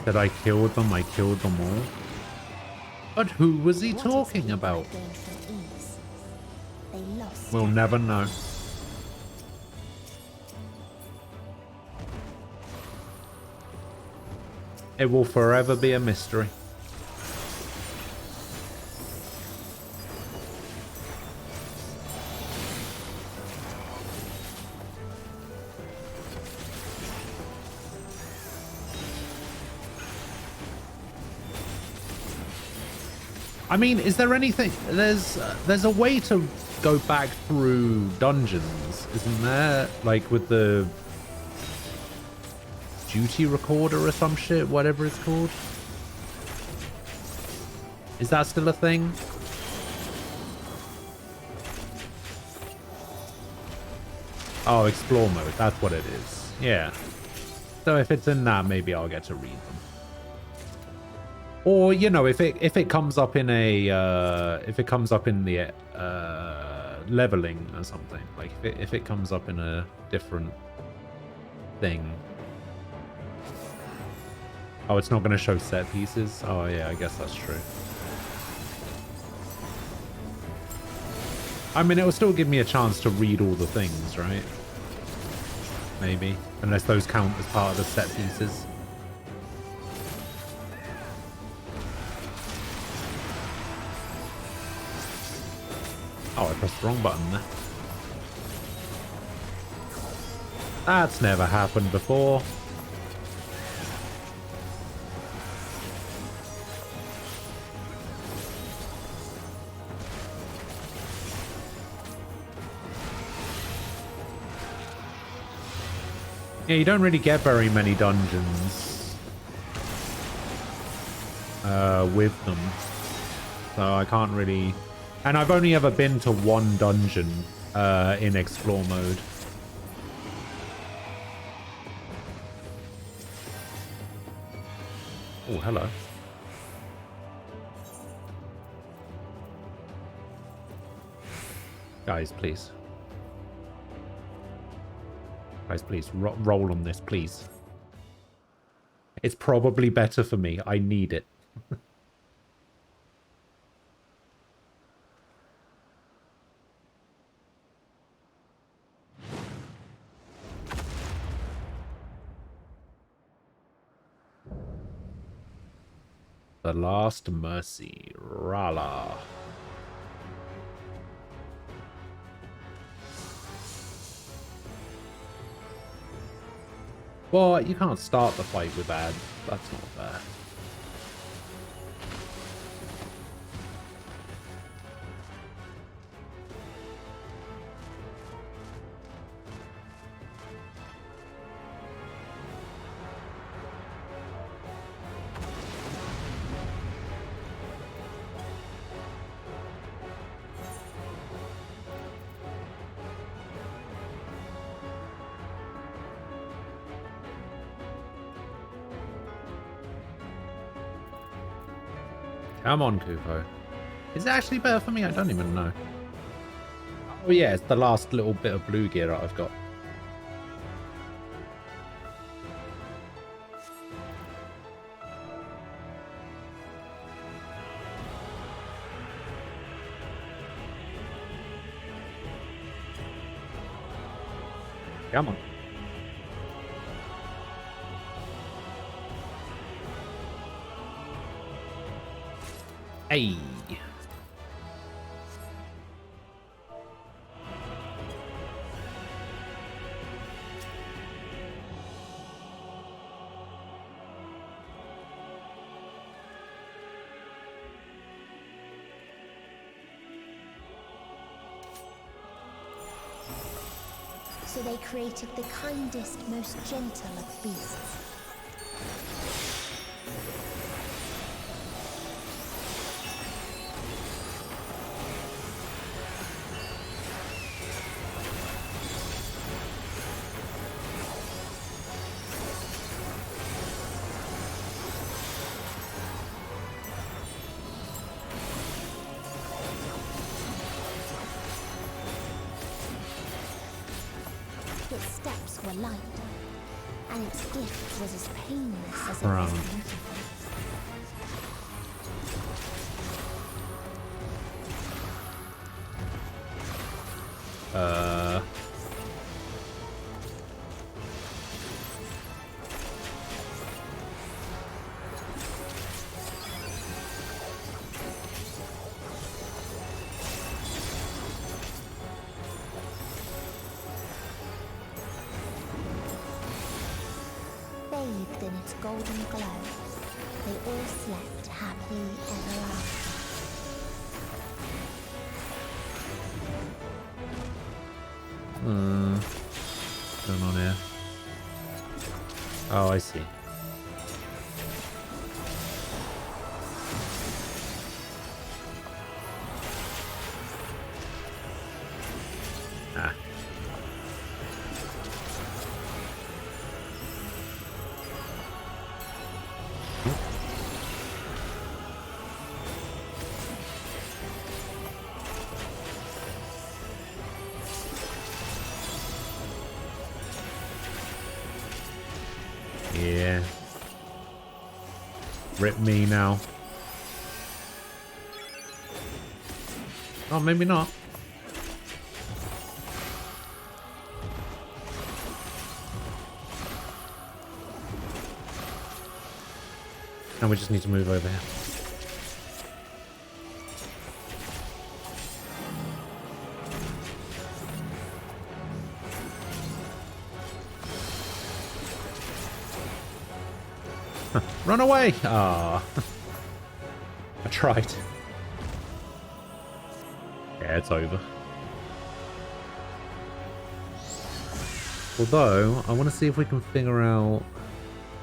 S1: That I killed them, I killed them all. But who was he talking about? We'll never know. It will forever be a mystery. I mean, is there anything? There's a way to go back through dungeons, isn't there? Like with the duty recorder or some shit, whatever it's called. Is that still a thing? Oh, explore mode. That's what it is. Yeah. So if it's in that, maybe I'll get to read them. Or, you know, if it comes up in a if it comes up in the leveling or something, like if it comes up in a different thing. Oh, it's not going to show set pieces. Oh yeah, I guess that's true. I mean, it will still give me a chance to read all the things, right? Maybe, unless those count as part of the set pieces. Oh, I pressed the wrong button there. That's never happened before. Yeah, you don't really get very many dungeons with them. So I can't really... And I've only ever been to one dungeon in explore mode. Oh, hello. Guys, please. Guys, please, roll on this, please. It's probably better for me. I need it. The Last Mercy, Rala. Well, you can't start the fight with ads. That's not fair. Come on, Kupo. Is it actually better for me? I don't even know. Oh yeah, it's the last little bit of blue gear that I've got. Come on. Hey.
S18: So they created the kindest, most gentle of beasts. Its steps were light, and its gift was as painless as it was beautiful. Bathed in its golden glow, they all slept happily ever after.
S1: What's going on here? Oh, I see. Ah. Yeah. Rip me now. Oh, maybe not. And we just need to move over here. Run away! Ah, I tried. Yeah, it's over. Although, I want to see if we can figure out...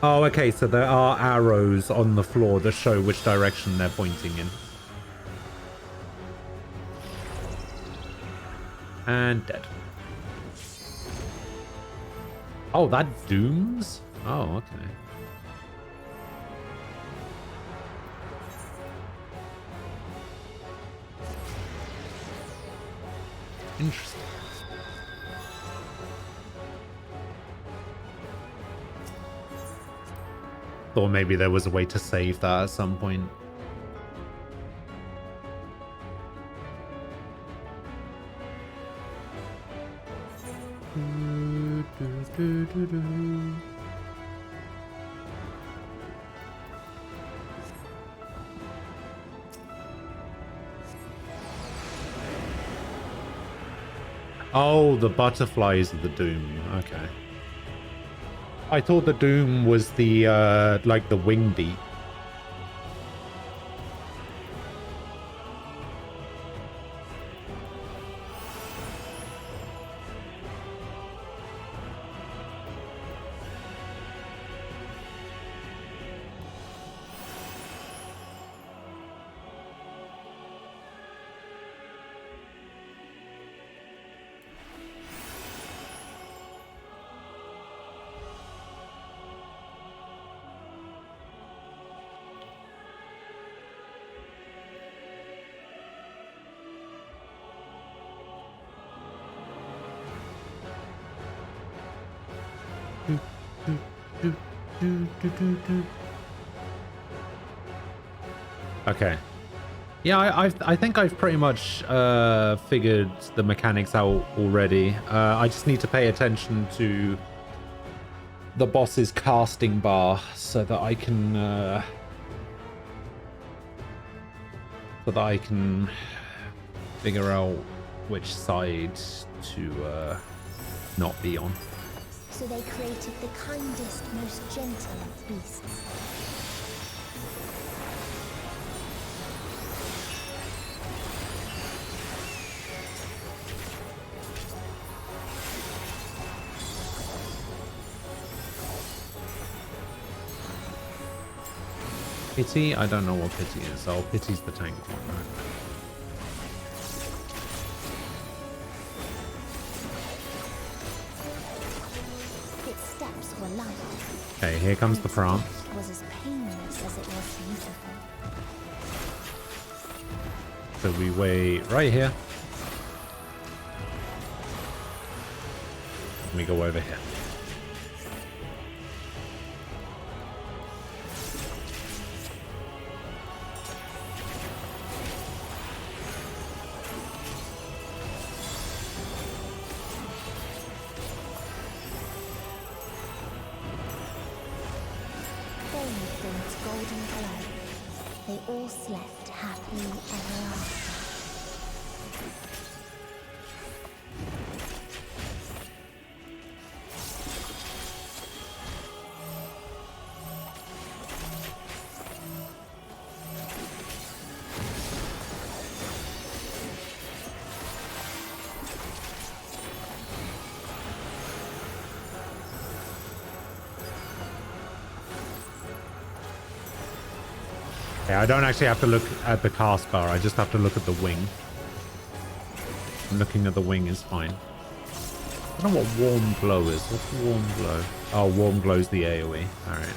S1: Oh, okay, so there are arrows on the floor that show which direction they're pointing in. And dead. Oh, that dooms? Oh, okay. Interesting. Thought maybe there was a way to save that at some point. Oh, the butterflies of the Doom. Okay. I thought the Doom was the, like the wing beat. Okay. Yeah, I think I've pretty much figured the mechanics out already. I just need to pay attention to the boss's casting bar so that I can figure out which side to not be on.
S18: So they created the kindest, most gentle of beasts.
S1: Pity? I don't know what pity is. Oh, pity's the tank one, right?
S18: Its steps were light.
S1: Okay, here comes the prompt.
S18: It was as painless as it was beautiful.
S1: So we wait right here. And we go over here.
S18: All slept happily ever after.
S1: Yeah, I don't actually have to look at the cast bar. I just have to look at the wing. Looking at the wing is fine. I don't know what warm glow is. What's warm glow? Oh, warm glow's the AoE. Alright.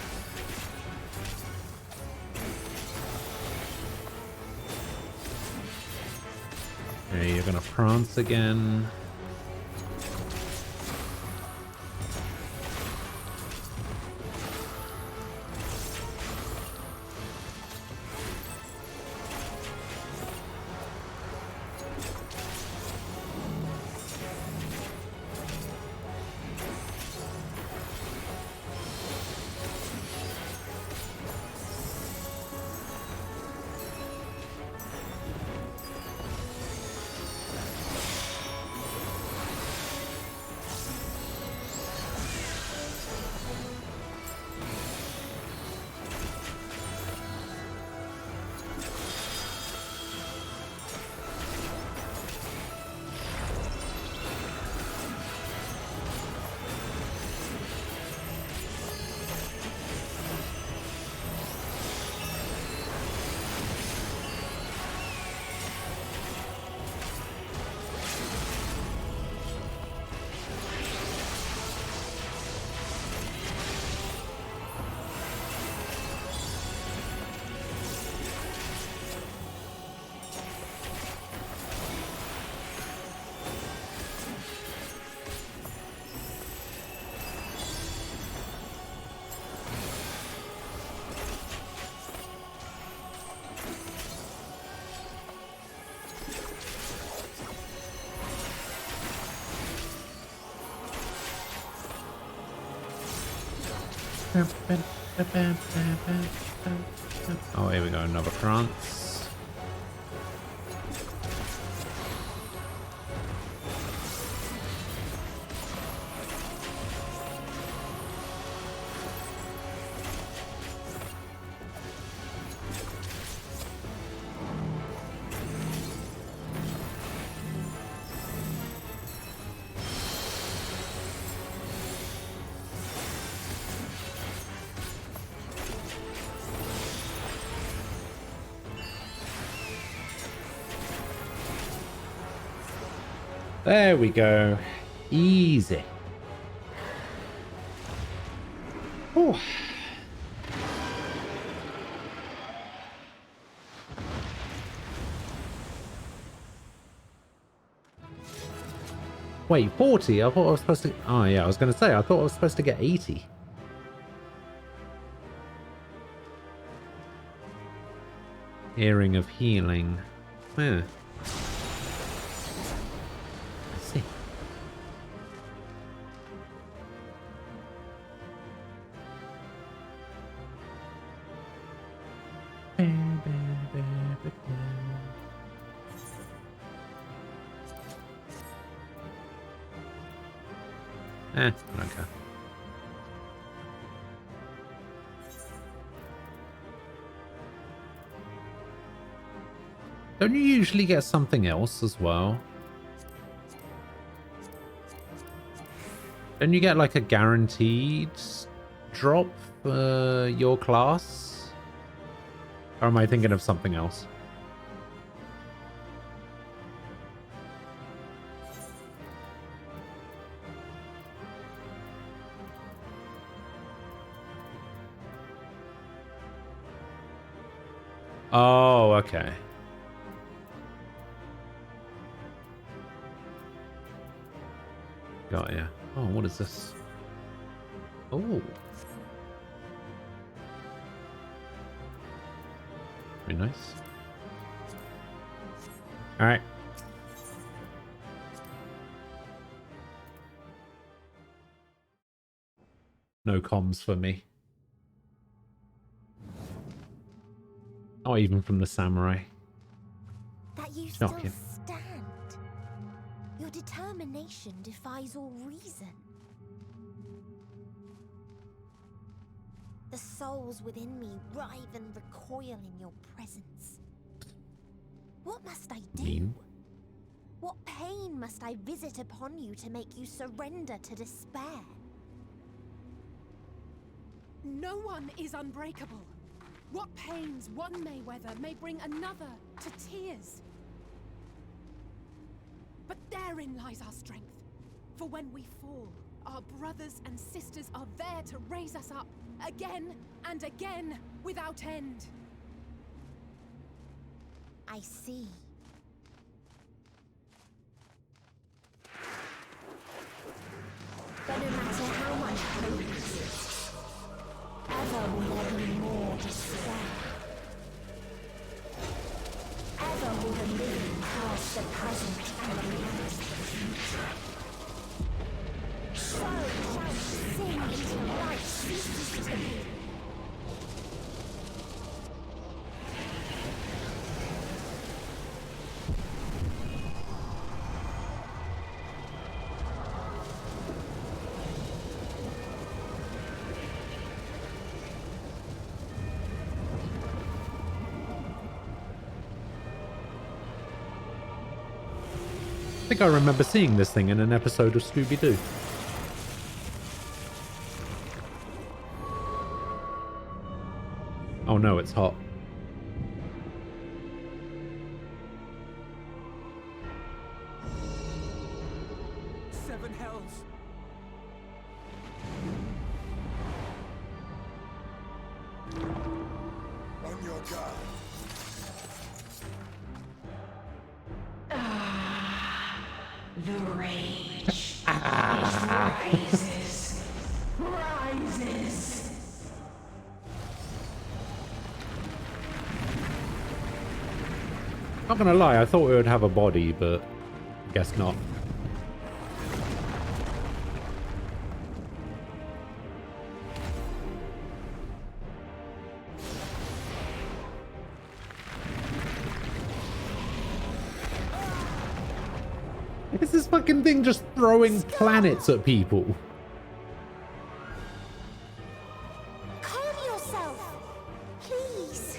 S1: Okay, you're gonna prance again. Oh, here we go, another trance. There we go. Easy. Whew. Wait, 40? I thought I was supposed to... Oh, yeah, I was going to say, I thought I was supposed to get 80. Earring of Healing. Yeah. I see. Okay. Don't you usually get something else as well? Don't you get like a guaranteed drop for your class? Or am I thinking of something else? Oh, okay. Got ya. Oh, what is this? Oh. Very nice. Alright. No comms for me. Not even from the samurai.
S18: That you
S1: Shocking.
S18: still stand. Your determination defies all reason. The souls within me writhe and recoil in your presence. What must I do?
S1: Mean.
S18: What pain must I visit upon you to make you surrender to despair?
S6: No one is unbreakable. What pains one may weather may bring another to tears. But therein lies our strength. For when we fall, our brothers and sisters are there to raise us up again and again without end.
S18: I see. But no matter how much hope exists, ever will there be more despair. Ever will the living pass the present and announce the future. So shall sin until life ceases to be.
S1: I think I remember seeing this thing in an episode of Scooby-Doo. Oh no, it's hot.
S11: Seven hells.
S9: On your guard.
S7: The rage rises.
S1: Not gonna lie, I thought it would have a body, but I guess not. It's this fucking thing just throwing planets at people.
S12: Calm yourself, please.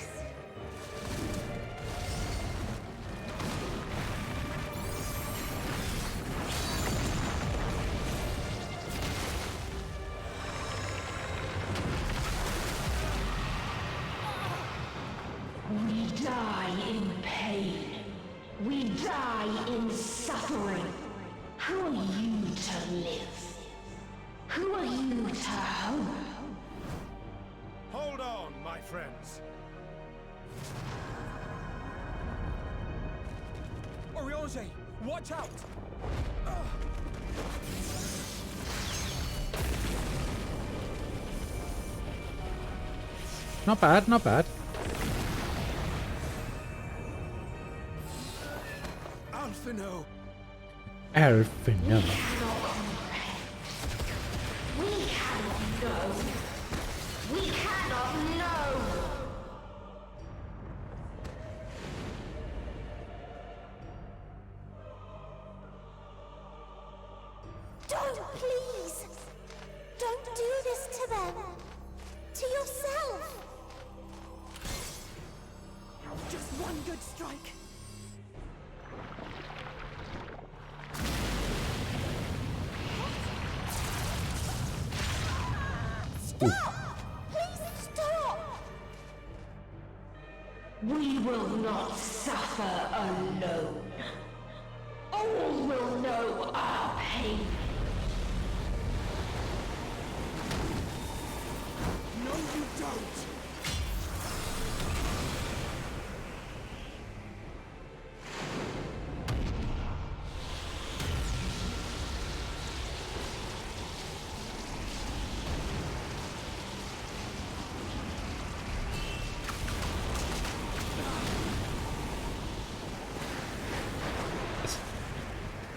S7: We die in pain. We die in suffering. Who are you to live? Who are you to hope?
S13: Hold on, my friends.
S11: Oriange, watch out!
S1: Not bad, not bad.
S11: Alphino!
S1: Alphino.
S7: We cannot know. We cannot know.
S12: Don't, please! Don't do this to them! To yourself!
S6: Just one good strike.
S12: Stop! Please stop!
S7: We will not suffer alone. All will know our pain.
S11: No, you don't!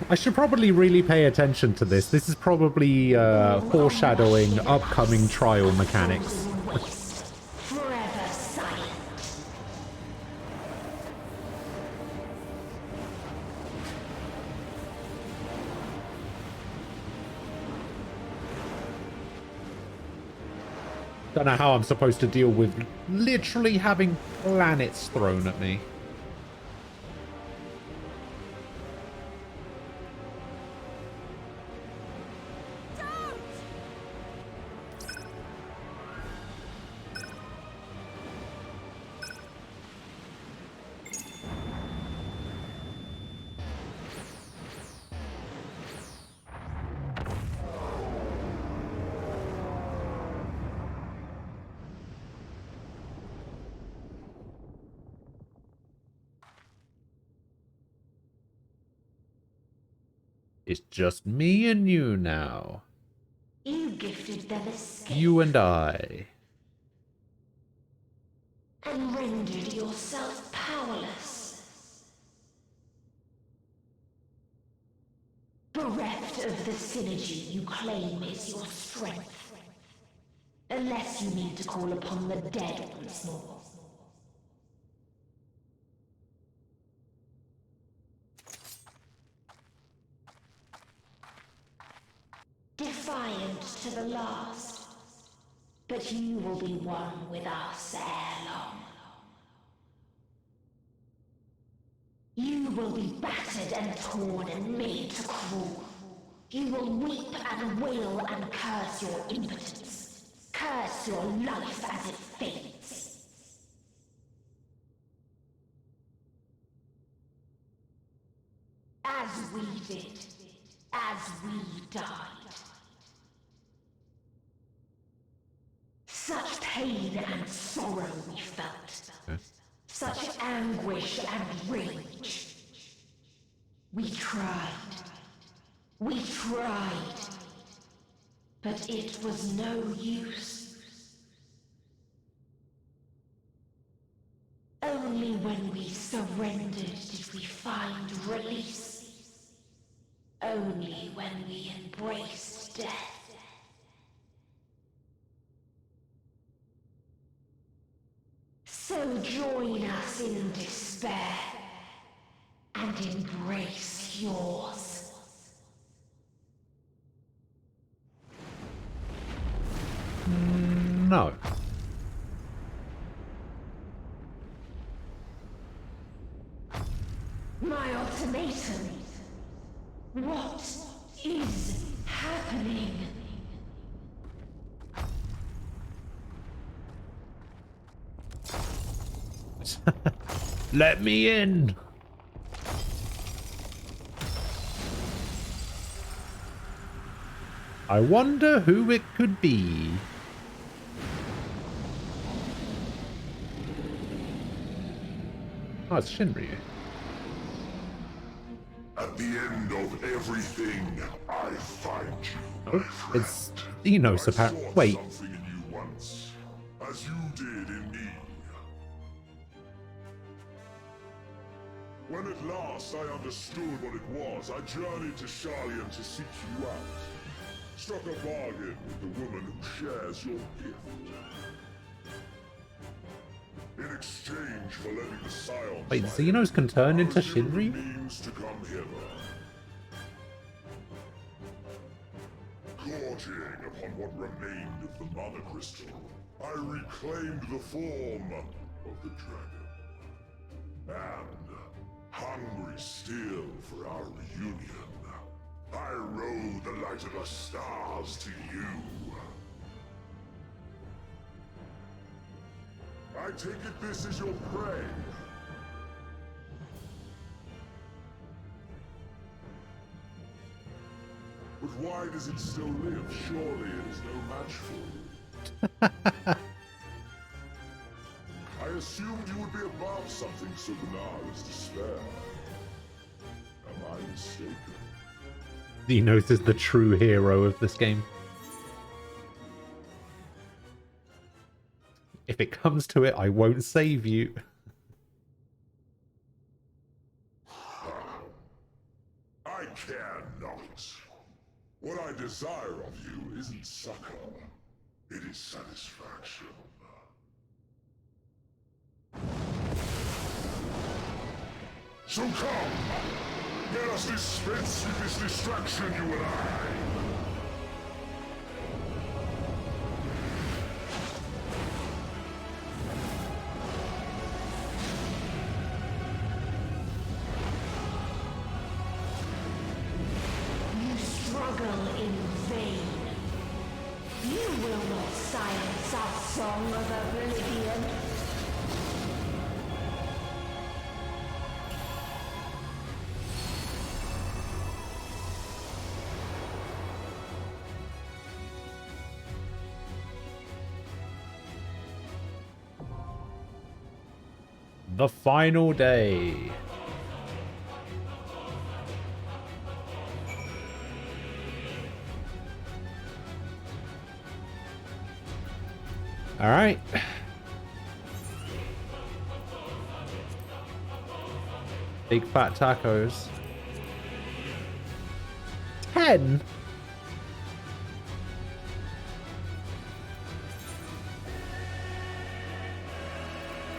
S1: I should probably really pay attention to this. This is probably foreshadowing upcoming trial mechanics.
S7: Forever silent.
S1: Don't know how I'm supposed to deal with literally having planets thrown at me. It's just me and you now.
S7: You gifted them escape.
S1: You and I.
S7: And rendered yourself powerless. Bereft of the synergy you claim is your strength. Unless you need to call upon the dead once more. Defiant to the last, but you will be one with us ere long. You will be battered and torn and made to crawl. You will weep and wail and curse your impotence, curse your life as it fades. As we did, as we died. Such pain and sorrow we felt. Such anguish and rage. We tried. We tried. But it was no use. Only when we surrendered did we find release. Only when we embraced death. So join us in despair and embrace yours.
S1: know.
S7: My ultimatum. What is happening?
S1: Let me in. I wonder who it could be. Oh, it's Shinryu.
S9: At the end of everything, I find you.
S1: Oh, it's Xenos apparently. Wait.
S9: Something in you once, as you did in me. When at last I understood what it was, I journeyed to Sharlayan to seek you out. Struck a bargain with the woman who shares your gift. In exchange for letting the Scions...
S1: Wait, Xenos can turn into Shinryu?
S9: ...means to come hither. Gorging upon what remained of the Mother Crystal, I reclaimed the form of the dragon. And, hungry still for our reunion, I rode the light of the stars to you. I take it this is your prey. But why does it still live? Surely it is no match for you. I assumed you would be above something so banal as despair. Am I mistaken?
S1: Xenos is the true hero of this game. If it comes to it, I won't save you.
S9: I care not. What I desire of you isn't succor, it is satisfaction. So come, let us dispense with this distraction, you and I.
S7: You struggle in vain. You will not silence our song of oblivion.
S1: The final day. All right. Big fat tacos. 10.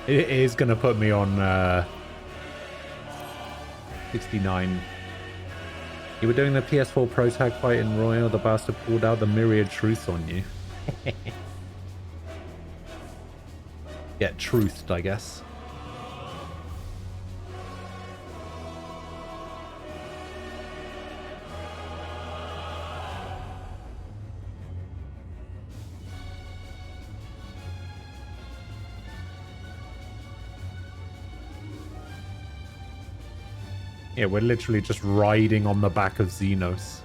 S1: It is going to put me on 69. You were doing the PS4 Pro Tag fight in Royal, the bastard pulled out the myriad truths on you. Get truthed, I guess. Yeah, we're literally just riding on the back of Xenos.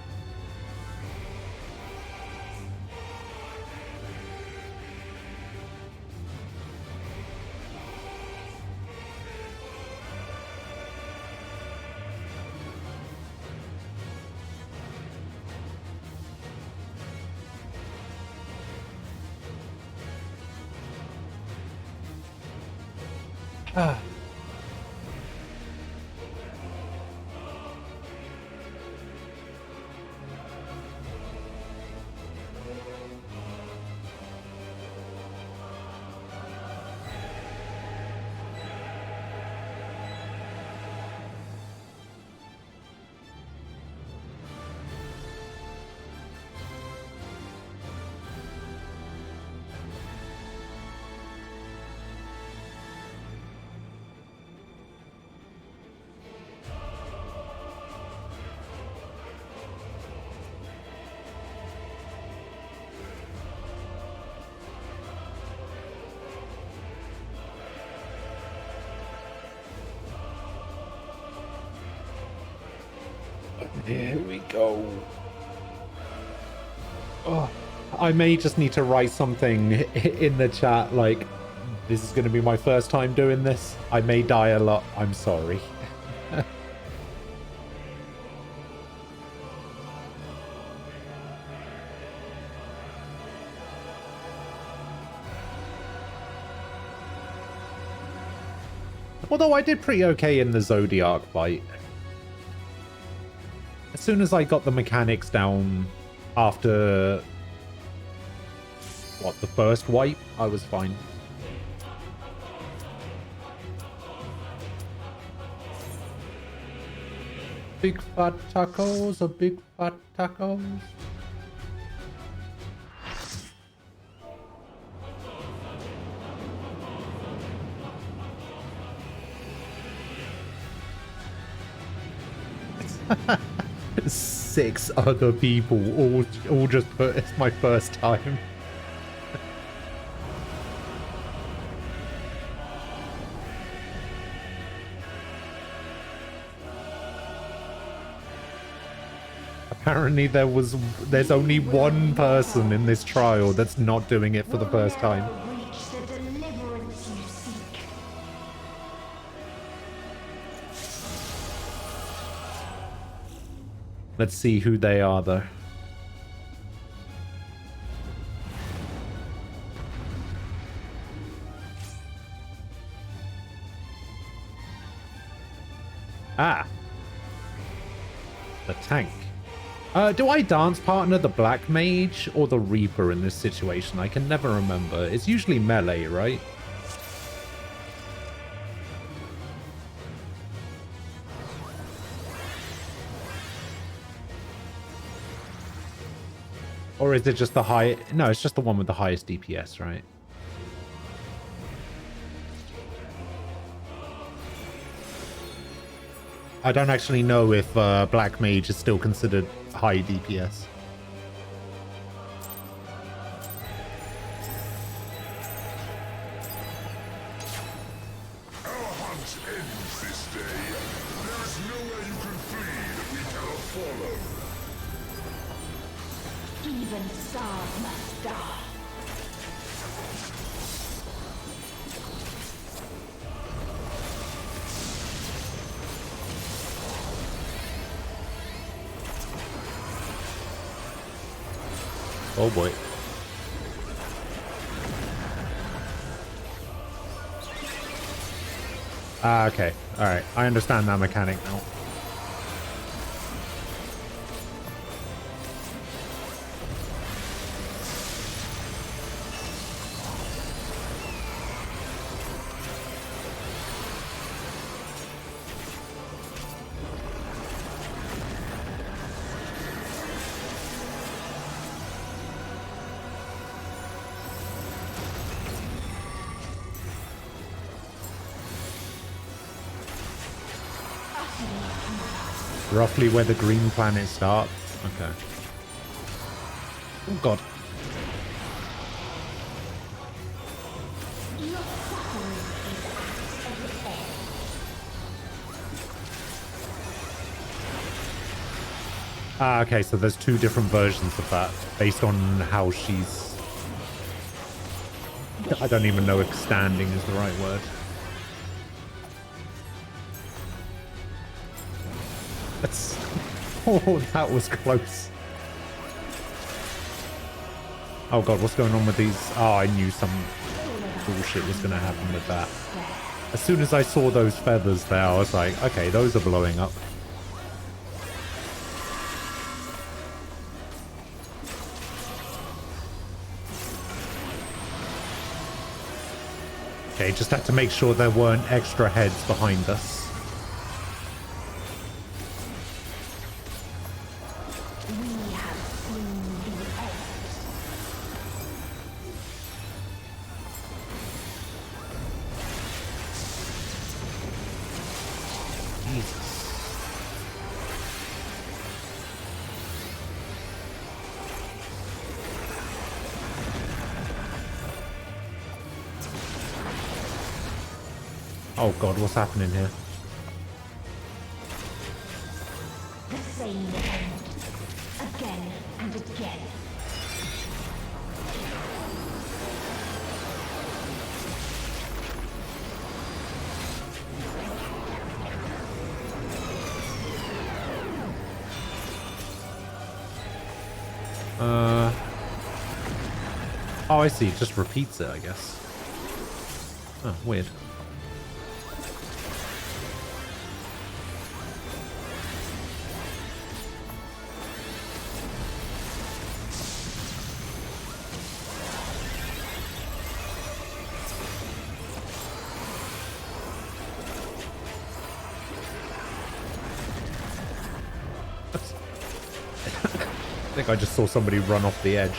S1: Ah. Here we go. Oh, I may just need to write something in the chat like, this is going to be my first time doing this. I may die a lot. I'm sorry. Although I did pretty okay in the Zodiac fight. As soon as I got the mechanics down after, what, the first wipe, I was fine. Big fat tacos, big fat tacos. Six other people all just put it's my first time. Apparently there's only one person in this trial that's not doing it for the first time. Let's see who they are, though. Ah. The tank. Do I dance partner the Black Mage or the Reaper in this situation? I can never remember. It's usually melee, right? Or is it just the high... No, it's just the one with the highest DPS, right? I don't actually know if Black Mage is still considered high DPS.
S9: Our hunt ends this day. There is nowhere you can flee that we cannot follow.
S7: Even Sav must die.
S1: Oh boy. Ah, okay. Alright. I understand that mechanic now. Roughly where the green planet starts. Okay. Oh god. Ah, okay, so there's two different versions of that based on how she's... I don't even know if standing is the right word. That's... Oh, that was close. Oh god, what's going on with these? Oh, I knew some bullshit was going to happen with that. As soon as I saw those feathers there, I was like, okay, those are blowing up. Okay, just had to make sure there weren't extra heads behind us. Oh god, what's happening here?
S7: The same again and again.
S1: Oh, I see. It just repeats it, I guess. Oh, weird. I think I just saw somebody run off the edge.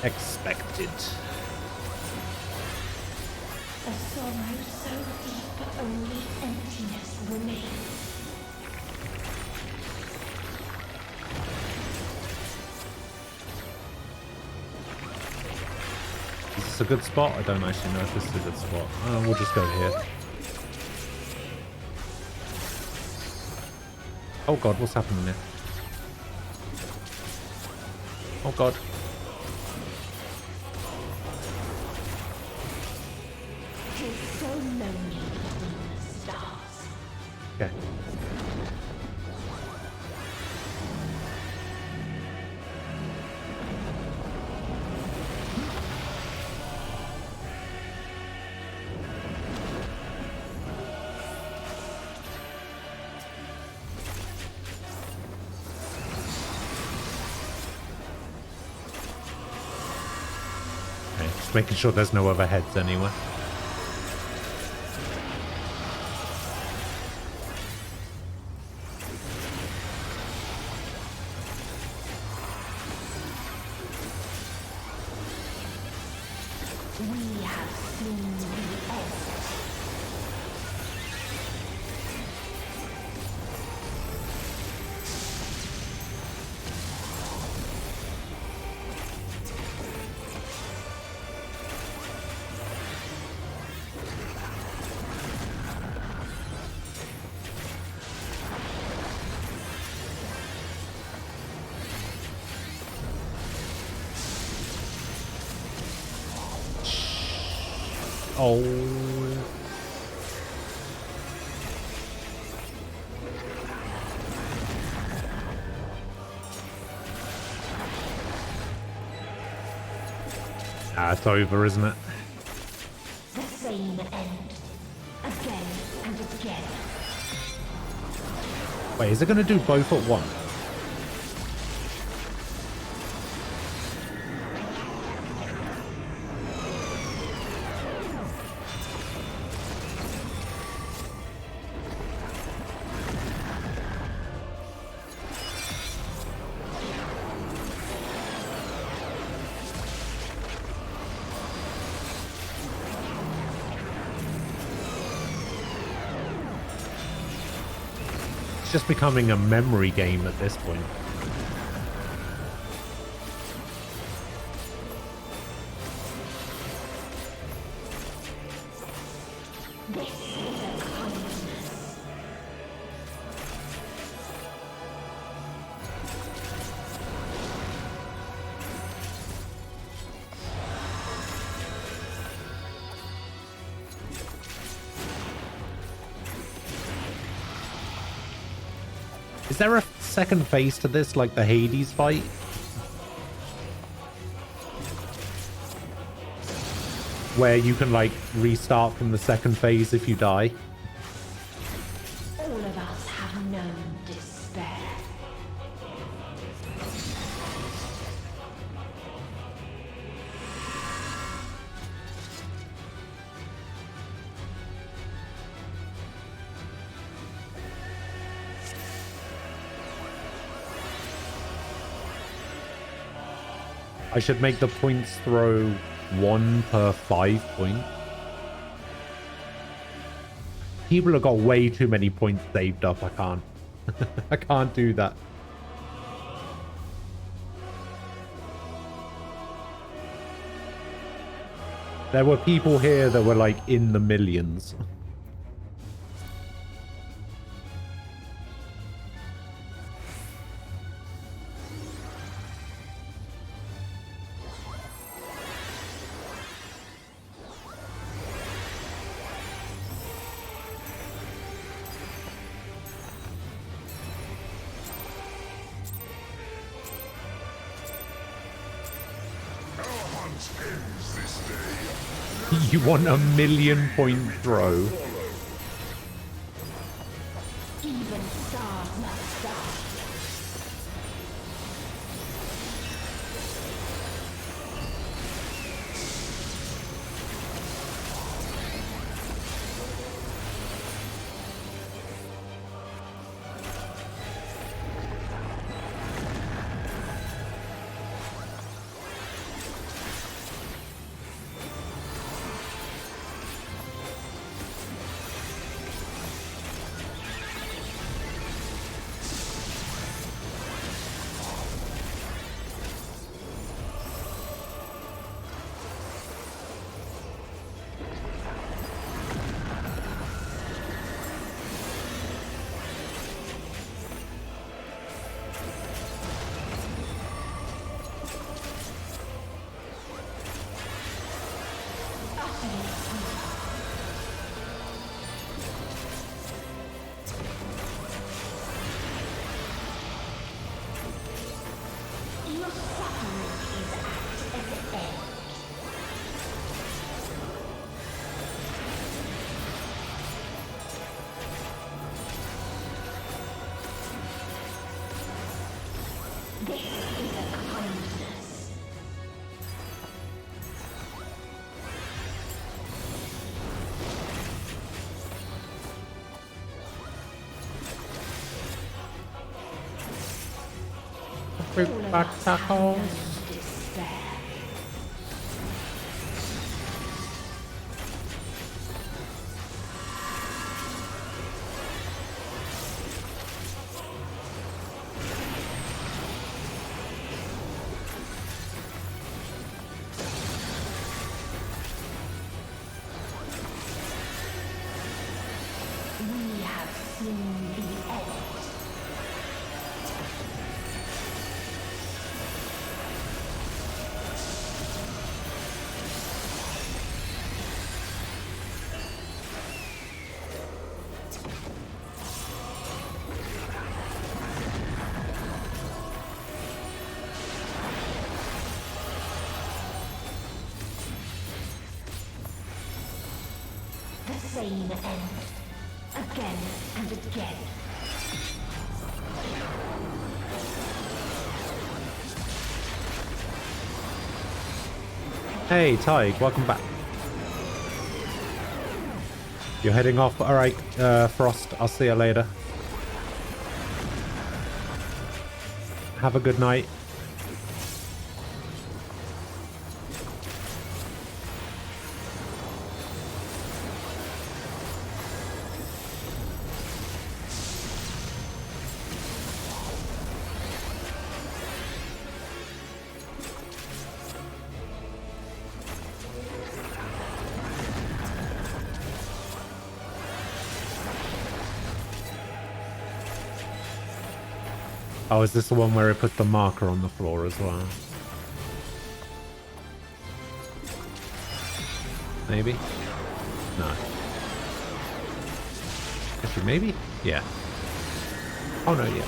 S1: Expected.
S7: A sorrow so deep only emptiness remains.
S1: Is this a good spot? I don't actually know if this is a good spot. We'll just go here. Oh god, what's happening here? Oh god.
S7: It's so lonely between the stars.
S1: Okay. Just making sure there's no other heads anywhere.
S7: We have seen the end.
S1: Oh. Ah, it's over, isn't it?
S7: The same end. Again and again.
S1: Wait, is it going to do both at once? It's just becoming a memory game at this point.
S7: This is a kindness.
S1: Is there a second phase to this, like the Hades fight? Where you can, like, restart from the second phase if you die?
S7: All of us have known despair.
S1: I should make the points throw 1 per 5 points. People have got way too many points saved up. I can't. I can't do that. There were people here that were like in the millions. You want a 1,000,000 point throw?
S7: Even stars must die.
S1: Spectacles.
S7: We have seen the end. The same end. Again and again.
S1: Hey, Tig, welcome back. You're heading off? Alright, Frost, I'll see you later. Have a good night. Oh, is this the one where it put the marker on the floor as well? Maybe? No. Actually, maybe? Yeah. Oh, no, yeah.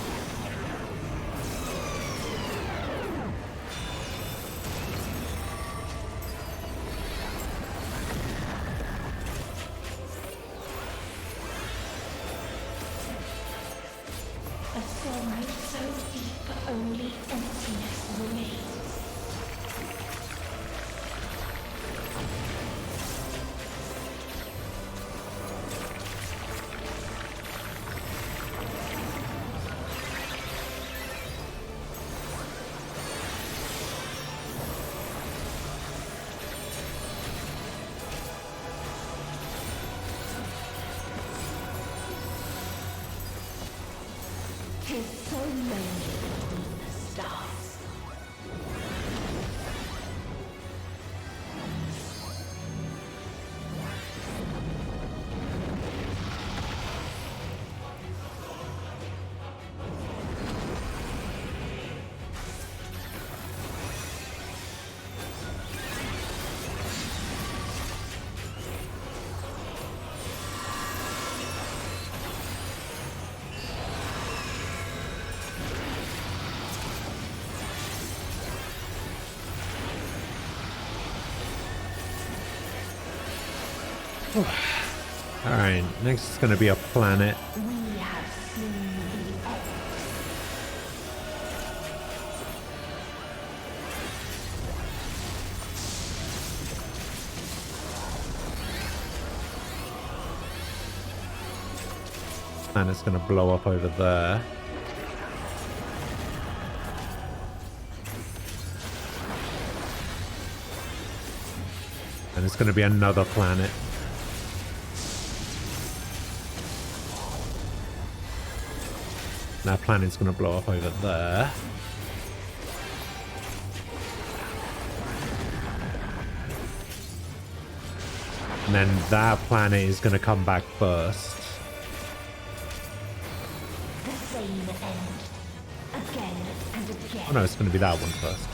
S7: A sorrow so deep only emptiness remains. 'Tis so lonely between the stars.
S1: Alright, next is going to be a planet.
S7: We have seen the end.
S1: Planet's going to blow up over there. And it's going to be another planet. That planet's going to blow up over there. And then that planet is going to come back first.
S7: The same end. Again and again.
S1: Oh no, it's going to be that one first.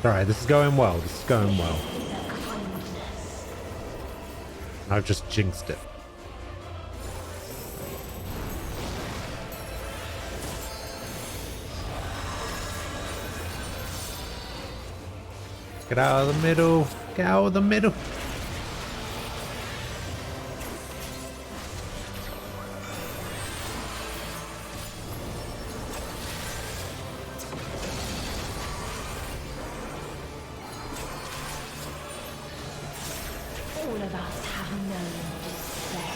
S1: Alright, this is going well. This is going well. I've just jinxed it. Get out of the middle. Get out of the middle.
S7: All of us have known despair.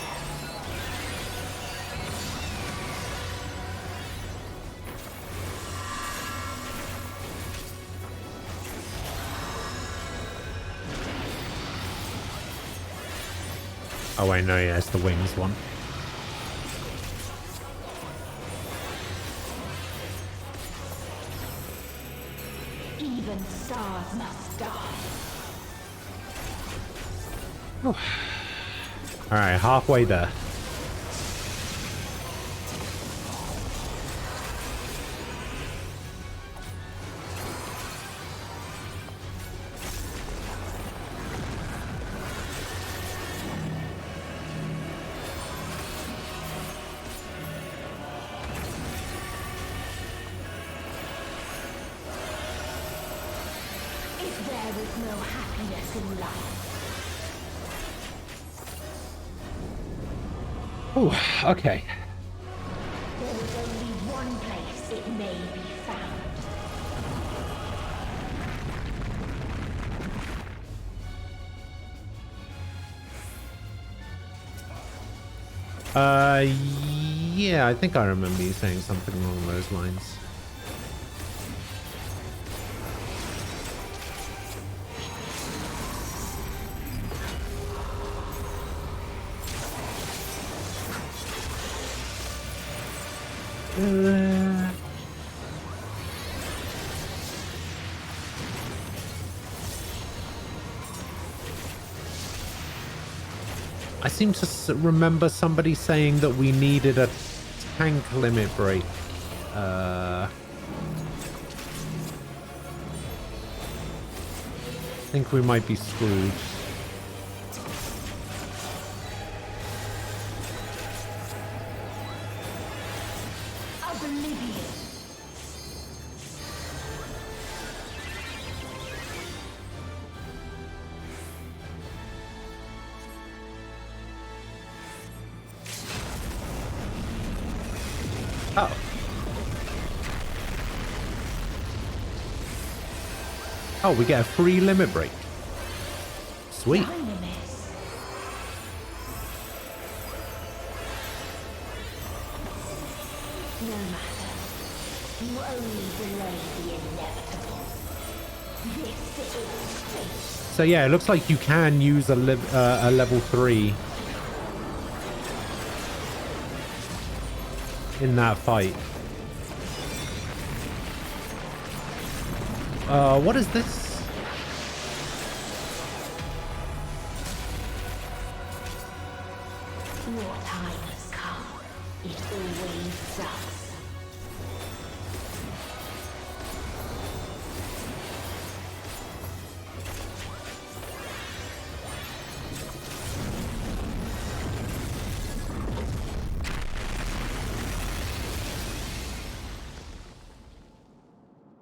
S1: Oh, I know, yeah, it's the wings one.
S7: Even stars must die.
S1: Alright, halfway there.
S7: If there is no happiness in life,
S1: Oh, okay.
S7: there is only one place it may be found.
S1: Yeah, I think I remember you saying something along those lines. I seem to remember somebody saying that we needed a tank limit break. I think we might be screwed.
S7: Oblivion.
S1: Oh. Oh, we get a free limit break. Sweet.
S7: No matter. You only delay the inevitable. This is fate.
S1: So yeah, it looks like you can use a level 3 in that fight. What is this?
S7: Your time has come. It always does.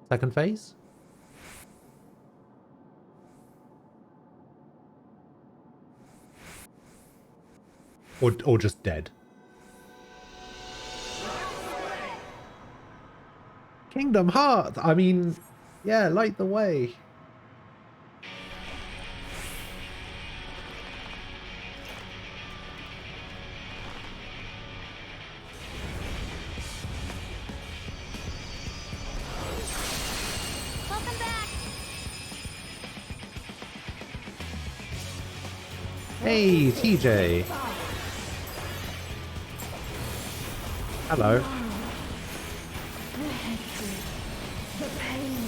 S1: Second phase? Or just dead. Kingdom Hearts! I mean, yeah, light the way.
S12: Welcome back.
S1: Hey, TJ. Hello.
S7: The hatred, the pain,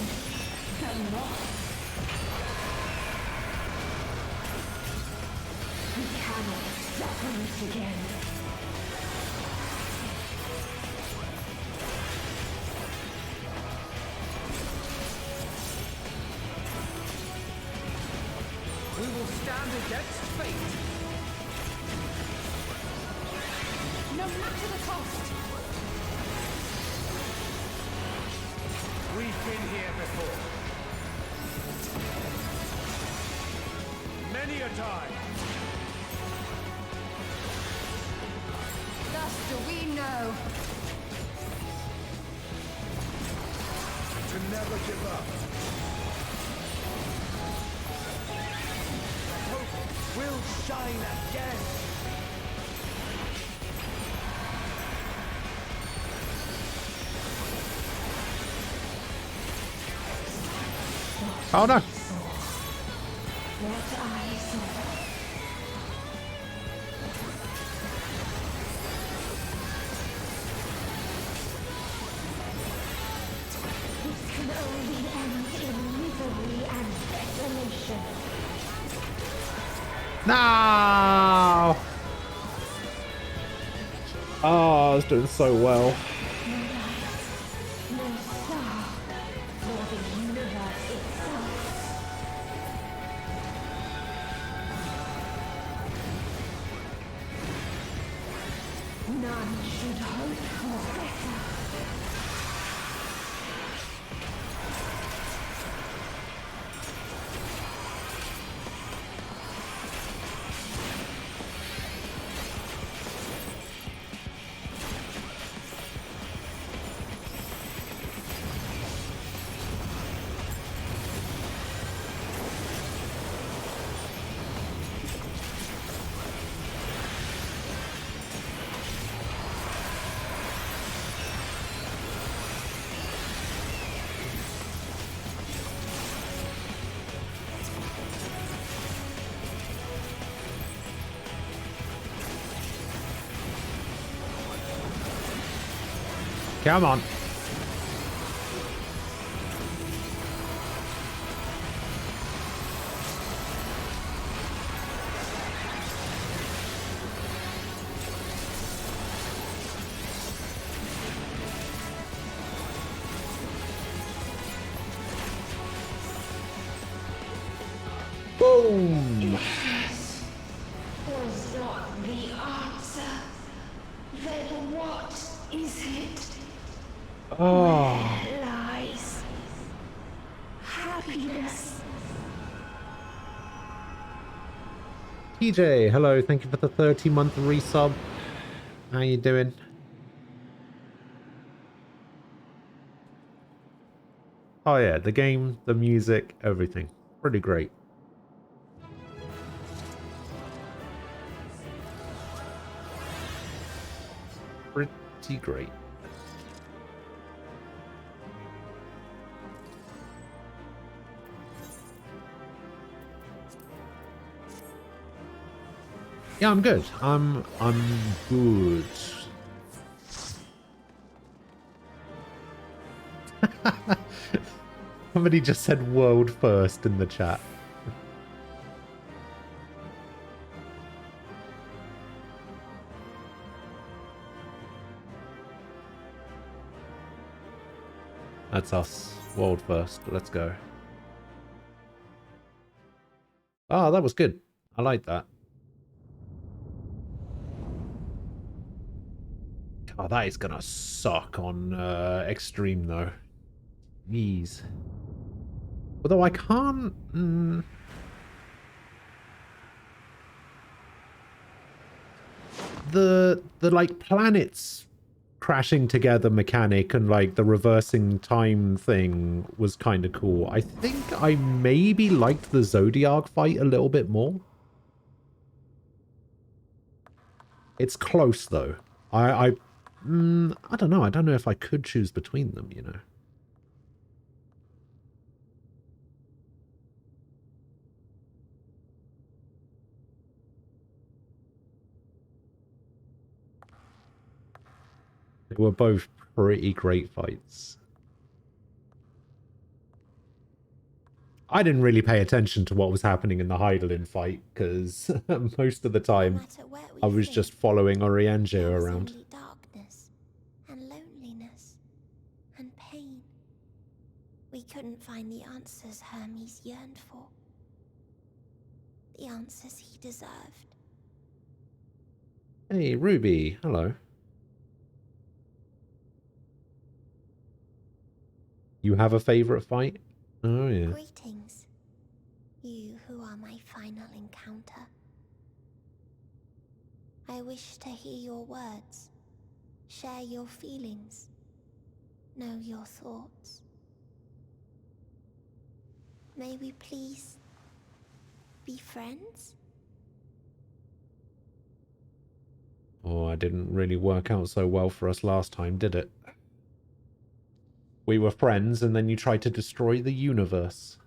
S7: the loss. We cannot separate again.
S5: We will stand against fate.
S6: No matter the cost.
S11: We've been here before. Many a time.
S6: Thus do we know.
S11: To never give up. Hope will shine again.
S1: Oh no.
S7: What I saw. This can only end in misery and desolation.
S1: No! Oh, I was doing so well.
S7: No light, no star, nor the universe itself. None should hope for better.
S1: Come on. Boom!
S7: Was not the answer. Then what is it?
S1: Oh.
S7: Where lies happiness?
S1: TJ, hello, thank you for the 30-month resub. How you doing? Oh yeah, the game, the music, everything. Pretty great. Pretty great. Yeah, I'm good. I'm good. Somebody just said world first in the chat. That's us. World first. Let's go. Ah, that was good. I like that. Oh, that is gonna suck on extreme though. Jeez. Although I can't. The like planets crashing together mechanic and like the reversing time thing was kind of cool. I think I maybe liked the Zodiac fight a little bit more. It's close though. I don't know. I don't know if I could choose between them, you know. They were both pretty great fights. I didn't really pay attention to what was happening in the Hydaelyn fight, because most of the time I was just following Orianjo around.
S18: Darkness and loneliness and pain. We couldn't find the answers Hermes yearned for. The answers he deserved.
S1: Hey, Ruby. Hello. You have a favorite fight? Oh, yeah.
S18: Greetings, you who are my final encounter. I wish to hear your words, share your feelings, know your thoughts. May we please be friends?
S1: Oh, it didn't really work out so well for us last time, did it? We were friends, and then you tried to destroy the universe.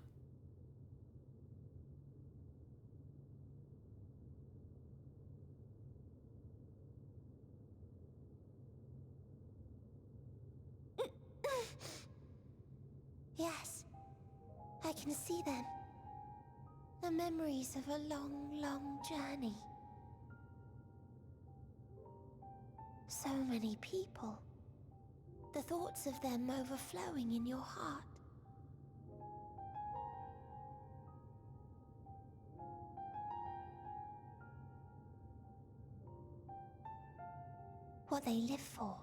S18: Yes, I can see them. The memories of a long, long journey. So many people. The thoughts of them overflowing in your heart. What they live for.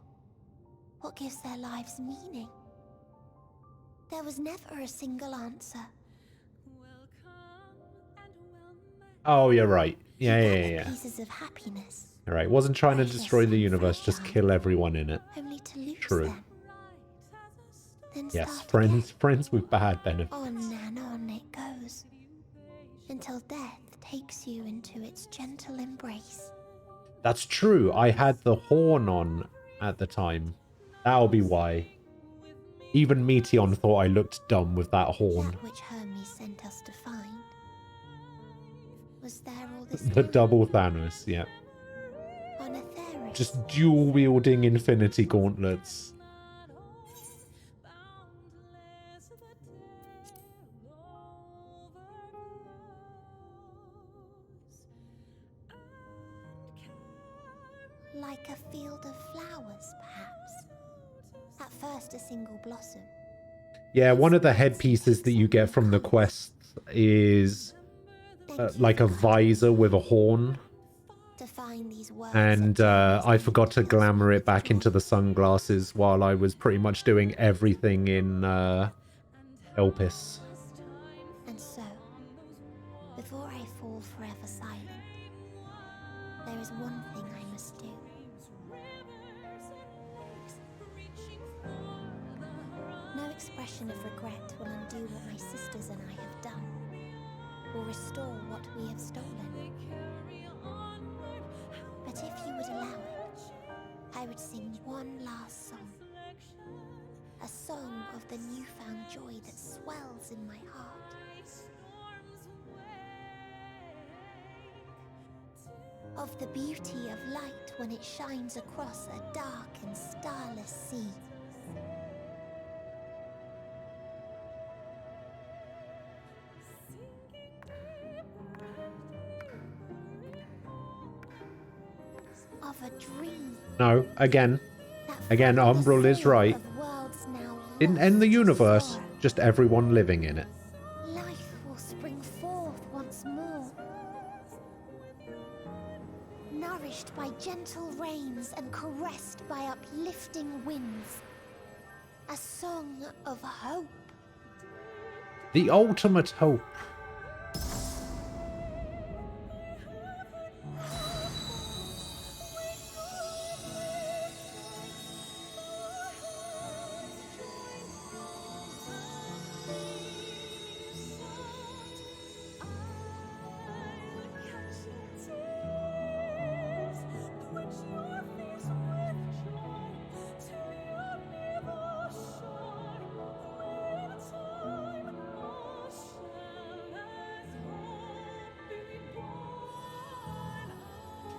S18: What gives their lives meaning. There was never a single answer.
S1: Oh, you're right. Yeah.
S18: Pieces of happiness.
S1: All right, wasn't trying to destroy the universe, just kill everyone in it.
S18: Only to lose
S1: True.
S18: them. Then
S1: Yes,
S18: start
S1: friends with bad benefits.
S18: on and on it goes. Until death takes you into its gentle embrace.
S1: That's true. I had the horn on at the time. That'll be why. Even Meteon thought I looked dumb with that horn.
S18: That which Hermes sent us to find. Was there all this
S1: The double Thanos, yeah.
S18: on Etheirys?
S1: Just dual-wielding infinity gauntlets.
S18: Like a field of flowers, perhaps. At first a single blossom.
S1: Yeah, one of the headpieces that you get from the quest is like a visor with a horn.
S18: To find these words
S1: And I forgot to glamour it back into the sunglasses while I was pretty much doing everything in Elpis.
S18: And so, before I fall forever silent, there is one thing I must do. No expression of regret will undo what my sisters and I have done, or restore what we have stolen. But if you would allow it, I would sing one last song. A song of the newfound joy that swells in my heart. Of the beauty of light when it shines across a dark and starless sea. Of a dream.
S1: No, again, Umbral is right. Didn't end the universe, just everyone living in it.
S18: Life will spring forth once more. Nourished by gentle rains and caressed by uplifting winds. A song of hope.
S1: The ultimate hope.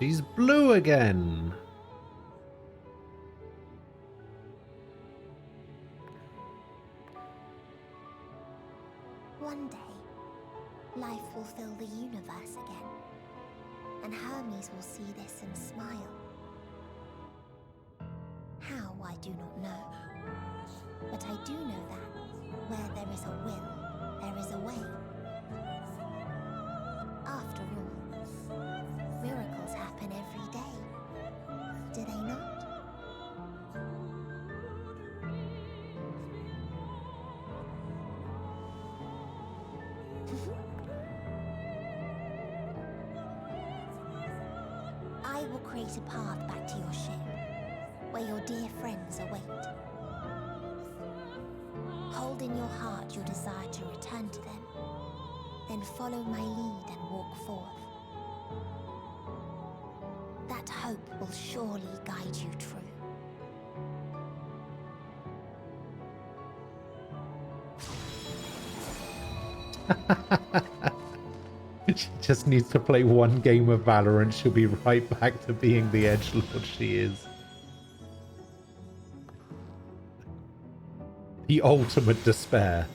S1: She's blue again.
S18: One day, life will fill the universe again, and Hermes will see this and smile. How, I do not know. But I do know that where there is a will, there is a way. After all, miracles happen every day, do they not? I will create a path back to your ship, where your dear friends await. Hold in your heart your desire to return to them, then follow my lead and walk forth. That hope will surely guide you true.
S1: She just needs to play one game of Valorant. She'll be right back to being the edgelord she is. The ultimate despair.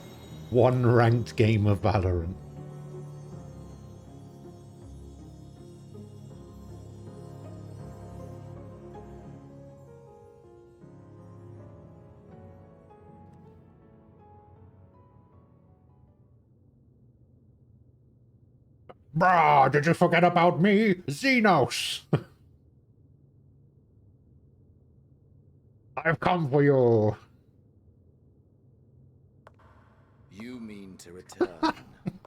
S1: One ranked game of Valorant. Brah, did you forget about me? Xenos! I've come for you.
S20: You mean to return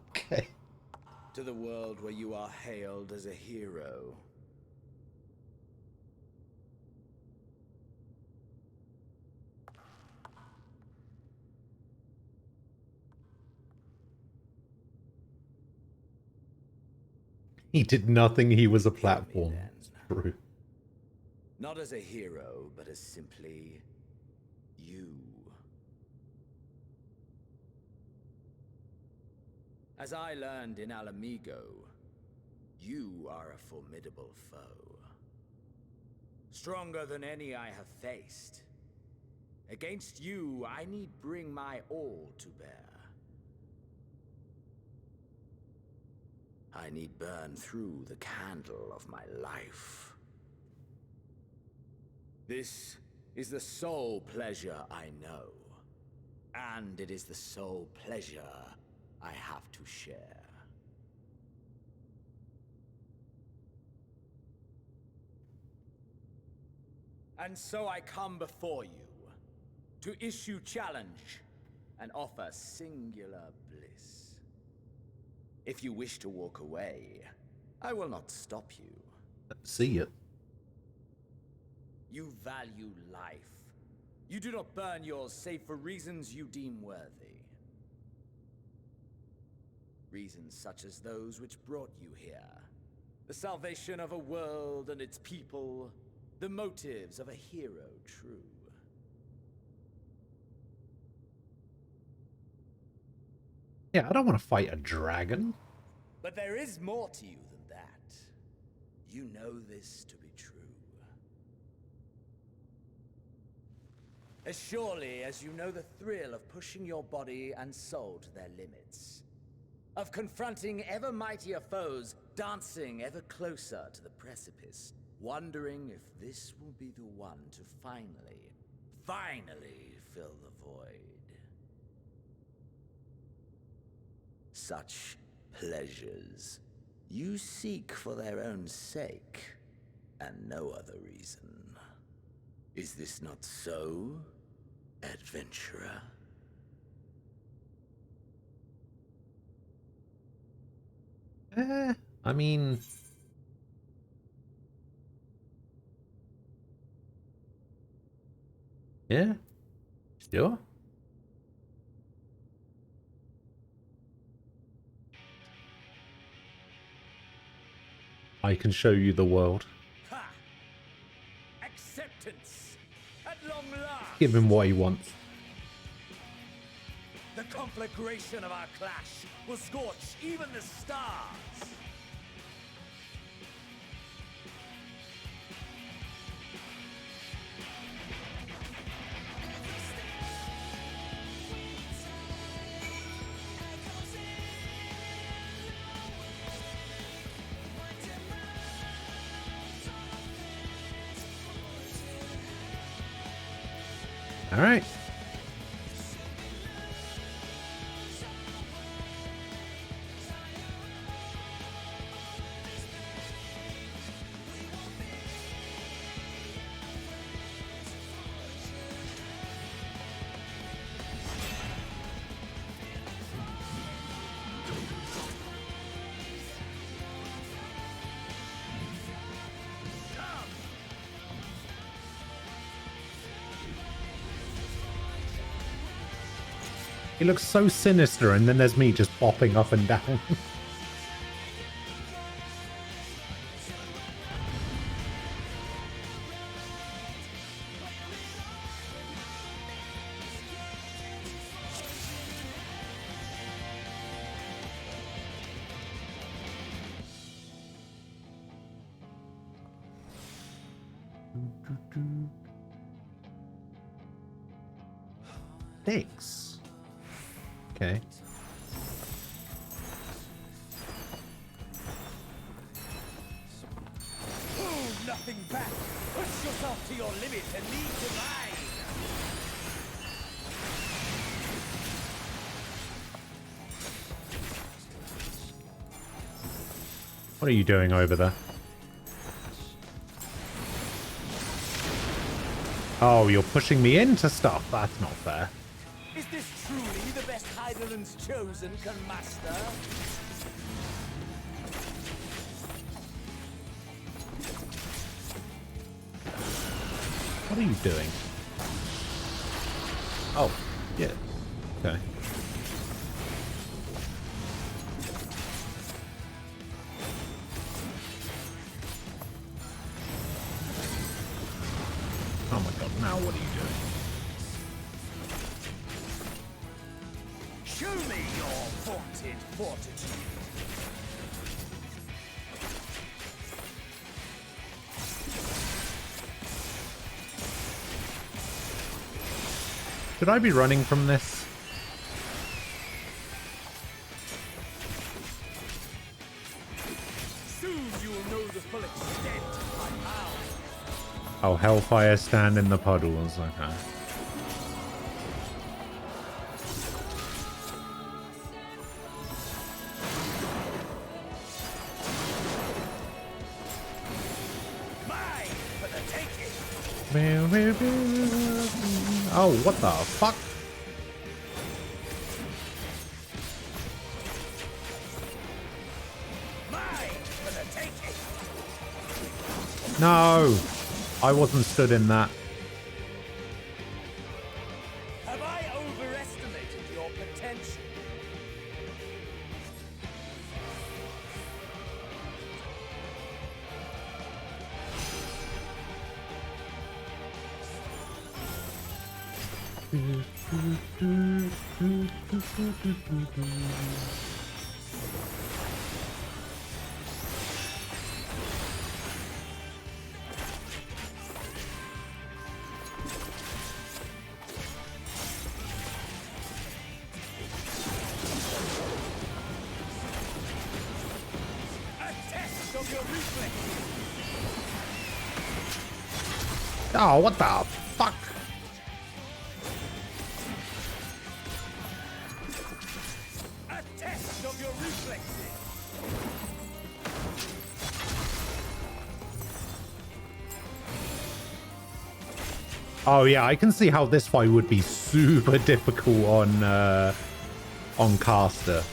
S1: Okay.
S20: to the world where you are hailed as a hero.
S1: He did nothing, he was a platform. True.
S20: Not as a hero, but as simply you. As I learned in Alamigo, you are a formidable foe. Stronger than any I have faced. Against you, I need bring my all to bear. I need burn through the candle of my life. This is the sole pleasure I know. And it is the sole pleasure I have to share. And so I come before you to issue challenge and offer singular bliss. If you wish to walk away, I will not stop you.
S1: See it.
S20: You value life,
S11: You do not burn yours save for reasons you deem worthy. Reasons such as those which brought you here. The salvation of a world and its people. The motives of a hero true.
S1: Yeah, I don't want to fight a dragon.
S11: But there is more to you than that. You know this to be true. As surely as you know the thrill of pushing your body and soul to their limits. Of confronting ever mightier foes, dancing ever closer to the precipice, wondering if this will be the one to finally fill the void. Such pleasures you seek for their own sake, and no other reason. Is this not so, adventurer?
S1: I mean... Yeah, sure. I can show you the world.
S11: Ha! Acceptance at long last.
S1: Give him what he wants.
S11: The conflagration of our clash will scorch even the stars.
S1: All right. He looks so sinister, and then there's me just bopping up and down. Thanks. Okay.
S11: Hold nothing back. Push yourself to your limit and lead to mine.
S1: What are you doing over there? Oh, you're pushing me into stuff. That's not fair.
S11: Is this truly the best Hydaelyn's chosen can master?
S1: What are you doing? Oh, yeah. Okay. Oh my god, now what are you doing?
S11: Show me your vaunted fortitude.
S1: Should I be running from this?
S11: Soon you will know the full extent of my power.
S1: Oh, Hellfire stand in the puddles. Okay. Oh, what the fuck? No! I wasn't stood in that. Oh, what the fuck?
S11: A test of your reflexes.
S1: Oh yeah, I can see how this fight would be super difficult on caster.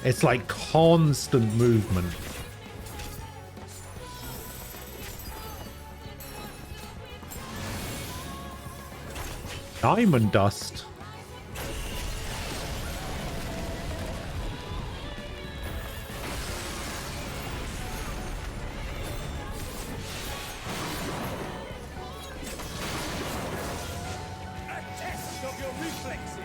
S1: It's like constant movement. Diamond dust.
S11: A test of your reflexes.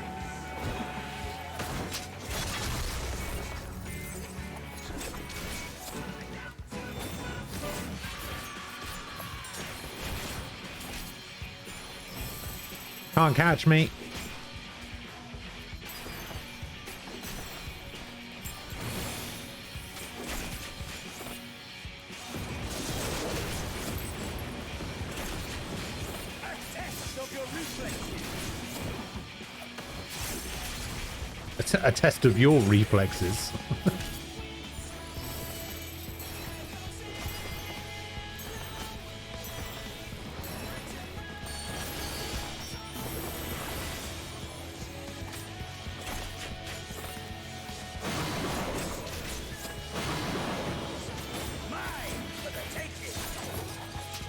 S1: Can't catch me.
S11: A test of your reflexes.
S1: A test of your reflexes.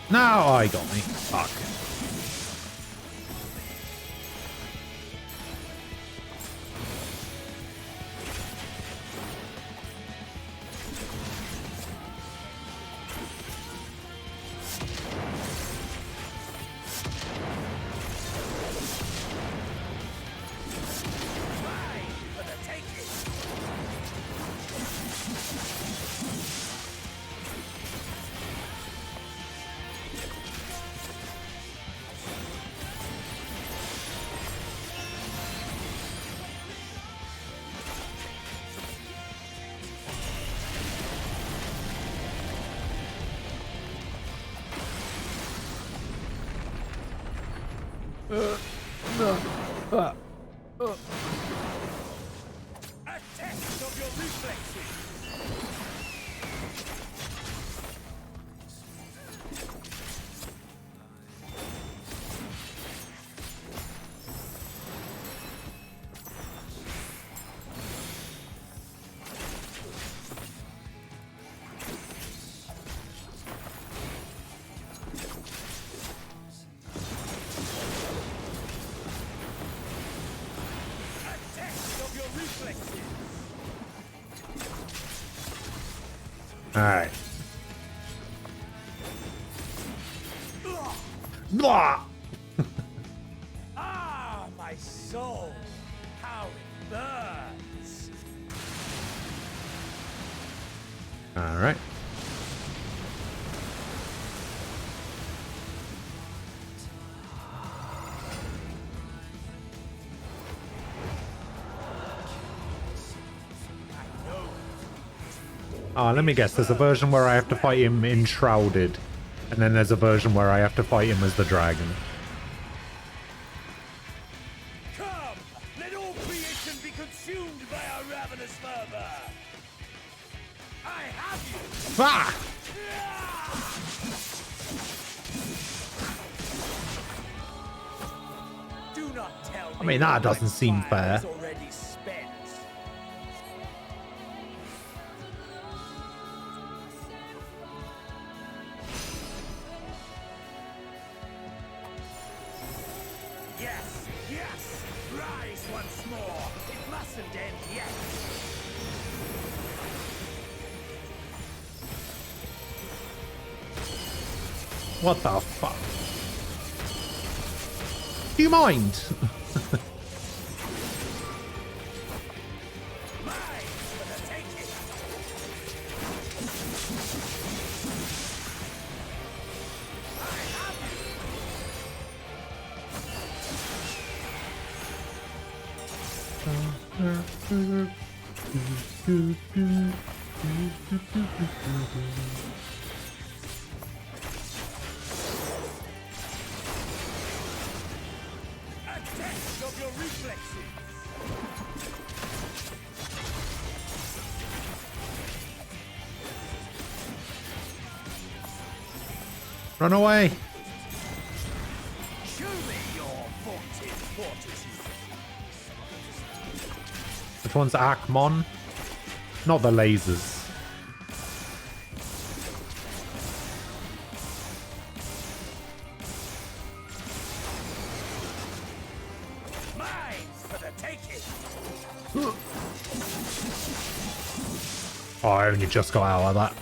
S1: Now I got me. Fuck.
S11: A test of your reflexes. A test of your reflexes.
S1: All right. Blah.
S11: Ah, my soul, how it burns.
S1: All right. Let me guess. There's a version where I have to fight him enshrouded, and then there's a version where I have to fight him as the dragon.
S11: Come, let all creation be consumed by our ravenous fervor. I have you.
S1: Ah!
S11: Do not tell me.
S1: I mean, that doesn't seem fair.
S11: it's already spent. mustn't end yet.
S1: What the fuck? Do you mind? Run away!
S11: Show me your vaunted fortitude.
S1: Which one's Akmon? Not the lasers.
S11: Mine for the taking.
S1: Oh, I only just got out of that.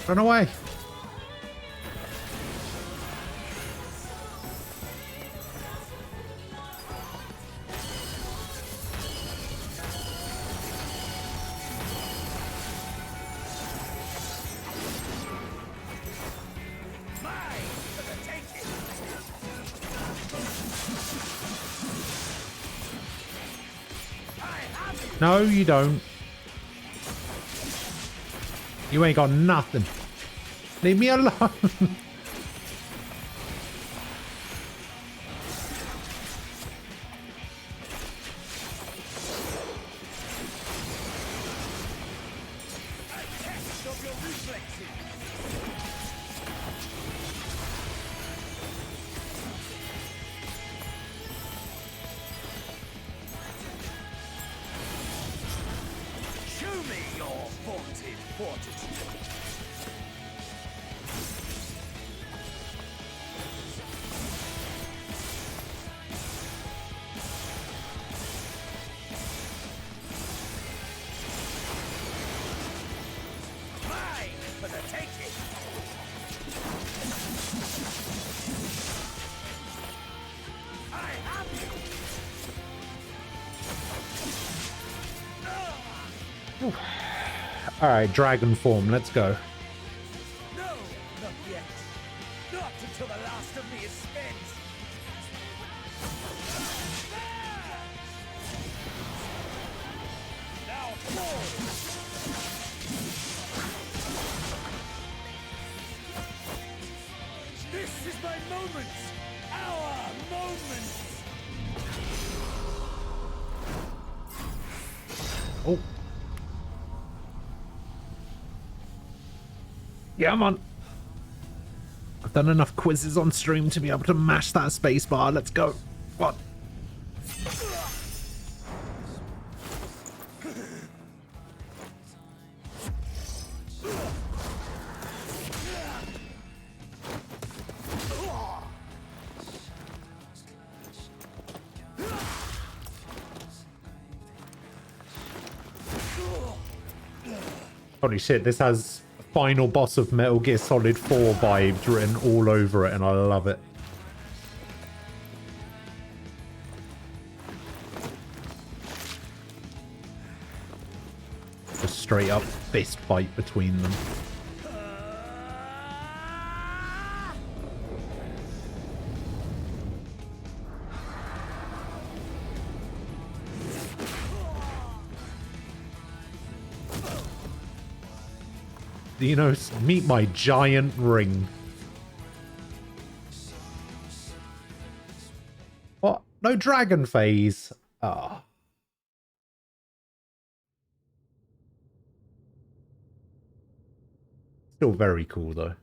S1: Run away! No, you don't. You ain't got nothing. Leave me alone.
S11: Show me your vaunted fortitude. For the taking. I have you.
S1: All right, dragon form. Let's go.
S11: No, not yet. Not until the last of me is spent. Now fall. This is my moment! Our moment!
S1: Oh. Yeah, I'm on. I've done enough quizzes on stream to be able to mash that space bar. Let's go. What? Holy shit, this has final boss of Metal Gear Solid 4 vibes written all over it, and I love it. A straight up fist fight between them. You know, meet my giant ring. What? No dragon phase? Ah. Still very cool though.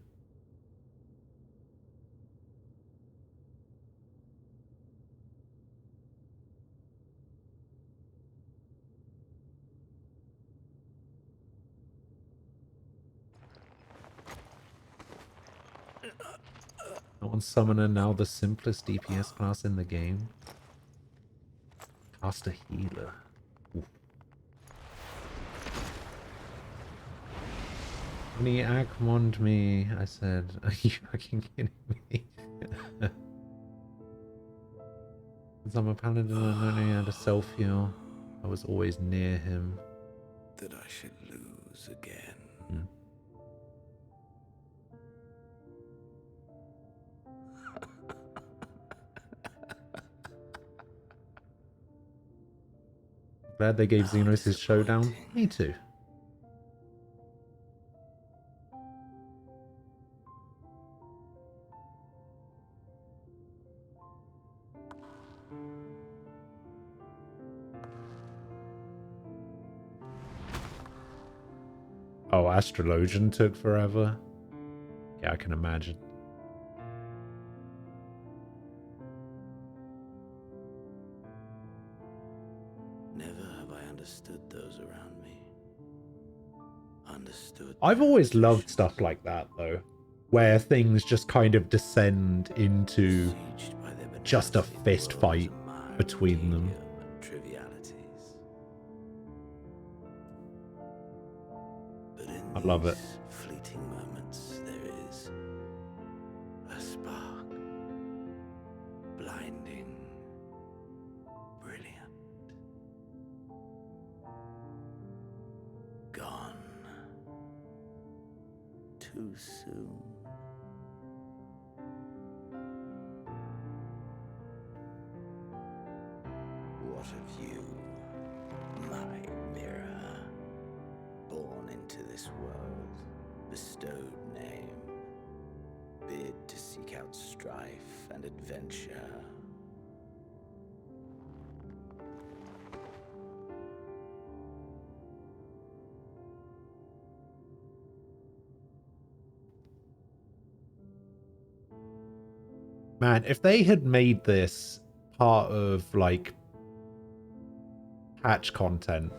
S1: On Summoner, now the simplest DPS class in the game. Cast a healer. Oof. When he Akmoned me, I said, are you fucking kidding me? Since I'm a paladin, I only had a self-heal. I was always near him.
S20: That I should lose again.
S1: Glad they gave Xenos his showdown. Me too. Oh, Astrologian took forever. Yeah, I can imagine.
S20: Never have I understood those around me. Understood.
S1: I've always loved stuff like that, though, where things just kind of descend into just a fist fight between them.
S20: Trivialities. But in
S1: I love it.
S20: fleeting moments, there is a spark, blinding, brilliant, gone too soon. What of you, my mirror? Born into this world, bestowed name, bid to seek out strife and adventure.
S1: Man, if they had made this part of, like, patch content,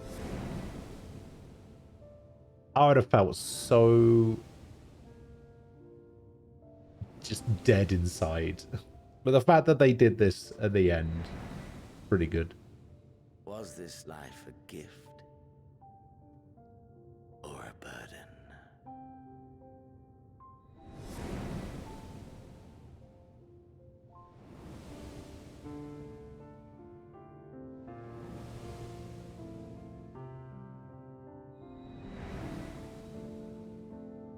S1: I would have felt so just dead inside. But the fact that they did this at the end, pretty good.
S20: Was this life a gift or a burden?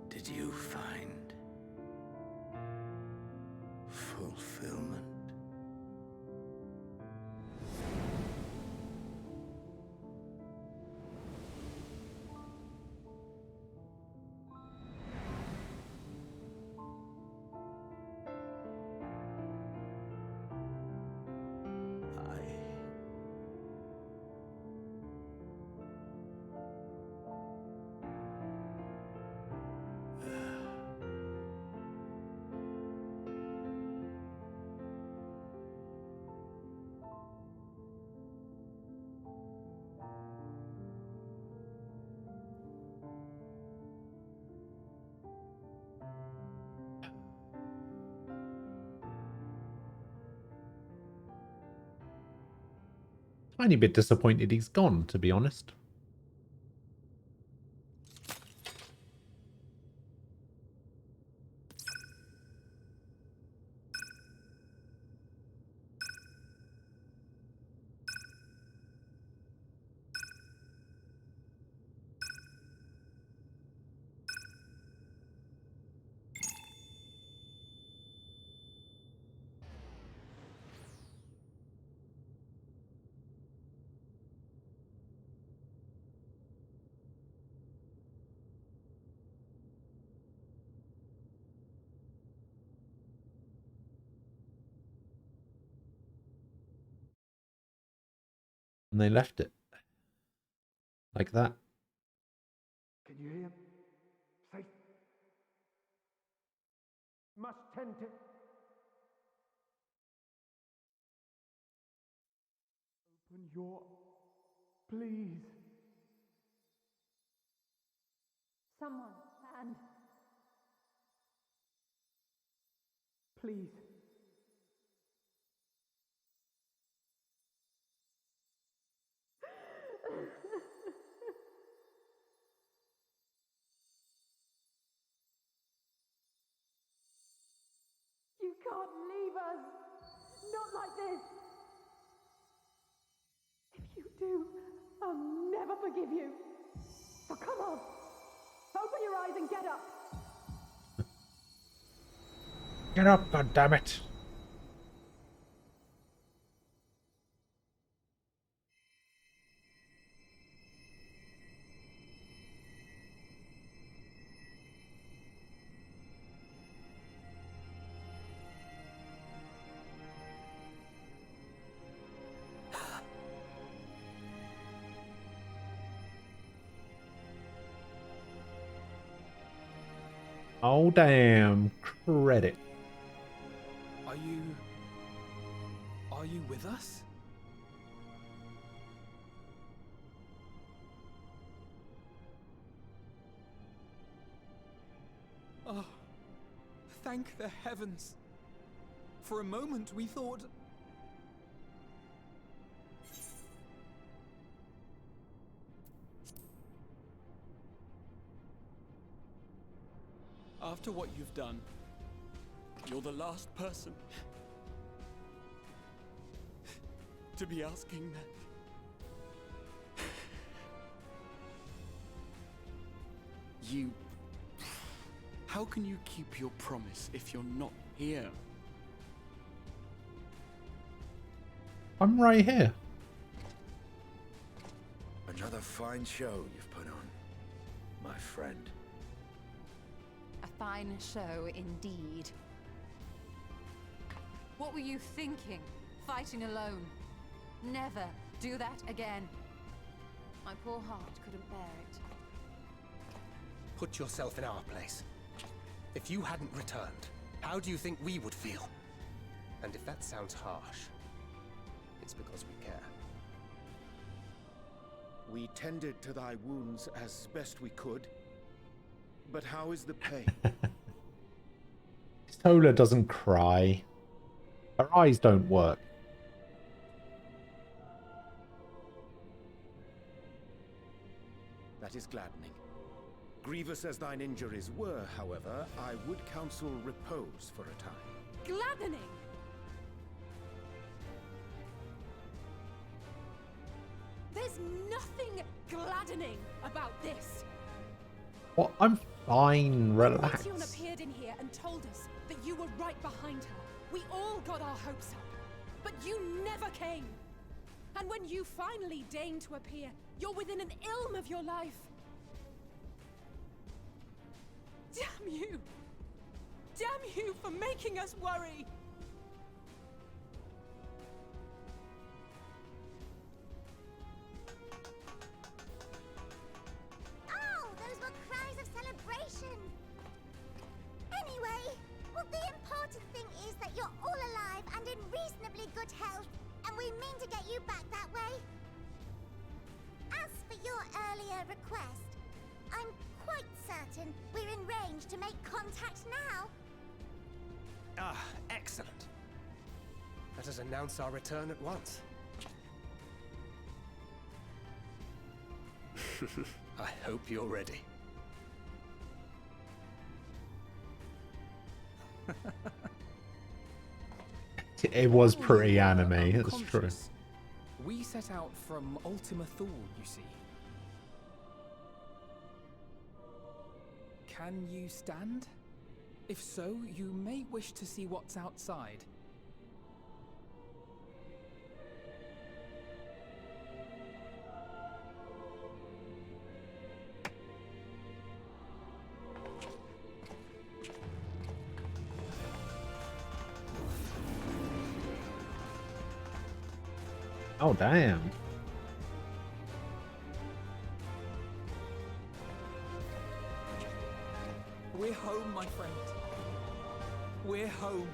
S20: Did you find fulfillment?
S1: Tiny bit disappointed he's gone, to be honest. And they left it. Like that.
S26: Can you hear? Safe. Must tend to. Open your. Please.
S6: Someone, and please. You can't leave us. Not like this. If you do, I'll never forgive you. So come on. Open your eyes and get up.
S1: Get up, goddammit. Oh, damn. Credit.
S5: Are you with us? Oh, thank the heavens. For a moment we thought... After what you've done, you're the last person to be asking that. You... How can you keep your promise if you're not here?
S1: I'm right here.
S20: Another fine show you've put on, my friend.
S2: A fine show indeed. What were you thinking? Fighting alone? Never do that again. My poor heart couldn't bear it.
S8: Put yourself in our place. If you hadn't returned, how do you think we would feel? And if that sounds harsh, it's because we care.
S13: We tended to thy wounds as best we could. But how is the pain?
S1: Tola doesn't cry. Her eyes don't work.
S13: That is gladdening. Grievous as thine injuries were, however, I would counsel repose for a time.
S6: Gladdening! There's nothing gladdening about this.
S1: What? I'm fine. Relax.
S6: Meteor appeared in here and told us that you were right behind her. We all got our hopes up, but you never came. And when you finally deign to appear, you're within an ilm of your life. Damn you! Damn you for making us worry!
S12: Oh, those were cries of celebration! Anyway, well, the important thing is that you're all alive and in reasonably good health, and we mean to get you back that way. As for your earlier request, I'm quite certain we're in range to make contact now.
S8: Ah, excellent. Let us announce our return at once. I hope you're ready.
S1: It was pretty anime, it's true.
S5: We set out from Ultima Thule, you see. Can you stand? If so, you may wish to see what's outside.
S1: Oh, damn.
S5: home, my friend. We're home.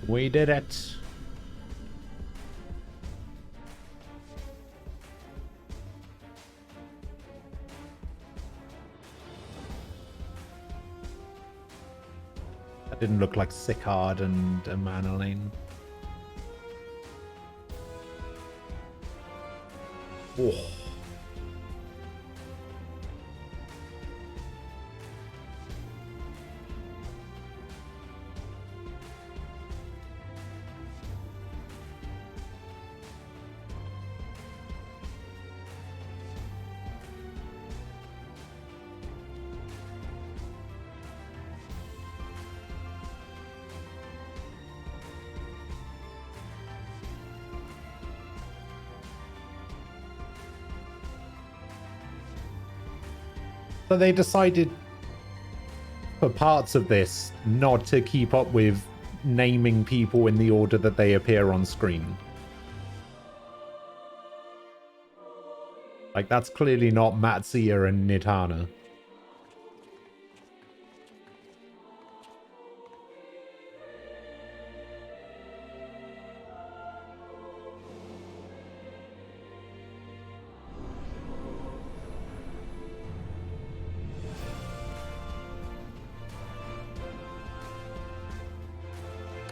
S1: We did it. That didn't look like Sicard and Manaline. Oh. So they decided for parts of this not to keep up with naming people in the order that they appear on screen. Like, that's clearly not Matsuya and Nitana.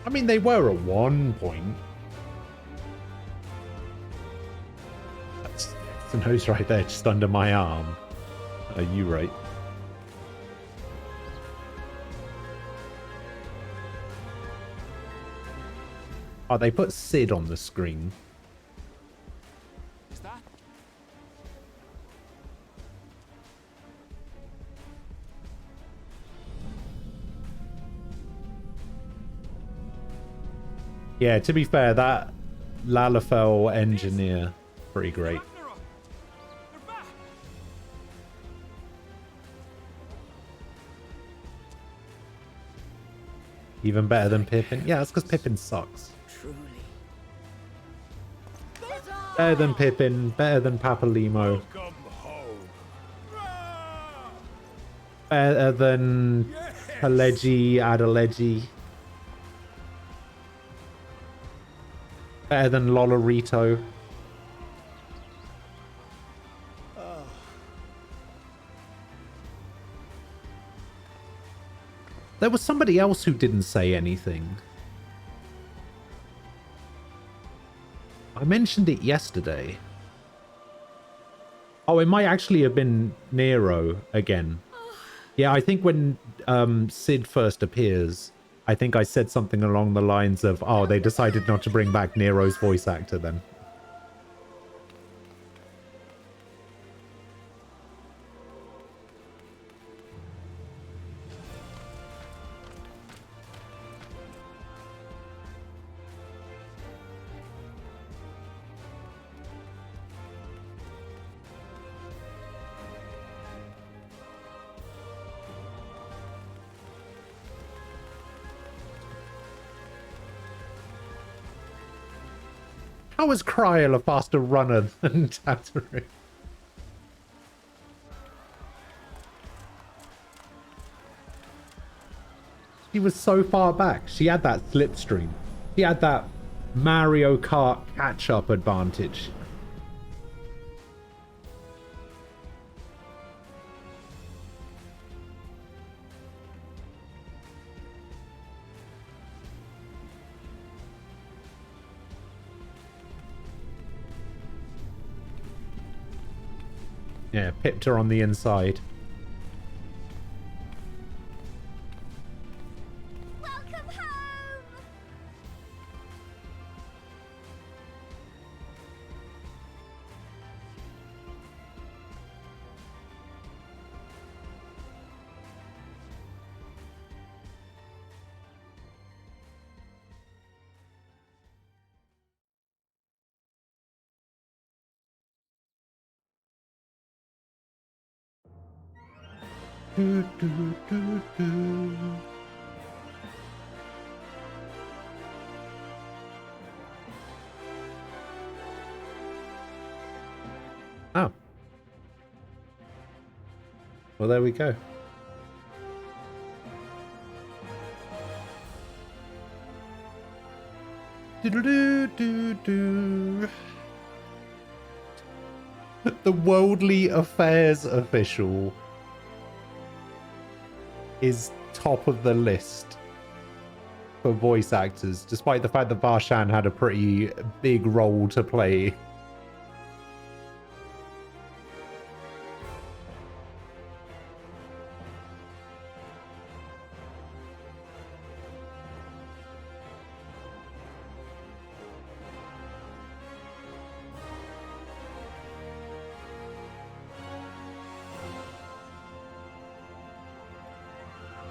S1: I mean, they were at one point. That's the nose right there, just under my arm. Are you right? Oh, they put Sid on the screen.
S5: Is that?
S1: Yeah, to be fair, that Lalafell engineer, pretty great. Even better than Pippin? Yeah, that's because Pippin sucks.
S10: Truly.
S1: Better than Pippin, better than Papalimo. Better than Haleji, Adeleji. Better than Lolorito. There was somebody else who didn't say anything. I mentioned it yesterday. Oh, it might actually have been Nero again. Yeah, I think when Sid first appears, I think I said something along the lines of, oh, they decided not to bring back Nero's voice actor then. How is Kryl a faster runner than Tatooine? She was so far back. She had that slipstream. She had that Mario Kart catch-up advantage. Yeah, pipped her on the inside.
S12: Welcome home!
S1: Do, do, do, do. Oh. Well, there we go. Do-do-do-do-do. The Worldly Affairs official is top of the list for voice actors, despite the fact that Varshan had a pretty big role to play.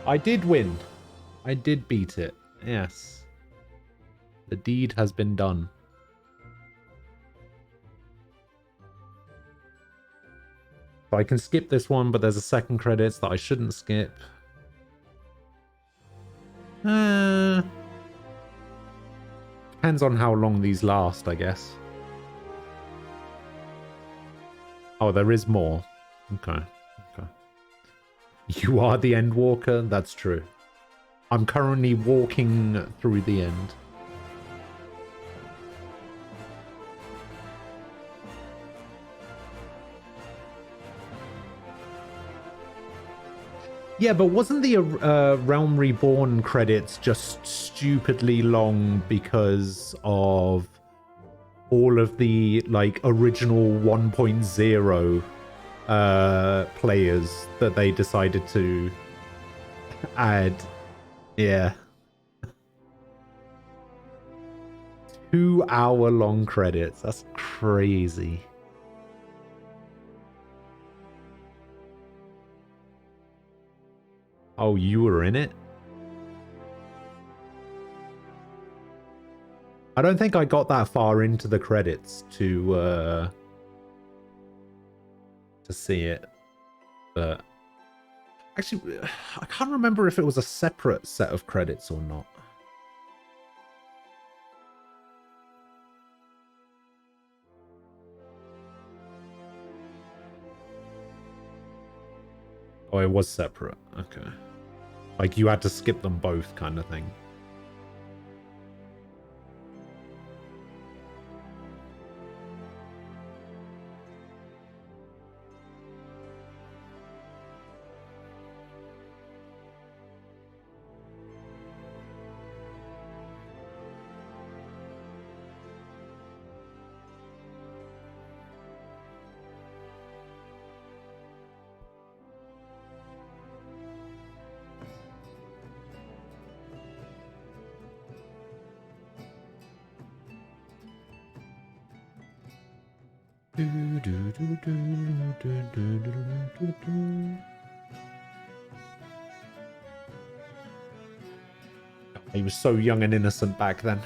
S1: I did win. I did beat it. Yes. The deed has been done. So I can skip this one, but there's a second credits that I shouldn't skip. Depends on how long these last, I guess. Oh, there is more. Okay. You are the Endwalker? That's true. I'm currently walking through the end. Yeah, but wasn't the Realm Reborn credits just stupidly long because of all of the, like, original 1.0 players that they decided to add? Yeah. 2-hour-long credits. That's crazy. Oh, you were in it? I don't think I got that far into the credits to see it, but actually I can't remember if it was a separate set of credits or not. Oh, it was separate. Okay. Like you had to skip them both kind of thing. He was so young and innocent back then.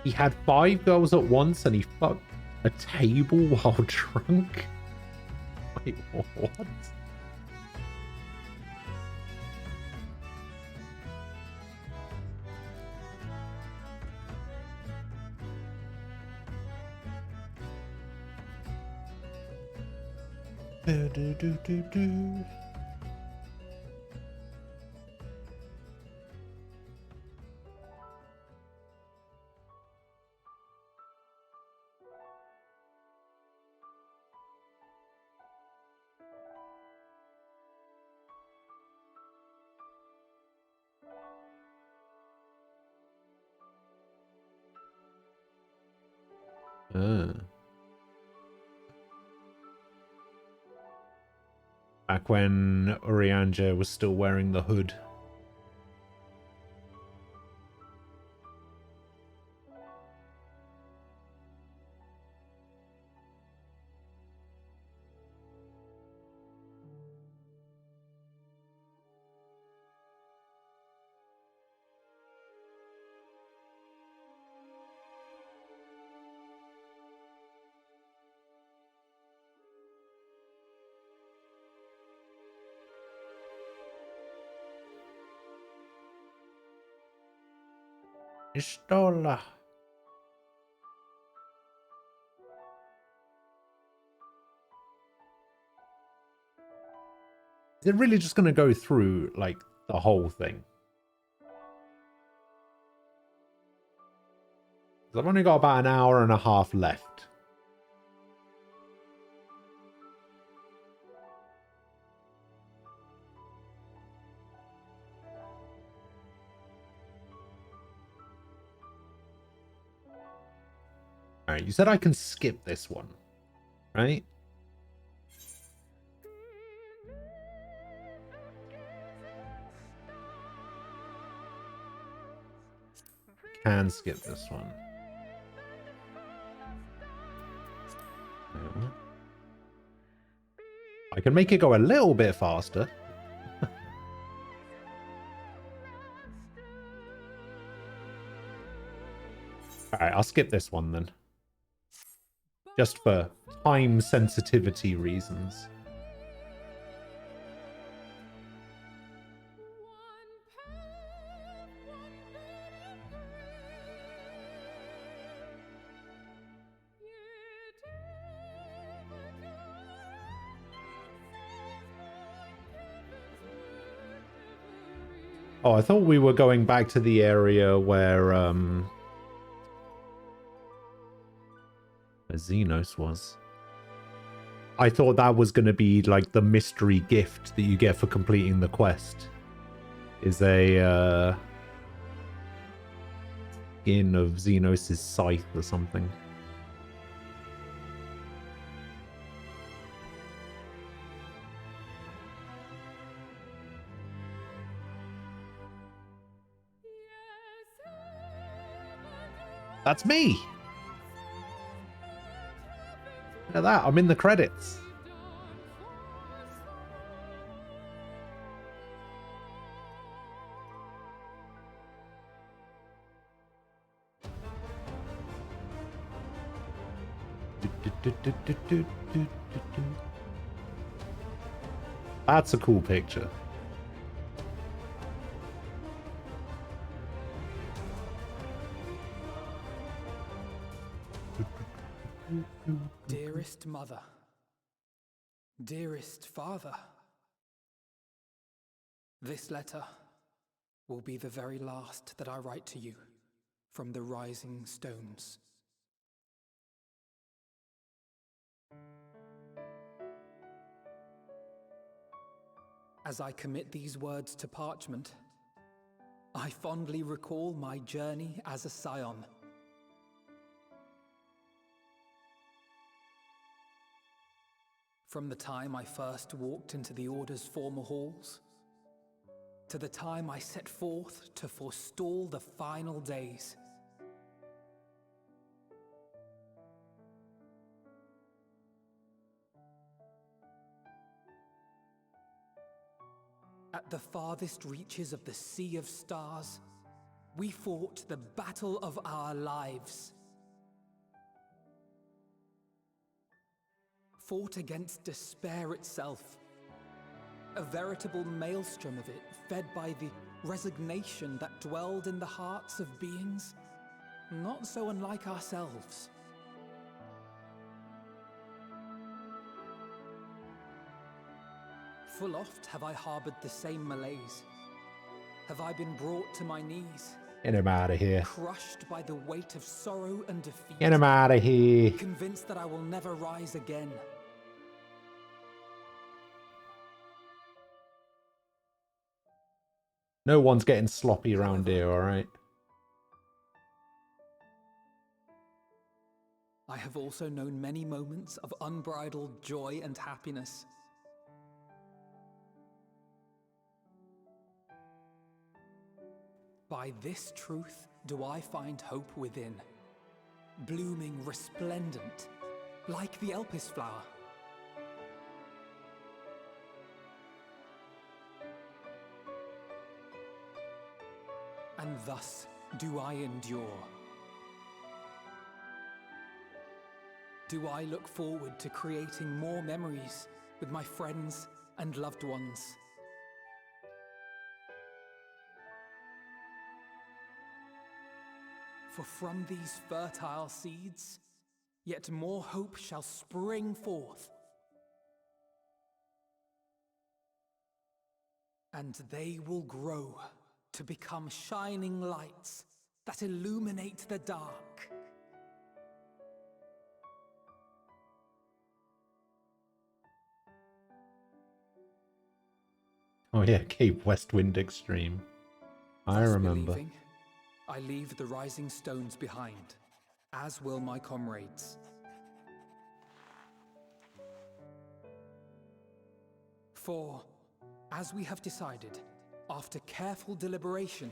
S1: He had 5 girls at once and he fucked a table while drunk? Wait, what? Do-do-do-do-do. Back when Urianger was still wearing the hood. Pistola. Is it really just going to go through, like, the whole thing? I've only got about an hour and a half left. Alright, you said I can skip this one, right? Can skip this one. I can make it go a little bit faster. Alright, I'll skip this one then. Just for time sensitivity reasons. Oh, I thought we were going back to the area where Xenos was. I thought that was going to be like the mystery gift that you get for completing the quest. Is a skin of Xenos' scythe or something. That's me! Look at that, I'm in the credits. That's a cool picture.
S5: Dearest mother, dearest father, this letter will be the very last that I write to you from the Rising Stones. As I commit these words to parchment, I fondly recall my journey as a scion. From the time I first walked into the Order's former halls, to the time I set forth to forestall the final days. At the farthest reaches of the Sea of Stars, we fought the battle of our lives. Fought against despair itself, a veritable maelstrom of it, fed by the resignation that dwelled in the hearts of beings not so unlike ourselves. Full oft have I harbored the same malaise. Have I been brought to my knees,
S1: Get him out of here.
S5: crushed by the weight of sorrow and defeat,
S1: Get him out of here.
S5: convinced that I will never rise again.
S1: No one's getting sloppy around here, alright?
S5: I have also known many moments of unbridled joy and happiness. By this truth do I find hope within, blooming resplendent, like the Elpis flower. And thus do I endure. Do I look forward to creating more memories with my friends and loved ones. For from these fertile seeds, yet more hope shall spring forth. And they will grow to become shining lights that illuminate the dark.
S1: Oh yeah, Cape Westwind Extreme. I
S5: Thus
S1: remember.
S5: believing, I leave the rising stones behind, as will my comrades. For, as we have decided, after careful deliberation,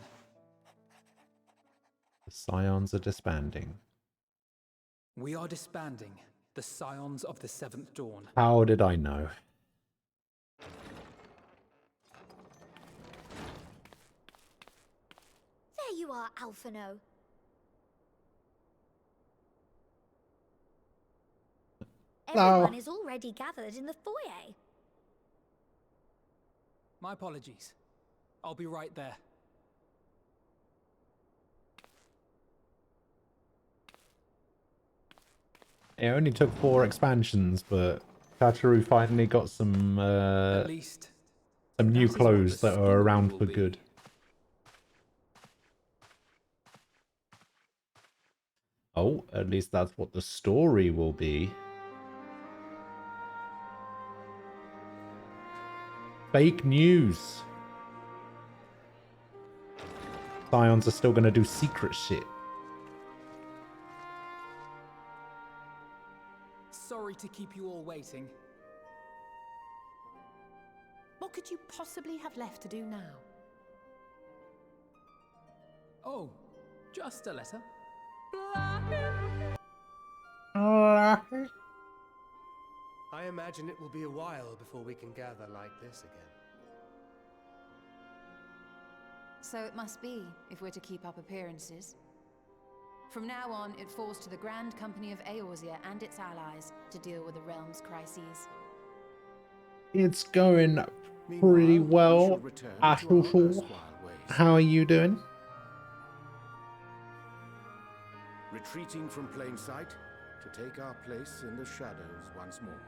S1: The Scions are disbanding.
S5: we are disbanding the Scions of the Seventh Dawn.
S1: How did I know?
S18: There you are, Alphino. Everyone is already gathered in the foyer.
S5: My apologies. I'll be right there.
S1: It only took 4 expansions, but Tataru finally got some
S5: At least,
S1: some new
S5: that is what
S1: clothes
S5: the
S1: that are
S5: story
S1: around
S5: will
S1: for
S5: be.
S1: good. Oh, at least that's what the story will be. Fake news. Scions are still gonna do secret shit.
S5: Sorry to keep you all waiting.
S6: What could you possibly have left to do now?
S5: Oh, just a letter.
S3: I imagine it will be a while before we can gather like this again.
S2: So it must be, if we're to keep up appearances. From now on, it falls to the Grand Company of Eorzea and its allies to deal with the realm's crises.
S1: It's going pretty well. Ashul, how are you doing?
S13: Retreating from plain sight to take our place in the shadows once more.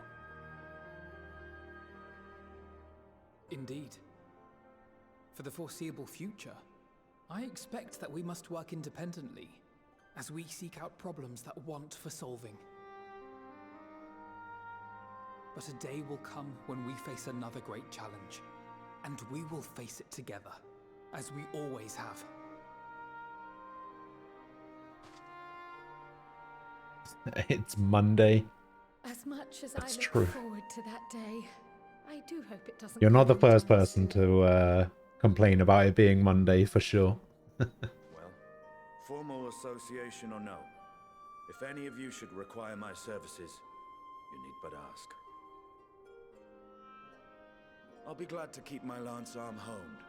S5: Indeed. For the foreseeable future, I expect that we must work independently as we seek out problems that want for solving. But a day will come when we face another great challenge, and we will face it together, as we always have.
S1: It's Monday.
S6: As much as
S1: That's
S6: I look
S1: true.
S6: forward to that day, I do hope it doesn't.
S1: You're not the
S6: come
S1: first
S6: anytime
S1: person
S6: soon.
S1: to complain about it being Monday for sure.
S20: Well, formal association or no, if any of you should require my services, you need but ask. I'll be glad to keep my lance arm honed.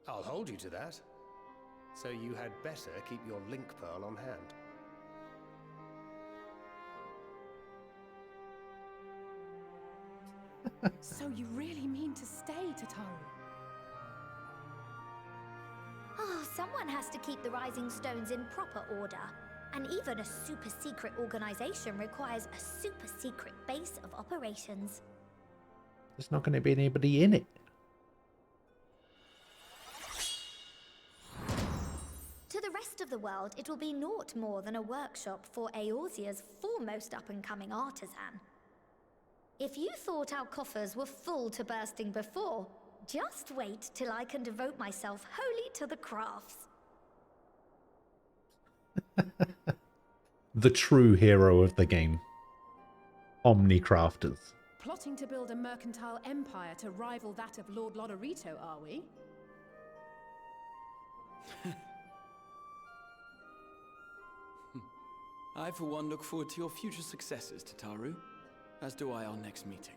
S3: I'll hold you to that. So you had better keep your link pearl on hand.
S6: So you really mean to stay, Tataru?
S18: Oh, someone has to keep the Rising Stones in proper order. And even a super secret organization requires a super secret base of operations.
S1: There's not going to be anybody in it.
S18: To the rest of the world, it will be naught more than a workshop for Eorzea's foremost up-and-coming artisan. If you thought our coffers were full to bursting before, just wait till I can devote myself wholly to the crafts.
S1: The true hero of the game. Omnicrafters.
S6: Plotting to build a mercantile empire to rival that of Lord Lodorito, are we?
S14: I, for one, look forward to your future successes, Tataru, as do I our next meeting.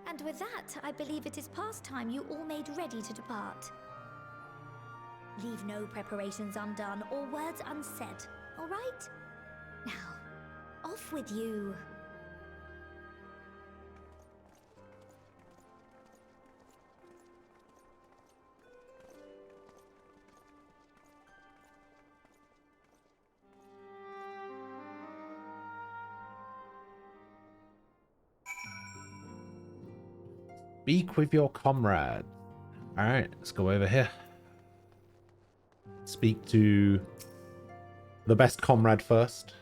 S18: And with that, I believe it is past time you all made ready to depart.
S15: Leave no preparations undone or words unsaid, all right? Now, off with you.
S1: Speak with your comrade. Alright, let's go over here. Speak to the best comrade first.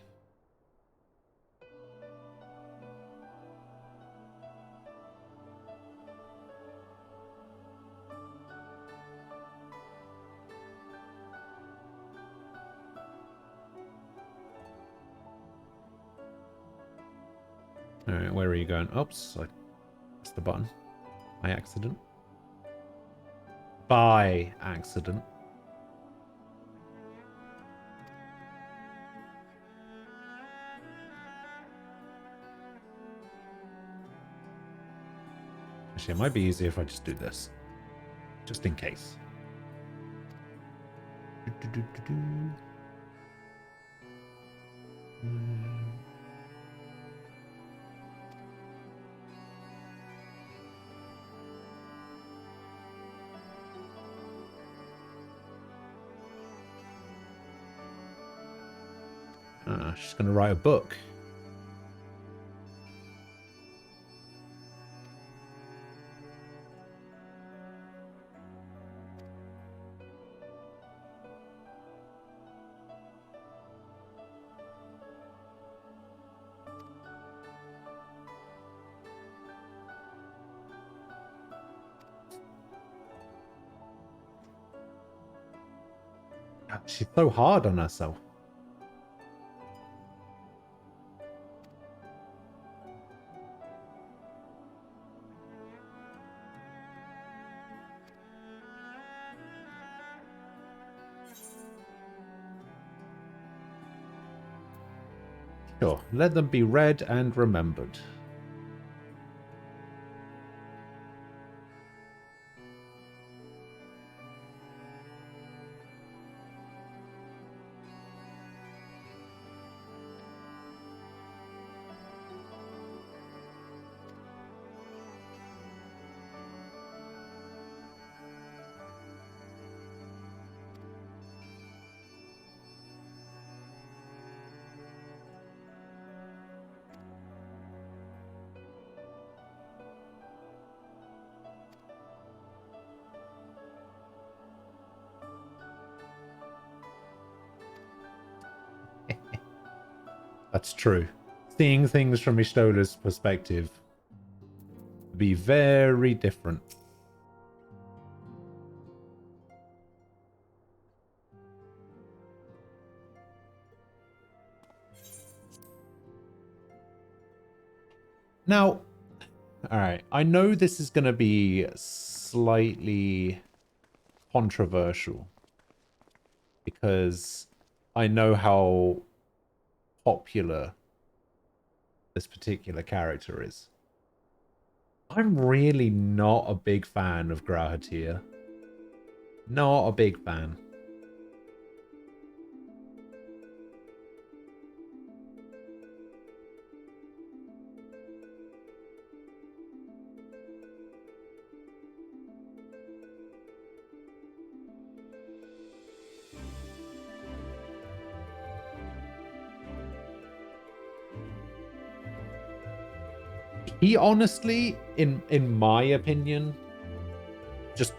S1: Alright, where are you going? Oops, I pressed the button. By accident. By accident. Actually, it might be easier if I just do this. Just in case. She's going to write a book. She's so hard on herself. Sure, let them be read and remembered. That's true. Seeing things from Ishtola's perspective would be very different. Now, alright, I know this is going to be slightly controversial because I know how popular this particular character is. I'm really not a big fan of Grahatir. Not a big fan. He honestly, in my opinion, just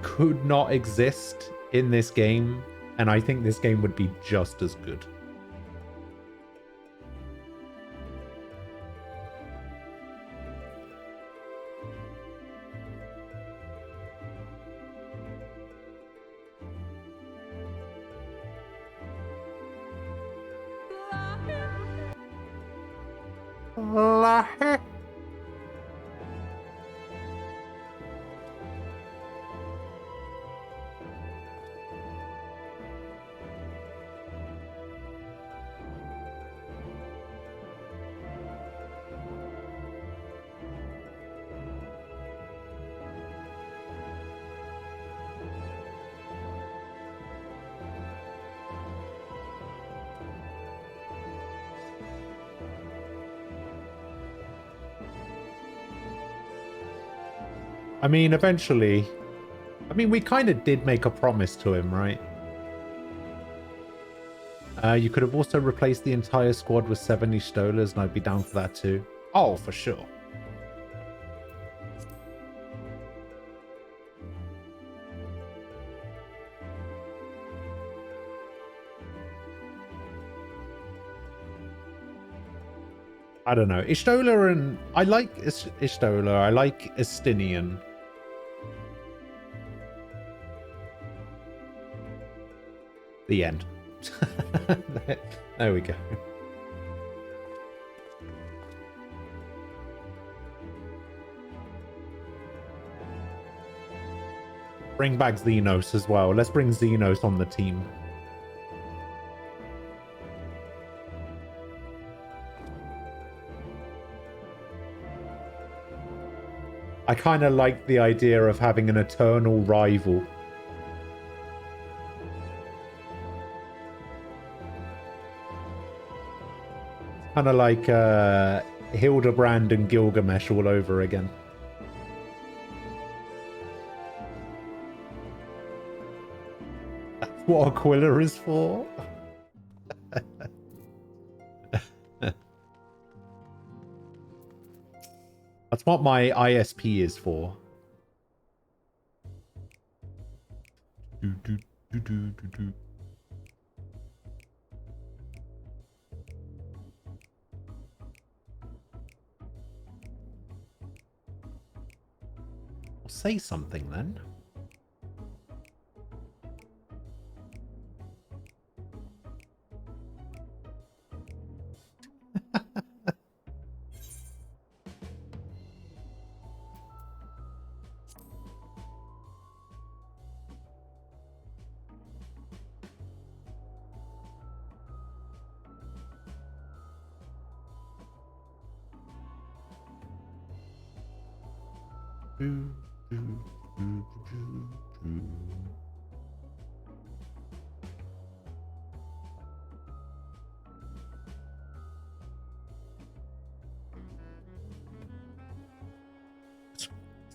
S1: could not exist in this game, and I think this game would be just as good. I mean, eventually... I mean, we kind of did make a promise to him, right? You could have also replaced the entire squad with 70 Stolas, and I'd be down for that too. Oh, for sure. I don't know. Ishtola and... I like Ishtola. I like Estinian. The end. There we go. Bring back Xenos as well. Let's bring Xenos on the team. I kind of like the idea of having an eternal rival. Kind of like Hildebrand and Gilgamesh all over again. That's what Aquila is for. That's what my ISP is for. Say something then.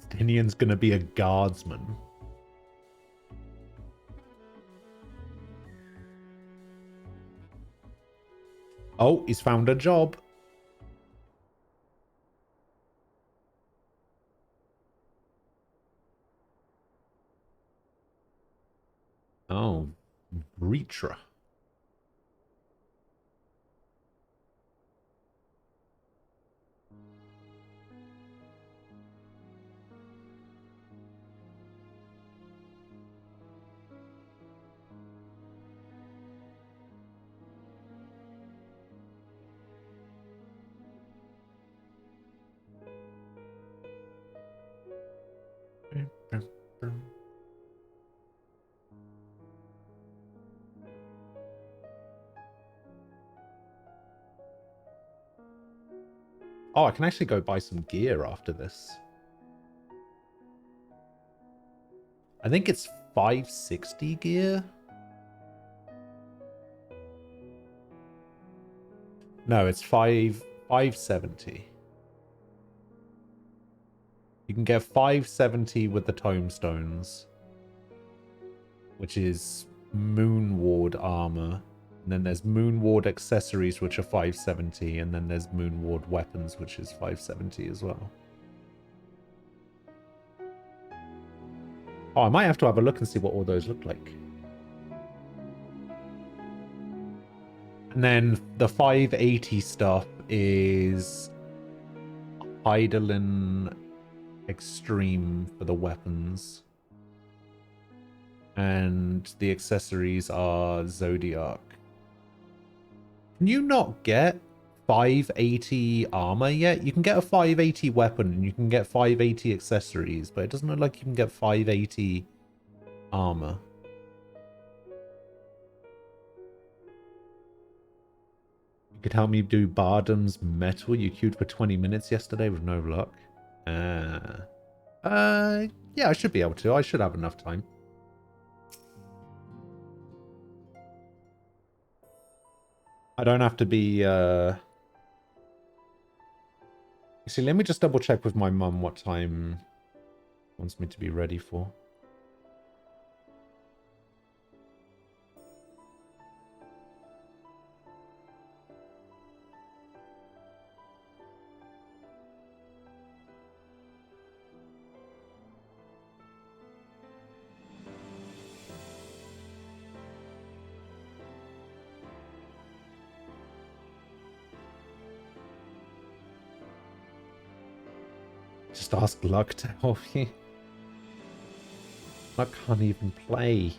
S1: Stinian's gonna be a guardsman. Oh, he's found a job. Oh, Retra. Oh, I can actually go buy some gear after this. I think it's 560 gear. No, it's 570. You can get 570 with the tomestones, which is Moonward armor. And then there's Moonward accessories, which are 570. And then there's Moonward weapons, which is 570 as well. Oh, I might have to have a look and see what all those look like. And then the 580 stuff is Hydaelyn Extreme for the weapons. And the accessories are Zodiac. Can you not get 580 armor yet? You can get a 580 weapon and you can get 580 accessories, but it doesn't look like you can get 580 armor. You could help me do Bardam's Metal. You queued for 20 minutes yesterday with no luck. Yeah, I should be able to. I should have enough time. I don't have to be, See, let me just double check with my mum what time Wants me to be ready for. Just ask Luck to help you. Luck can't even play.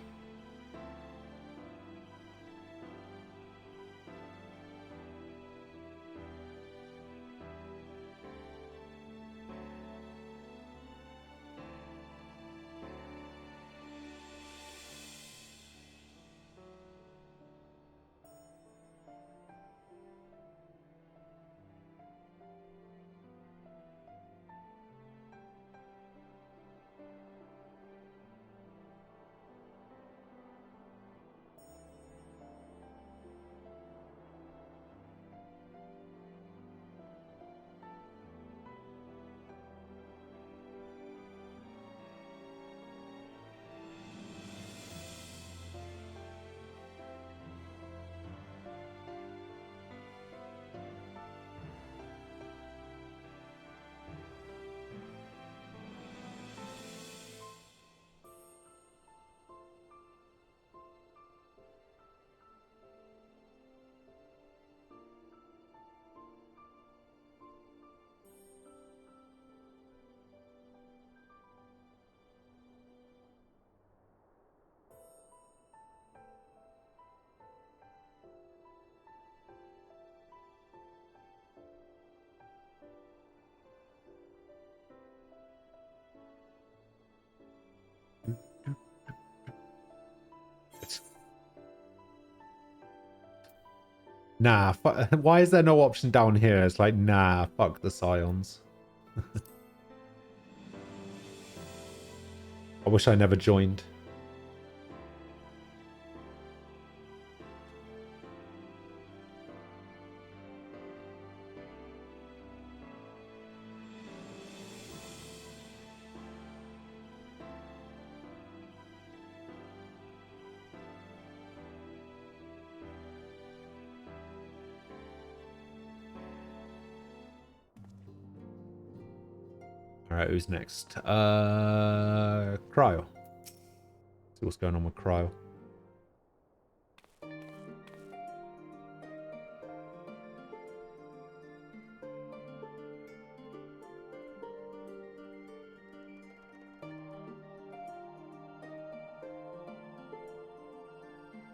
S1: Nah, why is there no option down here? It's like, nah, fuck the Scions. I wish I never joined. Alright, who's next? Cryo. See what's going on with Cryo.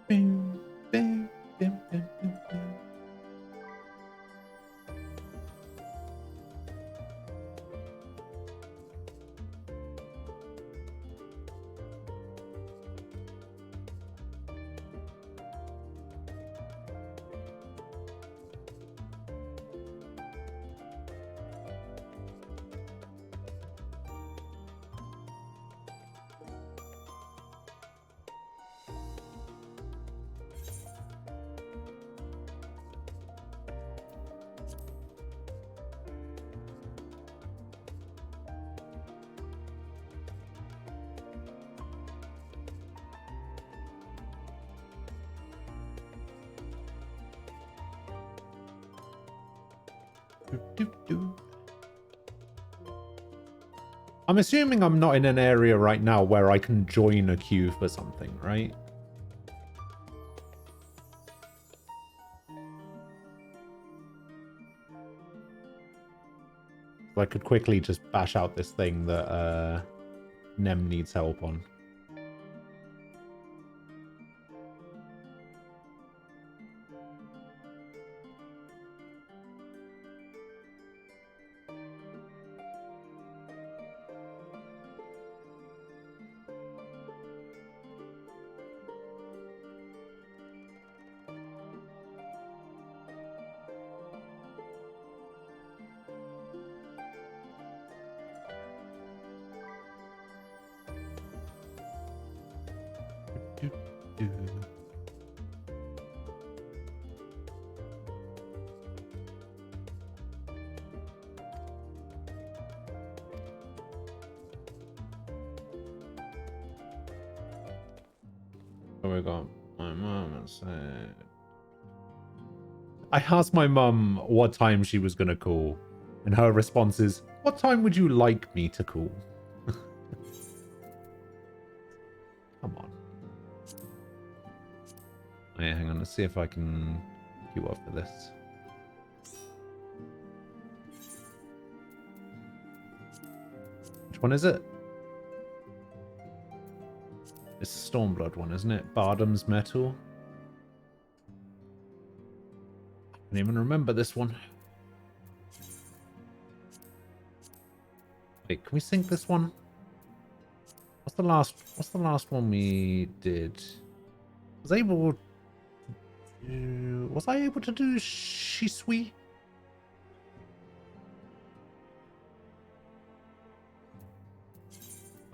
S1: Bing, bing, bing, bing, bing, bing. I'm assuming I'm not in an area right now where I can join a queue for something, right? I could quickly just bash out this thing that Nem needs help on. Oh, we got my mum said. I asked my mum what time she was gonna call, and her response is, "What time would you like me to call?" Come on. Oh, yeah, hang on. Let's see if I can queue up for this. Which one is it? It's the Stormblood one, isn't it? Bardam's Metal. I don't even remember this one. Wait, can we sync this one? What's the last one we did? Was I able to do Shisui?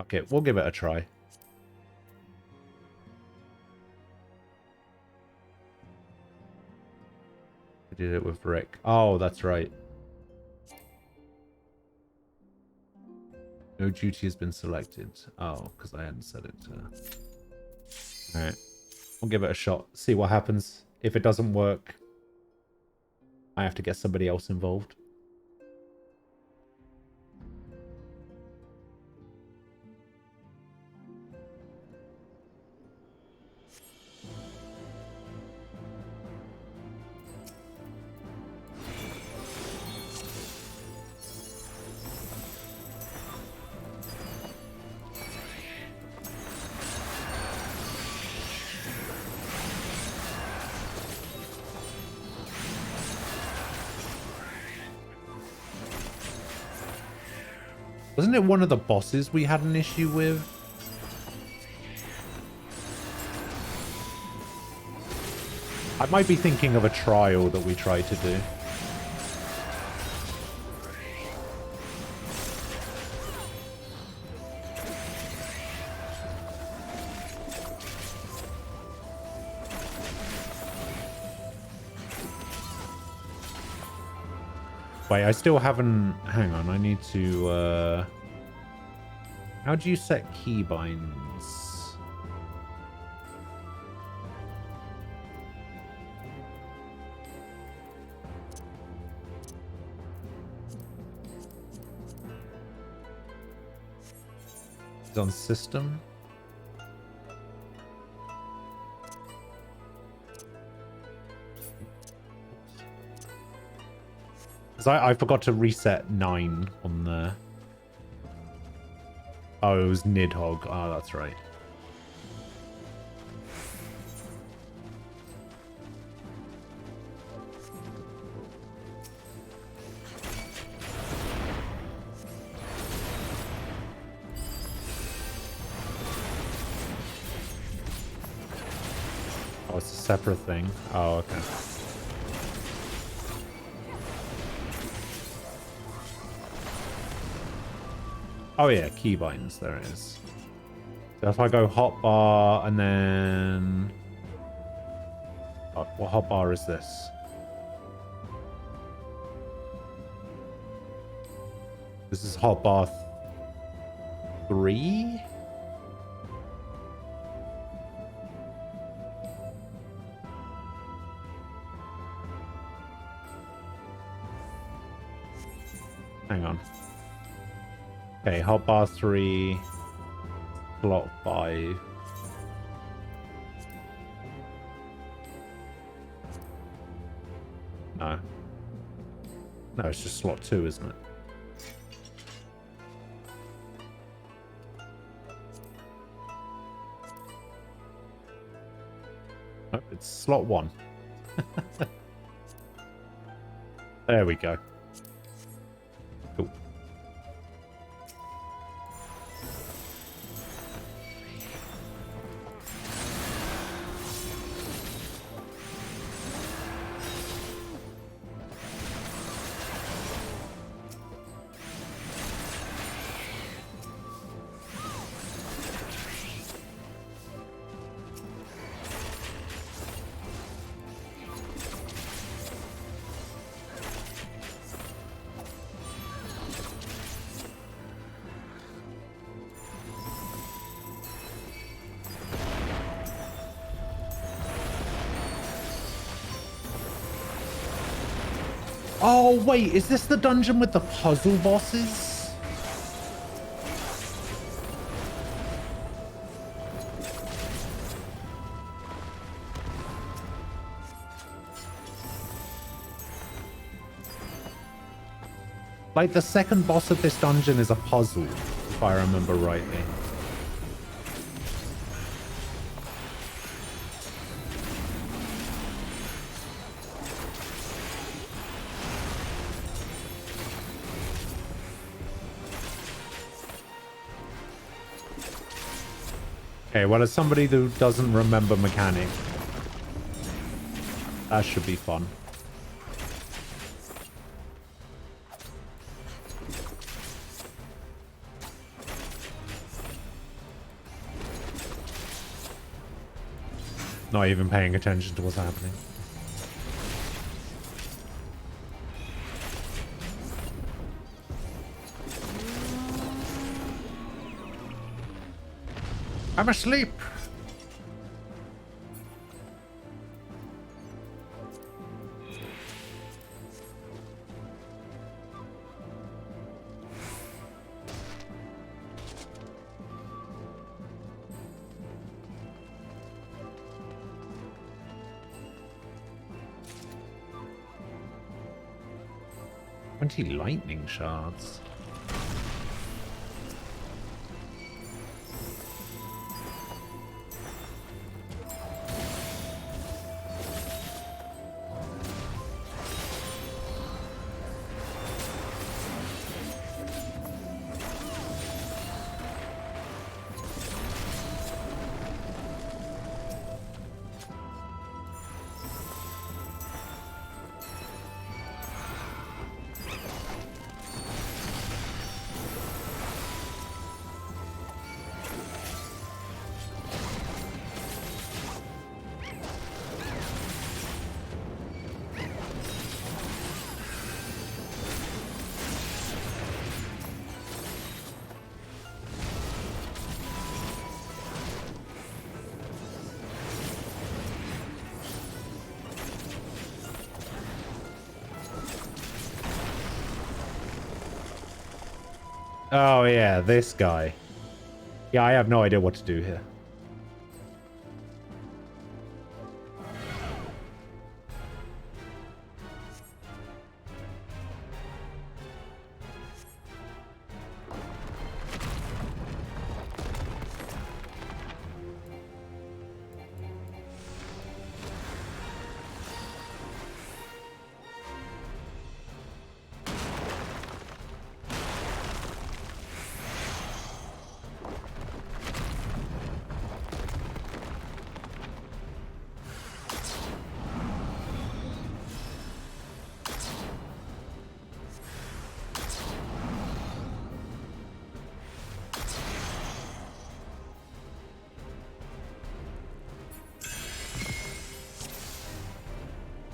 S1: Okay, we'll give it a try. We did it with Rick. Oh, that's right. No duty has been selected. Oh, because I hadn't set it to... Alright. We'll give it a shot. See what happens. If it doesn't work, I have to get somebody else involved. Wasn't it one of the bosses we had an issue with? I might be thinking of a trial that we tried to do. Wait, I still haven't... Hang on, I need to... How do you set keybinds? It's on system. I forgot to reset 9 on there. Oh, it was Nidhogg. Oh, that's right. Oh, it's a separate thing. Oh, okay. Oh yeah, keybinds, there it is. So if I go hotbar and then... Oh, what hotbar is this? This is hotbar 3? Hang on. Okay, hotbar 3, slot 5. No. No, it's just slot 2, isn't it? Nope, it's slot 1. There we go. Cool. Oh, wait, is this the dungeon with the puzzle bosses? Like, the second boss of this dungeon is a puzzle, if I remember rightly. Okay, well, as somebody who doesn't remember mechanic, that should be fun. Not even paying attention to what's happening. I'm asleep. Lightning shards. Oh yeah, this guy. Yeah, I have no idea what to do here.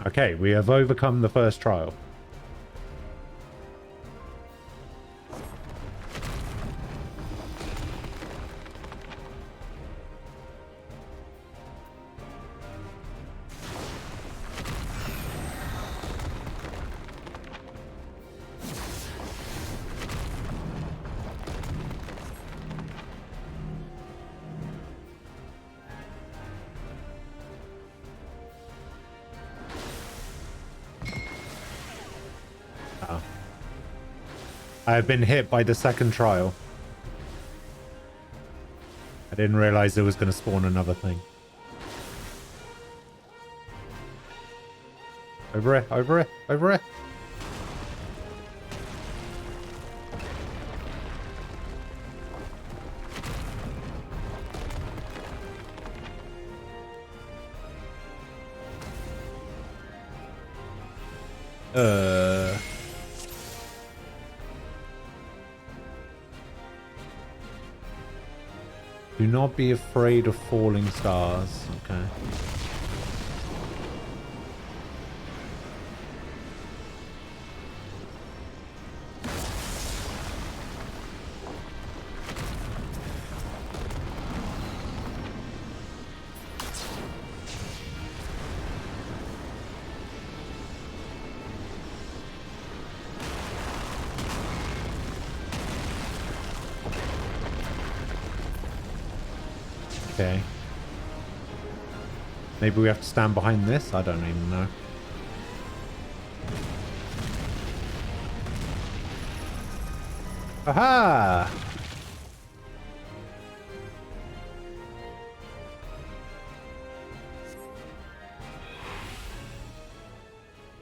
S1: Okay, we have overcome the first trial. I have been hit by the second trial. I didn't realize it was going to spawn another thing. Over it, over it, over it. Do not be afraid of falling stars. Okay. Okay. Maybe we have to stand behind this? I don't even know. Aha!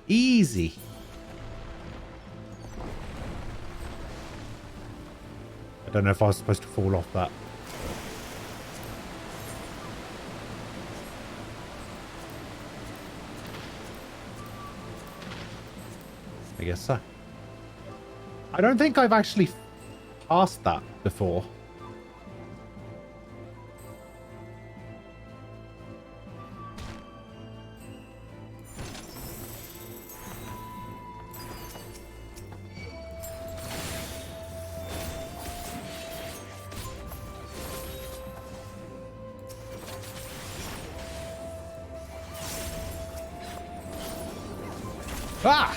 S1: Easy. I don't know if I was supposed to fall off that. I guess so. I don't think I've actually passed that before. Ah!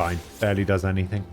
S1: Fine. Barely does anything.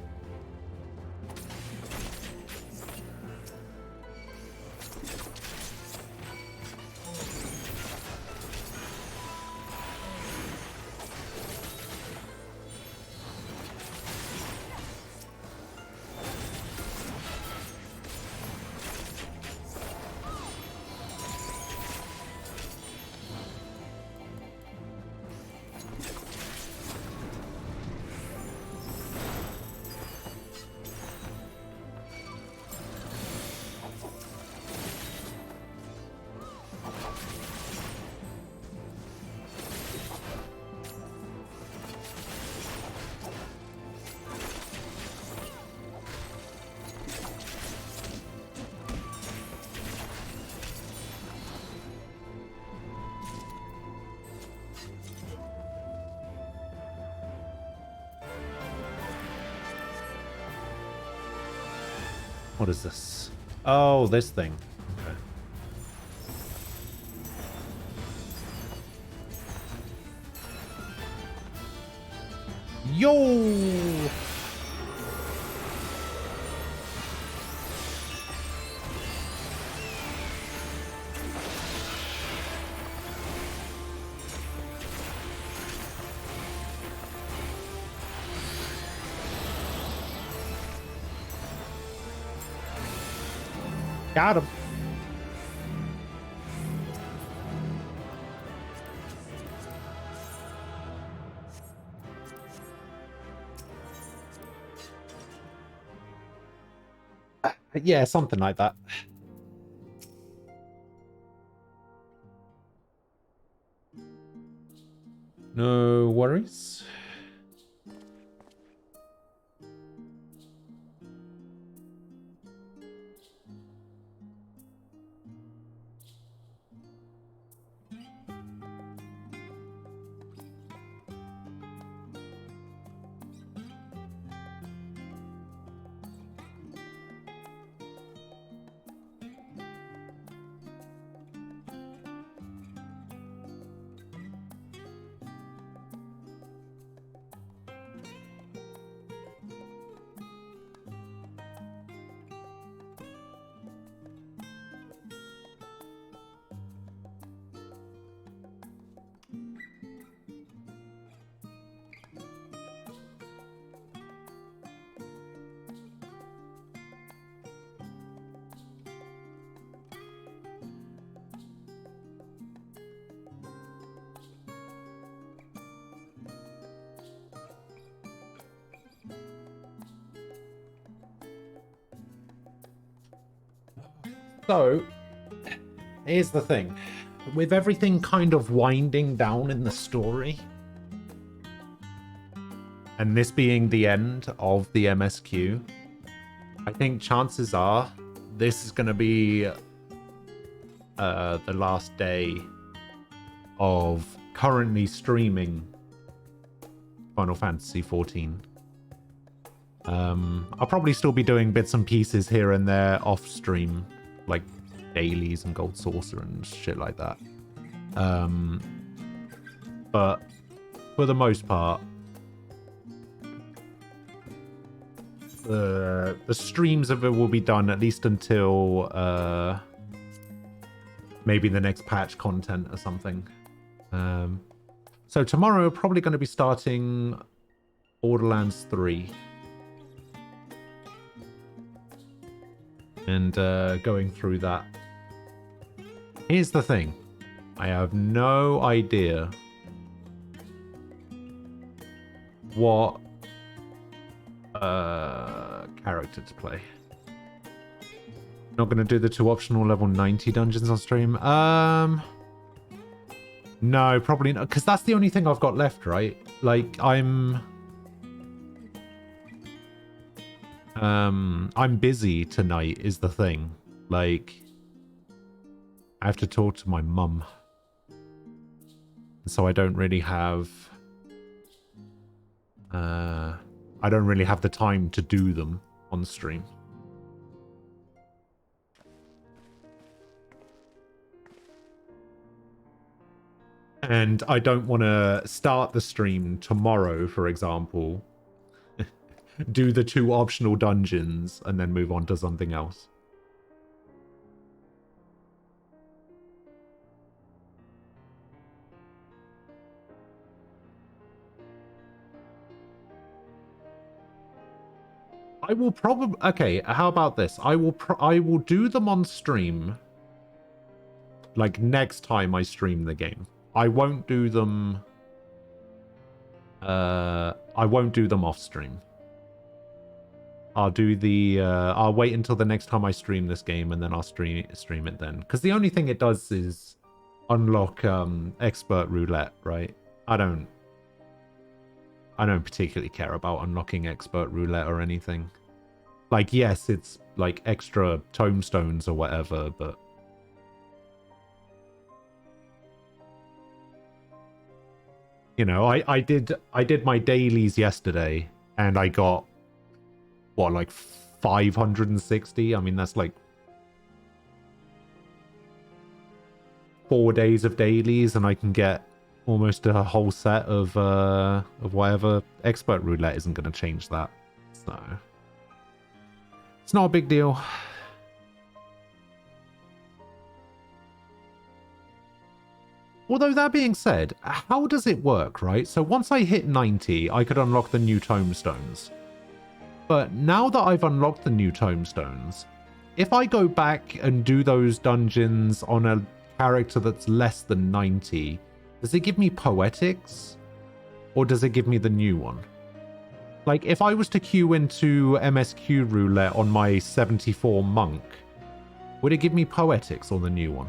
S1: What is this? Oh, this thing. Okay. Yo! Got him. Yeah, something like that. No worries. So, here's the thing. With everything kind of winding down in the story, and this being the end of the MSQ, I think chances are this is going to be the last day of currently streaming Final Fantasy XIV. I'll probably still be doing bits and pieces here and there off stream, like dailies and Gold Saucer and shit like that. But for the most part, the streams of it will be done at least until maybe the next patch content or something. So tomorrow we're probably going to be starting Borderlands 3. And going through that. Here's the thing. I have no idea what character to play. Not going to do the 2 optional level 90 dungeons on stream. No, probably not. Because that's the only thing I've got left, right? Like, I'm busy tonight is the thing. Like, I have to talk to my mum. So I don't really have... I don't really have the time to do them on stream. And I don't want to start the stream tomorrow, for example. Do the 2 optional dungeons and then move on to something else. I will probably... Okay, how about this? I will do them on stream. Like, next time I stream the game. I won't do them... I won't do them off stream. I'll do the... I'll wait until the next time I stream this game and then I'll stream it then. Because the only thing it does is unlock expert roulette, right? I don't particularly care about unlocking expert roulette or anything. Like, yes, it's like extra tomestones or whatever, but... You know, I did my dailies yesterday and I got, what, like 560? I mean, that's like 4 days of dailies and I can get almost a whole set of whatever. Expert roulette isn't going to change that. So it's not a big deal. Although that being said, how does it work, right? So once I hit 90, I could unlock the new tomestones. But now that I've unlocked the new tomestones, if I go back and do those dungeons on a character that's less than 90, does it give me poetics? Or does it give me the new one? Like, if I was to queue into MSQ roulette on my 74 monk, would it give me poetics or the new one?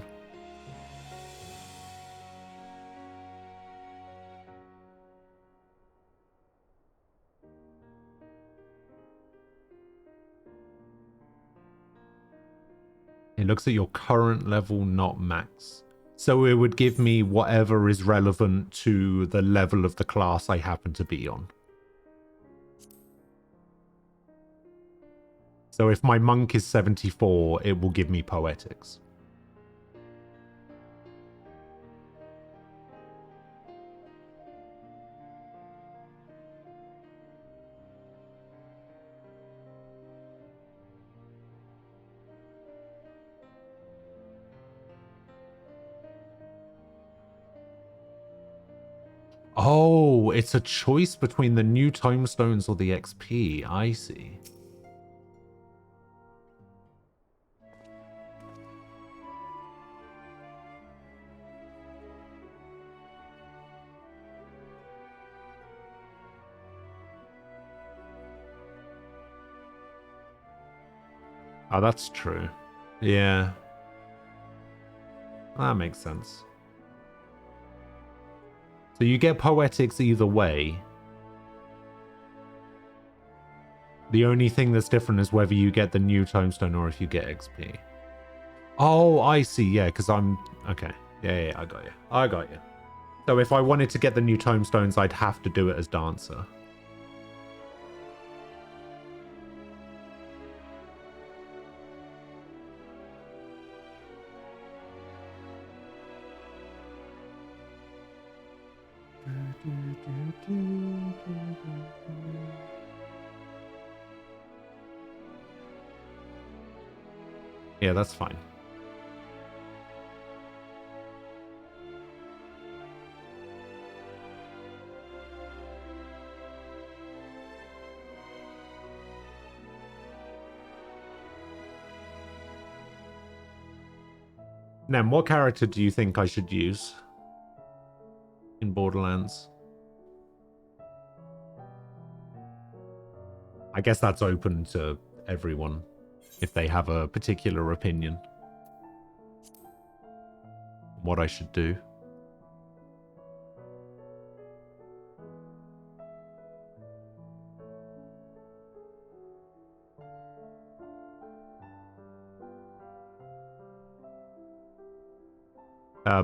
S1: It looks at your current level, not max. So it would give me whatever is relevant to the level of the class I happen to be on. So if my monk is 74, it will give me poetics. Oh, it's a choice between the new tomestones or the XP. I see. Oh, that's true. Yeah. That makes sense. So you get poetics either way. The only thing that's different is whether you get the new tomestone or if you get XP. Oh, I see. Yeah, because I'm... Okay. Yeah, I got you. I got you. So if I wanted to get the new tomestones, I'd have to do it as Dancer. Yeah, that's fine. Nem, what character do you think I should use in Borderlands? I guess that's open to everyone if they have a particular opinion on what I should do.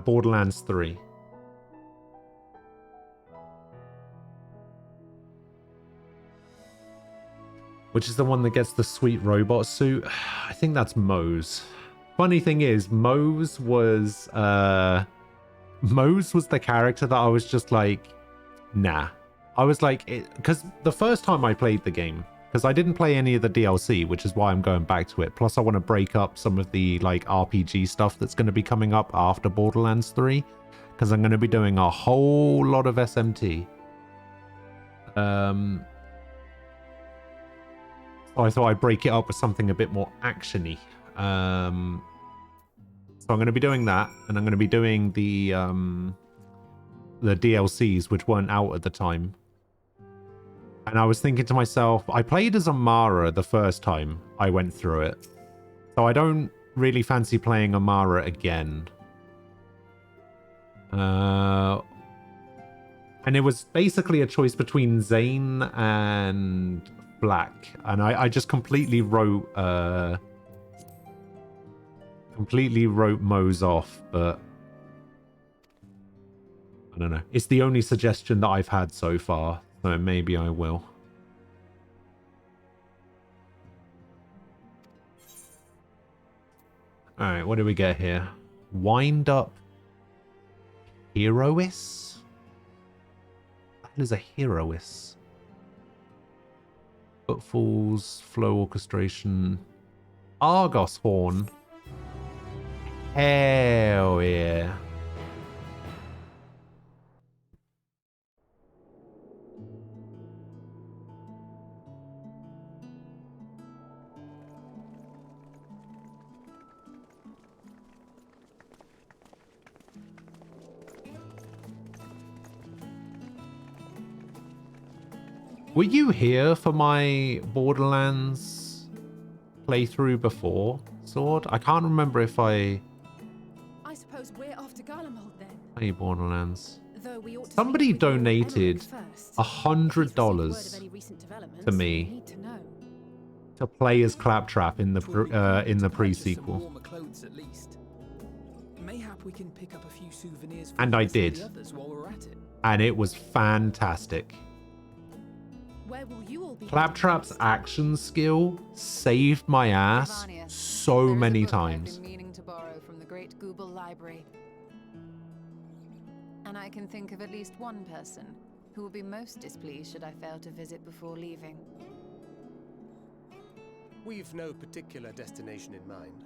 S1: Borderlands 3. Which is the one that gets the sweet robot suit? I think that's Mose. Funny thing is, Mose was the character that I was just like, nah. I was like, because the first time I played the game, because I didn't play any of the DLC, which is why I'm going back to it. Plus, I want to break up some of the like RPG stuff that's going to be coming up after Borderlands 3, because I'm going to be doing a whole lot of SMT. So I thought I'd break it up with something a bit more actiony. So I'm going to be doing that, and I'm going to be doing the DLCs, which weren't out at the time. And I was thinking to myself, I played as Amara the first time I went through it. So I don't really fancy playing Amara again. And it was basically a choice between Zane and Black. And I just completely wrote Mose off, but I don't know. It's the only suggestion that I've had so far. So maybe I will. Alright, what do we get here? Wind up Herois? What is a Herois? Footfalls, flow orchestration. Argos horn. Hell yeah. Were you here for my Borderlands playthrough before, Sword? I can't remember if I
S6: suppose we're off to Garlemald then.
S1: Hey, Borderlands.
S6: Though we ought to
S1: Somebody
S6: speak with Lord
S1: donated
S6: Elric first.
S1: $100 to me to play as Claptrap in the pre-sequel.
S5: Warmer clothes at least. Mayhap we can pick up a few souvenirs for
S1: And I
S5: the
S1: did.
S5: others while we're at it.
S1: And it was fantastic.
S6: Where will you all be?
S1: Claptrap's action skill saved my ass so many times.
S2: I've been meaning to borrow from the great Google Library. And I can think of at least one person who will be most displeased should I fail to visit before leaving.
S8: We've no particular destination in mind,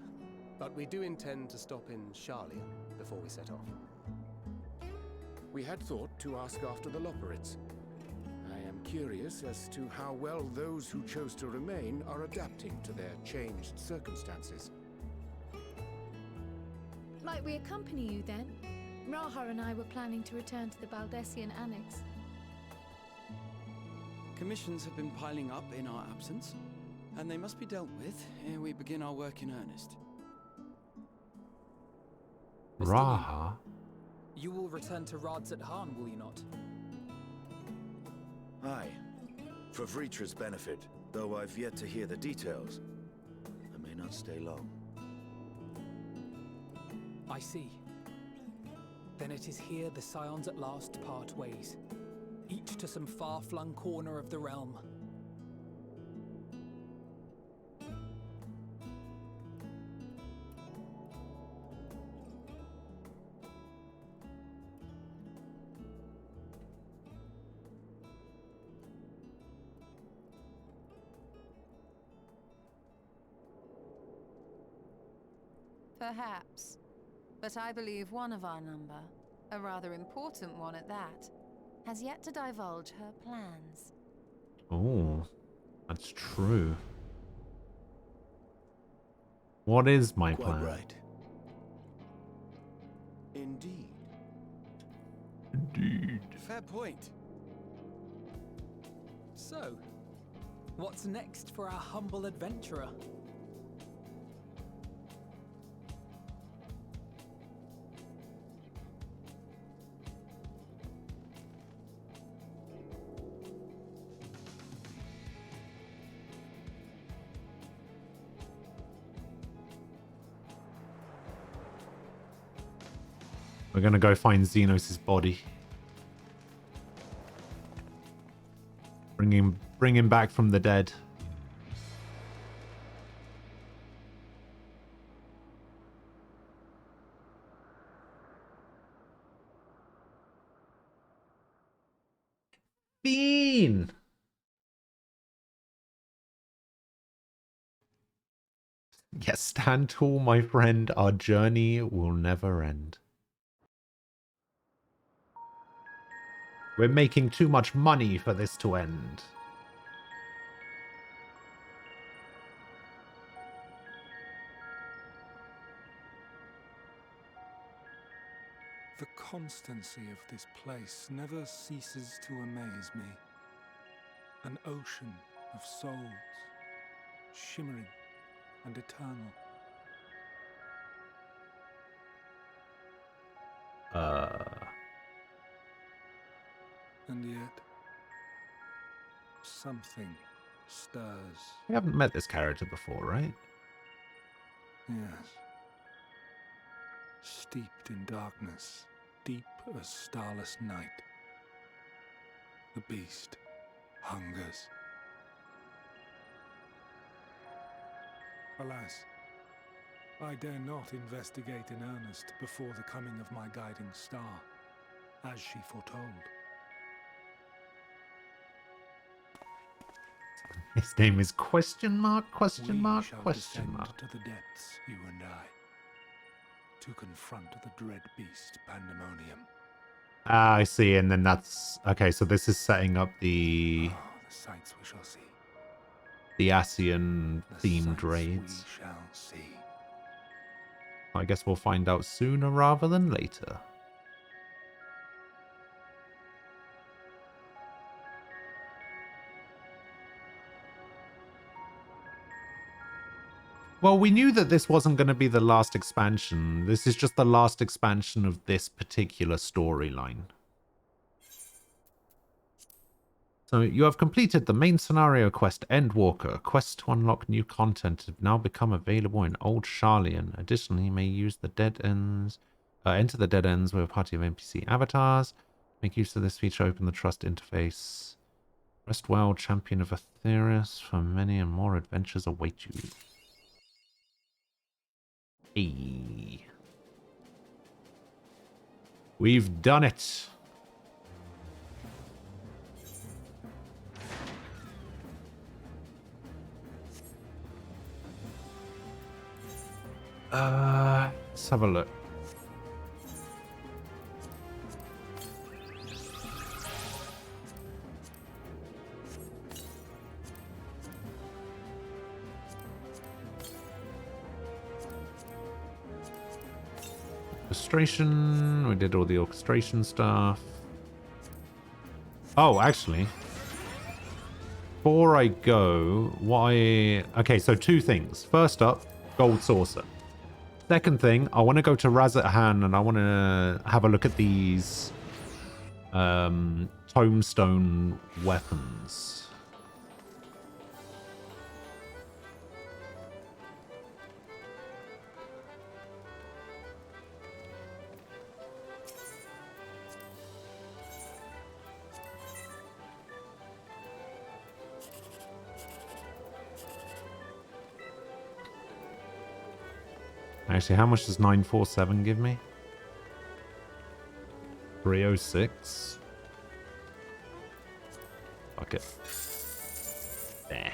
S8: but we do intend to stop in Sharlayan before we set off.
S13: We had thought to ask after the Loporrits. I am curious as to how well those who chose to remain are adapting to their changed circumstances.
S16: Might we accompany you then? Raha and I were planning to return to the Baldessian Annex.
S14: Commissions have been piling up in our absence, and they must be dealt with ere we begin our work in earnest.
S1: Raha?
S5: You will return to Radzat Han, will you not?
S20: Aye. For Vritra's benefit, though I've yet to hear the details. I may not stay long.
S5: I see. Then it is here the Scions at last part ways, each to some far-flung corner of the realm.
S2: Perhaps. But I believe one of our number, a rather important one at that, has yet to divulge her plans.
S1: Oh, that's true. What is my plan?
S20: Right. Indeed.
S1: Indeed.
S5: Fair point. So, what's next for our humble adventurer?
S1: We're gonna go find Xenos' body. Bring him back from the dead. Bean! Yes, stand tall, my friend. Our journey will never end. We're making too much money for this to end.
S17: The constancy of this place never ceases to amaze me. An ocean of souls, shimmering and eternal. And yet, something stirs.
S1: We haven't met this character before, right?
S17: Yes. Steeped in darkness, deep as starless night. The beast hungers. Alas, I dare not investigate in earnest before the coming of my guiding star, as she foretold.
S1: His name is question mark, question
S17: We
S1: mark,
S17: shall
S1: question
S17: descend
S1: mark.
S17: to the depths, you and I, to confront the dread beast Pandemonium.
S1: Ah, I see. And then that's... Okay, so this is setting up the...
S17: The sights we shall see.
S1: The Ascian-themed raids.
S17: We shall see.
S1: I guess we'll find out sooner rather than later. Well, we knew that this wasn't going to be the last expansion. This is just the last expansion of this particular storyline. So you have completed the main scenario quest, Endwalker. Quests to unlock new content have now become available in Old Sharlayan. Additionally, you may use the dead ends, enter the dead ends with a party of NPC avatars. Make use of this feature, open the trust interface. Rest well, champion of Aetheris, for many and more adventures await you. Hey. We've done it. Let's have a look. Orchestration. We did all the orchestration stuff. Oh, actually, before I go, okay, so two things. First up, gold saucer. Second thing, I want to go to Razat-Han and I want to have a look at these tombstone weapons. Actually, how much does 947 give me? 306. Fuck it. There.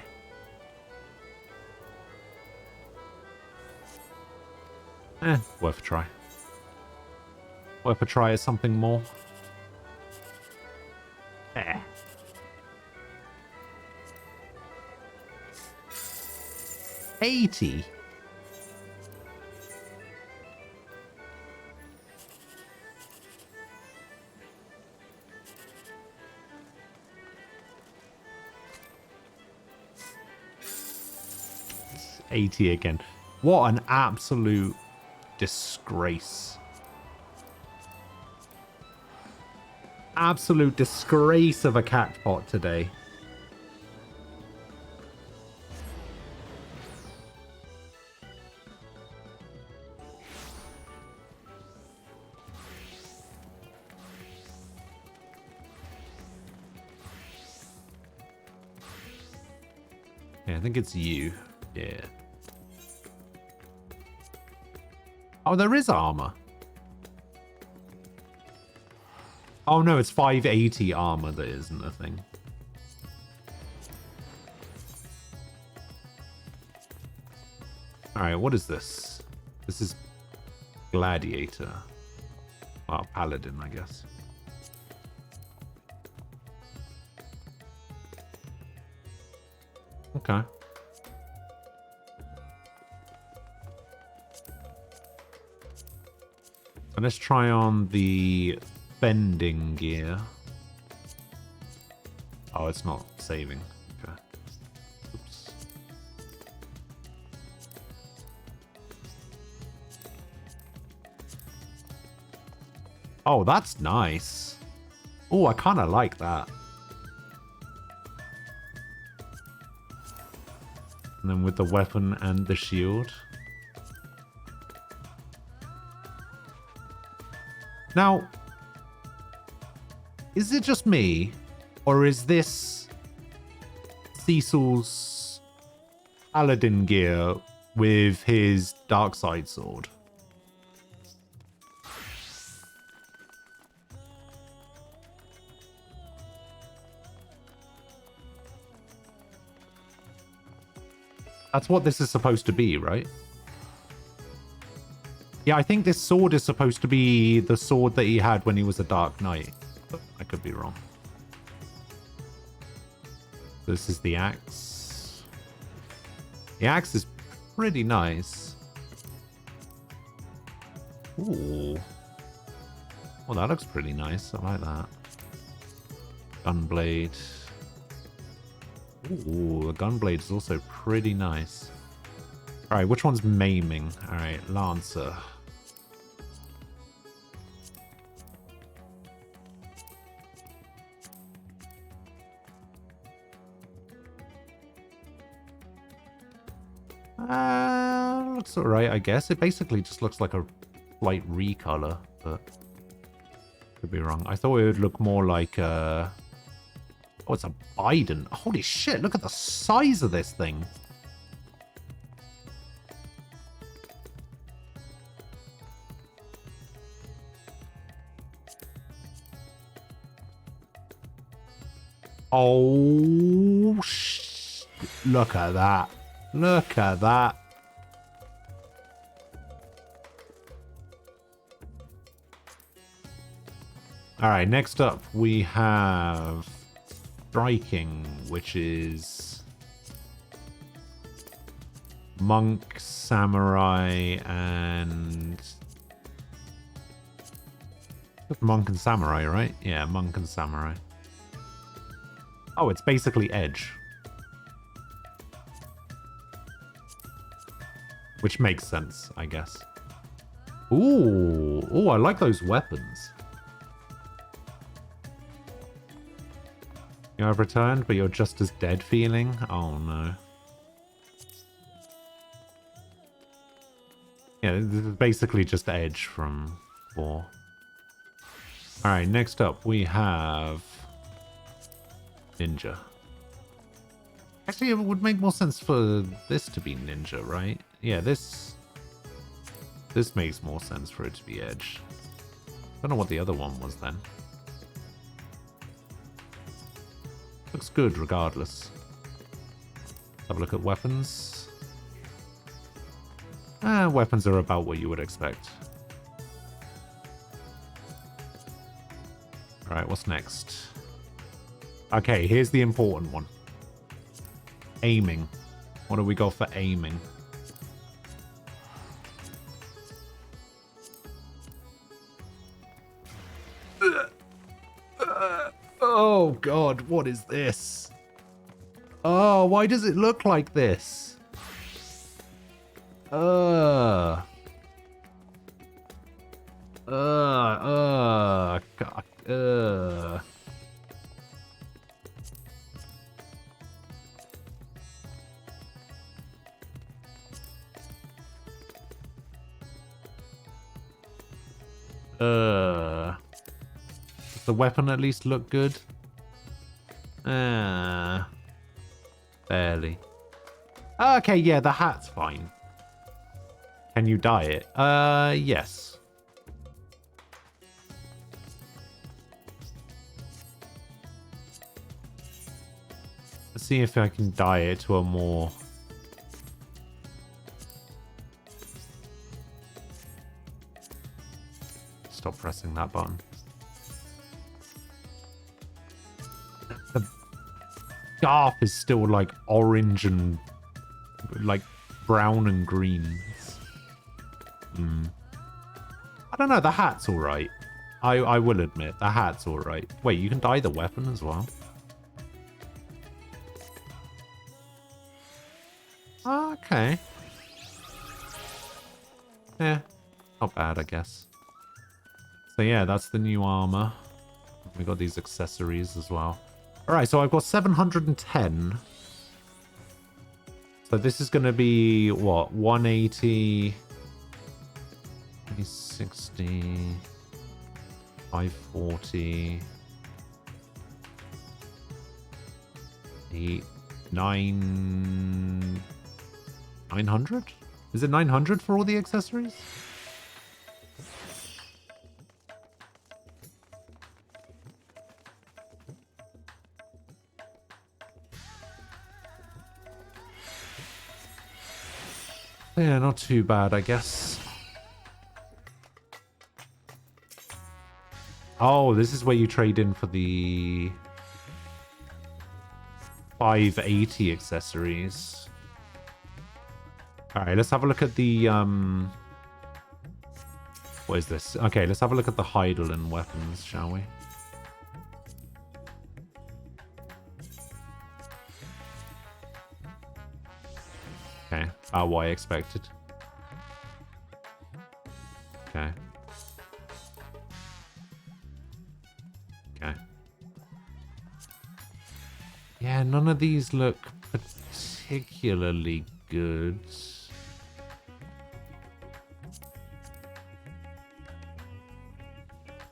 S1: Worth a try. Worth a try is something more. 80. It's 80 again. What an absolute disgrace. Absolute disgrace of a catpot today. Yeah, I think it's you. Yeah. Oh, there is armor. Oh no, it's 580 armor that isn't a thing. Alright, what is this? This is Gladiator. Well, Paladin, I guess. Okay. So let's try on the bending gear. Oh, it's not saving. Okay. Oops. Oh, that's nice. Oh, I kind of like that. And then with the weapon and the shield. Now, is it just me, or is this Cecil's Paladin gear with his dark side sword? That's what this is supposed to be, right? Yeah, I think this sword is supposed to be the sword that he had when he was a Dark Knight. But I could be wrong. This is the axe. The axe is pretty nice. Ooh. Well, that looks pretty nice. I like that. Gunblade. Ooh, the gunblade is also pretty nice. Alright, which one's maiming? Alright, Lancer. Looks alright, I guess. It basically just looks like a slight recolor, but could be wrong. I thought it would look more like oh, it's a Biden. Holy shit, look at the size of this thing. Oh, look at that. Look at that. All right, next up we have striking, which is monk, samurai, and monk and samurai, right? Yeah, monk and samurai. Oh, it's basically edge. Which makes sense, I guess. Ooh, oh, I like those weapons. You have returned, but you're just as dead feeling? Oh no. Yeah, this is basically just Edge from 4. Alright, next up we have Ninja. Actually, it would make more sense for this to be Ninja, right? Yeah, this makes more sense for it to be Edge. I don't know what the other one was then. Looks good regardless. Have a look at weapons. Weapons are about what you would expect. Alright, what's next? Okay, here's the important one. Aiming. What do we got for aiming? Oh god, what is this? Oh, why does it look like this? God. Does the weapon at least look good? Barely. Okay, yeah, the hat's fine. Can you dye it? Yes. Let's see if I can dye it to a more... Stop pressing that button. The scarf is still like orange and like brown and greens. I don't know, the hat's alright. I will admit, the hat's alright. Wait, you can dye the weapon as well? Okay. Yeah, not bad, I guess. So yeah, that's the new armor. We got these accessories as well. Alright, so I've got 710. So this is going to be, what, 180... 360... 540... 900? Is it 900 for all the accessories? Yeah, not too bad, I guess. Oh, this is where you trade in for the 580 accessories. Alright, let's have a look at the, what is this? Okay, let's have a look at the Hydaelyn weapons, shall we? Okay, about what I expected. Okay. Okay. Yeah, none of these look particularly good.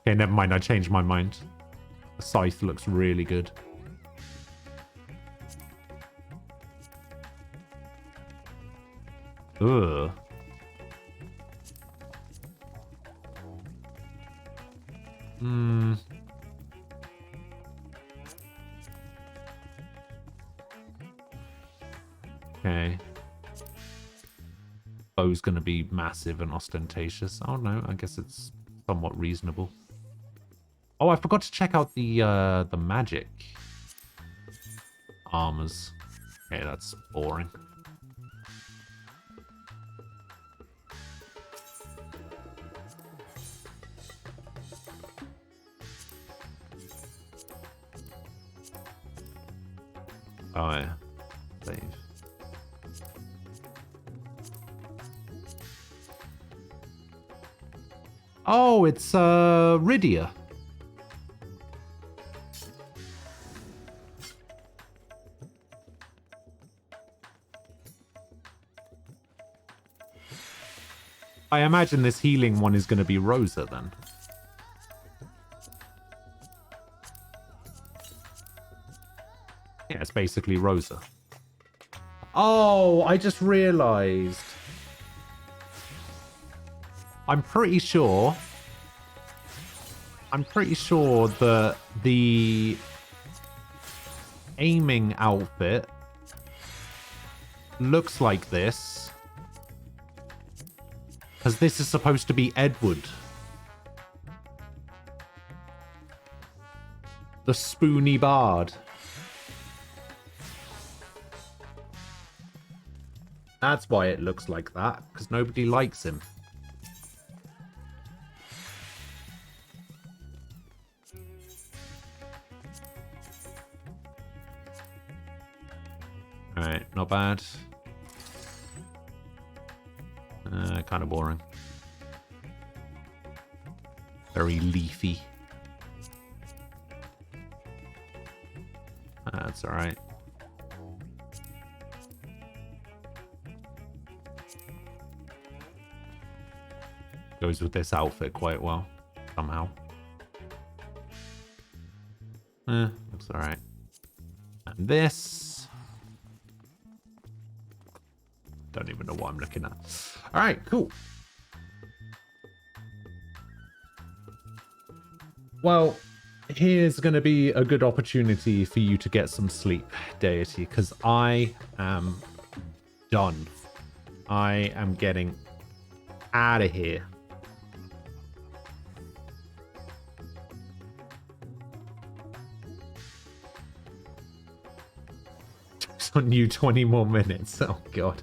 S1: Okay, never mind, I changed my mind. The scythe looks really good. Ugh. Okay. Bow's gonna be massive and ostentatious. Oh no, I guess it's somewhat reasonable. Oh, I forgot to check out the magic armors. Okay, that's boring. Oh yeah, save. Oh, it's Rydia. I imagine this healing one is going to be Rosa then. Yeah, it's basically Rosa. Oh, I just realized. I'm pretty sure that the aiming outfit looks like this Because this is supposed to be Edward. The spoony bard. That's why it looks like that, because nobody likes him. Alright, not bad. Kind of boring. Very leafy. That's alright. Goes with this outfit quite well, somehow. Looks alright. And this. Don't even know what I'm looking at. Alright, cool. Well, here's going to be a good opportunity for you to get some sleep, Deity, because I am done. I am getting out of here. On you 20 more minutes. Oh god.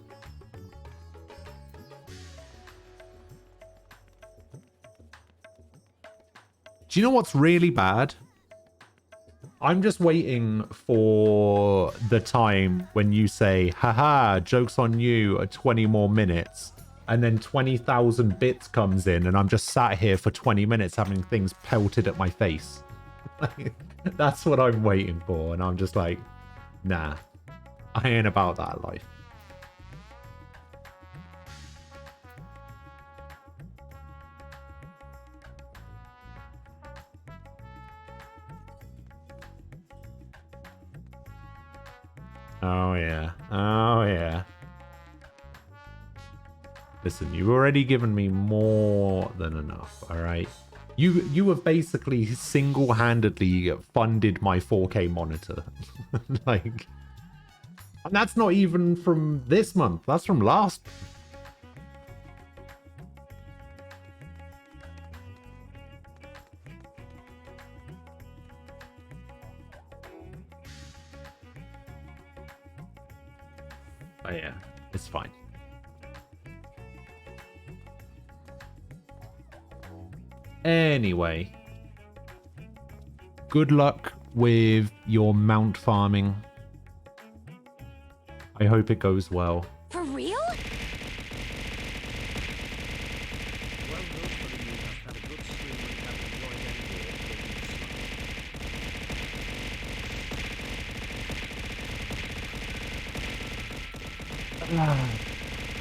S1: Do you know what's really bad? I'm just waiting for the time when you say, haha, joke's on you, 20 more minutes. And then 20,000 bits comes in and I'm just sat here for 20 minutes having things pelted at my face. That's what I'm waiting for. And I'm just like, nah. I ain't about that life. Oh yeah. Oh yeah. Listen, you've already given me more than enough, alright? You have basically single-handedly funded my 4K monitor. Like... And that's not even from this month. That's from last. Oh yeah, it's fine. Anyway. Good luck with your mount farming. I hope it goes well.
S15: For real?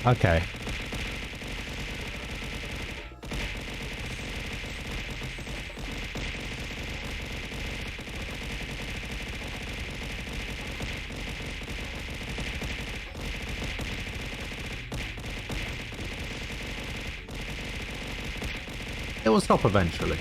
S1: Okay. It will stop eventually.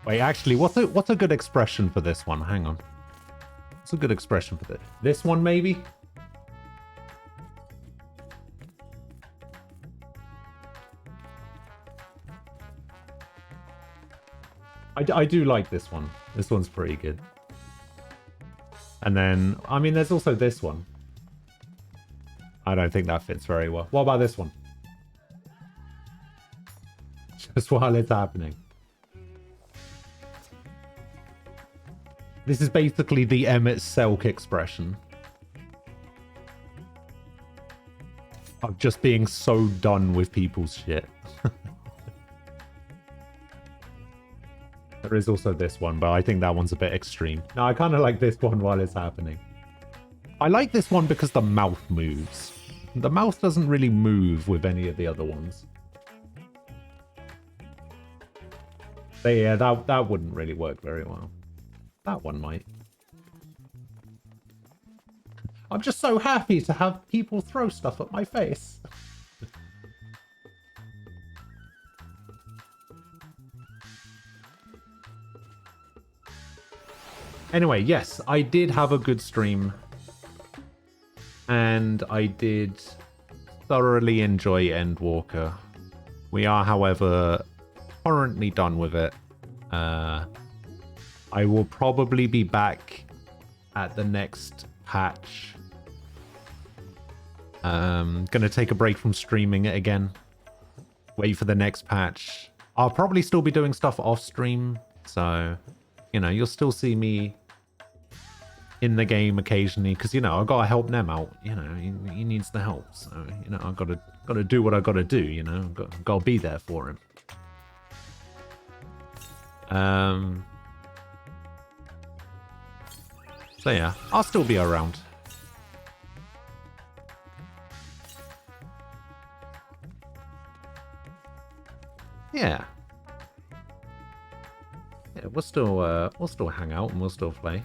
S1: Wait, actually, what's a good expression for this one? Hang on. What's a good expression for this? This one, maybe? I do like this one. This one's pretty good. And then, I mean, there's also this one. I don't think that fits very well. What about this one? Just while it's happening. This is basically the Emmett Selk expression. Of just being so done with people's shit. There is also this one, but I think that one's a bit extreme. No, I kind of like this one while it's happening. I like this one because the mouth moves. The mouth doesn't really move with any of the other ones. But yeah, that wouldn't really work very well. That one might. I'm just so happy to have people throw stuff at my face. Anyway, yes, I did have a good stream. And I did thoroughly enjoy Endwalker. We are, however, currently done with it. I will probably be back at the next patch. Gonna take a break from streaming it again. Wait for the next patch. I'll probably still be doing stuff off stream. So, you know, you'll still see me in the game occasionally, because, you know, I've got to help Nem out. You know, he needs the help, so, you know, I've got to do what I've got to do. You know, I've got to be there for him. So yeah, I'll still be around. Yeah, we'll still hang out and we'll still play.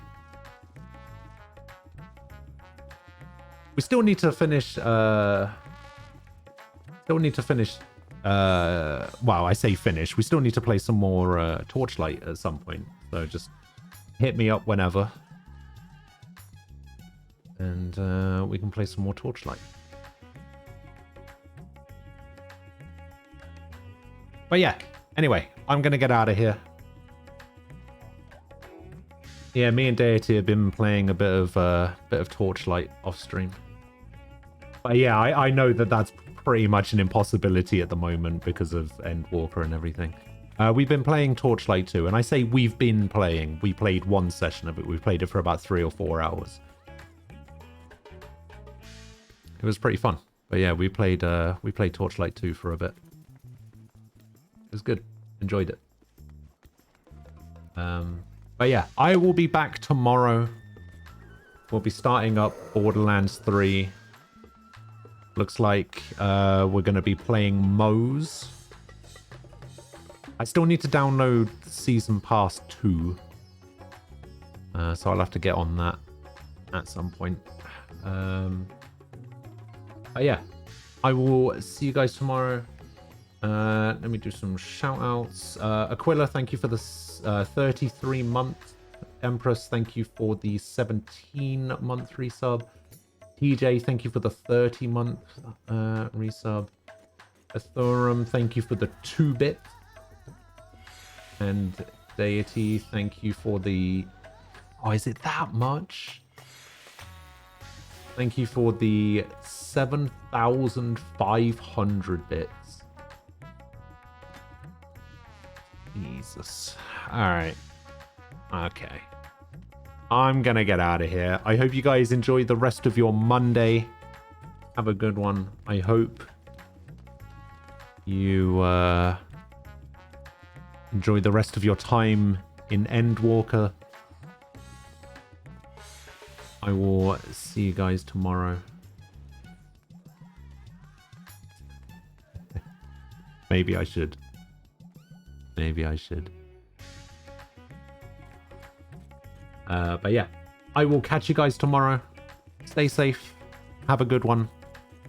S1: We still need to finish, well, I say finish. We still need to play some more Torchlight at some point. So just hit me up whenever. And we can play some more Torchlight. But yeah, anyway, I'm going to get out of here. Yeah, me and Deity have been playing a bit of Torchlight off stream. But yeah, I know that that's pretty much an impossibility at the moment because of Endwalker and everything. We've been playing Torchlight 2, and I say we've been playing. We played one session of it. We played it for about 3 or 4 hours. It was pretty fun. But yeah, we played Torchlight 2 for a bit. It was good. Enjoyed it. But yeah, I will be back tomorrow. We'll be starting up Borderlands 3. Looks like we're going to be playing Moze. I still need to download Season Pass 2. So I'll have to get on that at some point. But yeah, I will see you guys tomorrow. Let me do some shout outs. Aquila, thank you for the 33-month. Empress, thank you for the 17-month resub. TJ, thank you for the 30-month resub. Athorum, thank you for the 2-bit. And Deity, thank you for the... Oh, is it that much? Thank you for the 7,500 bits. Jesus. Alright. Okay. I'm gonna get out of here. I hope you guys enjoy the rest of your Monday. Have a good one. I hope you enjoy the rest of your time in Endwalker. I will see you guys tomorrow. Maybe I should. Maybe I should. But yeah, I will catch you guys tomorrow. Stay safe. Have a good one.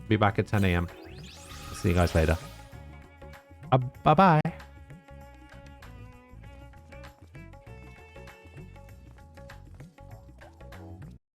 S1: Be back at 10 a.m. See you guys later. Bye-bye.